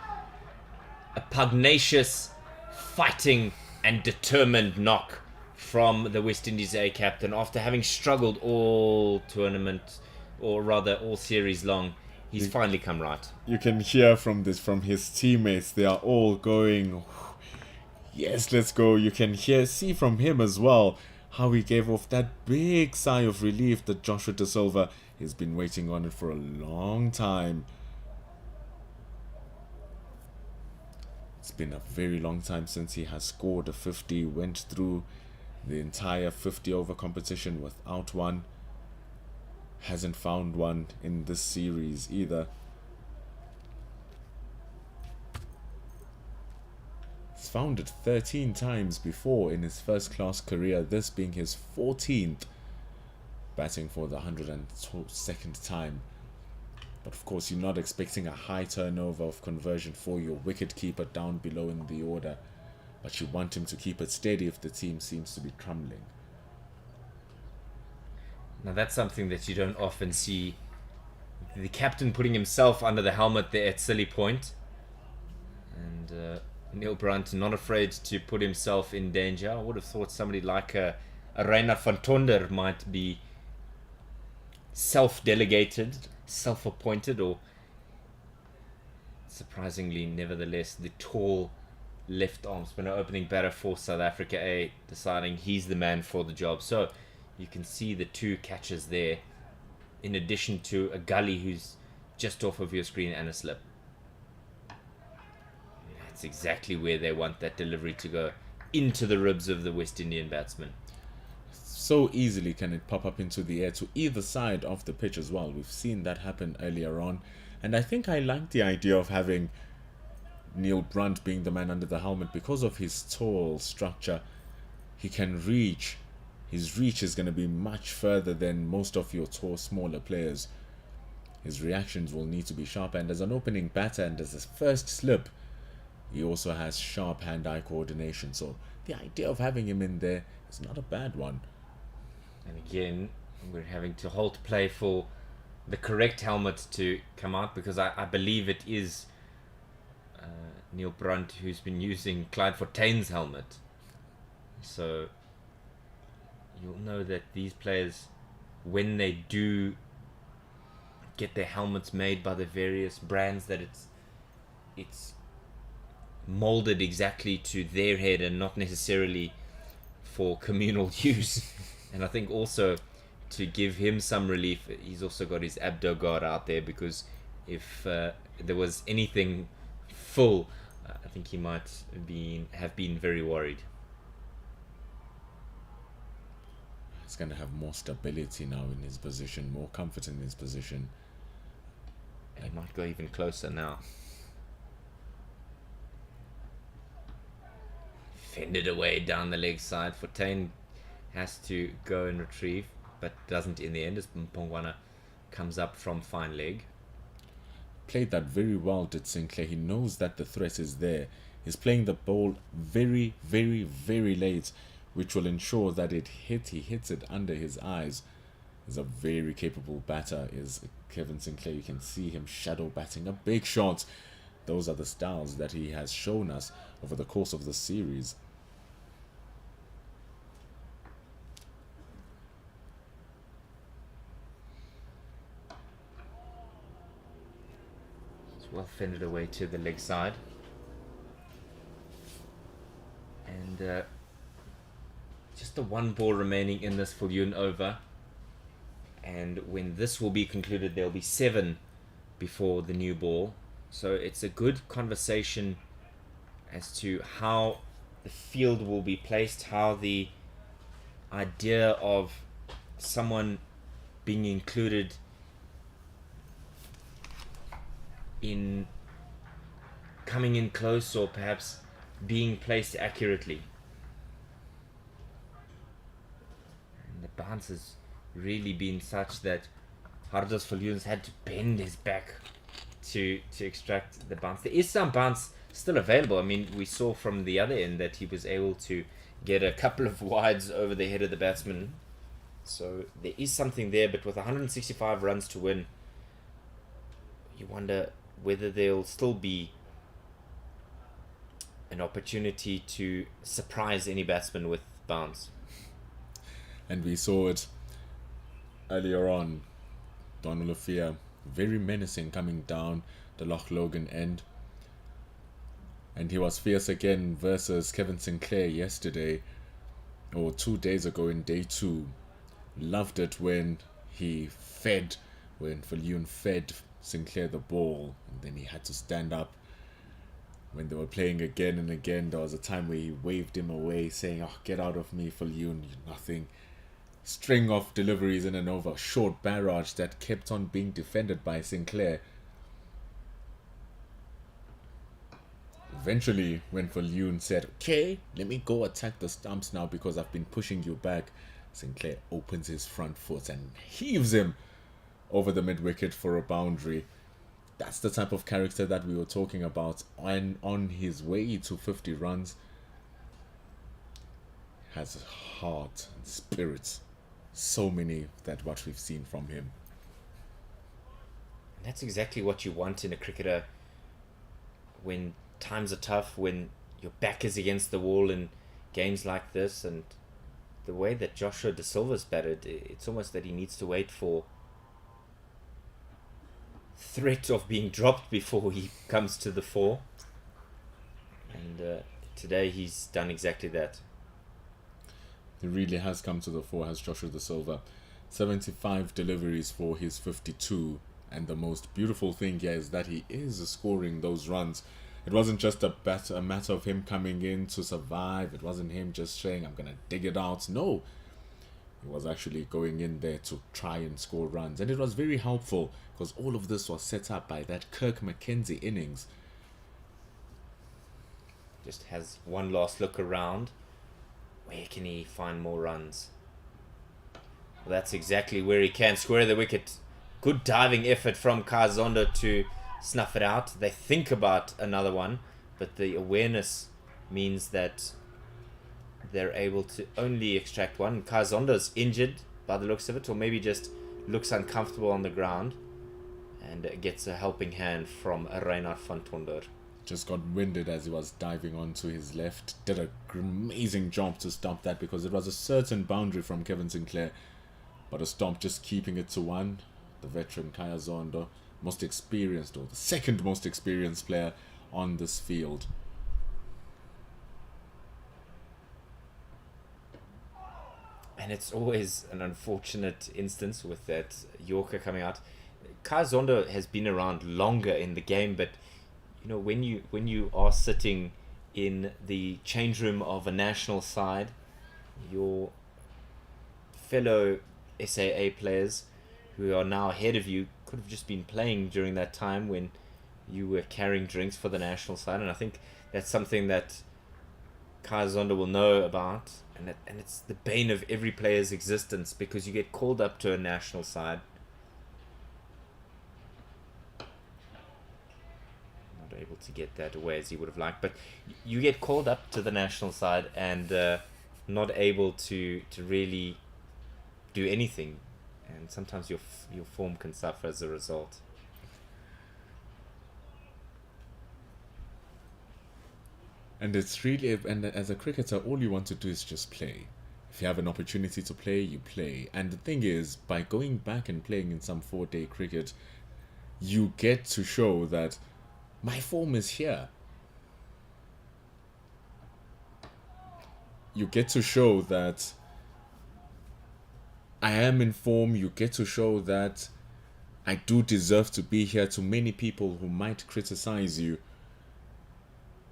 [SPEAKER 1] A pugnacious, fighting and determined knock from the West Indies A captain after having struggled all tournament, or rather all series long. He's finally come right.
[SPEAKER 2] You can hear from his teammates. They are all going, yes, let's go. You can see from him as well how he gave off that big sigh of relief that Joshua Da Silva has been waiting on it for a long time. It's been a very long time since he has scored a 50, went through the entire 50 over competition without one. Hasn't found one in this series either. He's found it 13 times before in his first class career, this being his 14th, batting for the 102nd time. But of course, you're not expecting a high turnover of conversion for your wicketkeeper down below in the order, but you want him to keep it steady if the team seems to be crumbling.
[SPEAKER 1] Now that's something that you don't often see. The captain putting himself under the helmet there at Silly Point. And Neil Brunt not afraid to put himself in danger. I would have thought somebody like a Reiner van Tonder might be self-delegated, self-appointed, or surprisingly, nevertheless, the tall left arm spinner opening batter for South Africa A deciding he's the man for the job. So you can see the two catches there, in addition to a gully who's just off of your screen and a slip. That's exactly where they want that delivery to go, into the ribs of the West Indian batsman.
[SPEAKER 2] So easily can it pop up into the air to either side of the pitch as well. We've seen that happen earlier on. And I think I like the idea of having Neil Brunt being the man under the helmet because of his tall structure. He can reach. His reach is going to be much further than most of your tall, smaller players. His reactions will need to be sharp, and as an opening batter and as his first slip, he also has sharp hand-eye coordination. So the idea of having him in there is not a bad one.
[SPEAKER 1] And again, we're having to halt play for the correct helmet to come out, because I believe it is Neil Brunt who's been using Clyde Fortuyn's helmet. So you'll know that these players, when they do get their helmets made by the various brands, that it's molded exactly to their head and not necessarily for communal use. And I think also to give him some relief, he's also got his abdo guard out there, because if there was anything full, I think he might have been very worried.
[SPEAKER 2] He's going to have more stability now in his position, more comfort in his position.
[SPEAKER 1] And he might go even closer now. Fended away down the leg side. Fortuyn has to go and retrieve, but doesn't in the end, as Mpongwana comes up from fine leg.
[SPEAKER 2] played that very well, did Sinclair. He knows that the threat is there. He's playing the ball very, very, very late, which will ensure that he hits it under his eyes. He's a very capable batter, is Kevin Sinclair. You can see him shadow batting a big shot. Those are the styles that he has shown us over the course of the series.
[SPEAKER 1] Well fended away to the leg side, and just the one ball remaining in this Viljoen over, and when this will be concluded there'll be 7 before the new ball. So it's a good conversation as to how the field will be placed, how the idea of someone being included in coming in close or perhaps being placed accurately. And the bounce has really been such that Hardos Viljoen's had to bend his back to extract the bounce. There is some bounce still available. I mean, we saw from the other end that he was able to get a couple of wides over the head of the batsman. So there is something there, but with 165 runs to win, you wonder whether there'll still be an opportunity to surprise any batsman with bounce.
[SPEAKER 2] And we saw it earlier on. Don Olafia, very menacing coming down the Loch Logan end. And he was fierce again versus Kevin Sinclair yesterday, or 2 days ago in day 2. Loved it when Viljoen fed Sinclair the ball, and then he had to stand up. When they were playing again and again, there was a time where he waved him away, saying, "Oh, get out of me, Viljoen, nothing." String of deliveries in and over, short barrage that kept on being defended by Sinclair. Eventually, when Viljoen said, "Okay, let me go attack the stumps now because I've been pushing you back," Sinclair opens his front foot and heaves him over the mid-wicket for a boundary. That's the type of character that we were talking about. And on his way to 50 runs, has heart and spirit. So many that what we've seen from him.
[SPEAKER 1] And that's exactly what you want in a cricketer when times are tough, when your back is against the wall in games like this. And the way that Joshua De Silva's batted, it's almost that he needs to wait for threat of being dropped before he comes to the fore. And today he's done exactly that.
[SPEAKER 2] He really has come to the fore, has Joshua De Silva. 75 deliveries for his 52. And the most beautiful thing here is that he is scoring those runs. It wasn't just a matter of him coming in to survive. It wasn't him just saying, "I'm going to dig it out." No. He was actually going in there to try and score runs. And it was very helpful because all of this was set up by that Kirk McKenzie innings.
[SPEAKER 1] Just has one last look around. Where can he find more runs? Well, that's exactly where he can square the wicket. Good diving effort from Kazondo to snuff it out. They think about another one, but the awareness means that they're able to only extract one. Kazondo's injured by the looks of it, or maybe just looks uncomfortable on the ground, and gets a helping hand from Reinhard van Tonder.
[SPEAKER 2] Just got winded as he was diving onto his left. Did an amazing job to stop that because it was a certain boundary from Kevin Sinclair. But a stomp just keeping it to 1. The veteran Kaya Zondo, most experienced, or the second most experienced player on this field.
[SPEAKER 1] And it's always an unfortunate instance with that Yorker coming out. Kaya Zondo has been around longer in the game, but you know, when you are sitting in the change room of a national side, your fellow SAA players who are now ahead of you could have just been playing during that time when you were carrying drinks for the national side. And I think that's something that Kaya Zondo will know about, and it's the bane of every player's existence because you get called up to a national side to get that away as he would have liked. But you get called up to the national side and not able to really do anything, and sometimes your form can suffer as a result.
[SPEAKER 2] And it's really, and as a cricketer, all you want to do is just play. If you have an opportunity to play, you play. And the thing is, by going back and playing in some 4-day cricket, you get to show that my form is here. You get to show that I am in form. You get to show that I do deserve to be here to many people who might criticize you.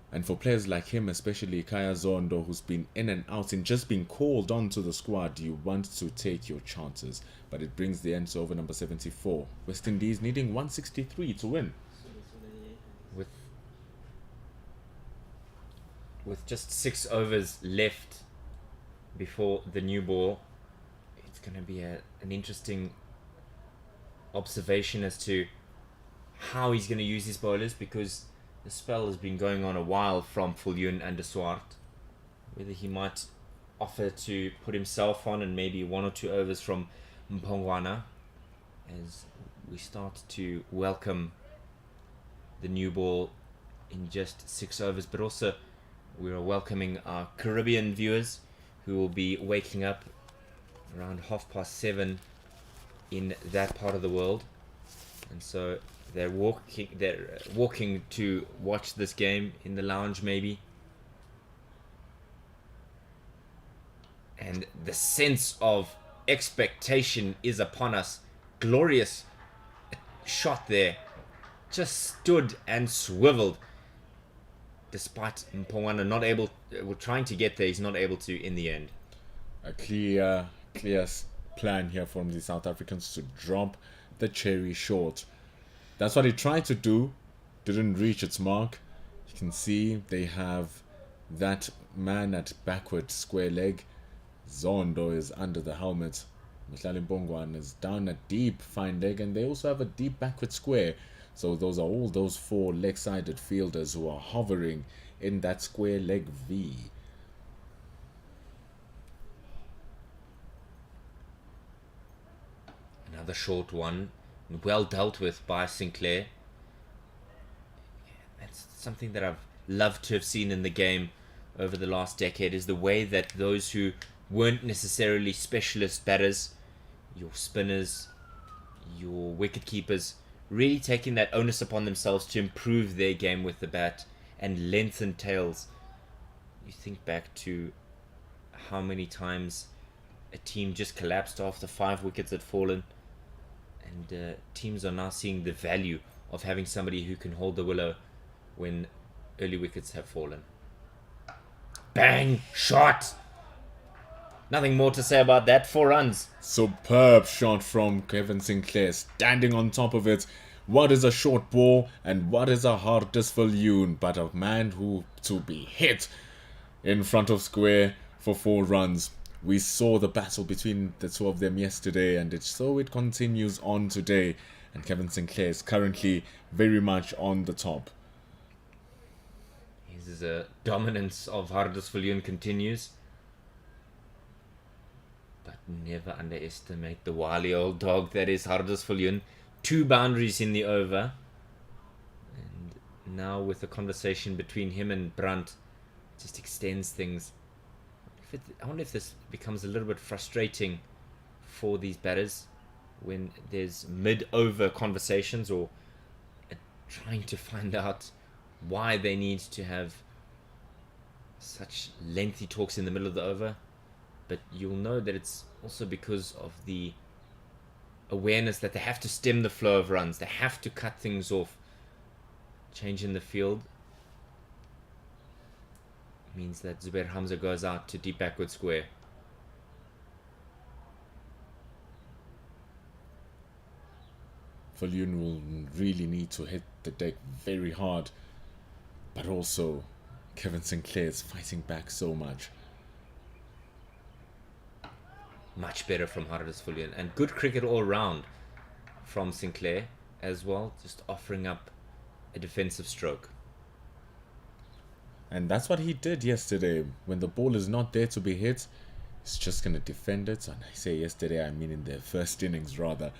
[SPEAKER 2] And for players like him, especially Kaya Zondo, who's been in and out and just been called onto the squad, you want to take your chances. But it brings the end to over number 74. West Indies needing 163 to win.
[SPEAKER 1] With just 6 overs left before the new ball, it's going to be an interesting observation as to how he's going to use his bowlers, because the spell has been going on a while from Viljoen and de Swart. Whether he might offer to put himself on and maybe 1 or 2 overs from Mpongwana as we start to welcome the new ball in just 6 overs. But also we are welcoming our Caribbean viewers who will be waking up around 7:30 in that part of the world, and so they're walking to watch this game in the lounge maybe. And the sense of expectation is upon us. Glorious shot there. Just stood and swiveled. Despite Mpongwana not able, trying to get there, he's not able to in the end.
[SPEAKER 2] A clear plan here from the South Africans to drop the cherry short. That's what he tried to do. Didn't reach its mark. You can see they have that man at backward square leg. Zondo is under the helmet. Mhlali Mpongwana is down at deep fine leg, and they also have a deep backward square. So those are all those 4 leg-sided fielders who are hovering in that square leg V.
[SPEAKER 1] Another short one, well dealt with by Sinclair. That's something that I've loved to have seen in the game over the last decade, is the way that those who weren't necessarily specialist batters, your spinners, your wicket keepers, really taking that onus upon themselves to improve their game with the bat and lengthen tails. You think back to how many times a team just collapsed after 5 wickets had fallen, and teams are now seeing the value of having somebody who can hold the willow when early wickets have fallen. Bang! Shot! Nothing more to say about that. 4 runs.
[SPEAKER 2] Superb shot from Kevin Sinclair, standing on top of it. What is a short ball and what is a hardest Viljoen but a man who to be hit in front of square for 4 runs. We saw the battle between the two of them yesterday, and it continues on today. And Kevin Sinclair is currently very much on the top.
[SPEAKER 1] His dominance of Hardus Viljoen continues. But never underestimate the wily old dog that is Hardus Viljoen. 2 boundaries in the over. And now with the conversation between him and Brandt, just extends things. I wonder if this becomes a little bit frustrating for these batters when there's mid-over conversations, or trying to find out why they need to have such lengthy talks in the middle of the over. But you'll know that it's also because of the awareness that they have to stem the flow of runs. They have to cut things off. Change in the field means that Zubair Hamza goes out to deep backward square.
[SPEAKER 2] Viljoen will really need to hit the deck very hard. But also, Kevin Sinclair is fighting back so much.
[SPEAKER 1] Much better from Hardus Viljoen, and good cricket all round from Sinclair as well, just offering up a defensive stroke.
[SPEAKER 2] And that's what he did yesterday. When the ball is not there to be hit, he's just going to defend it. And I say yesterday, I mean in the first innings rather.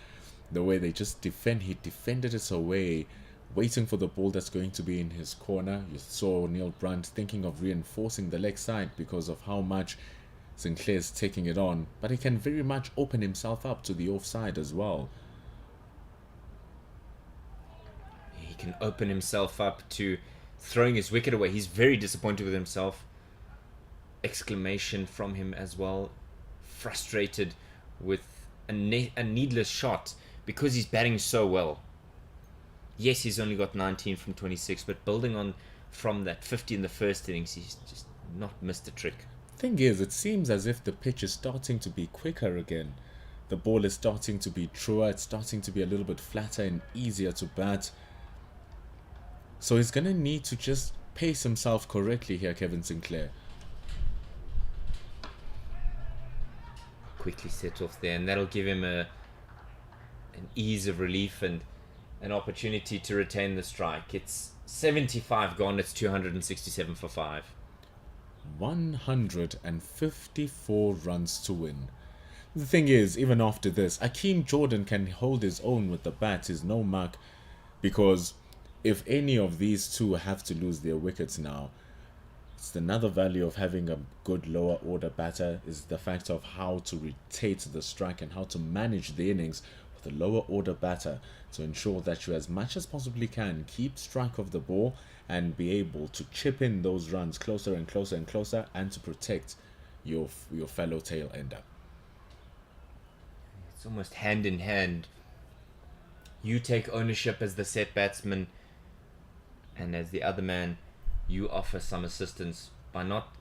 [SPEAKER 2] The way they just defend, he defended it away, waiting for the ball that's going to be in his corner. You saw Neil Brandt thinking of reinforcing the leg side because of how much Sinclair's taking it on. But he can very much open himself up to the offside as well.
[SPEAKER 1] He can open himself up to throwing his wicket away. He's very disappointed with himself. Exclamation from him as well. Frustrated with a needless shot because he's batting so well. Yes, he's only got 19 from 26, but building on from that 50 in the first innings, he's just not missed a trick.
[SPEAKER 2] Thing is, it seems as if the pitch is starting to be quicker again. The ball is starting to be truer, it's starting to be a little bit flatter and easier to bat. So he's going to need to just pace himself correctly here, Kevin Sinclair.
[SPEAKER 1] Quickly set off there, and that'll give him an ease of relief and an opportunity to retain the strike. It's 75 gone, it's 267 for 5.
[SPEAKER 2] 154 runs to win. The thing is, even after this, Akeem Jordan can hold his own with the bat, is no mark, because if any of these two have to lose their wickets now, it's another value of having a good lower order batter is the fact of how to rotate the strike and how to manage the innings with a lower order batter to ensure that you as much as possibly can keep strike of the ball and be able to chip in those runs closer and closer and closer and to protect your fellow tail ender.
[SPEAKER 1] It's almost hand in hand. You take ownership as the set batsman, and as the other man, you offer some assistance by not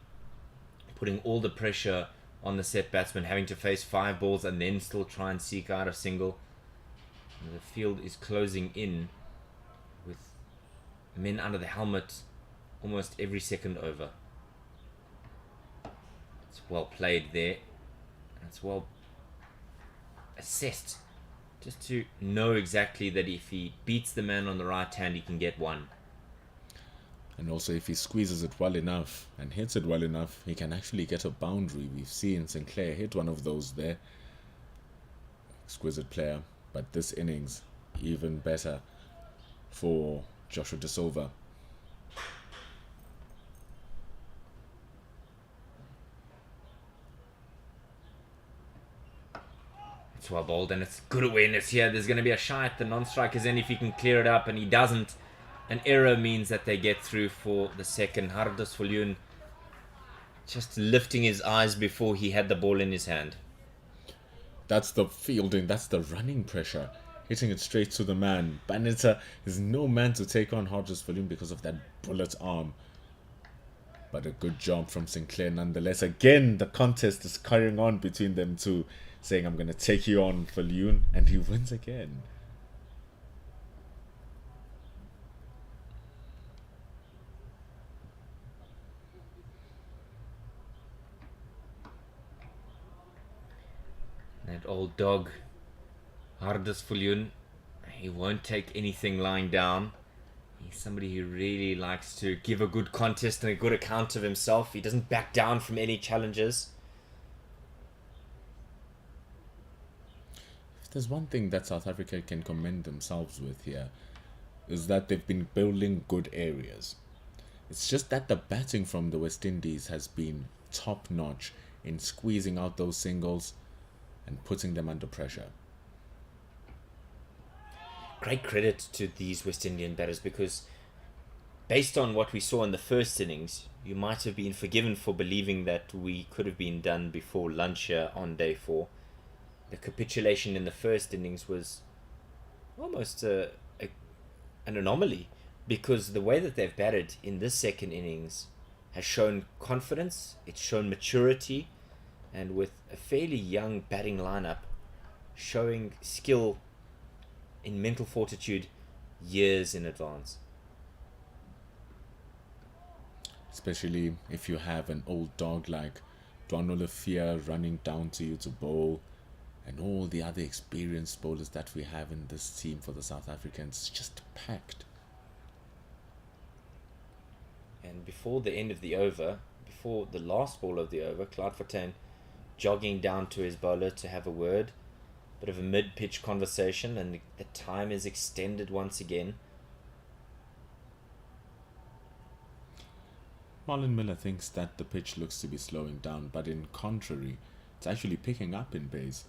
[SPEAKER 1] putting all the pressure on the set batsman, having to face 5 balls and then still try and seek out a single. And the field is closing in with men under the helmet almost every second over. It's well played there. It's well assessed, just to know exactly that if he beats the man on the right hand, he can get 1.
[SPEAKER 2] And also, if he squeezes it well enough and hits it well enough, he can actually get a boundary. We've seen Sinclair hit one of those there. Exquisite player. But this innings, even better for Joshua De Silva.
[SPEAKER 1] It's well bowled, and it's good awareness here. There's going to be a shy at the non-strikers, and if he can clear it up, and he doesn't, an error means that they get through for the second. Hardus Viljoen just lifting his eyes before he had the ball in his hand.
[SPEAKER 2] That's the fielding, that's the running pressure. Hitting it straight to the man. Banita is no man to take on Hardus Viljoen because of that bullet arm. But a good job from Sinclair nonetheless. Again, the contest is carrying on between them two, saying, I'm going to take you on, Viljoen, and he wins again.
[SPEAKER 1] That old dog, Hardus Viljoen, he won't take anything lying down. He's somebody who really likes to give a good contest and a good account of himself. He doesn't back down from any challenges.
[SPEAKER 2] If there's one thing that South Africa can commend themselves with here, is that they've been building good areas. It's just that the batting from the West Indies has been top-notch in squeezing out those singles and putting them under pressure.
[SPEAKER 1] Great credit to these West Indian batters, because based on what we saw in the first innings, you might have been forgiven for believing that we could have been done before lunch here on day 4. The capitulation in the first innings was almost an anomaly, because the way that they've batted in this second innings has shown confidence, it's shown maturity, and with a fairly young batting lineup, showing skill in mental fortitude years in advance.
[SPEAKER 2] Especially if you have an old dog like Donald Lefia running down to you to bowl, and all the other experienced bowlers that we have in this team for the South Africans, just packed.
[SPEAKER 1] And before the end of the over, before the last ball of the over, Bloemfontein jogging down to his bowler to have a word. Bit of a mid-pitch conversation, and the time is extended once again.
[SPEAKER 2] Marlon Miller thinks that the pitch looks to be slowing down, but in contrary, it's actually picking up in pace.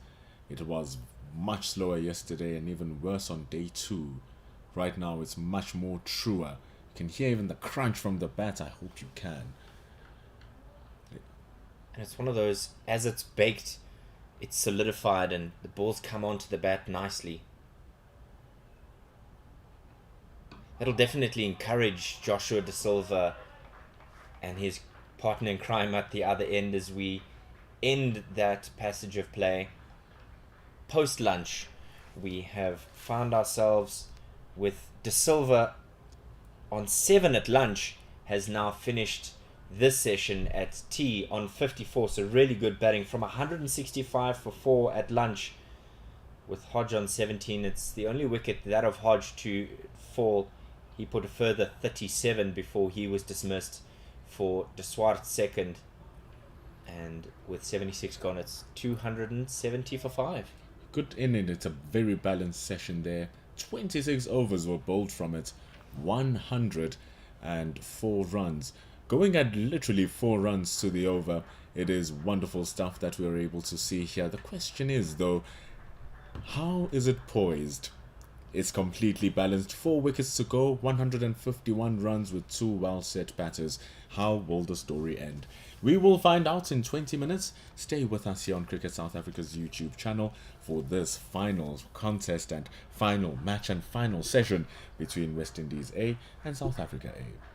[SPEAKER 2] It was much slower yesterday and even worse on day 2. Right now, it's much more truer. You can hear even the crunch from the bat. I hope you can.
[SPEAKER 1] And it's one of those, as it's baked, it's solidified and the balls come onto the bat nicely. That'll definitely encourage Joshua De Silva and his partner in crime at the other end as we end that passage of play. Post lunch, we have found ourselves with De Silva on 7 at lunch, has now finished this session at tea on 54. So really good batting from 165 for 4 at lunch with Hodge on 17. It's the only wicket that of Hodge to fall. He put a further 37 before he was dismissed for De Swart's second. And with 76 gone, it's 270 for 5.
[SPEAKER 2] Good inning. It's a very balanced session there. 26 overs were bowled from it. 104 runs. Going at literally 4 runs to the over. It is wonderful stuff that we're able to see here. The question is, though, how is it poised? It's completely balanced. 4 wickets to go, 151 runs with 2 well-set batters. How will the story end? We will find out in 20 minutes. Stay with us here on Cricket South Africa's YouTube channel for this final contest and final match and final session between West Indies A and South Africa A.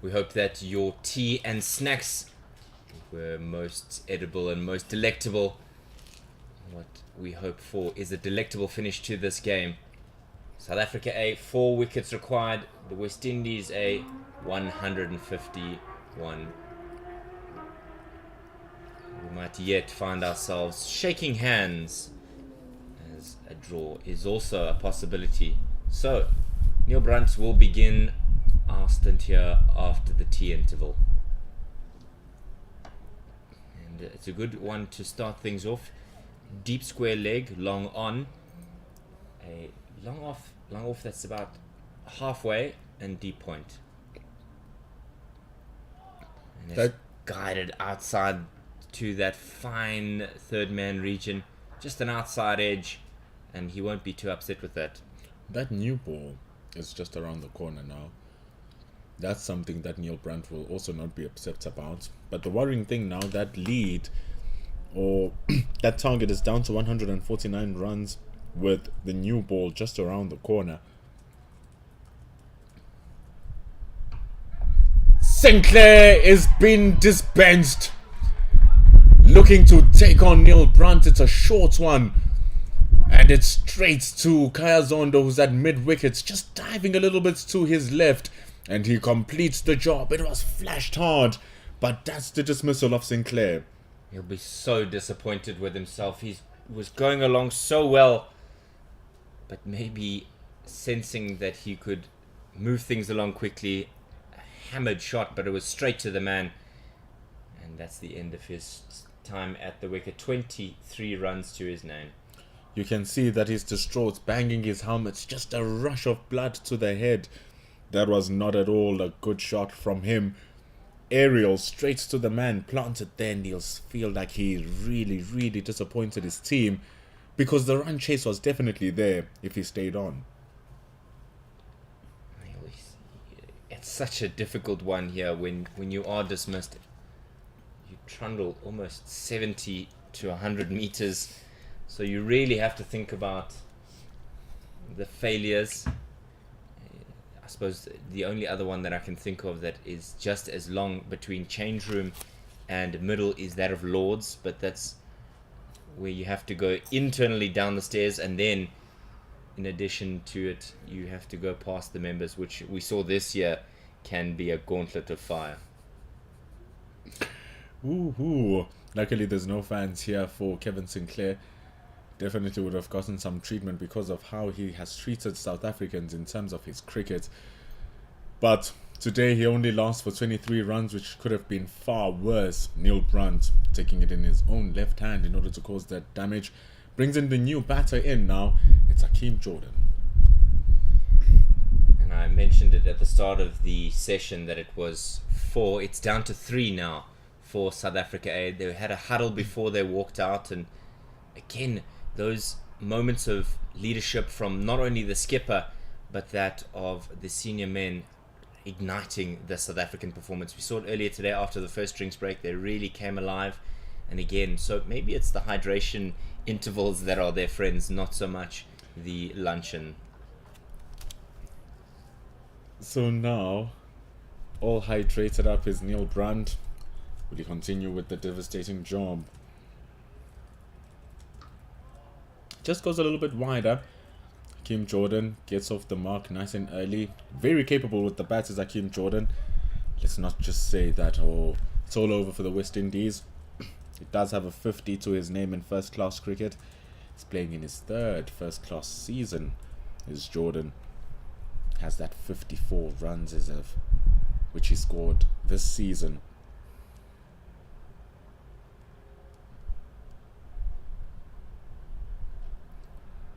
[SPEAKER 1] We hope that your tea and snacks were most edible and most delectable. What we hope for is a delectable finish to this game. South Africa A, 4 wickets required. The West Indies A, 151. We might yet find ourselves shaking hands, as a draw is also a possibility. So, Neil Brunt will begin our stint here after the tea interval. And it's a good one to start things off. Deep square leg, long on. A long off that's about halfway, and deep point. And it's guided outside to that fine third man region. Just an outside edge, and he won't be too upset with that.
[SPEAKER 2] That new ball is just around the corner now. That's something that Neil Brunt will also not be upset about. But the worrying thing now, that lead or that target is down to 149 runs with the new ball just around the corner. Sinclair is being dispensed. Looking to take on Neil Brunt. It's a short one. And it's straight to Kaya Zondo, who's at mid-wickets, just diving a little bit to his left. And he completes the job. It was flashed hard. But that's the dismissal of Sinclair.
[SPEAKER 1] He'll be so disappointed with himself. He was going along so well, but maybe sensing that he could move things along quickly. A hammered shot, but it was straight to the man. And that's the end of his time at the wicket. 23 runs to his name.
[SPEAKER 2] You can see that he's distraught, banging his helmet. Just a rush of blood to the head. That was not at all a good shot from him. Aerial straight to the man, planted there, and he'll feel like he really disappointed his team, because the run chase was definitely there if he stayed on.
[SPEAKER 1] It's such a difficult one here when you are dismissed. You trundle almost 70 to 100 meters, so you really have to think about the failures. I suppose the only other one that I can think of that is just as long between change room and middle is that of Lords, but that's where you have to go internally down the stairs, and then in addition to it you have to go past the members, which we saw this year can be a gauntlet of fire.
[SPEAKER 2] Ooh. Luckily there's no fans here for Kevin Sinclair. Definitely would have gotten some treatment because of how he has treated South Africans in terms of his cricket. But today he only lasts for 23 runs, which could have been far worse. Neil Brunt taking it in his own left hand in order to cause that damage. Brings in the new batter in now. It's Akeem Jordan.
[SPEAKER 1] And I mentioned it at the start of the session that it was 4. It's down to 3 now for South Africa A. They had a huddle before they walked out, and again, those moments of leadership from not only the skipper but that of the senior men igniting the South African performance. We saw it earlier today after the first drinks break. They really came alive, and again, so maybe it's the hydration intervals that are their friends, not so much the luncheon.
[SPEAKER 2] So now, all hydrated up is Neil Brunt. Will he continue with the devastating job? Just goes a little bit wider. Akeem Jordan gets off the mark nice and early. Very capable with the bats is Akeem Jordan. Let's not just say that, oh, it's all over for the West Indies. He does have a 50 to his name in first class cricket. He's playing in his 3rd first class season. Is Jordan has that 54 runs as of which he scored this season.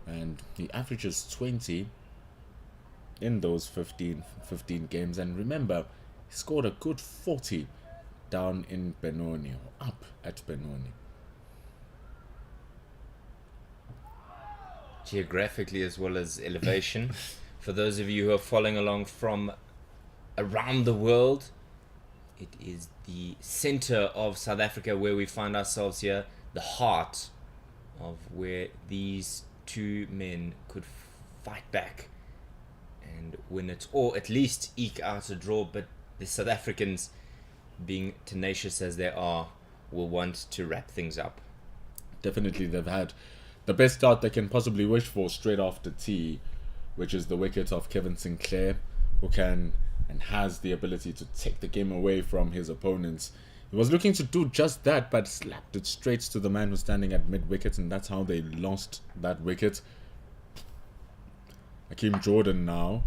[SPEAKER 2] And he averages 20 in those 15 games. And remember, he scored a good 40 down in Benoni, or up at Benoni.
[SPEAKER 1] Geographically as well as elevation. For those of you who are following along from around the world, it is the center of South Africa where we find ourselves here, the heart of where these two men could fight back and win it, or at least eke out a draw. But the South Africans, being tenacious as they are, will want to wrap things up.
[SPEAKER 2] Definitely, they've had the best start they can possibly wish for straight after tea, which is the wicket of Kevin Sinclair, who can and has the ability to take the game away from his opponents. He was looking to do just that, but slapped it straight to the man who's standing at mid-wicket, and that's how they lost that wicket. Hakeem Jordan now.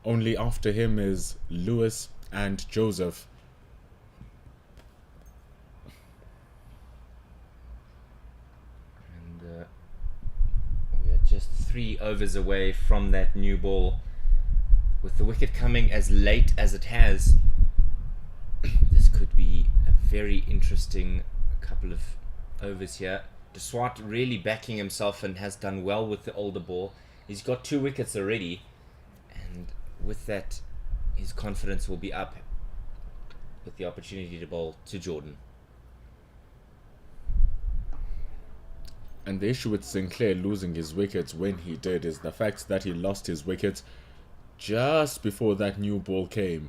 [SPEAKER 2] Only after him is Lewis and Joseph.
[SPEAKER 1] And we are just 3 overs away from that new ball. With the wicket coming as late as it has, this could be a very interesting couple of overs here. De Swart really backing himself and has done well with the older ball. He's got 2 wickets already, and with that, his confidence will be up with the opportunity to bowl to Jordan.
[SPEAKER 2] And the issue with Sinclair losing his wickets when he did is the fact that he lost his wicket just before that new ball came.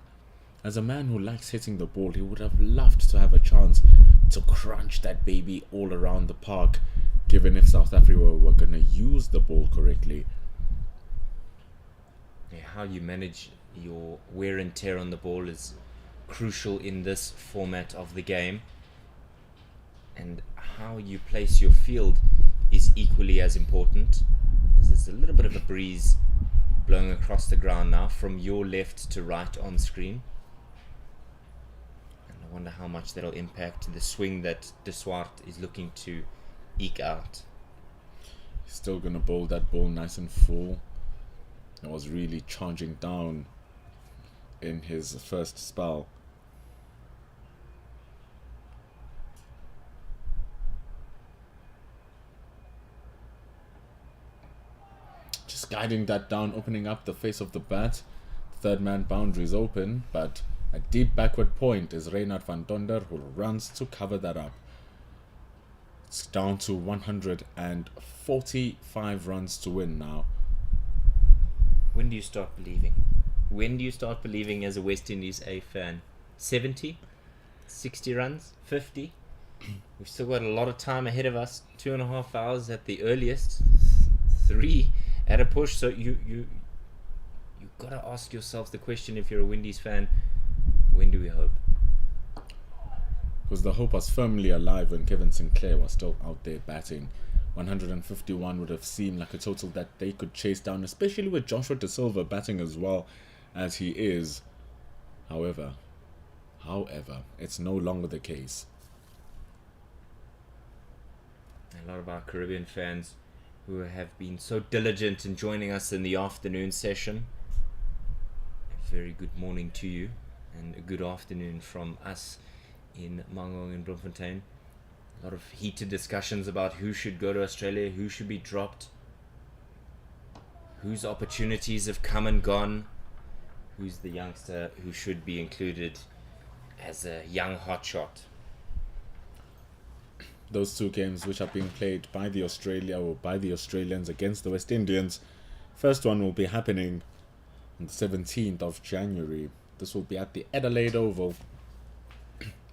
[SPEAKER 2] As a man who likes hitting the ball, he would have loved to have a chance to crunch that baby all around the park, given if South Africa were going to use the ball correctly.
[SPEAKER 1] How you manage your wear and tear on the ball is crucial in this format of the game, and how you place your field is equally as important. As there's a little bit of a breeze blowing across the ground now from your left to right on screen, and I wonder how much that'll impact the swing that De Swart is looking to eke out.
[SPEAKER 2] He's still going to bowl that ball nice and full. It was really charging down in his first spell. Just guiding that down, opening up the face of the bat. Third man boundaries open, but a deep backward point is Reynard van Donder, who runs to cover that up. It's down to 145 runs to win now.
[SPEAKER 1] When do you start believing? When do you start believing as a West Indies A fan? 70? 60 runs? 50? We've still got a lot of time ahead of us. 2.5 hours at the earliest. 3 at a push. So you've got to ask yourself the question, if you're a Windies fan, when do we hope?
[SPEAKER 2] Because the hope was firmly alive when Kevin Sinclair was still out there batting. 151 would have seemed like a total that they could chase down, especially with Joshua De Silva batting as well as he is. However, it's no longer the case.
[SPEAKER 1] A lot of our Caribbean fans who have been so diligent in joining us in the afternoon session, a very good morning to you, and a good afternoon from us in Mangaung and Bloemfontein. A lot of heated discussions about who should go to Australia, who should be dropped, whose opportunities have come and gone, who's the youngster who should be included as a young hotshot.
[SPEAKER 2] Those 2 games which are being played by the Australians against the West Indians. First one will be happening on the 17th of January. This will be at the Adelaide Oval.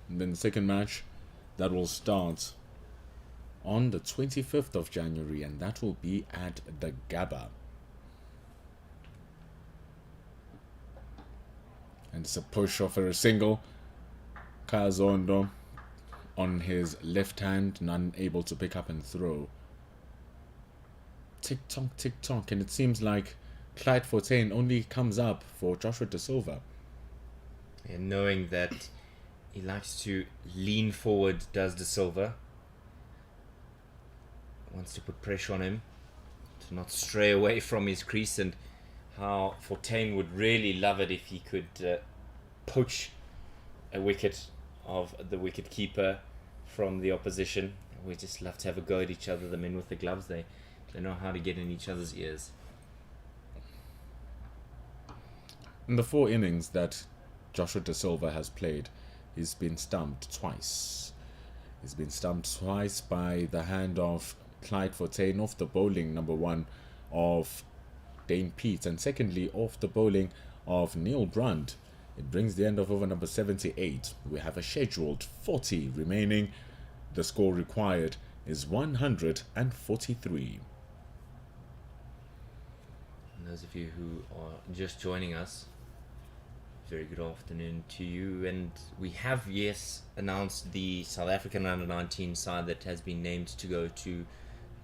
[SPEAKER 2] And then the second match, that will start on the 25th of January, and that will be at the Gabba. And it's a push off for a single. Kazondo on his left hand, none able to pick up and throw. Tick tock, and it seems like Clyde Fontaine only comes up for Joshua De Silva.
[SPEAKER 1] And knowing that he likes to lean forward, does De Silva. Wants to put pressure on him to not stray away from his crease, and how Fontaine would really love it if he could poach a wicket of the wicket keeper from the opposition. We just love to have a go at each other. The men with the gloves, they know how to get in each other's ears.
[SPEAKER 2] In the 4 innings that Joshua De Silva has played, he's been stumped twice. He's been stumped twice by the hand of Clyde Fontaine off the bowling, number 1, of Dane Peat, and secondly off the bowling of Neil Brand. It brings the end of over number 78. We have a scheduled 40 remaining. The score required is 143.
[SPEAKER 1] And those of you who are just joining us, very good afternoon to you. And we have, yes, announced the South African under-19 side that has been named to go to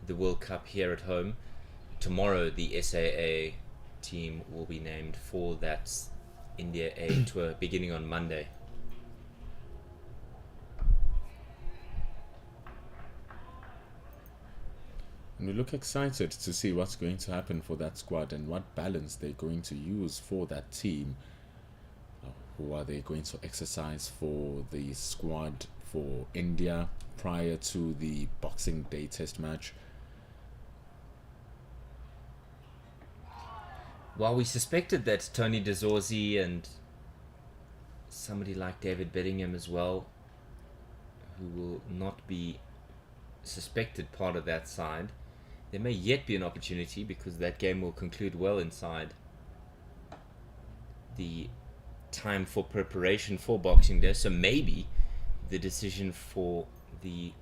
[SPEAKER 1] the World Cup here at home. Tomorrow, the SAA team will be named for that India A tour beginning on Monday.
[SPEAKER 2] And we look excited to see what's going to happen for that squad and what balance they're going to use for that team. Who are they going to exercise for the squad for India prior to the Boxing Day test match?
[SPEAKER 1] While we suspected that Tony de Zorzi and somebody like David Bedingham as well, who will not be suspected part of that side, there may yet be an opportunity, because that game will conclude well inside the time for preparation for Boxing Day. So maybe the decision for the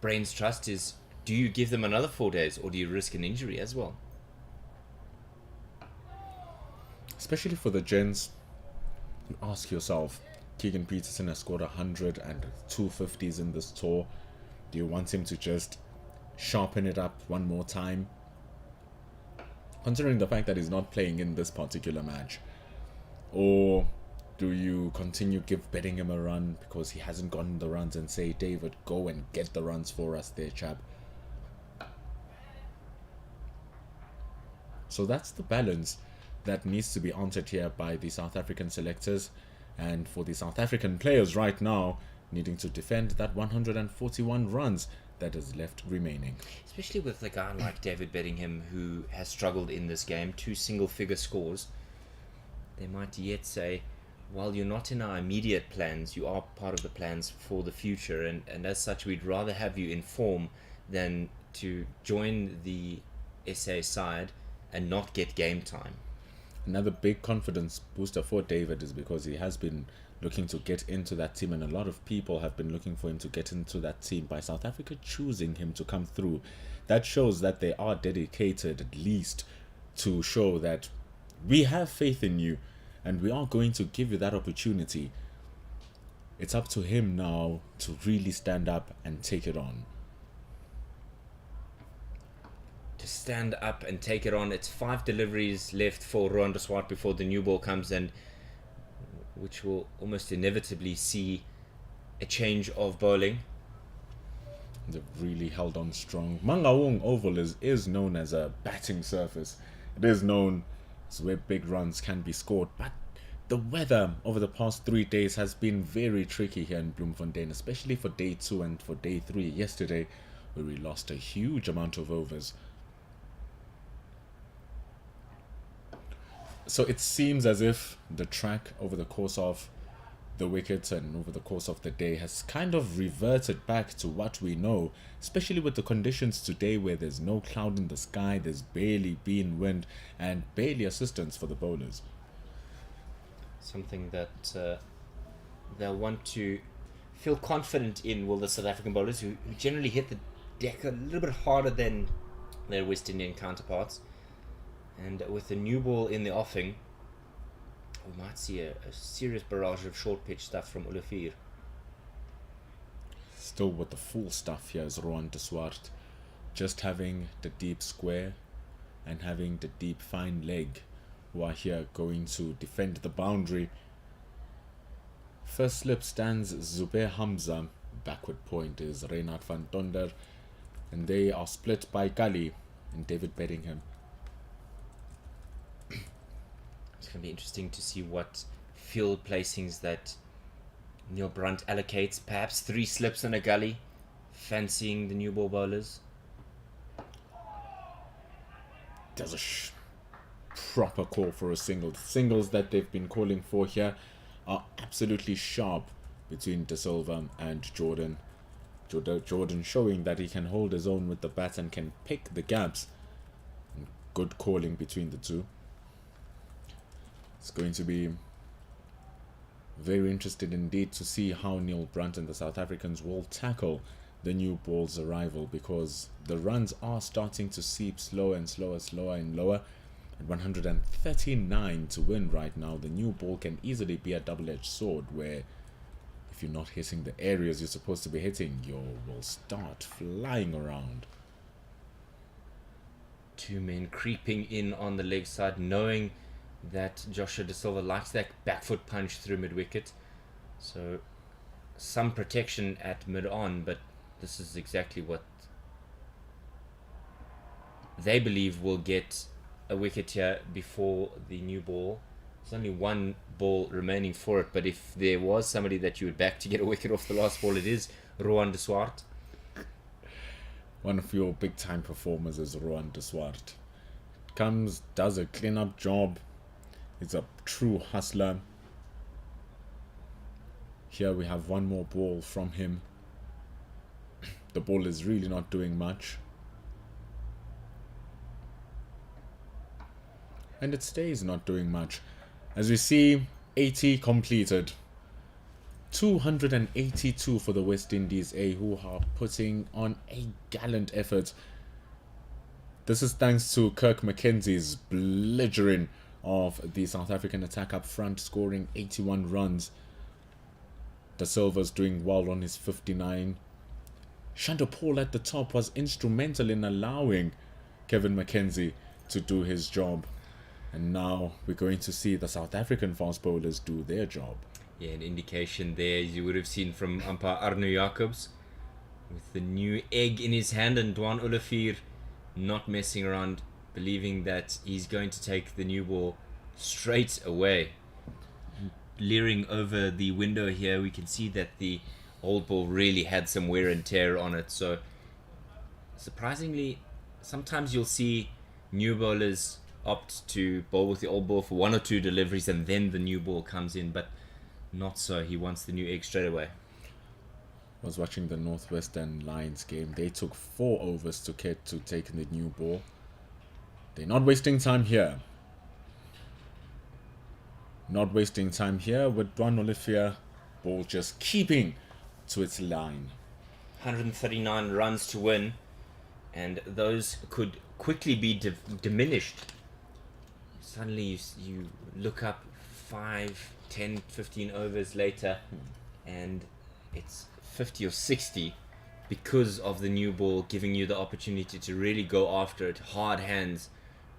[SPEAKER 1] Brains Trust is, do you give them another 4 days, or do you risk an injury as well?
[SPEAKER 2] Especially for the gents, you ask yourself, Keegan Peterson has scored 100 and 250s in this tour. Do you want him to just sharpen it up one more time? Considering the fact that he's not playing in this particular match. Or do you continue give Bedingham a run because he hasn't gotten the runs and say, David, go and get the runs for us there, chap? So that's the balance that needs to be answered here by the South African selectors, and for the South African players right now needing to defend that 141 runs that is left remaining.
[SPEAKER 1] Especially with a guy like David Bedingham, who has struggled in this game, 2 single-figure scores. They might yet say, while you're not in our immediate plans, you are part of the plans for the future, and as such we'd rather have you in form than to join the SA side and not get game time.
[SPEAKER 2] Another big confidence booster for David is because he has been looking to get into that team, and a lot of people have been looking for him to get into that team. By South Africa choosing him to come through, that shows that they are dedicated, at least to show that we have faith in you and we are going to give you that opportunity. It's up to him now to really stand up and take it on.
[SPEAKER 1] To stand up and take it on. It's 5 deliveries left for Rowan de Swart before the new ball comes in, which will almost inevitably see a change of bowling.
[SPEAKER 2] They've really held on strong. Mangaung Oval is known as a batting surface. It is known as where big runs can be scored, but the weather over the past 3 days has been very tricky here in Bloemfontein, especially for day 2 and for day 3 yesterday, where we lost a huge amount of overs. So it seems as if the track over the course of the wickets and over the course of the day has kind of reverted back to what we know, especially with the conditions today where there's no cloud in the sky, there's barely been wind and barely assistance for the bowlers.
[SPEAKER 1] Something that they'll want to feel confident in, will the South African bowlers, who generally hit the deck a little bit harder than their West Indian counterparts. And with the new ball in the offing, we might see a serious barrage of short pitch stuff from Olafir.
[SPEAKER 2] Still with the full stuff here is Rowan de Swart, just having the deep square and having the deep fine leg, who are here going to defend the boundary. First slip stands Zubair Hamza, backward point is Reinhard van Tonder, and they are split by Gully and David Bedingham.
[SPEAKER 1] It's going to be interesting to see what field placings that Neil Brunt allocates. Perhaps 3 slips and a gully, fancying the new ball bowlers.
[SPEAKER 2] There's a proper call for a single. The singles that they've been calling for here are absolutely sharp between De Silva and Jordan. Jordan showing that he can hold his own with the bat and can pick the gaps. Good calling between the two. It's going to be very interesting indeed to see how Neil Brunt and the South Africans will tackle the new ball's arrival, because the runs are starting to seep slower and lower. At 139 to win right now, the new ball can easily be a double-edged sword, where if you're not hitting the areas you're supposed to be hitting, you will start flying around.
[SPEAKER 1] Two men creeping in on the leg side, knowing that Joshua De Silva likes that back foot punch through mid-wicket. So some protection at mid-on, but this is exactly what they believe will get a wicket here before the new ball. There's only one ball remaining for it, but if there was somebody that you would back to get a wicket off the last ball, it is Rohan de Swart.
[SPEAKER 2] One of your big time performers is Rohan de Swart. Comes, does a clean up job. He's a true hustler. Here we have one more ball from him. The ball is really not doing much. And it stays not doing much. As we see, 80 completed. 282 for the West Indies A, who are putting on a gallant effort. This is thanks to Kirk Mackenzie's belligerent of the South African attack up front, scoring 81 runs. De Silva's doing well on his 59. Shanta Paul at the top was instrumental in allowing Kevin Mackenzie to do his job. And now we're going to see the South African fast bowlers do their job.
[SPEAKER 1] Yeah, an indication there you would have seen from umpire Arno Jacobs with the new egg in his hand, and Dwan Olivier not messing around, believing that he's going to take the new ball straight away. Leering over the window here, we can see that the old ball really had some wear and tear on it. So surprisingly, sometimes you'll see new bowlers opt to bowl with the old ball for one or two deliveries and then the new ball comes in, but not so. He wants the new egg straight away.
[SPEAKER 2] I was watching the Northwestern Lions game. They took 4 overs to get to taking the new ball. They're not wasting time here. Not wasting time here with Dwan Olivier. Ball just keeping to its line.
[SPEAKER 1] 139 runs to win, and those could quickly be diminished. Suddenly you look up 5, 10, 15 overs later and it's 50 or 60 because of the new ball giving you the opportunity to really go after it. Hard hands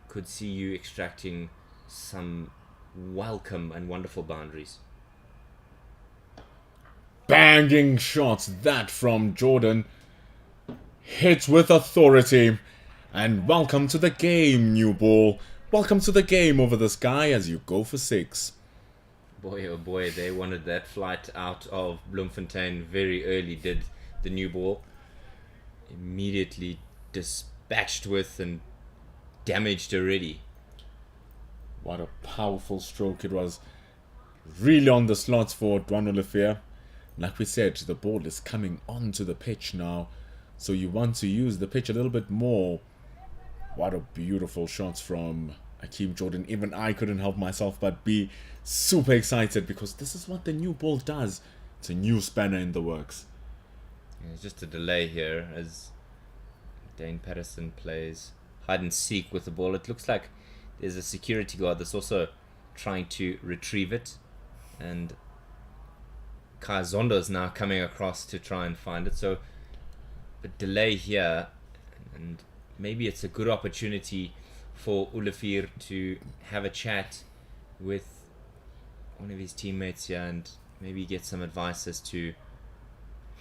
[SPEAKER 1] could see you extracting some welcome and wonderful boundaries.
[SPEAKER 2] Banging shots, that from Jordan. Hit with authority. And welcome to the game, new ball. Welcome to the game over the sky as you go for 6.
[SPEAKER 1] Boy, oh boy, they wanted that flight out of Bloemfontein very early, did the new ball. Immediately dispatched with and damaged already.
[SPEAKER 2] What a powerful stroke it was. Really on the slots for Dwan Olivier. Like we said, the ball is coming onto the pitch now, so you want to use the pitch a little bit more. What a beautiful shot from Akeem Jordan. Even I couldn't help myself but be super excited, because this is what the new ball does. It's a new spanner in the works.
[SPEAKER 1] There's just a delay here as Dane Patterson plays hide and seek with the ball. It looks like there's a security guard that's also trying to retrieve it, and Kai Zondo is now coming across to try and find it. So a delay here, and maybe it's a good opportunity for Olivier to have a chat with one of his teammates here and maybe get some advice as to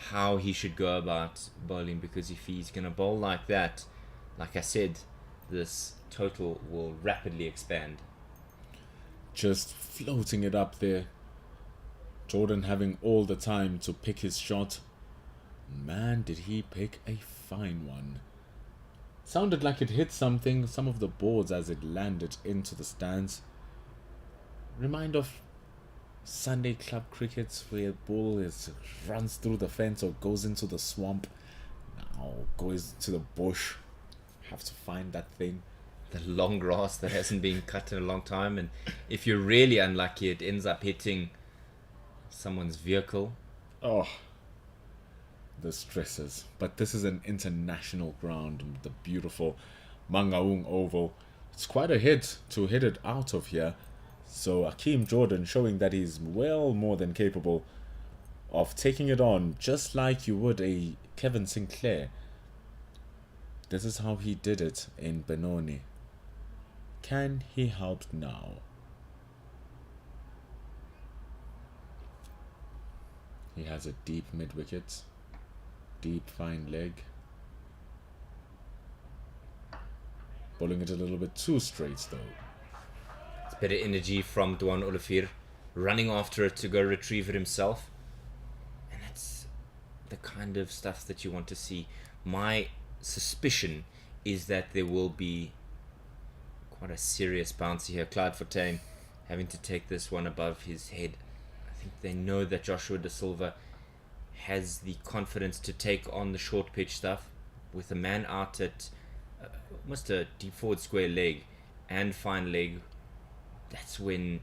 [SPEAKER 1] how he should go about bowling, because if he's going to bowl like that, like I said, this total will rapidly expand.
[SPEAKER 2] Just floating it up there. Jordan having all the time to pick his shot. Man, did he pick a fine one. Sounded like it hit some of the boards as it landed into the stands. Remind of Sunday club cricket where the ball runs through the fence or goes into the swamp. Now goes to the bush. Have to find that thing.
[SPEAKER 1] the long grass that hasn't been cut in a long time, and if you're really unlucky, it ends up hitting someone's vehicle.
[SPEAKER 2] Oh, the stresses. But this is an international ground, the beautiful Mangaung Oval. It's quite a hit to hit it out of here. So Akeem Jordan showing that he's well more than capable of taking it on, just like you would a Kevin Sinclair. This is how he did it in Benoni. Can he help now? He has a deep mid-wicket, deep fine leg. Bowling it a little bit too straight though.
[SPEAKER 1] It's better energy from Duan Olafir, running after it to go retrieve it himself. And that's the kind of stuff that you want to see. My suspicion is that there will be quite a serious bouncer here. Bloemfontein having to take this one above his head. I think they know that Joshua Da Silva has the confidence to take on the short pitch stuff with a man out at almost a deep forward square leg and fine leg. That's when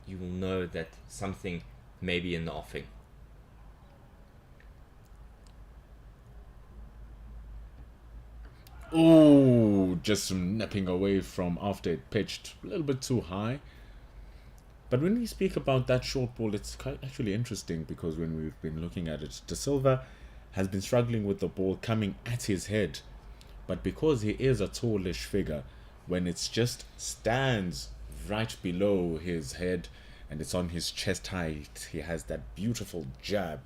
[SPEAKER 1] you will know that something may be in the offing.
[SPEAKER 2] Ooh, just nipping away from after it pitched a little bit too high. But when we speak about that short ball, it's quite actually interesting because when we've been looking at it, Da Silva has been struggling with the ball coming at his head. But because he is a tallish figure, when it's just stands right below his head and it's on his chest height, he has that beautiful jab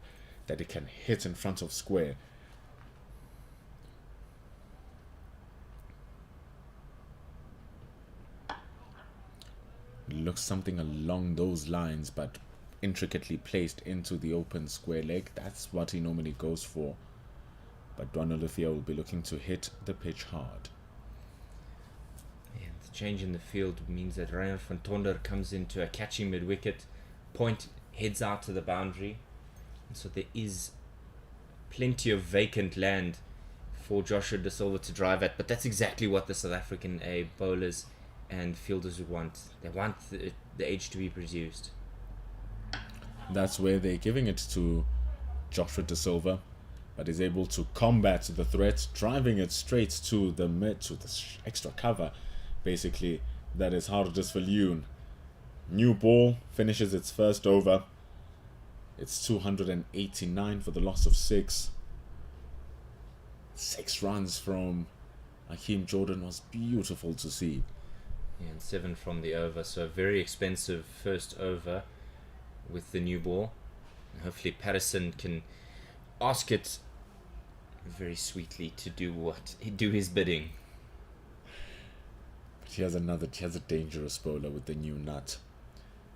[SPEAKER 2] that he can hit in front of square. Looks something along those lines, but intricately placed into the open square leg. That's what he normally goes for. But Duan Olafir will be looking to hit the pitch hard.
[SPEAKER 1] Yeah, the change in the field means that Ryan van Tonder comes into a catching mid-wicket. Point heads out to the boundary. And so there is plenty of vacant land for Joshua Da Silva to drive at. But that's exactly what the South African bowlers and fielders would want. They want the edge to be produced.
[SPEAKER 2] That's where they're giving it to Joshua Da Silva, but is able to combat the threat, driving it straight to the mid, to the extra cover. Basically, that is Hardus Viljoen. New ball finishes its first over. It's 289 for the loss of 6. 6 runs from Akeem Jordan was beautiful to see.
[SPEAKER 1] Yeah, and 7 from the over, so a very expensive first over with the new ball. And hopefully Patterson can ask it very sweetly to do his bidding.
[SPEAKER 2] But he has a dangerous bowler with the new nut.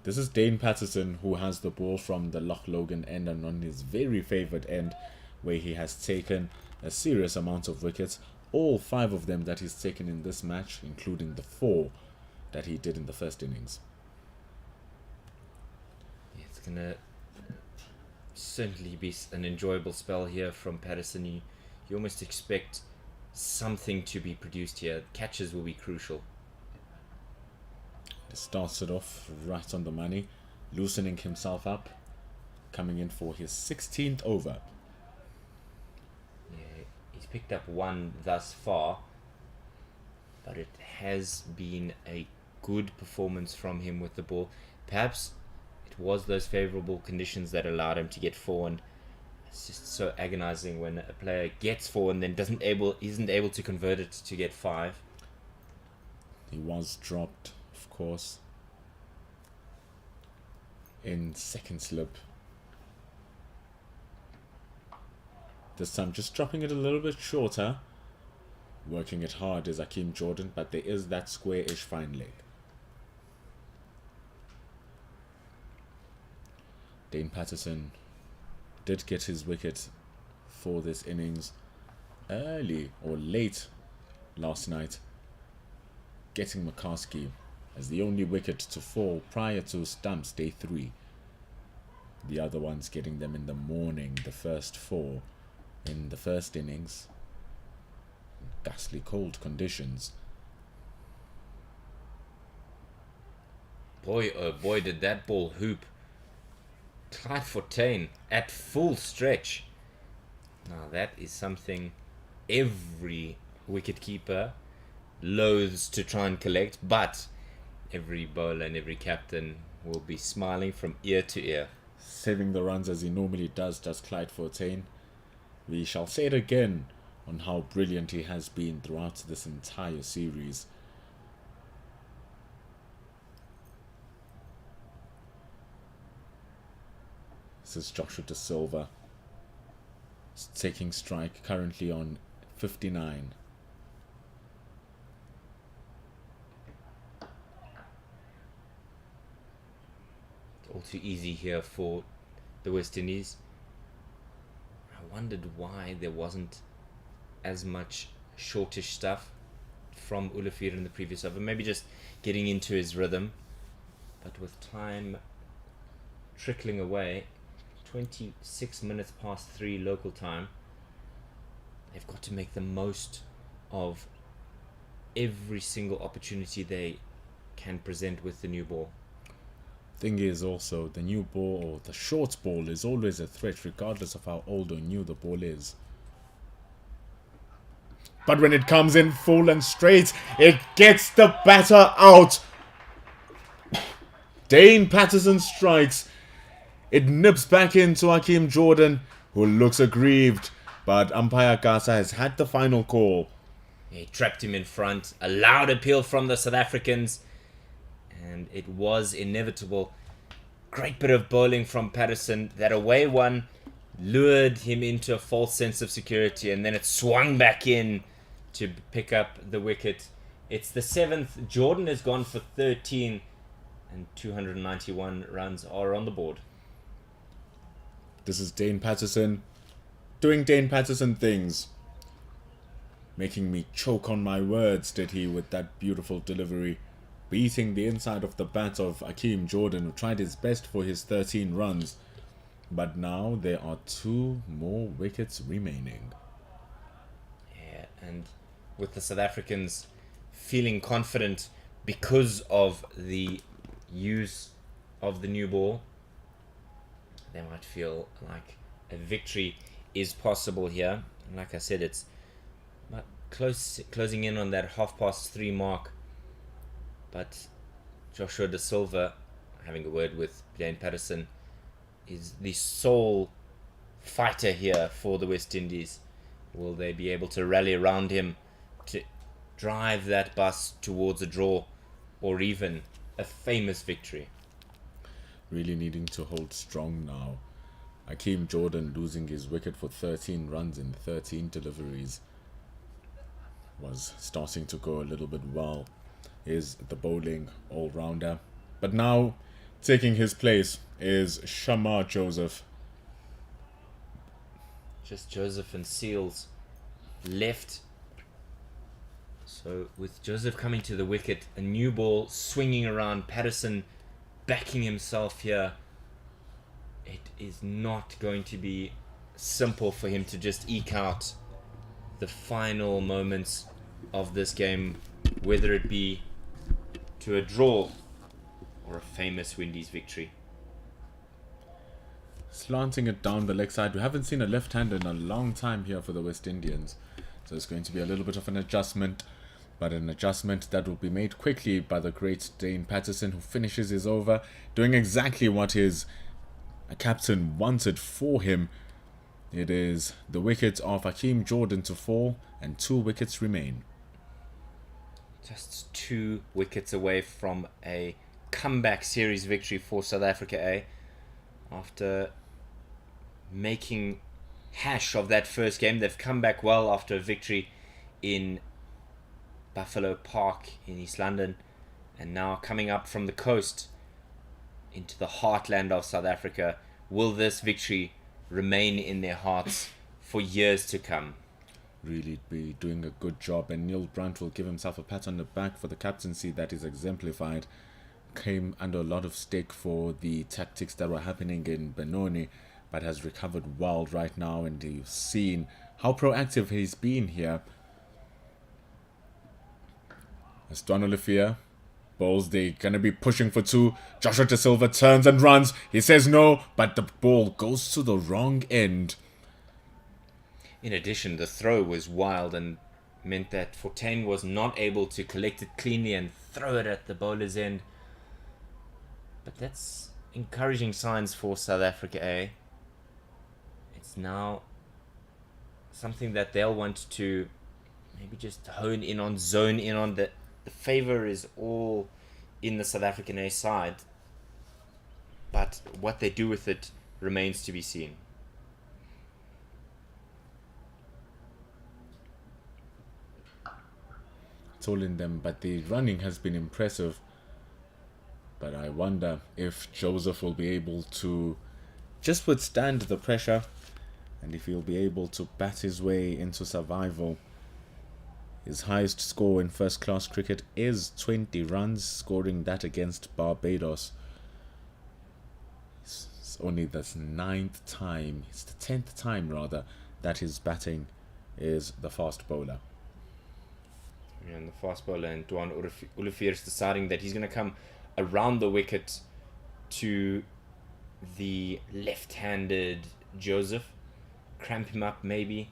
[SPEAKER 2] This is Dane Patterson, who has the ball from the Loch Logan end and on his very favoured end, where he has taken a serious amount of wickets. All 5 of them that he's taken in this match, including the 4 that he did in the first innings.
[SPEAKER 1] Yeah, it's going to certainly be an enjoyable spell here from Patterson. You almost expect something to be produced here. Catches will be crucial.
[SPEAKER 2] He starts it off right on the money, loosening himself up, coming in for his 16th over.
[SPEAKER 1] Yeah, he's picked up 1 thus far, but it has been a good performance from him with the ball. Perhaps it was those favourable conditions that allowed him to get 4, and it's just so agonizing when a player gets 4 and then isn't able to convert it to get 5.
[SPEAKER 2] He was dropped, of course, in second slip. This time just dropping it a little bit shorter. Working it hard is Akeem Jordan, but there is that square-ish fine leg. Dane Patterson did get his wicket for this innings early or late last night, getting McCaskey as the only wicket to fall prior to Stump's day 3. The other ones getting them in the morning, the first 4 in the first innings. Ghastly cold conditions.
[SPEAKER 1] Boy, oh boy, did that ball hoop. Bloemfontein at full stretch. Now that is something every wicketkeeper loathes to try and collect, but every bowler and every captain will be smiling from ear to ear.
[SPEAKER 2] Saving the runs as he normally does Clyde Fontaine. We shall say it again on how brilliant he has been throughout this entire series. This is Joshua De Silva taking strike, currently on 59.
[SPEAKER 1] It's all too easy here for the West Indies. I wondered why there wasn't as much shortish stuff from Olafir in the previous over. Maybe just getting into his rhythm. But with time trickling away, 26 minutes past 3 local time, they've got to make the most of every single opportunity they can present with the new ball.
[SPEAKER 2] Thing is also, the new ball or the short ball is always a threat regardless of how old or new the ball is. But when it comes in full and straight, it gets the batter out. Dane Patterson strikes. It nips back into Hakeem Jordan, who looks aggrieved, but umpire Gasa has had the final call.
[SPEAKER 1] He trapped him in front. A loud appeal from the South Africans, and it was inevitable. Great bit of bowling from Patterson. That away one lured him into a false sense of security, and then it swung back in to pick up the wicket. It's the 7th. Jordan has gone for 13, and 291 runs are on the board.
[SPEAKER 2] This is Dane Patterson doing Dane Patterson things. Making me choke on my words, did he, with that beautiful delivery. Beating the inside of the bat of Hakeem Jordan, who tried his best for his 13 runs. But now there are 2 more wickets remaining.
[SPEAKER 1] Yeah, and with the South Africans feeling confident because of the use of the new ball, they might feel like a victory is possible here. And like I said, it's closing in on that 3:30 mark. But Joshua De Silva, having a word with Dane Patterson, is the sole fighter here for the West Indies. Will they be able to rally around him to drive that bus towards a draw or even a famous victory?
[SPEAKER 2] Really needing to hold strong now. Hakeem Jordan losing his wicket for 13 runs in 13 deliveries was starting to go a little bit well. Is the bowling all-rounder. But now, taking his place is Shamar Joseph.
[SPEAKER 1] Just Joseph and Seals left. So with Joseph coming to the wicket, a new ball swinging around, Patterson backing himself here, it is not going to be simple for him to just eke out the final moments of this game, whether it be to a draw or a famous Windies victory.
[SPEAKER 2] Slanting it down the leg side. We haven't seen a left-hander in a long time here for the West Indians. So it's going to be a little bit of an adjustment. But an adjustment that will be made quickly by the great Dane Patterson, who finishes his over, doing exactly what his captain wanted for him. It is the wicket of Hakeem Jordan to fall, and 2 wickets remain.
[SPEAKER 1] Just 2 wickets away from a comeback series victory for South Africa A. After making hash of that first game, they've come back well after a victory in Buffalo Park in East London, and now coming up from the coast into the heartland of South Africa. Will this victory remain in their hearts for years to come?
[SPEAKER 2] Really be doing a good job, and Neil Brunt will give himself a pat on the back for the captaincy that is exemplified. Came under a lot of stake for the tactics that were happening in Benoni, but has recovered well right now, and you've seen how proactive he's been here. As Don Olafia Bowls, they're going to be pushing for two. Joshua De Silva turns and runs. He says no, but the ball goes to the wrong end.
[SPEAKER 1] In addition, the throw was wild and meant that Fontaine was not able to collect it cleanly and throw it at the bowler's end. But that's encouraging signs for South Africa, eh? It's now something that they'll want to maybe just hone in on, zone in on. The favour is all in the South African A side, but what they do with it remains to be seen.
[SPEAKER 2] It's all in them, but the running has been impressive. But I wonder if Joseph will be able to just withstand the pressure, and if he'll be able to bat his way into survival. His highest score in first class cricket is 20 runs, scoring that against Barbados. It's only the 9th time, it's the 10th time rather, that his batting is the fast bowler.
[SPEAKER 1] Yeah, and the fast bowler, and Duan Olivier is deciding that he's going to come around the wicket to the left-handed Joseph, cramp him up maybe,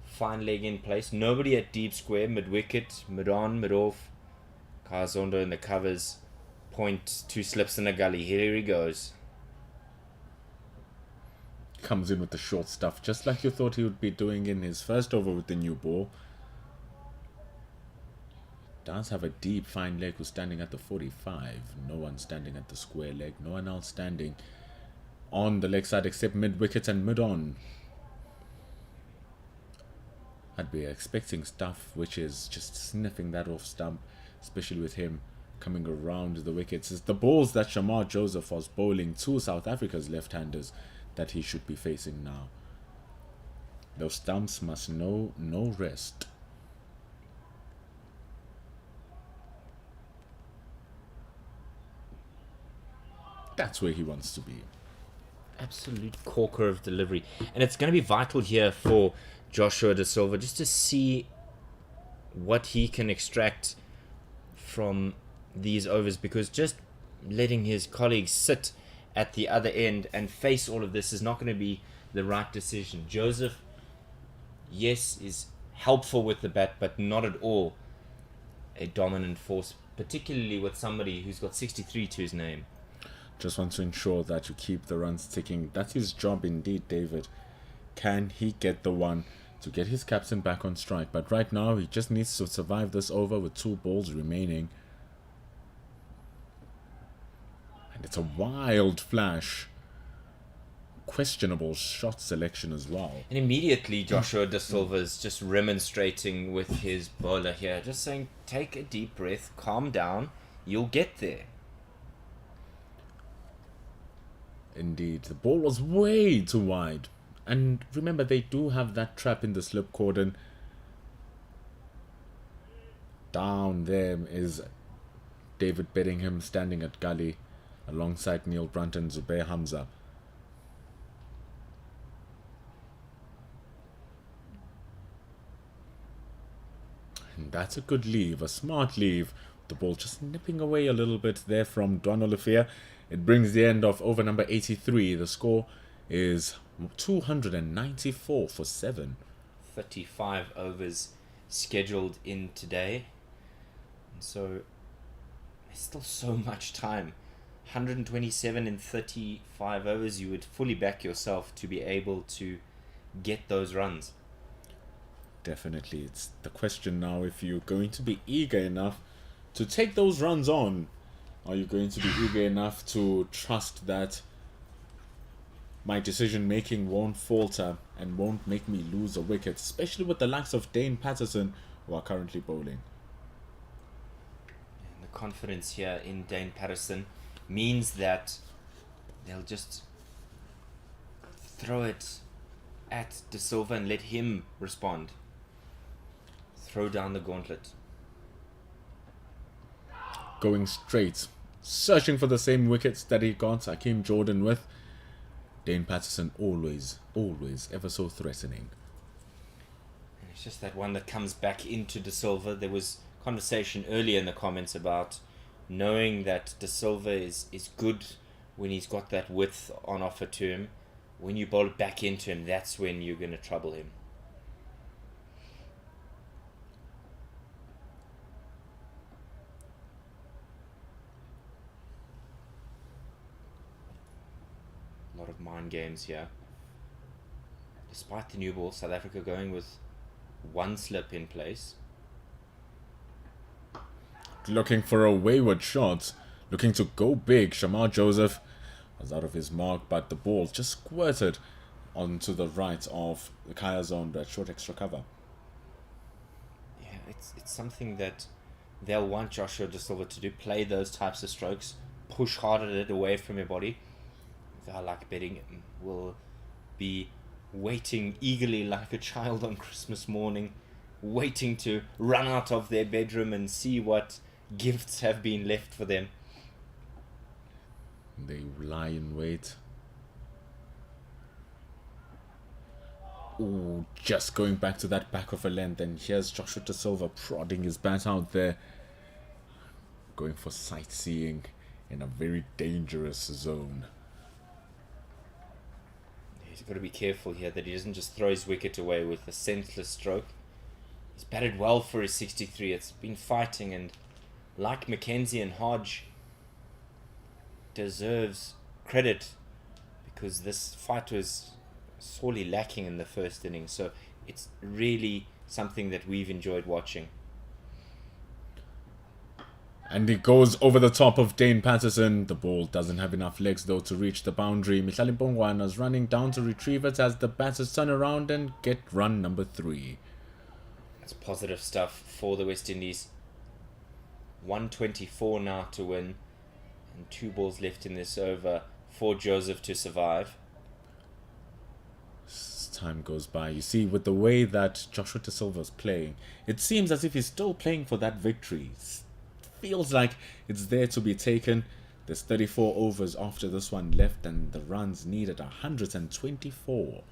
[SPEAKER 1] fine leg in place, nobody at deep square, mid-wicket, mid-on, mid-off, Kazondo in the covers, point, 2 slips in a gully, here he goes.
[SPEAKER 2] Comes in with the short stuff, just like you thought he would be doing in his first over with the new ball. Does have a deep fine leg who's standing at the 45. No one standing at the square leg. No one else standing on the leg side except mid-wicket and mid-on. I'd be expecting stuff which is just sniffing that off stump, especially with him coming around the wickets. It's the balls that Shamar Joseph was bowling to South Africa's left-handers that he should be facing now. Those stumps must know no rest. That's where he wants to be.
[SPEAKER 1] Absolute corker of delivery. And it's going to be vital here for Joshua De Silva just to see what he can extract from these overs, because just letting his colleagues sit at the other end and face all of this is not going to be the right decision. Joseph, yes, is helpful with the bat, but not at all a dominant force, particularly with somebody who's got 63 to his name.
[SPEAKER 2] Just wants to ensure that you keep the runs ticking. That's his job indeed, David. Can he get the one to get his captain back on strike? But right now, he just needs to survive this over with 2 balls remaining. And it's a wild flash. Questionable shot selection as well.
[SPEAKER 1] And immediately, Joshua De Silva is just remonstrating with his bowler here. Just saying, take a deep breath, calm down, you'll get there.
[SPEAKER 2] Indeed, the ball was way too wide. And remember, they do have that trap in the slip cordon. Down there is David Bedingham standing at gully alongside Neil Brunt and Zubair Hamza. And that's a good leave, a smart leave. The ball just nipping away a little bit there from Duan Olivier. It brings the end of over number 83. The score is 294 for 7.
[SPEAKER 1] 35 overs scheduled in today. And so there's still so much time. 127 in 35 overs. You would fully back yourself to be able to get those runs.
[SPEAKER 2] Definitely. It's the question now, if you're going to be eager enough to take those runs on. Are you going to be eager enough to trust that my decision making won't falter and won't make me lose a wicket, especially with the likes of Dane Patterson, who are currently bowling?
[SPEAKER 1] And the confidence here in Dane Patterson means that they'll just throw it at De Silva and let him respond. Throw down the gauntlet.
[SPEAKER 2] Going straight, searching for the same wickets that he got Hakeem Jordan with. Dane Patterson always ever so threatening.
[SPEAKER 1] And it's just that one that comes back into De Silva. There was conversation earlier in the comments about knowing that De Silva is good when he's got that width on offer to him. When you bowl it back into him, that's when you're going to trouble him. A lot of mind games here. Despite the new ball, South Africa going with one slip in place.
[SPEAKER 2] Looking for a wayward shot, looking to go big. Shamar Joseph was out of his mark, but the ball just squirted onto the right of the Kaya zone, that short extra cover.
[SPEAKER 1] Yeah, it's something that they'll want Joshua De Silva to do, play those types of strokes, push hard at it away from your body. I like betting will be waiting eagerly like a child on Christmas morning, waiting to run out of their bedroom and see what gifts have been left for them.
[SPEAKER 2] They lie in wait. Ooh, just going back to that back of a length, and here's Joshua De Silva prodding his bat out there, going for sightseeing in a very dangerous zone.
[SPEAKER 1] He's got to be careful here that he doesn't just throw his wicket away with a senseless stroke. He's batted well for his 63. It's been fighting, and like Mackenzie and Hodge, deserves credit because this fight was sorely lacking in the first innings. So it's really something that we've enjoyed watching.
[SPEAKER 2] And he goes over the top of Dane Patterson. The ball doesn't have enough legs though to reach the boundary. Mihlali Mpongwana's running down to retrieve it as the batters turn around and get run number 3.
[SPEAKER 1] That's positive stuff for the West Indies. 124 now to win, and 2 balls left in this over for Joseph to survive.
[SPEAKER 2] As time goes by, you see, with the way that Joshua De Silva's playing, it seems as if he's still playing for that victory. Feels like it's there to be taken. There's 34 overs after this one left, and the runs needed 124.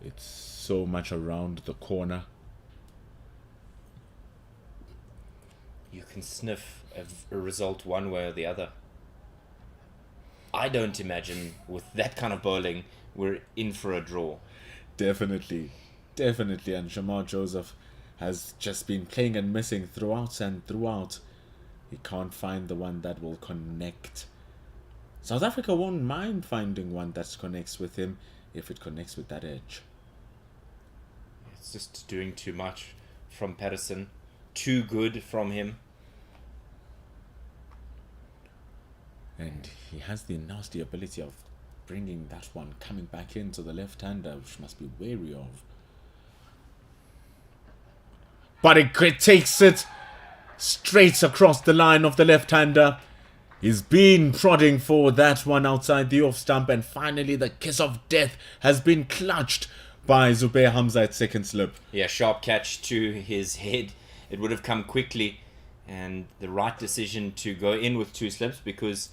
[SPEAKER 2] It's so much around the corner.
[SPEAKER 1] You can sniff a result one way or the other. I don't imagine with that kind of bowling we're in for a draw.
[SPEAKER 2] Definitely. And Shamar Joseph has just been playing and missing throughout and throughout. He can't find the one that will connect. South Africa won't mind finding one that connects with him if it connects with that edge.
[SPEAKER 1] It's just doing too much from Patterson. Too good from him.
[SPEAKER 2] And he has the nasty ability of bringing that one coming back into the left-hander, which must be wary of. But it takes it straight across the line of the left-hander. He's been prodding for that one outside the off-stump, and finally the kiss of death has been clutched by Zubair Hamza at second slip.
[SPEAKER 1] Yeah, sharp catch to his head. It would have come quickly, and the right decision to go in with 2 slips, because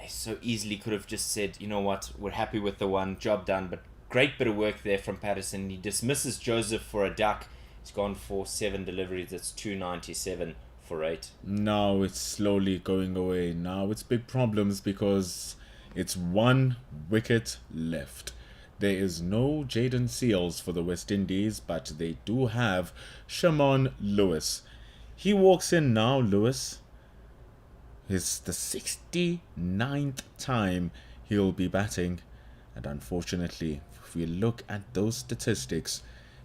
[SPEAKER 1] they so easily could have just said, you know what, we're happy with the one, job done. But great bit of work there from Patterson. He dismisses Joseph for a duck. He's gone for 7 deliveries. That's 297 for 8.
[SPEAKER 2] Now it's slowly going away. Now it's big problems because it's 1 wicket left. There is no Jaden Seals for the West Indies, but they do have Shamon Lewis. He walks in now, Lewis. It's the 69th time he'll be batting. And unfortunately, if we look at those statistics,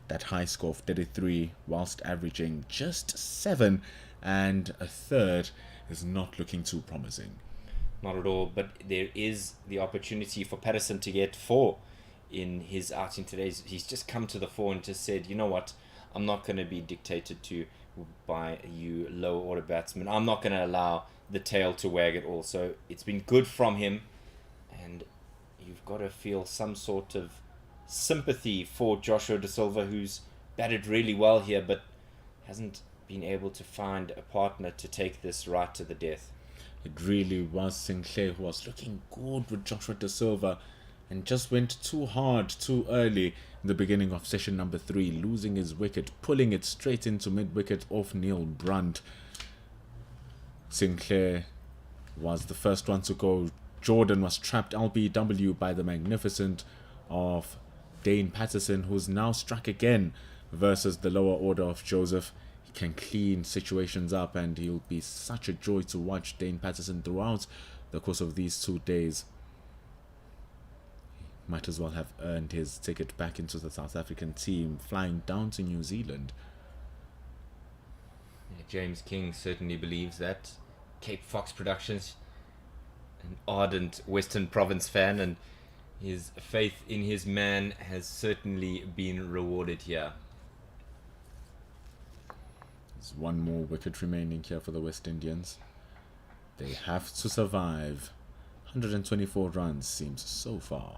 [SPEAKER 2] that high score of 33 whilst averaging just 7 and a third is not looking too promising.
[SPEAKER 1] Not at all, but there is the opportunity for Patterson to get 4 in his outing today. He's just come to the fore and just said, you know what, I'm not going to be dictated to by you low order batsmen. I'm not going to allow the tail to wag at all. So it's been good from him, and you've got to feel some sort of sympathy for Joshua De Silva, who's batted really well here but hasn't been able to find a partner to take this right to the death.
[SPEAKER 2] It really was Sinclair who was looking good with Joshua De Silva, and just went too hard too early in the beginning of session number 3, losing his wicket, pulling it straight into mid-wicket off Neil Brunt. Sinclair was the first one to go. Jordan was trapped LBW by the magnificent of Dane Patterson, who's now struck again versus the lower order of Joseph. He can clean situations up, and he'll be such a joy to watch Dane Patterson throughout the course of these 2 days. He might as well have earned his ticket back into the South African team, flying down to New Zealand.
[SPEAKER 1] Yeah, James King certainly believes that. Cape Fox Productions, an ardent Western Province fan, and his faith in his man has certainly been rewarded here.
[SPEAKER 2] There's one more wicket remaining here for the West Indians. They have to survive. 124 runs seems so far.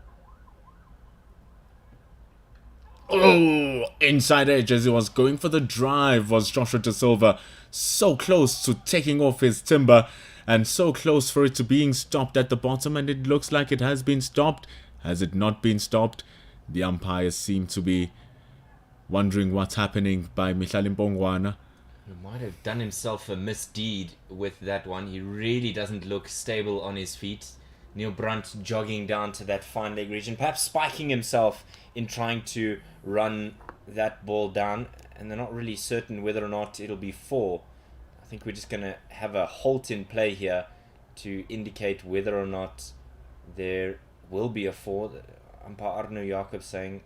[SPEAKER 2] Oh, inside edge as he was going for the drive was Joshua De Silva. So close to taking off his timber, and so close for it to being stopped at the bottom, and it looks like it has been stopped. Has it not been stopped? The umpires seem to be wondering what's happening by Mihlali Mpongwana.
[SPEAKER 1] He might have done himself a misdeed with that one. He really doesn't look stable on his feet. Neil Brunt jogging down to that fine leg region, perhaps spiking himself in trying to run that ball down, and they're not really certain whether or not it'll be 4. I think we're just going to have a halt in play here to indicate whether or not there will be a 4. Umpire Arno Jacob saying,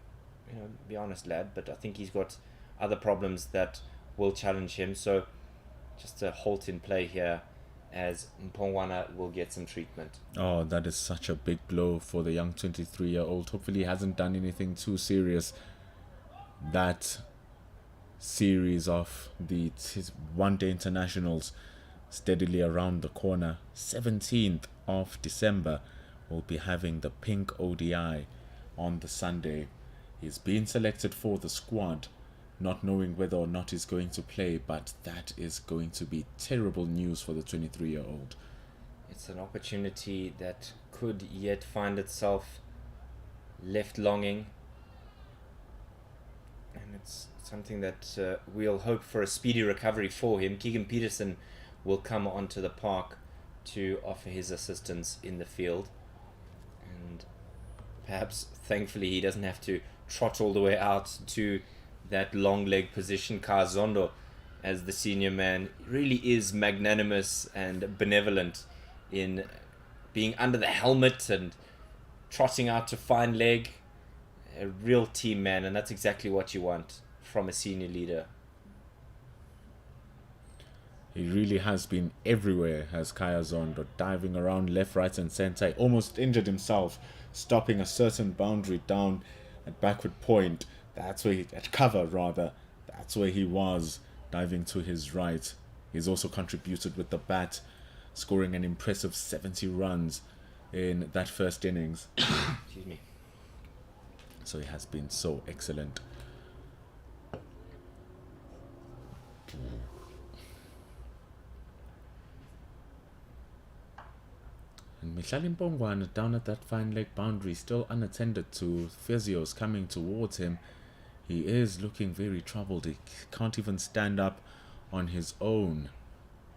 [SPEAKER 1] be honest, lad, but I think he's got other problems that will challenge him. So just a halt in play here as Mpongwana will get some treatment.
[SPEAKER 2] Oh, that is such a big blow for the young 23-year-old. Hopefully he hasn't done anything too serious. That series of the one-day internationals steadily around the corner. 17th of December, we'll be having the pink ODI on the Sunday. He's been selected for the squad, not knowing whether or not he's going to play, but that is going to be terrible news for the 23-year-old.
[SPEAKER 1] It's an opportunity that could yet find itself left longing, and it's something that we'll hope for a speedy recovery for him. Keegan Peterson will come onto the park to offer his assistance in the field, and perhaps thankfully he doesn't have to trot all the way out to that long leg position. Kazondo, as the senior man, really is magnanimous and benevolent in being under the helmet and trotting out to fine leg. A real team man, and that's exactly what you want from a senior leader.
[SPEAKER 2] He really has been everywhere, has Kaya Zondo, diving around left, right and centre. He almost injured himself, stopping a certain boundary down at backward point. That's where at cover rather. That's where he was, diving to his right. He's also contributed with the bat, scoring an impressive 70 runs in that first innings.
[SPEAKER 1] Excuse me.
[SPEAKER 2] So he has been so excellent. And Mihlali Mpongwana down at that fine leg boundary, still unattended to. Physios coming towards him. He is looking very troubled. He can't even stand up on his own.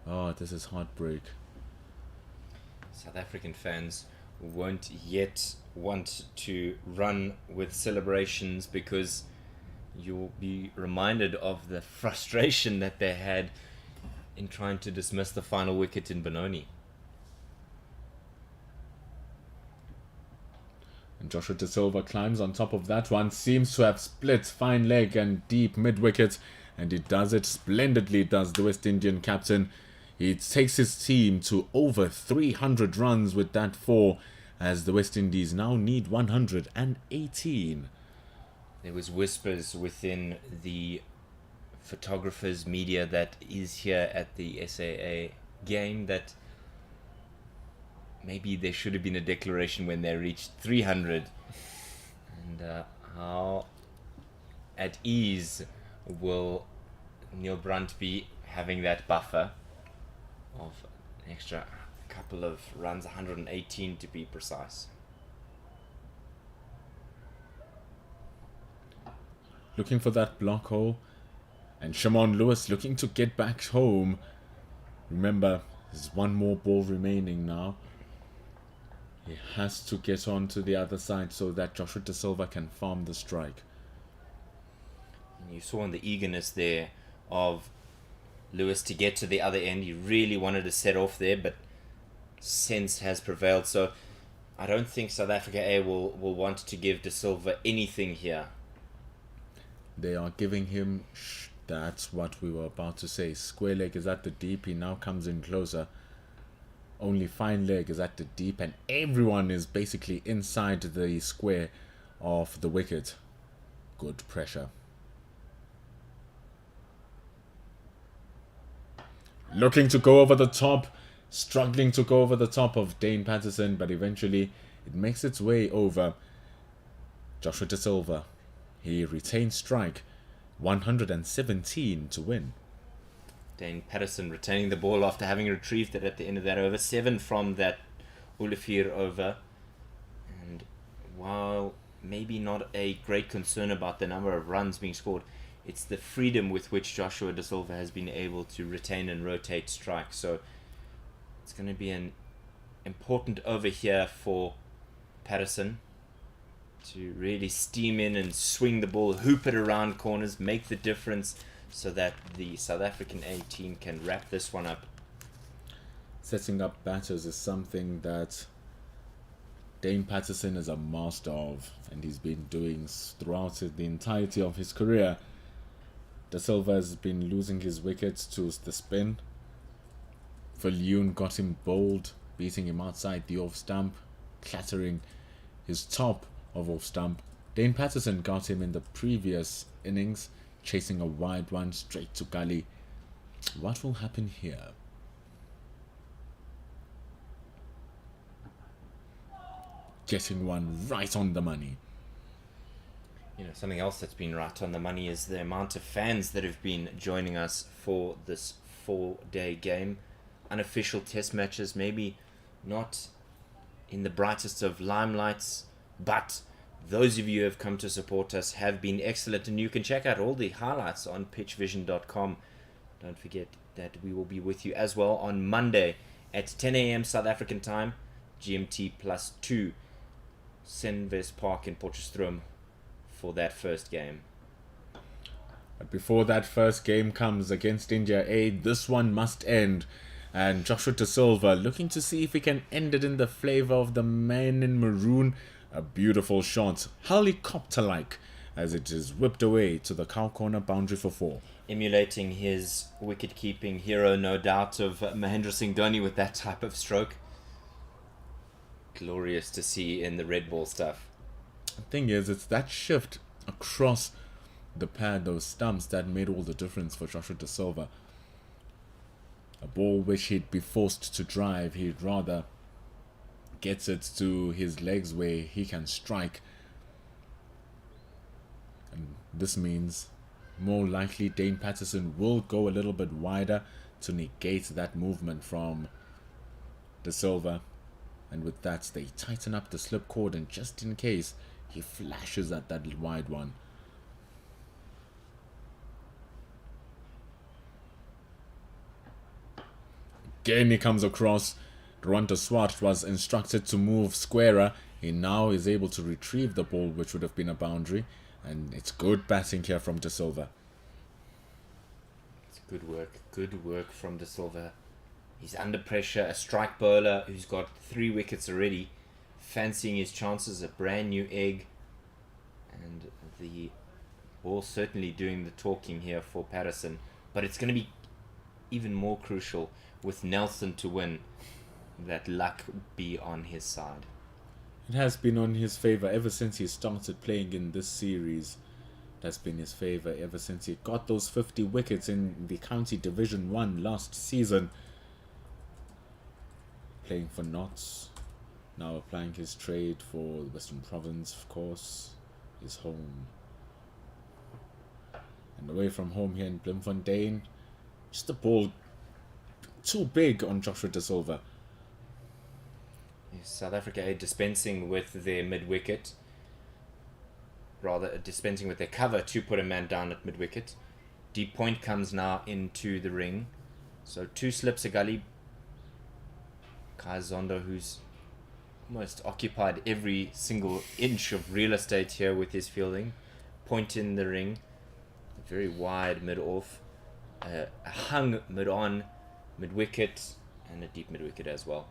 [SPEAKER 2] Oh, this is heartbreak.
[SPEAKER 1] South African fans won't yet want to run with celebrations because you'll be reminded of the frustration that they had in trying to dismiss the final wicket in Benoni.
[SPEAKER 2] And Joshua De Silva climbs on top of that one, seems to have split fine leg and deep mid-wicket, and he does it splendidly, does the West Indian captain. He takes his team to over 300 runs with that 4, as the West Indies now need 118.
[SPEAKER 1] There was whispers within the photographers, media that is here at the SAA game that maybe there should have been a declaration when they reached 300. And how at ease will Neil Brunt be having that buffer of an extra couple of runs, 118 to be precise.
[SPEAKER 2] looking for that block hole. And Shimon Lewis looking to get back home. Remember, there's one more ball remaining now. He has to get on to the other side so that Joshua Da Silva can farm the strike.
[SPEAKER 1] And you saw in the eagerness there of Lewis to get to the other end. He really wanted to set off there, but sense has prevailed. So I don't think South Africa A will want to give Da Silva anything here.
[SPEAKER 2] They are giving him... That's what we were about to say. Square leg is at the deep. He now comes in closer. Only fine leg is at the deep. And everyone is basically inside the square of the wicket. Good pressure. Looking to go over the top. Struggling to go over the top of Dane Patterson. But eventually it makes its way over Joshua Da Silva. He retains strike. 117 to win.
[SPEAKER 1] Dane Patterson retaining the ball after having retrieved it at the end of that over. 7 from that Olafir over. And while maybe not a great concern about the number of runs being scored, it's the freedom with which Joshua Da Silva has been able to retain and rotate strikes. So it's going to be an important over here for Patterson to really steam in and swing the ball, hoop it around corners, make the difference so that the South African A team can wrap this one up.
[SPEAKER 2] Setting up batters is something that Dane Patterson is a master of, and he's been doing throughout the entirety of his career. Da Silva has been losing his wickets to the spin. Viljoen got him bowled, beating him outside the off stump, clattering his top of off stump. Dane Patterson got him in the previous innings, chasing a wide one straight to gully. What will happen here? Getting one right on the money.
[SPEAKER 1] You know, something else that's been right on the money is the amount of fans that have been joining us for this 4-day game. Unofficial test matches, maybe not in the brightest of limelights, but those of you who have come to support us have been excellent, and you can check out all the highlights on pitchvision.com. Don't forget that we will be with you as well on Monday at 10 a.m. South African time, GMT +2, Senves Park in Potchefstroom for that first game.
[SPEAKER 2] But before that first game comes against India A, this one must end. And Joshua Da Silva looking to see if he can end it in the flavor of the man in maroon. A beautiful shot, helicopter-like, as it is whipped away to the cow corner boundary for 4.
[SPEAKER 1] Emulating his wicket-keeping hero, no doubt, of Mahendra Singh Dhoni with that type of stroke. Glorious to see in the red ball stuff.
[SPEAKER 2] The thing is, it's that shift across the pad, those stumps, that made all the difference for Joshua Da Silva. A ball which he'd be forced to drive, he'd rather gets it to his legs where he can strike. And this means more likely Dane Patterson will go a little bit wider to negate that movement from Da Silva. And with that, they tighten up the slip cord, and just in case, he flashes at that wide one. Again he comes across. Duranta Swart was instructed to move squarer. He now is able to retrieve the ball, which would have been a boundary. And it's good batting here from Da Silva.
[SPEAKER 1] It's good work from Da Silva. He's under pressure, a strike bowler who's got 3 wickets already, fancying his chances, a brand new egg. And the ball certainly doing the talking here for Patterson. But it's going to be even more crucial with Nelson to win, that luck be on his side.
[SPEAKER 2] It has been on his favour ever since he started playing in this series. It has been his favour ever since he got those 50 wickets in the County Division 1 last season. Playing for Notts, now applying his trade for the Western Province, of course, his home. And away from home here in Bloemfontein, just a ball too big on Joshua Da Silva.
[SPEAKER 1] South Africa dispensing with their mid-wicket. rather dispensing with their cover to put a man down at mid-wicket. Deep point comes now into the ring. So 2 slips a gully. Kai Zondo, who's almost occupied every single inch of real estate here with his fielding. Point in the ring. Very wide mid-off. A hung mid-on, mid-wicket, and a deep mid-wicket as well.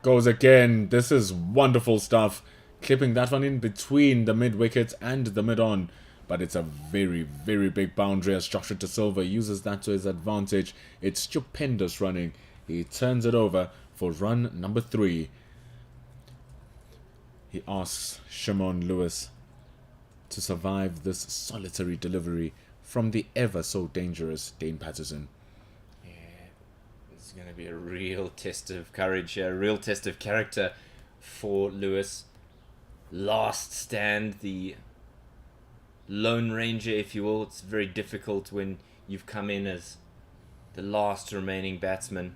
[SPEAKER 2] Goes again. This is wonderful stuff. Clipping that one in between the mid-wicket and the mid-on. But it's a very, very big boundary as Joshua De Silva uses that to his advantage. It's stupendous running. He turns it over for run number 3. He asks Shimon Lewis to survive this solitary delivery from the ever so dangerous Dane Patterson.
[SPEAKER 1] Yeah, it's going to be a real test of courage, a real test of character for Lewis. Last stand, the Lone Ranger, if you will. It's very difficult when you've come in as the last remaining batsman,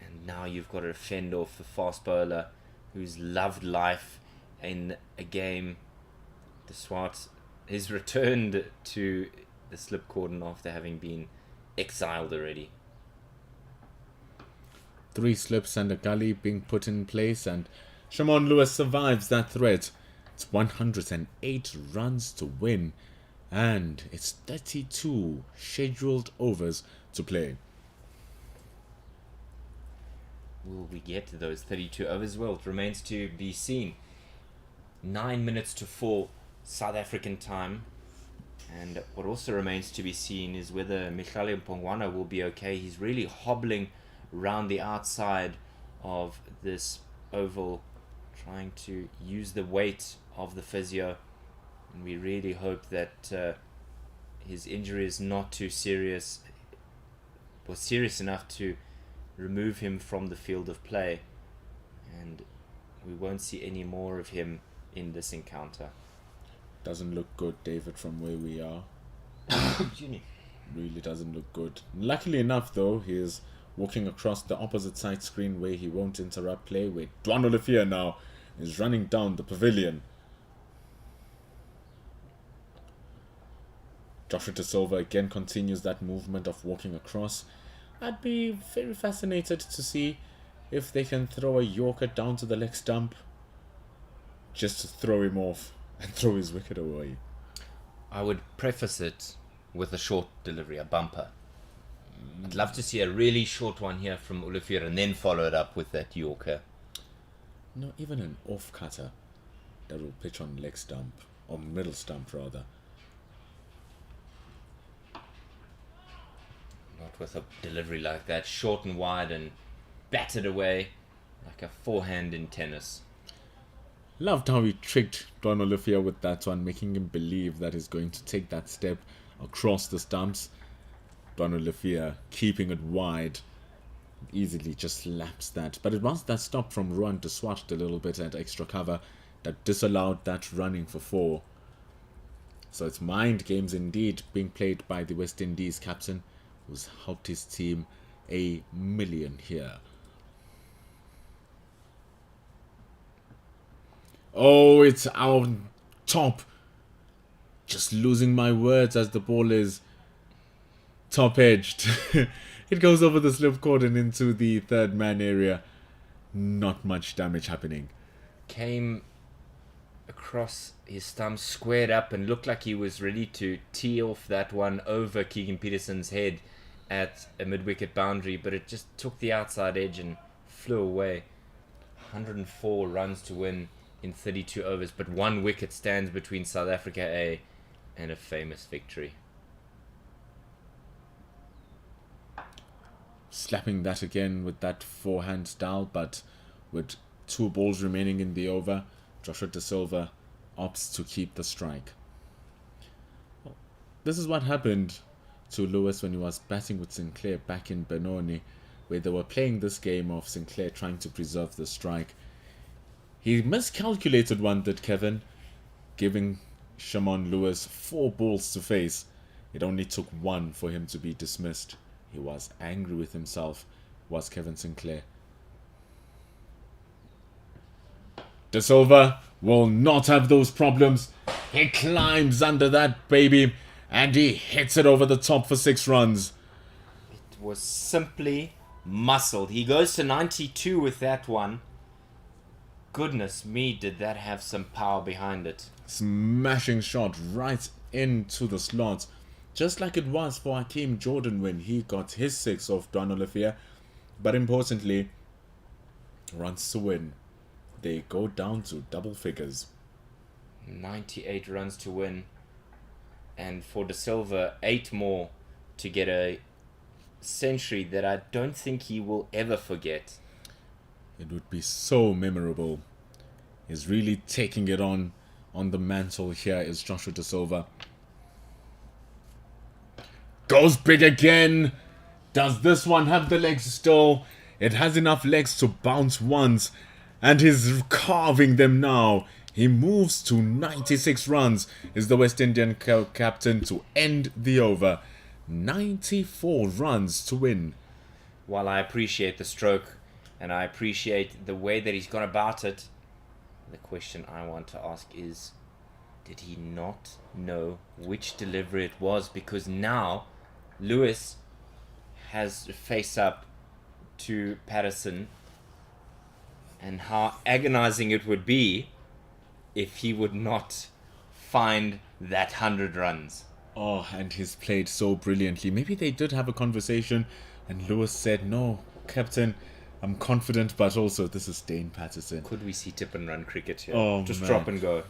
[SPEAKER 1] and now you've got to fend off a fast bowler who's loved life in a game. The Swart is returned to the slip cordon after having been exiled already.
[SPEAKER 2] 3 slips and a gully being put in place, and Shimon Lewis survives that threat. It's 108 runs to win, and it's 32 scheduled overs to play.
[SPEAKER 1] Will we get to those 32 overs? Well, it remains to be seen. 9 minutes to 4 South African time. And what also remains to be seen is whether Michale Mpongwana will be okay. He's really hobbling around the outside of this oval, trying to use the weight of the physio, and we really hope that his injury is not too serious, or serious enough to remove him from the field of play, and we won't see any more of him in this encounter.
[SPEAKER 2] Doesn't look good, David, from where we are. Really doesn't look good. Luckily enough, though, he is walking across the opposite side screen where he won't interrupt play, where Dwan Olifia now is running down the pavilion. Joshua De Silva again continues that movement of walking across. I'd be very fascinated to see if they can throw a Yorker down to the leg stump just to throw him off and throw his wicket away.
[SPEAKER 1] I would preface it with a short delivery, a bumper. I'd love to see a really short one here from Olifir and then follow it up with that Yorker.
[SPEAKER 2] No, even an off-cutter that will pitch on leg stump, or middle stump rather.
[SPEAKER 1] Not with a delivery like that, short and wide and batted away like a forehand in tennis.
[SPEAKER 2] Loved how he tricked Don Olifia with that one, making him believe that he's going to take that step across the stumps. Don Olifia keeping it wide, easily just slaps that. But it was that stop from Ruan de Swart a little bit at extra cover that disallowed that running for 4. So it's mind games indeed being played by the West Indies captain, who's helped his team a million here. Oh, it's our top. Just losing my words as the ball is top edged. It goes over the slip cordon into the third man area. Not much damage happening.
[SPEAKER 1] Came across his stump, squared up, and looked like he was ready to tee off that one over Keegan Peterson's head at a mid-wicket boundary, but it just took the outside edge and flew away. 104 runs to win in 32 overs, but 1 wicket stands between South Africa A and a famous victory.
[SPEAKER 2] Slapping that again with that forehand style, but with 2 balls remaining in the over, Joshua De Silva opts to keep the strike. This is what happened to Lewis when he was batting with Sinclair back in Benoni, where they were playing this game of Sinclair trying to preserve the strike. He miscalculated one, did Kevin, giving Shimon Lewis 4 balls to face. It only took 1 for him to be dismissed. He was angry with himself, was Kevin Sinclair. De Silva will not have those problems. He climbs under that baby and he hits it over the top for 6 runs.
[SPEAKER 1] It was simply muscled. He goes to 92 with that one. Goodness me, did that have some power behind it.
[SPEAKER 2] Smashing shot right into the slot. Just like it was for Hakeem Jordan when he got his 6 off Don Olivier. But importantly, runs to win. They go down to double figures.
[SPEAKER 1] 98 runs to win. And for De Silva, 8 more to get a century that I don't think he will ever forget.
[SPEAKER 2] It would be so memorable. He's really taking it on the mantle here is Joshua De Silva. Goes big again. Does this one have the legs still? It has enough legs to bounce once. And he's carving them now. He moves to 96 runs. Is the West Indian captain to end the over. 94 runs to win.
[SPEAKER 1] While I appreciate the stroke and I appreciate the way that he's gone about it, the question I want to ask is, did he not know which delivery it was? Because now Lewis has to face up to Patterson, and how agonizing it would be if he would not find that 100 runs.
[SPEAKER 2] Oh, and he's played so brilliantly. Maybe they did have a conversation and Lewis said, no, Captain, I'm confident, but also this is Dane Patterson.
[SPEAKER 1] Could we see tip and run cricket here?
[SPEAKER 2] Oh,
[SPEAKER 1] just
[SPEAKER 2] man.
[SPEAKER 1] drop and go.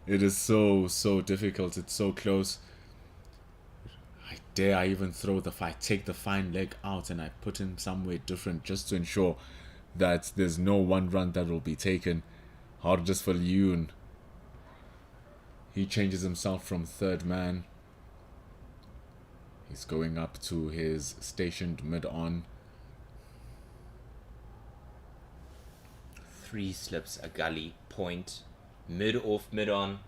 [SPEAKER 2] It is so difficult. It's so close. I even take the fine leg out and I put him somewhere different just to ensure that there's no 1 run that will be taken. Hardest for Yoon. He changes himself from third man. He's going up to his stationed mid-on.
[SPEAKER 1] 3 slips, a gully, point, mid-off, mid-on,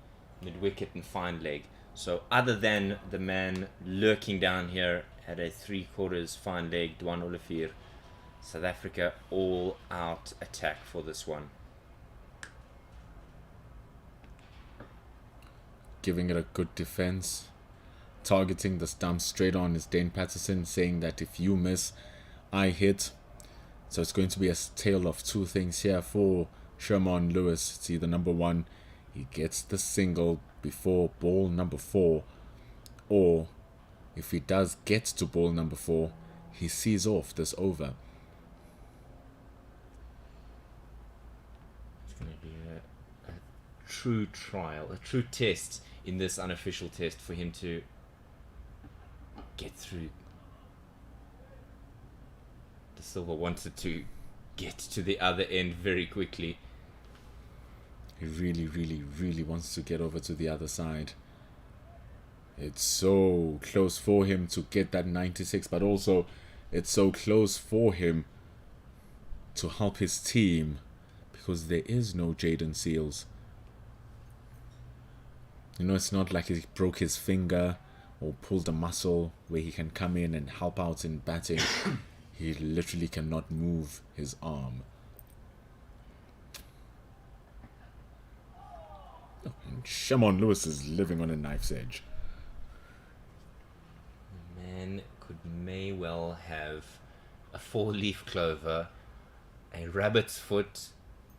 [SPEAKER 1] mid-wicket and fine leg. So other than the man lurking down here at a 3/4 fine leg, Dwan Olivier, South Africa all out attack for this one.
[SPEAKER 2] Giving it a good defense. Targeting the stump straight on is Dane Patterson, saying that if you miss, I hit. So it's going to be a tale of 2 things here for Sherman Lewis. It's either number 1, he gets the single before ball number 4, or if he does get to ball number 4, he sees off this over.
[SPEAKER 1] It's going to be a true trial, a true test in this unofficial test for him to get through. De Silva wanted to get to the other end very quickly.
[SPEAKER 2] He really wants to get over to the other side. It's so close for him to get that 96, but also it's so close for him to help his team because there is no Jaden Seals. You know, it's not like he broke his finger or pulled a muscle where he can come in and help out in batting. He literally cannot move his arm. And Shamon Lewis is living on a knife's edge.
[SPEAKER 1] The man may well have a 4-leaf clover, a rabbit's foot,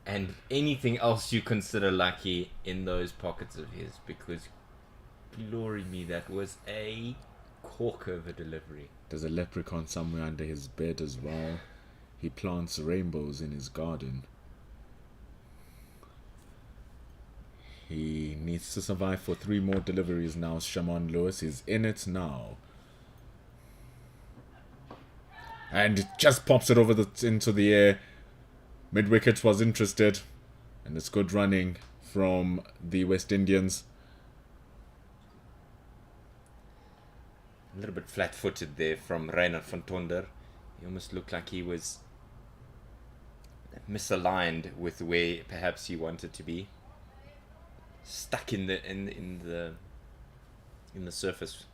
[SPEAKER 1] and anything else you consider lucky in those pockets of his, because glory me, that was a corker of a delivery.
[SPEAKER 2] There's a leprechaun somewhere under his bed as well. He plants rainbows in his garden. He needs to survive for 3 more deliveries now. Shamon Lewis is in it now. And it just pops it over into the air. Mid-wicket was interested. And it's good running from the West Indians.
[SPEAKER 1] A little bit flat-footed there from Reiner van Tonder. He almost looked like he was misaligned with where perhaps he wanted to be. Stuck in the surface.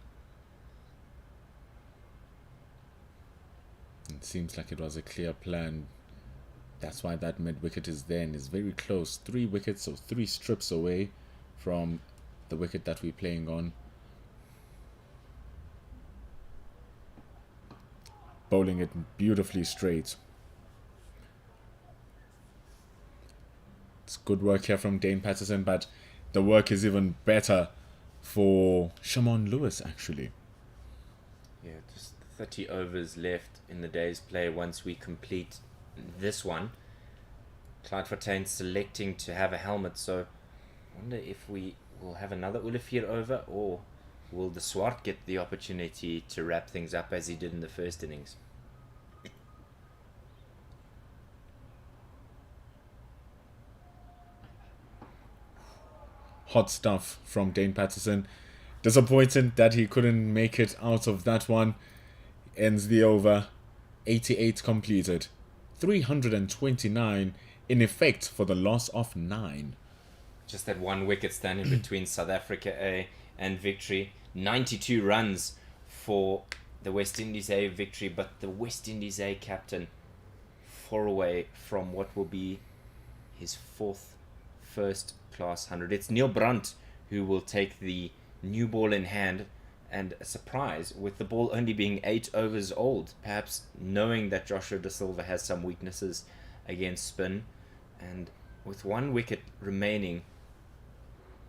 [SPEAKER 2] It seems like it was a clear plan That's why that mid wicket is there and is very close. 3 wickets, so 3 strips away from the wicket that we're playing on. Bowling it beautifully straight. It's good work here from Dane Patterson, but the work is even better for Shimon Lewis, actually.
[SPEAKER 1] Yeah, just 30 overs left in the day's play once we complete this one. Bloemfontein selecting to have a helmet, so I wonder if we will have another Olivier over, or will the Swart get the opportunity to wrap things up as he did in the first innings?
[SPEAKER 2] Hot stuff from Dane Patterson. Disappointed that he couldn't make it out of that one. Ends the over. 88 completed. 329 in effect for the loss of 9.
[SPEAKER 1] Just that 1 wicket standing between South Africa A and victory. 92 runs for the West Indies A victory, but the West Indies A captain 4 away from what will be his 4th first class 100. It's Neil Brunt who will take the new ball in hand, and a surprise with the ball only being 8 overs old, perhaps knowing that Joshua De Silva has some weaknesses against spin, and with 1 wicket remaining,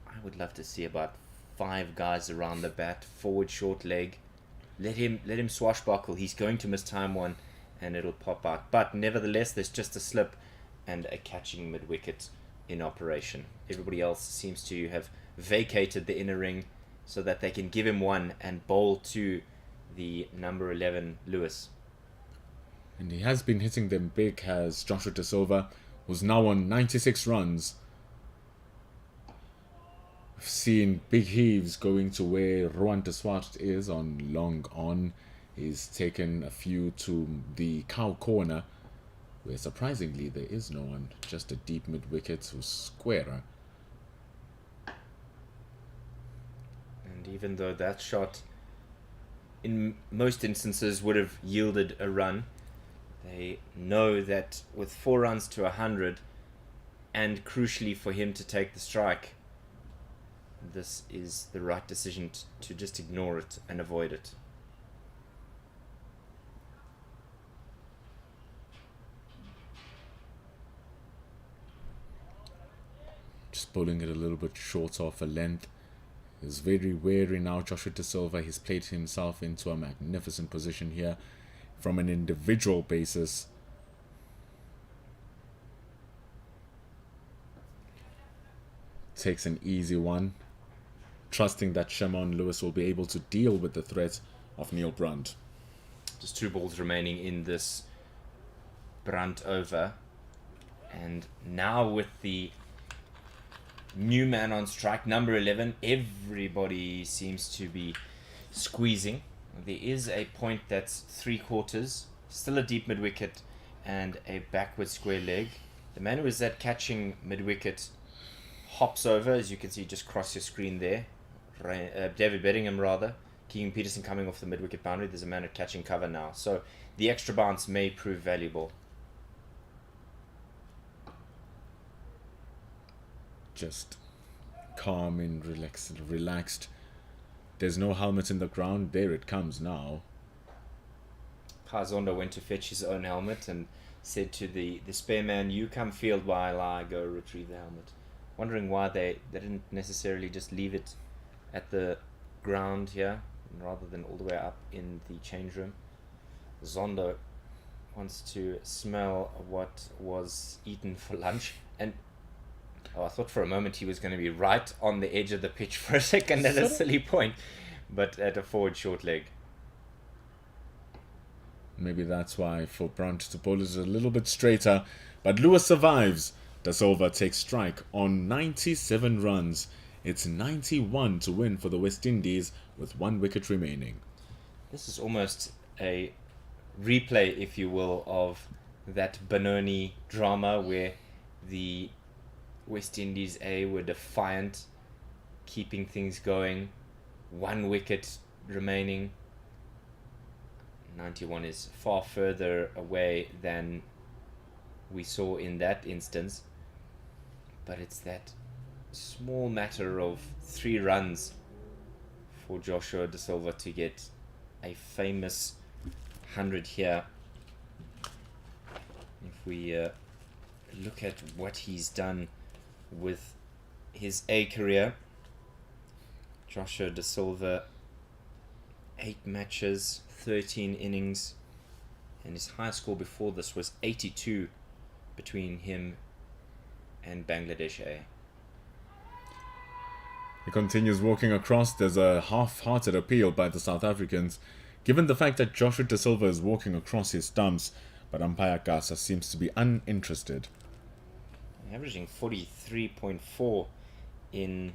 [SPEAKER 1] I would love to see about 5 guys around the bat, forward short leg. Let him swashbuckle. He's going to miss time one and it'll pop out, but nevertheless there's just a slip and a catching mid wicket in operation. Everybody else seems to have vacated the inner ring so that they can give him 1 and bowl to the number 11 Lewis.
[SPEAKER 2] And he has been hitting them big, as Joshua De Silva, who's now on 96 runs. We've seen big heaves going to where Rowan de Swart is on long on. He's taken a few to the cow corner, where surprisingly there is no one, just a deep mid wicket who's squarer.
[SPEAKER 1] And even though that shot in most instances would have yielded a run, they know that with 4 runs to 100, and crucially for him to take the strike, this is the right decision to just ignore it and avoid it.
[SPEAKER 2] Just bowling it a little bit short off a length. He's very wary now, Joshua De Silva. He's played himself into a magnificent position here from an individual basis. Takes an easy one, trusting that Shimon Lewis will be able to deal with the threat of Neil Brunt.
[SPEAKER 1] Just 2 balls remaining in this Brunt over, and now with the new man on strike, number 11, everybody seems to be squeezing. There is a point that's 3/4, still a deep mid wicket and a backward square leg. The man who is at catching mid wicket hops over, as you can see just cross your screen there. David Bedingham rather. Keegan Peterson coming off the mid wicket boundary. There's a man at catching cover now, so the extra bounce may prove valuable.
[SPEAKER 2] Just calm and relaxed. There's no helmet in the ground. There it comes now.
[SPEAKER 1] Zondo went to fetch his own helmet and said to the spare man, "You come field while I go retrieve the helmet." Wondering why they didn't necessarily just leave it at the ground here rather than all the way up in the change room. Zondo wants to smell what was eaten for lunch, and I thought for a moment he was going to be right on the edge of the pitch for a second at a silly point, but at a forward short leg.
[SPEAKER 2] Maybe that's why for Brunt to bowl is a little bit straighter, but Lewis survives. De Silva takes strike on 97 runs. It's 91 to win for the West Indies with 1 wicket remaining.
[SPEAKER 1] This is almost a replay, if you will, of that Benoni drama where the West Indies A were defiant, keeping things going. 1 wicket remaining. 91 is far further away than we saw in that instance. But it's that small matter of 3 runs for Joshua Da Silva to get a famous 100 here. If we look at what he's done with his A career, Joshua Da Silva, 8 matches, 13 innings, and his high score before this was 82 between him and Bangladesh A.
[SPEAKER 2] He continues walking across. There's a half-hearted appeal by the South Africans, given the fact that Joshua Da Silva is walking across his stumps, but umpire Gasa seems to be uninterested.
[SPEAKER 1] Averaging 43.4 in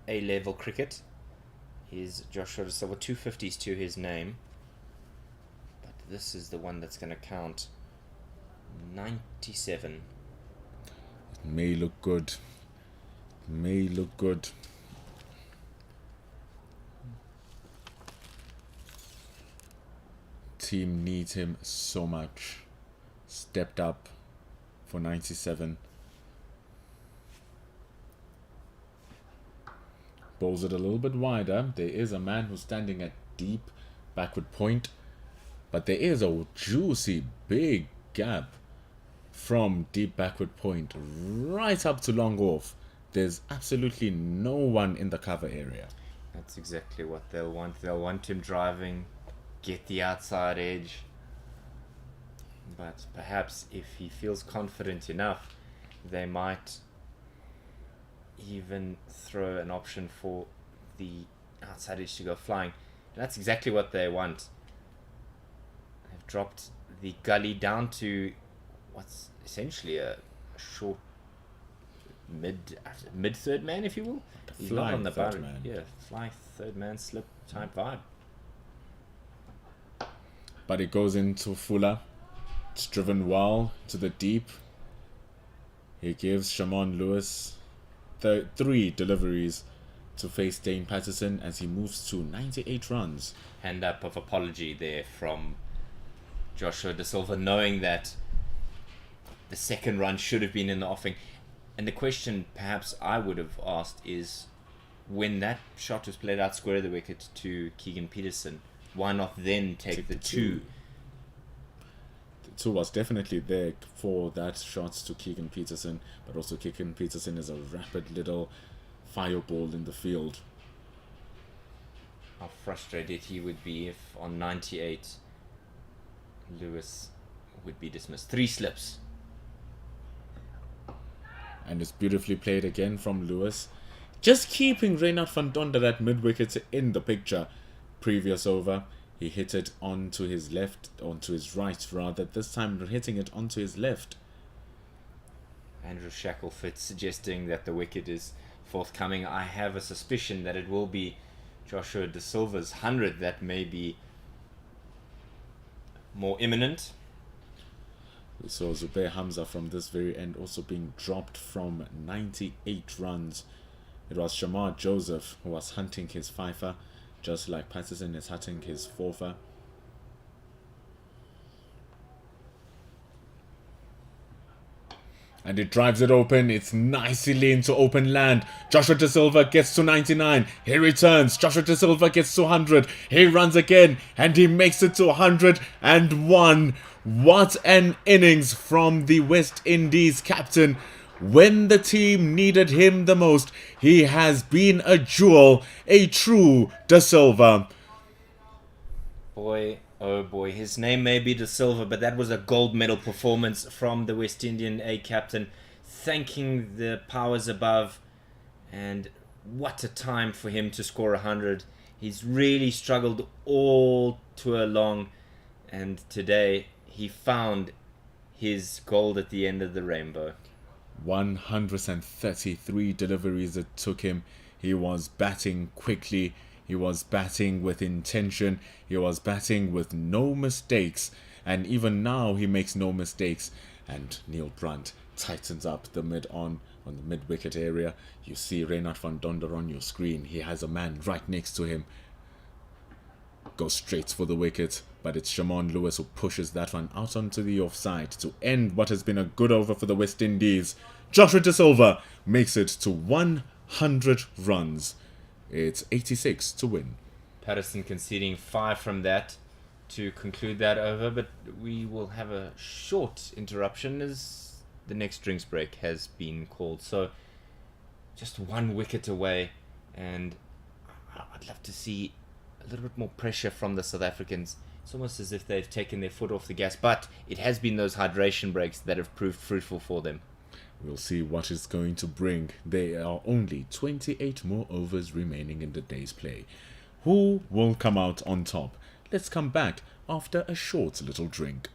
[SPEAKER 1] A-level cricket is Joshua Da Silva, 250s to his name. But this is the one that's going to count. 97.
[SPEAKER 2] It may look good. May look good. Team needs him so much. Stepped up for 97. Bowls it a little bit wider. There is a man who's standing at deep backward point, but there is a juicy big gap from deep backward point right up to long off. There's absolutely no one in the cover area.
[SPEAKER 1] That's exactly what they'll want. They'll want him driving, get the outside edge. But perhaps if he feels confident enough, they might even throw an option for the outside edge to go flying. And that's exactly what they want. They've dropped the gully down to what's essentially a short mid third man, if you will. He's not on the boundary. Yeah, fly third man slip type vibe.
[SPEAKER 2] But it goes into Fuller. It's driven well to the deep. He gives Shaman Lewis 3 deliveries to face Dane Patterson as he moves to 98 runs.
[SPEAKER 1] Hand up of apology there from Joshua Da Silva, knowing that the second run should have been in the offing. And the question perhaps I would have asked is, when that shot was played out square of the wicket to Keegan Peterson, why not then take the 2?
[SPEAKER 2] The 2 was definitely there for that shot to Keegan Peterson, but also Keegan Peterson is a rapid little fireball in the field.
[SPEAKER 1] How frustrated he would be if on 98 Lewis would be dismissed. 3 slips.
[SPEAKER 2] And it's beautifully played again from Lewis. Just keeping Reynard van Donder at mid-wicket in the picture. Previous over, he hit it onto his left, onto his right rather. This time hitting it onto his left.
[SPEAKER 1] Andrew Shackleford suggesting that the wicket is forthcoming. I have a suspicion that it will be Joshua Da Silva's 100 that may be more imminent.
[SPEAKER 2] We saw Zubair Hamza from this very end also being dropped from 98 runs. It was Shamar Joseph who was hunting his fifer, just like Patterson is hunting his fourfer. And it drives it open. It's nicely into open land. Joshua Da Silva gets to 99. He returns. Joshua Da Silva gets to 100. He runs again. And he makes it to 101. What an innings from the West Indies captain. When the team needed him the most, he has been a jewel. A true Da Silva.
[SPEAKER 1] Boy, oh boy, his name may be Da Silva, but that was a gold medal performance from the West Indian A captain, thanking the powers above, and what a time for him to score 100. He's really struggled all tour long, and today he found his gold at the end of the rainbow.
[SPEAKER 2] 133 deliveries it took him. He was batting quickly. He was batting with intention. He was batting with no mistakes. And even now he makes no mistakes. And Neil Brunt tightens up the on the mid-wicket area. You see Reynard van Donder on your screen. He has a man right next to him. goes straight for the wicket, but it's Shamon Lewis who pushes that one out onto the offside to end what has been a good over for the West Indies. Joshua De Silva makes it to 100 runs. It's 86 to win.
[SPEAKER 1] Patterson conceding 5 from that to conclude that over, but we will have a short interruption as the next drinks break has been called. So just 1 wicket away, and I'd love to see a little bit more pressure from the South Africans. It's almost as if they've taken their foot off the gas, but it has been those hydration breaks that have proved fruitful for them.
[SPEAKER 2] We'll see what it's going to bring. There are only 28 more overs remaining in the day's play. Who will come out on top? Let's come back after a short little drink.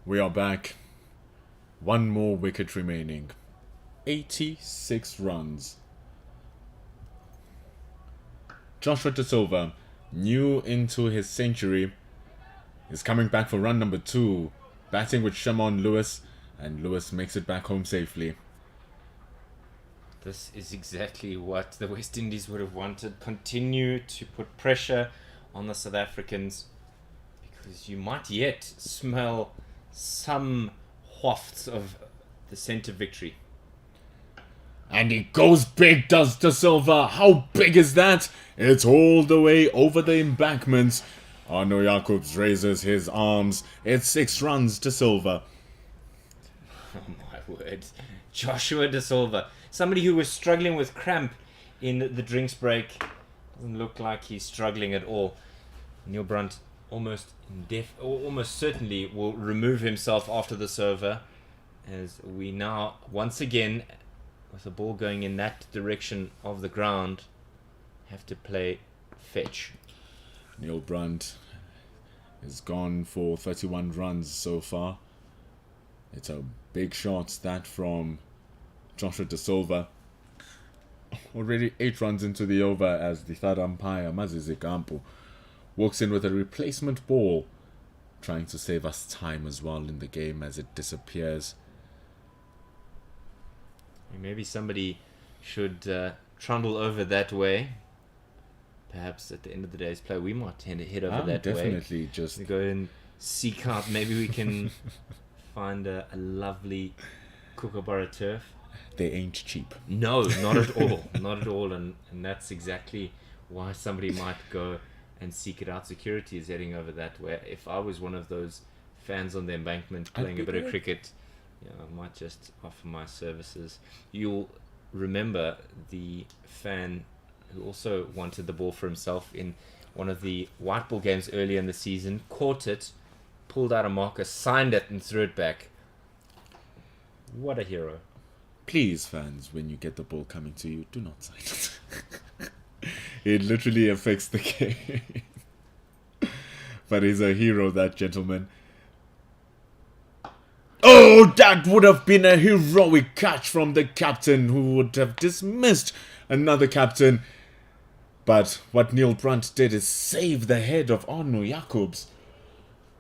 [SPEAKER 2] We are back. 1 more wicket remaining. 86 runs. Joshua De Silva, new into his century, is coming back for run number 2. Batting with Shimon Lewis, and Lewis makes it back home safely.
[SPEAKER 1] This is exactly what the West Indies would have wanted. Continue to put pressure on the South Africans, because you might yet smell some wafts of the scent of victory.
[SPEAKER 2] And he goes big, does De Silva. How big is that? It's all the way over the embankment. Arno Jacobs raises his arms. It's 6 runs to Silva.
[SPEAKER 1] Oh my word. Joshua De Silva. Somebody who was struggling with cramp in the drinks break. Doesn't look like he's struggling at all. Neil Brunt almost certainly will remove himself after this over, as we now once again, with the ball going in that direction of the ground, have to play fetch.
[SPEAKER 2] Neil Brunt is gone for 31 runs so far. It's a big shot, that from Joshua De Silva. Already 8 runs into the over, as the third umpire, Mazizi Kampu, walks in with a replacement ball, trying to save us time as well in the game as it disappears.
[SPEAKER 1] Maybe somebody should trundle over that way. Perhaps at the end of the day's play, we might tend to head over that way.
[SPEAKER 2] Definitely just
[SPEAKER 1] we go and seek out. Maybe we can find a lovely Kookaburra turf.
[SPEAKER 2] They ain't cheap.
[SPEAKER 1] No, not at all. Not at all. And that's exactly why somebody might go and seek it out. Security is heading over that way. If I was one of those fans on the embankment playing a bit of cricket, I might just offer my services. You'll remember the fan who also wanted the ball for himself in one of the white ball games earlier in the season, caught it, pulled out a marker, signed it, and threw it back. What a hero.
[SPEAKER 2] Please, fans, when you get the ball coming to you, do not sign it. It literally affects the game. But he's a hero, that gentleman. Oh, that would have been a heroic catch from the captain, who would have dismissed another captain. But what Neil Brunt did is save the head of Arno Jacobs.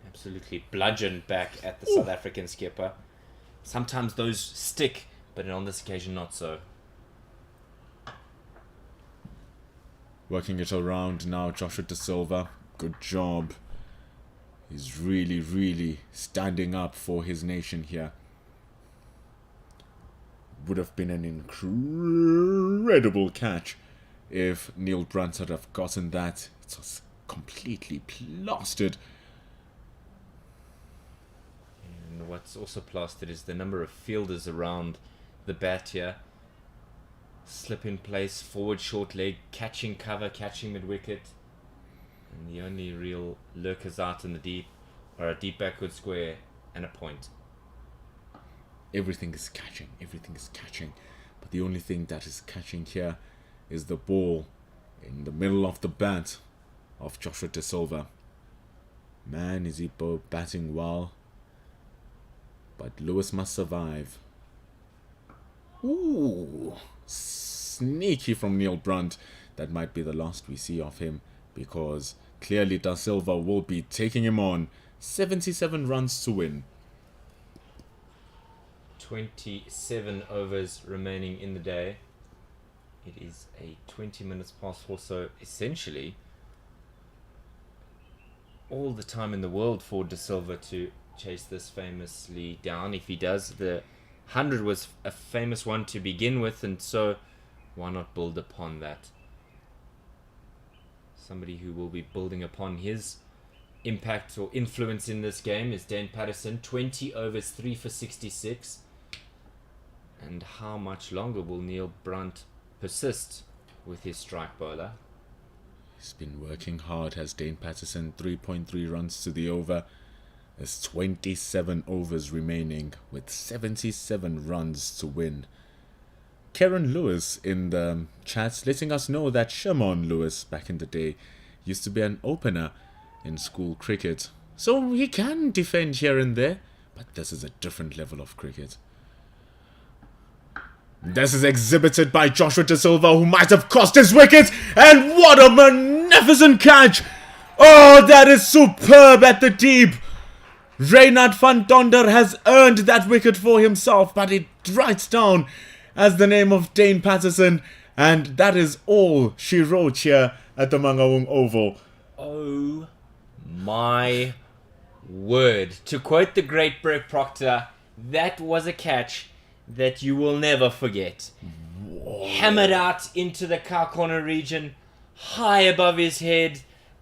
[SPEAKER 1] Absolutely bludgeoned back at the South African skipper. Sometimes those stick, but on this occasion not so.
[SPEAKER 2] Working it around now, Joshua De Silva. Good job. He's really, really standing up for his nation here. Would have been an incredible catch if Neil Brunt had have gotten that. It was completely plastered.
[SPEAKER 1] And what's also plastered is the number of fielders around the bat here. Slip in place, forward short leg, catching cover, catching mid-wicket. And the only real lurkers out in the deep are a deep backward square and a point.
[SPEAKER 2] Everything is catching. But the only thing that is catching here is the ball in the middle of the bat of Joshua De Silva. Man, is he batting well. But Lewis must survive. Ooh, sneaky from Neil Brunt. That might be the last we see of him, because clearly Da Silva will be taking him on. 77 runs to win.
[SPEAKER 1] 27 overs remaining in the day. It is a 20 minutes past 4, so essentially all the time in the world for De Silva to chase this famously down. If he does, the 100 was a famous one to begin with, and so why not build upon that? Somebody who will be building upon his impact or influence in this game is Dane Patterson. 20 overs, 3 for 66. And how much longer will Neil Brunt persist with his strike bowler?
[SPEAKER 2] He's been working hard, has Dane Patterson. 3.3 runs to the over. There's 27 overs remaining with 77 runs to win. Karen Lewis in the chat letting us know that Shimon Lewis back in the day used to be an opener in school cricket. So he can defend here and there, but this is a different level of cricket. This is exhibited by Joshua De Silva, who might have cost his wicket, and what a magnificent catch Oh, that is superb at the deep. Reynard van Tonder has earned that wicket for himself, but it writes down as the name of Dane Patterson, and that is all she wrote here at the Mangaung Oval.
[SPEAKER 1] Oh my word. To quote the great Brett Proctor, that was a catch that you will never forget. Whoa. Hammered out into the cow corner region, high above his head,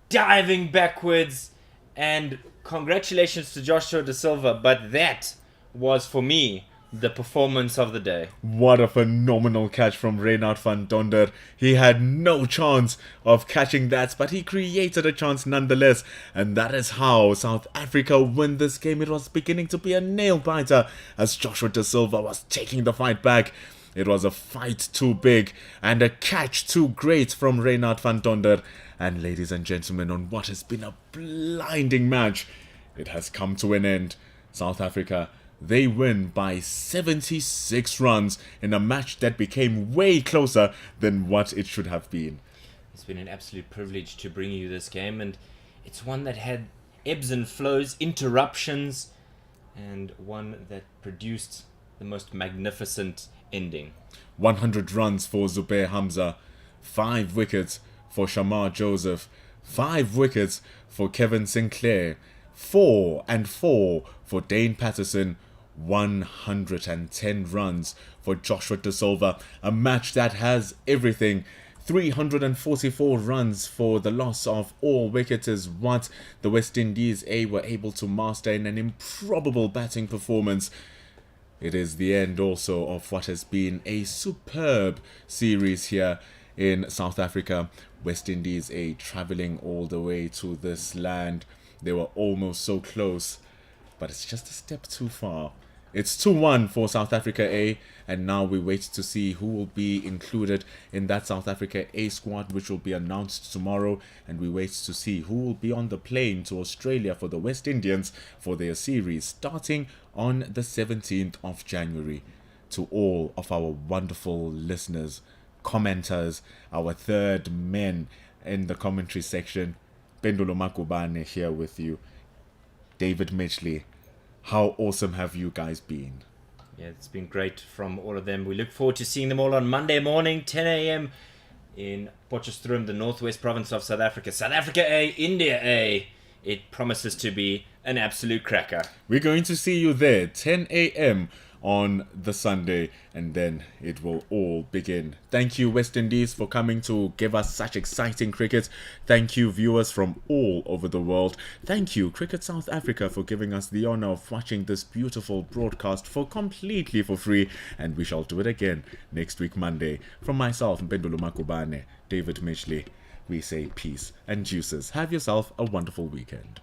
[SPEAKER 1] diving backwards, and congratulations to Joshua Da Silva, but that was, for me, the performance of the day.
[SPEAKER 2] What a phenomenal catch from Reynard van Tonder. He had no chance of catching that, but he created a chance nonetheless. And that is how South Africa win this game. It was beginning to be a nail-biter as Joshua Da Silva was taking the fight back. It was a fight too big and a catch too great from Reynard van Tonder. And ladies and gentlemen, on what has been a blinding match, it has come to an end. South Africa, they win by 76 runs in a match that became way closer than what it should have been.
[SPEAKER 1] It's been an absolute privilege to bring you this game, and it's one that had ebbs and flows, interruptions, and one that produced the most magnificent ending.
[SPEAKER 2] 100 runs for Zubair Hamza, 5 wickets for Shamar Joseph, 5 wickets for Kevin Sinclair, 4 and 4 for Dane Patterson, 110 runs for Joshua Da Silva. A match that has everything. 344 runs for the loss of all wickets is what the West Indies A were able to master in an improbable batting performance. It is the end also of what has been a superb series here in South Africa. West Indies A travelling all the way to this land. They were almost so close, but it's just a step too far. It's 2-1 for South Africa A, and now we wait to see who will be included in that South Africa A squad, which will be announced tomorrow, and we wait to see who will be on the plane to Australia for the West Indians for their series starting on the 17th of January. To all of our wonderful listeners, commenters, our third men in the commentary section, Pendulo Makubane here with you. David Mitchley, how awesome have you guys been?
[SPEAKER 1] Yeah, it's been great from all of them. We look forward to seeing them all on Monday morning, 10 a.m. in Potchefstroom, the northwest province of South Africa. South Africa A, India A. It promises to be an absolute cracker.
[SPEAKER 2] We're going to see you there, 10 a.m. on the Sunday, and then it will all begin. Thank you, West Indies, for coming to give us such exciting cricket. Thank you, viewers from all over the world. Thank you, Cricket South Africa, for giving us the honor of watching this beautiful broadcast completely for free, and we shall do it again next week, Monday. From myself, Mpendulo Makubane, David Mitchley, we say peace and juices. Have yourself a wonderful weekend.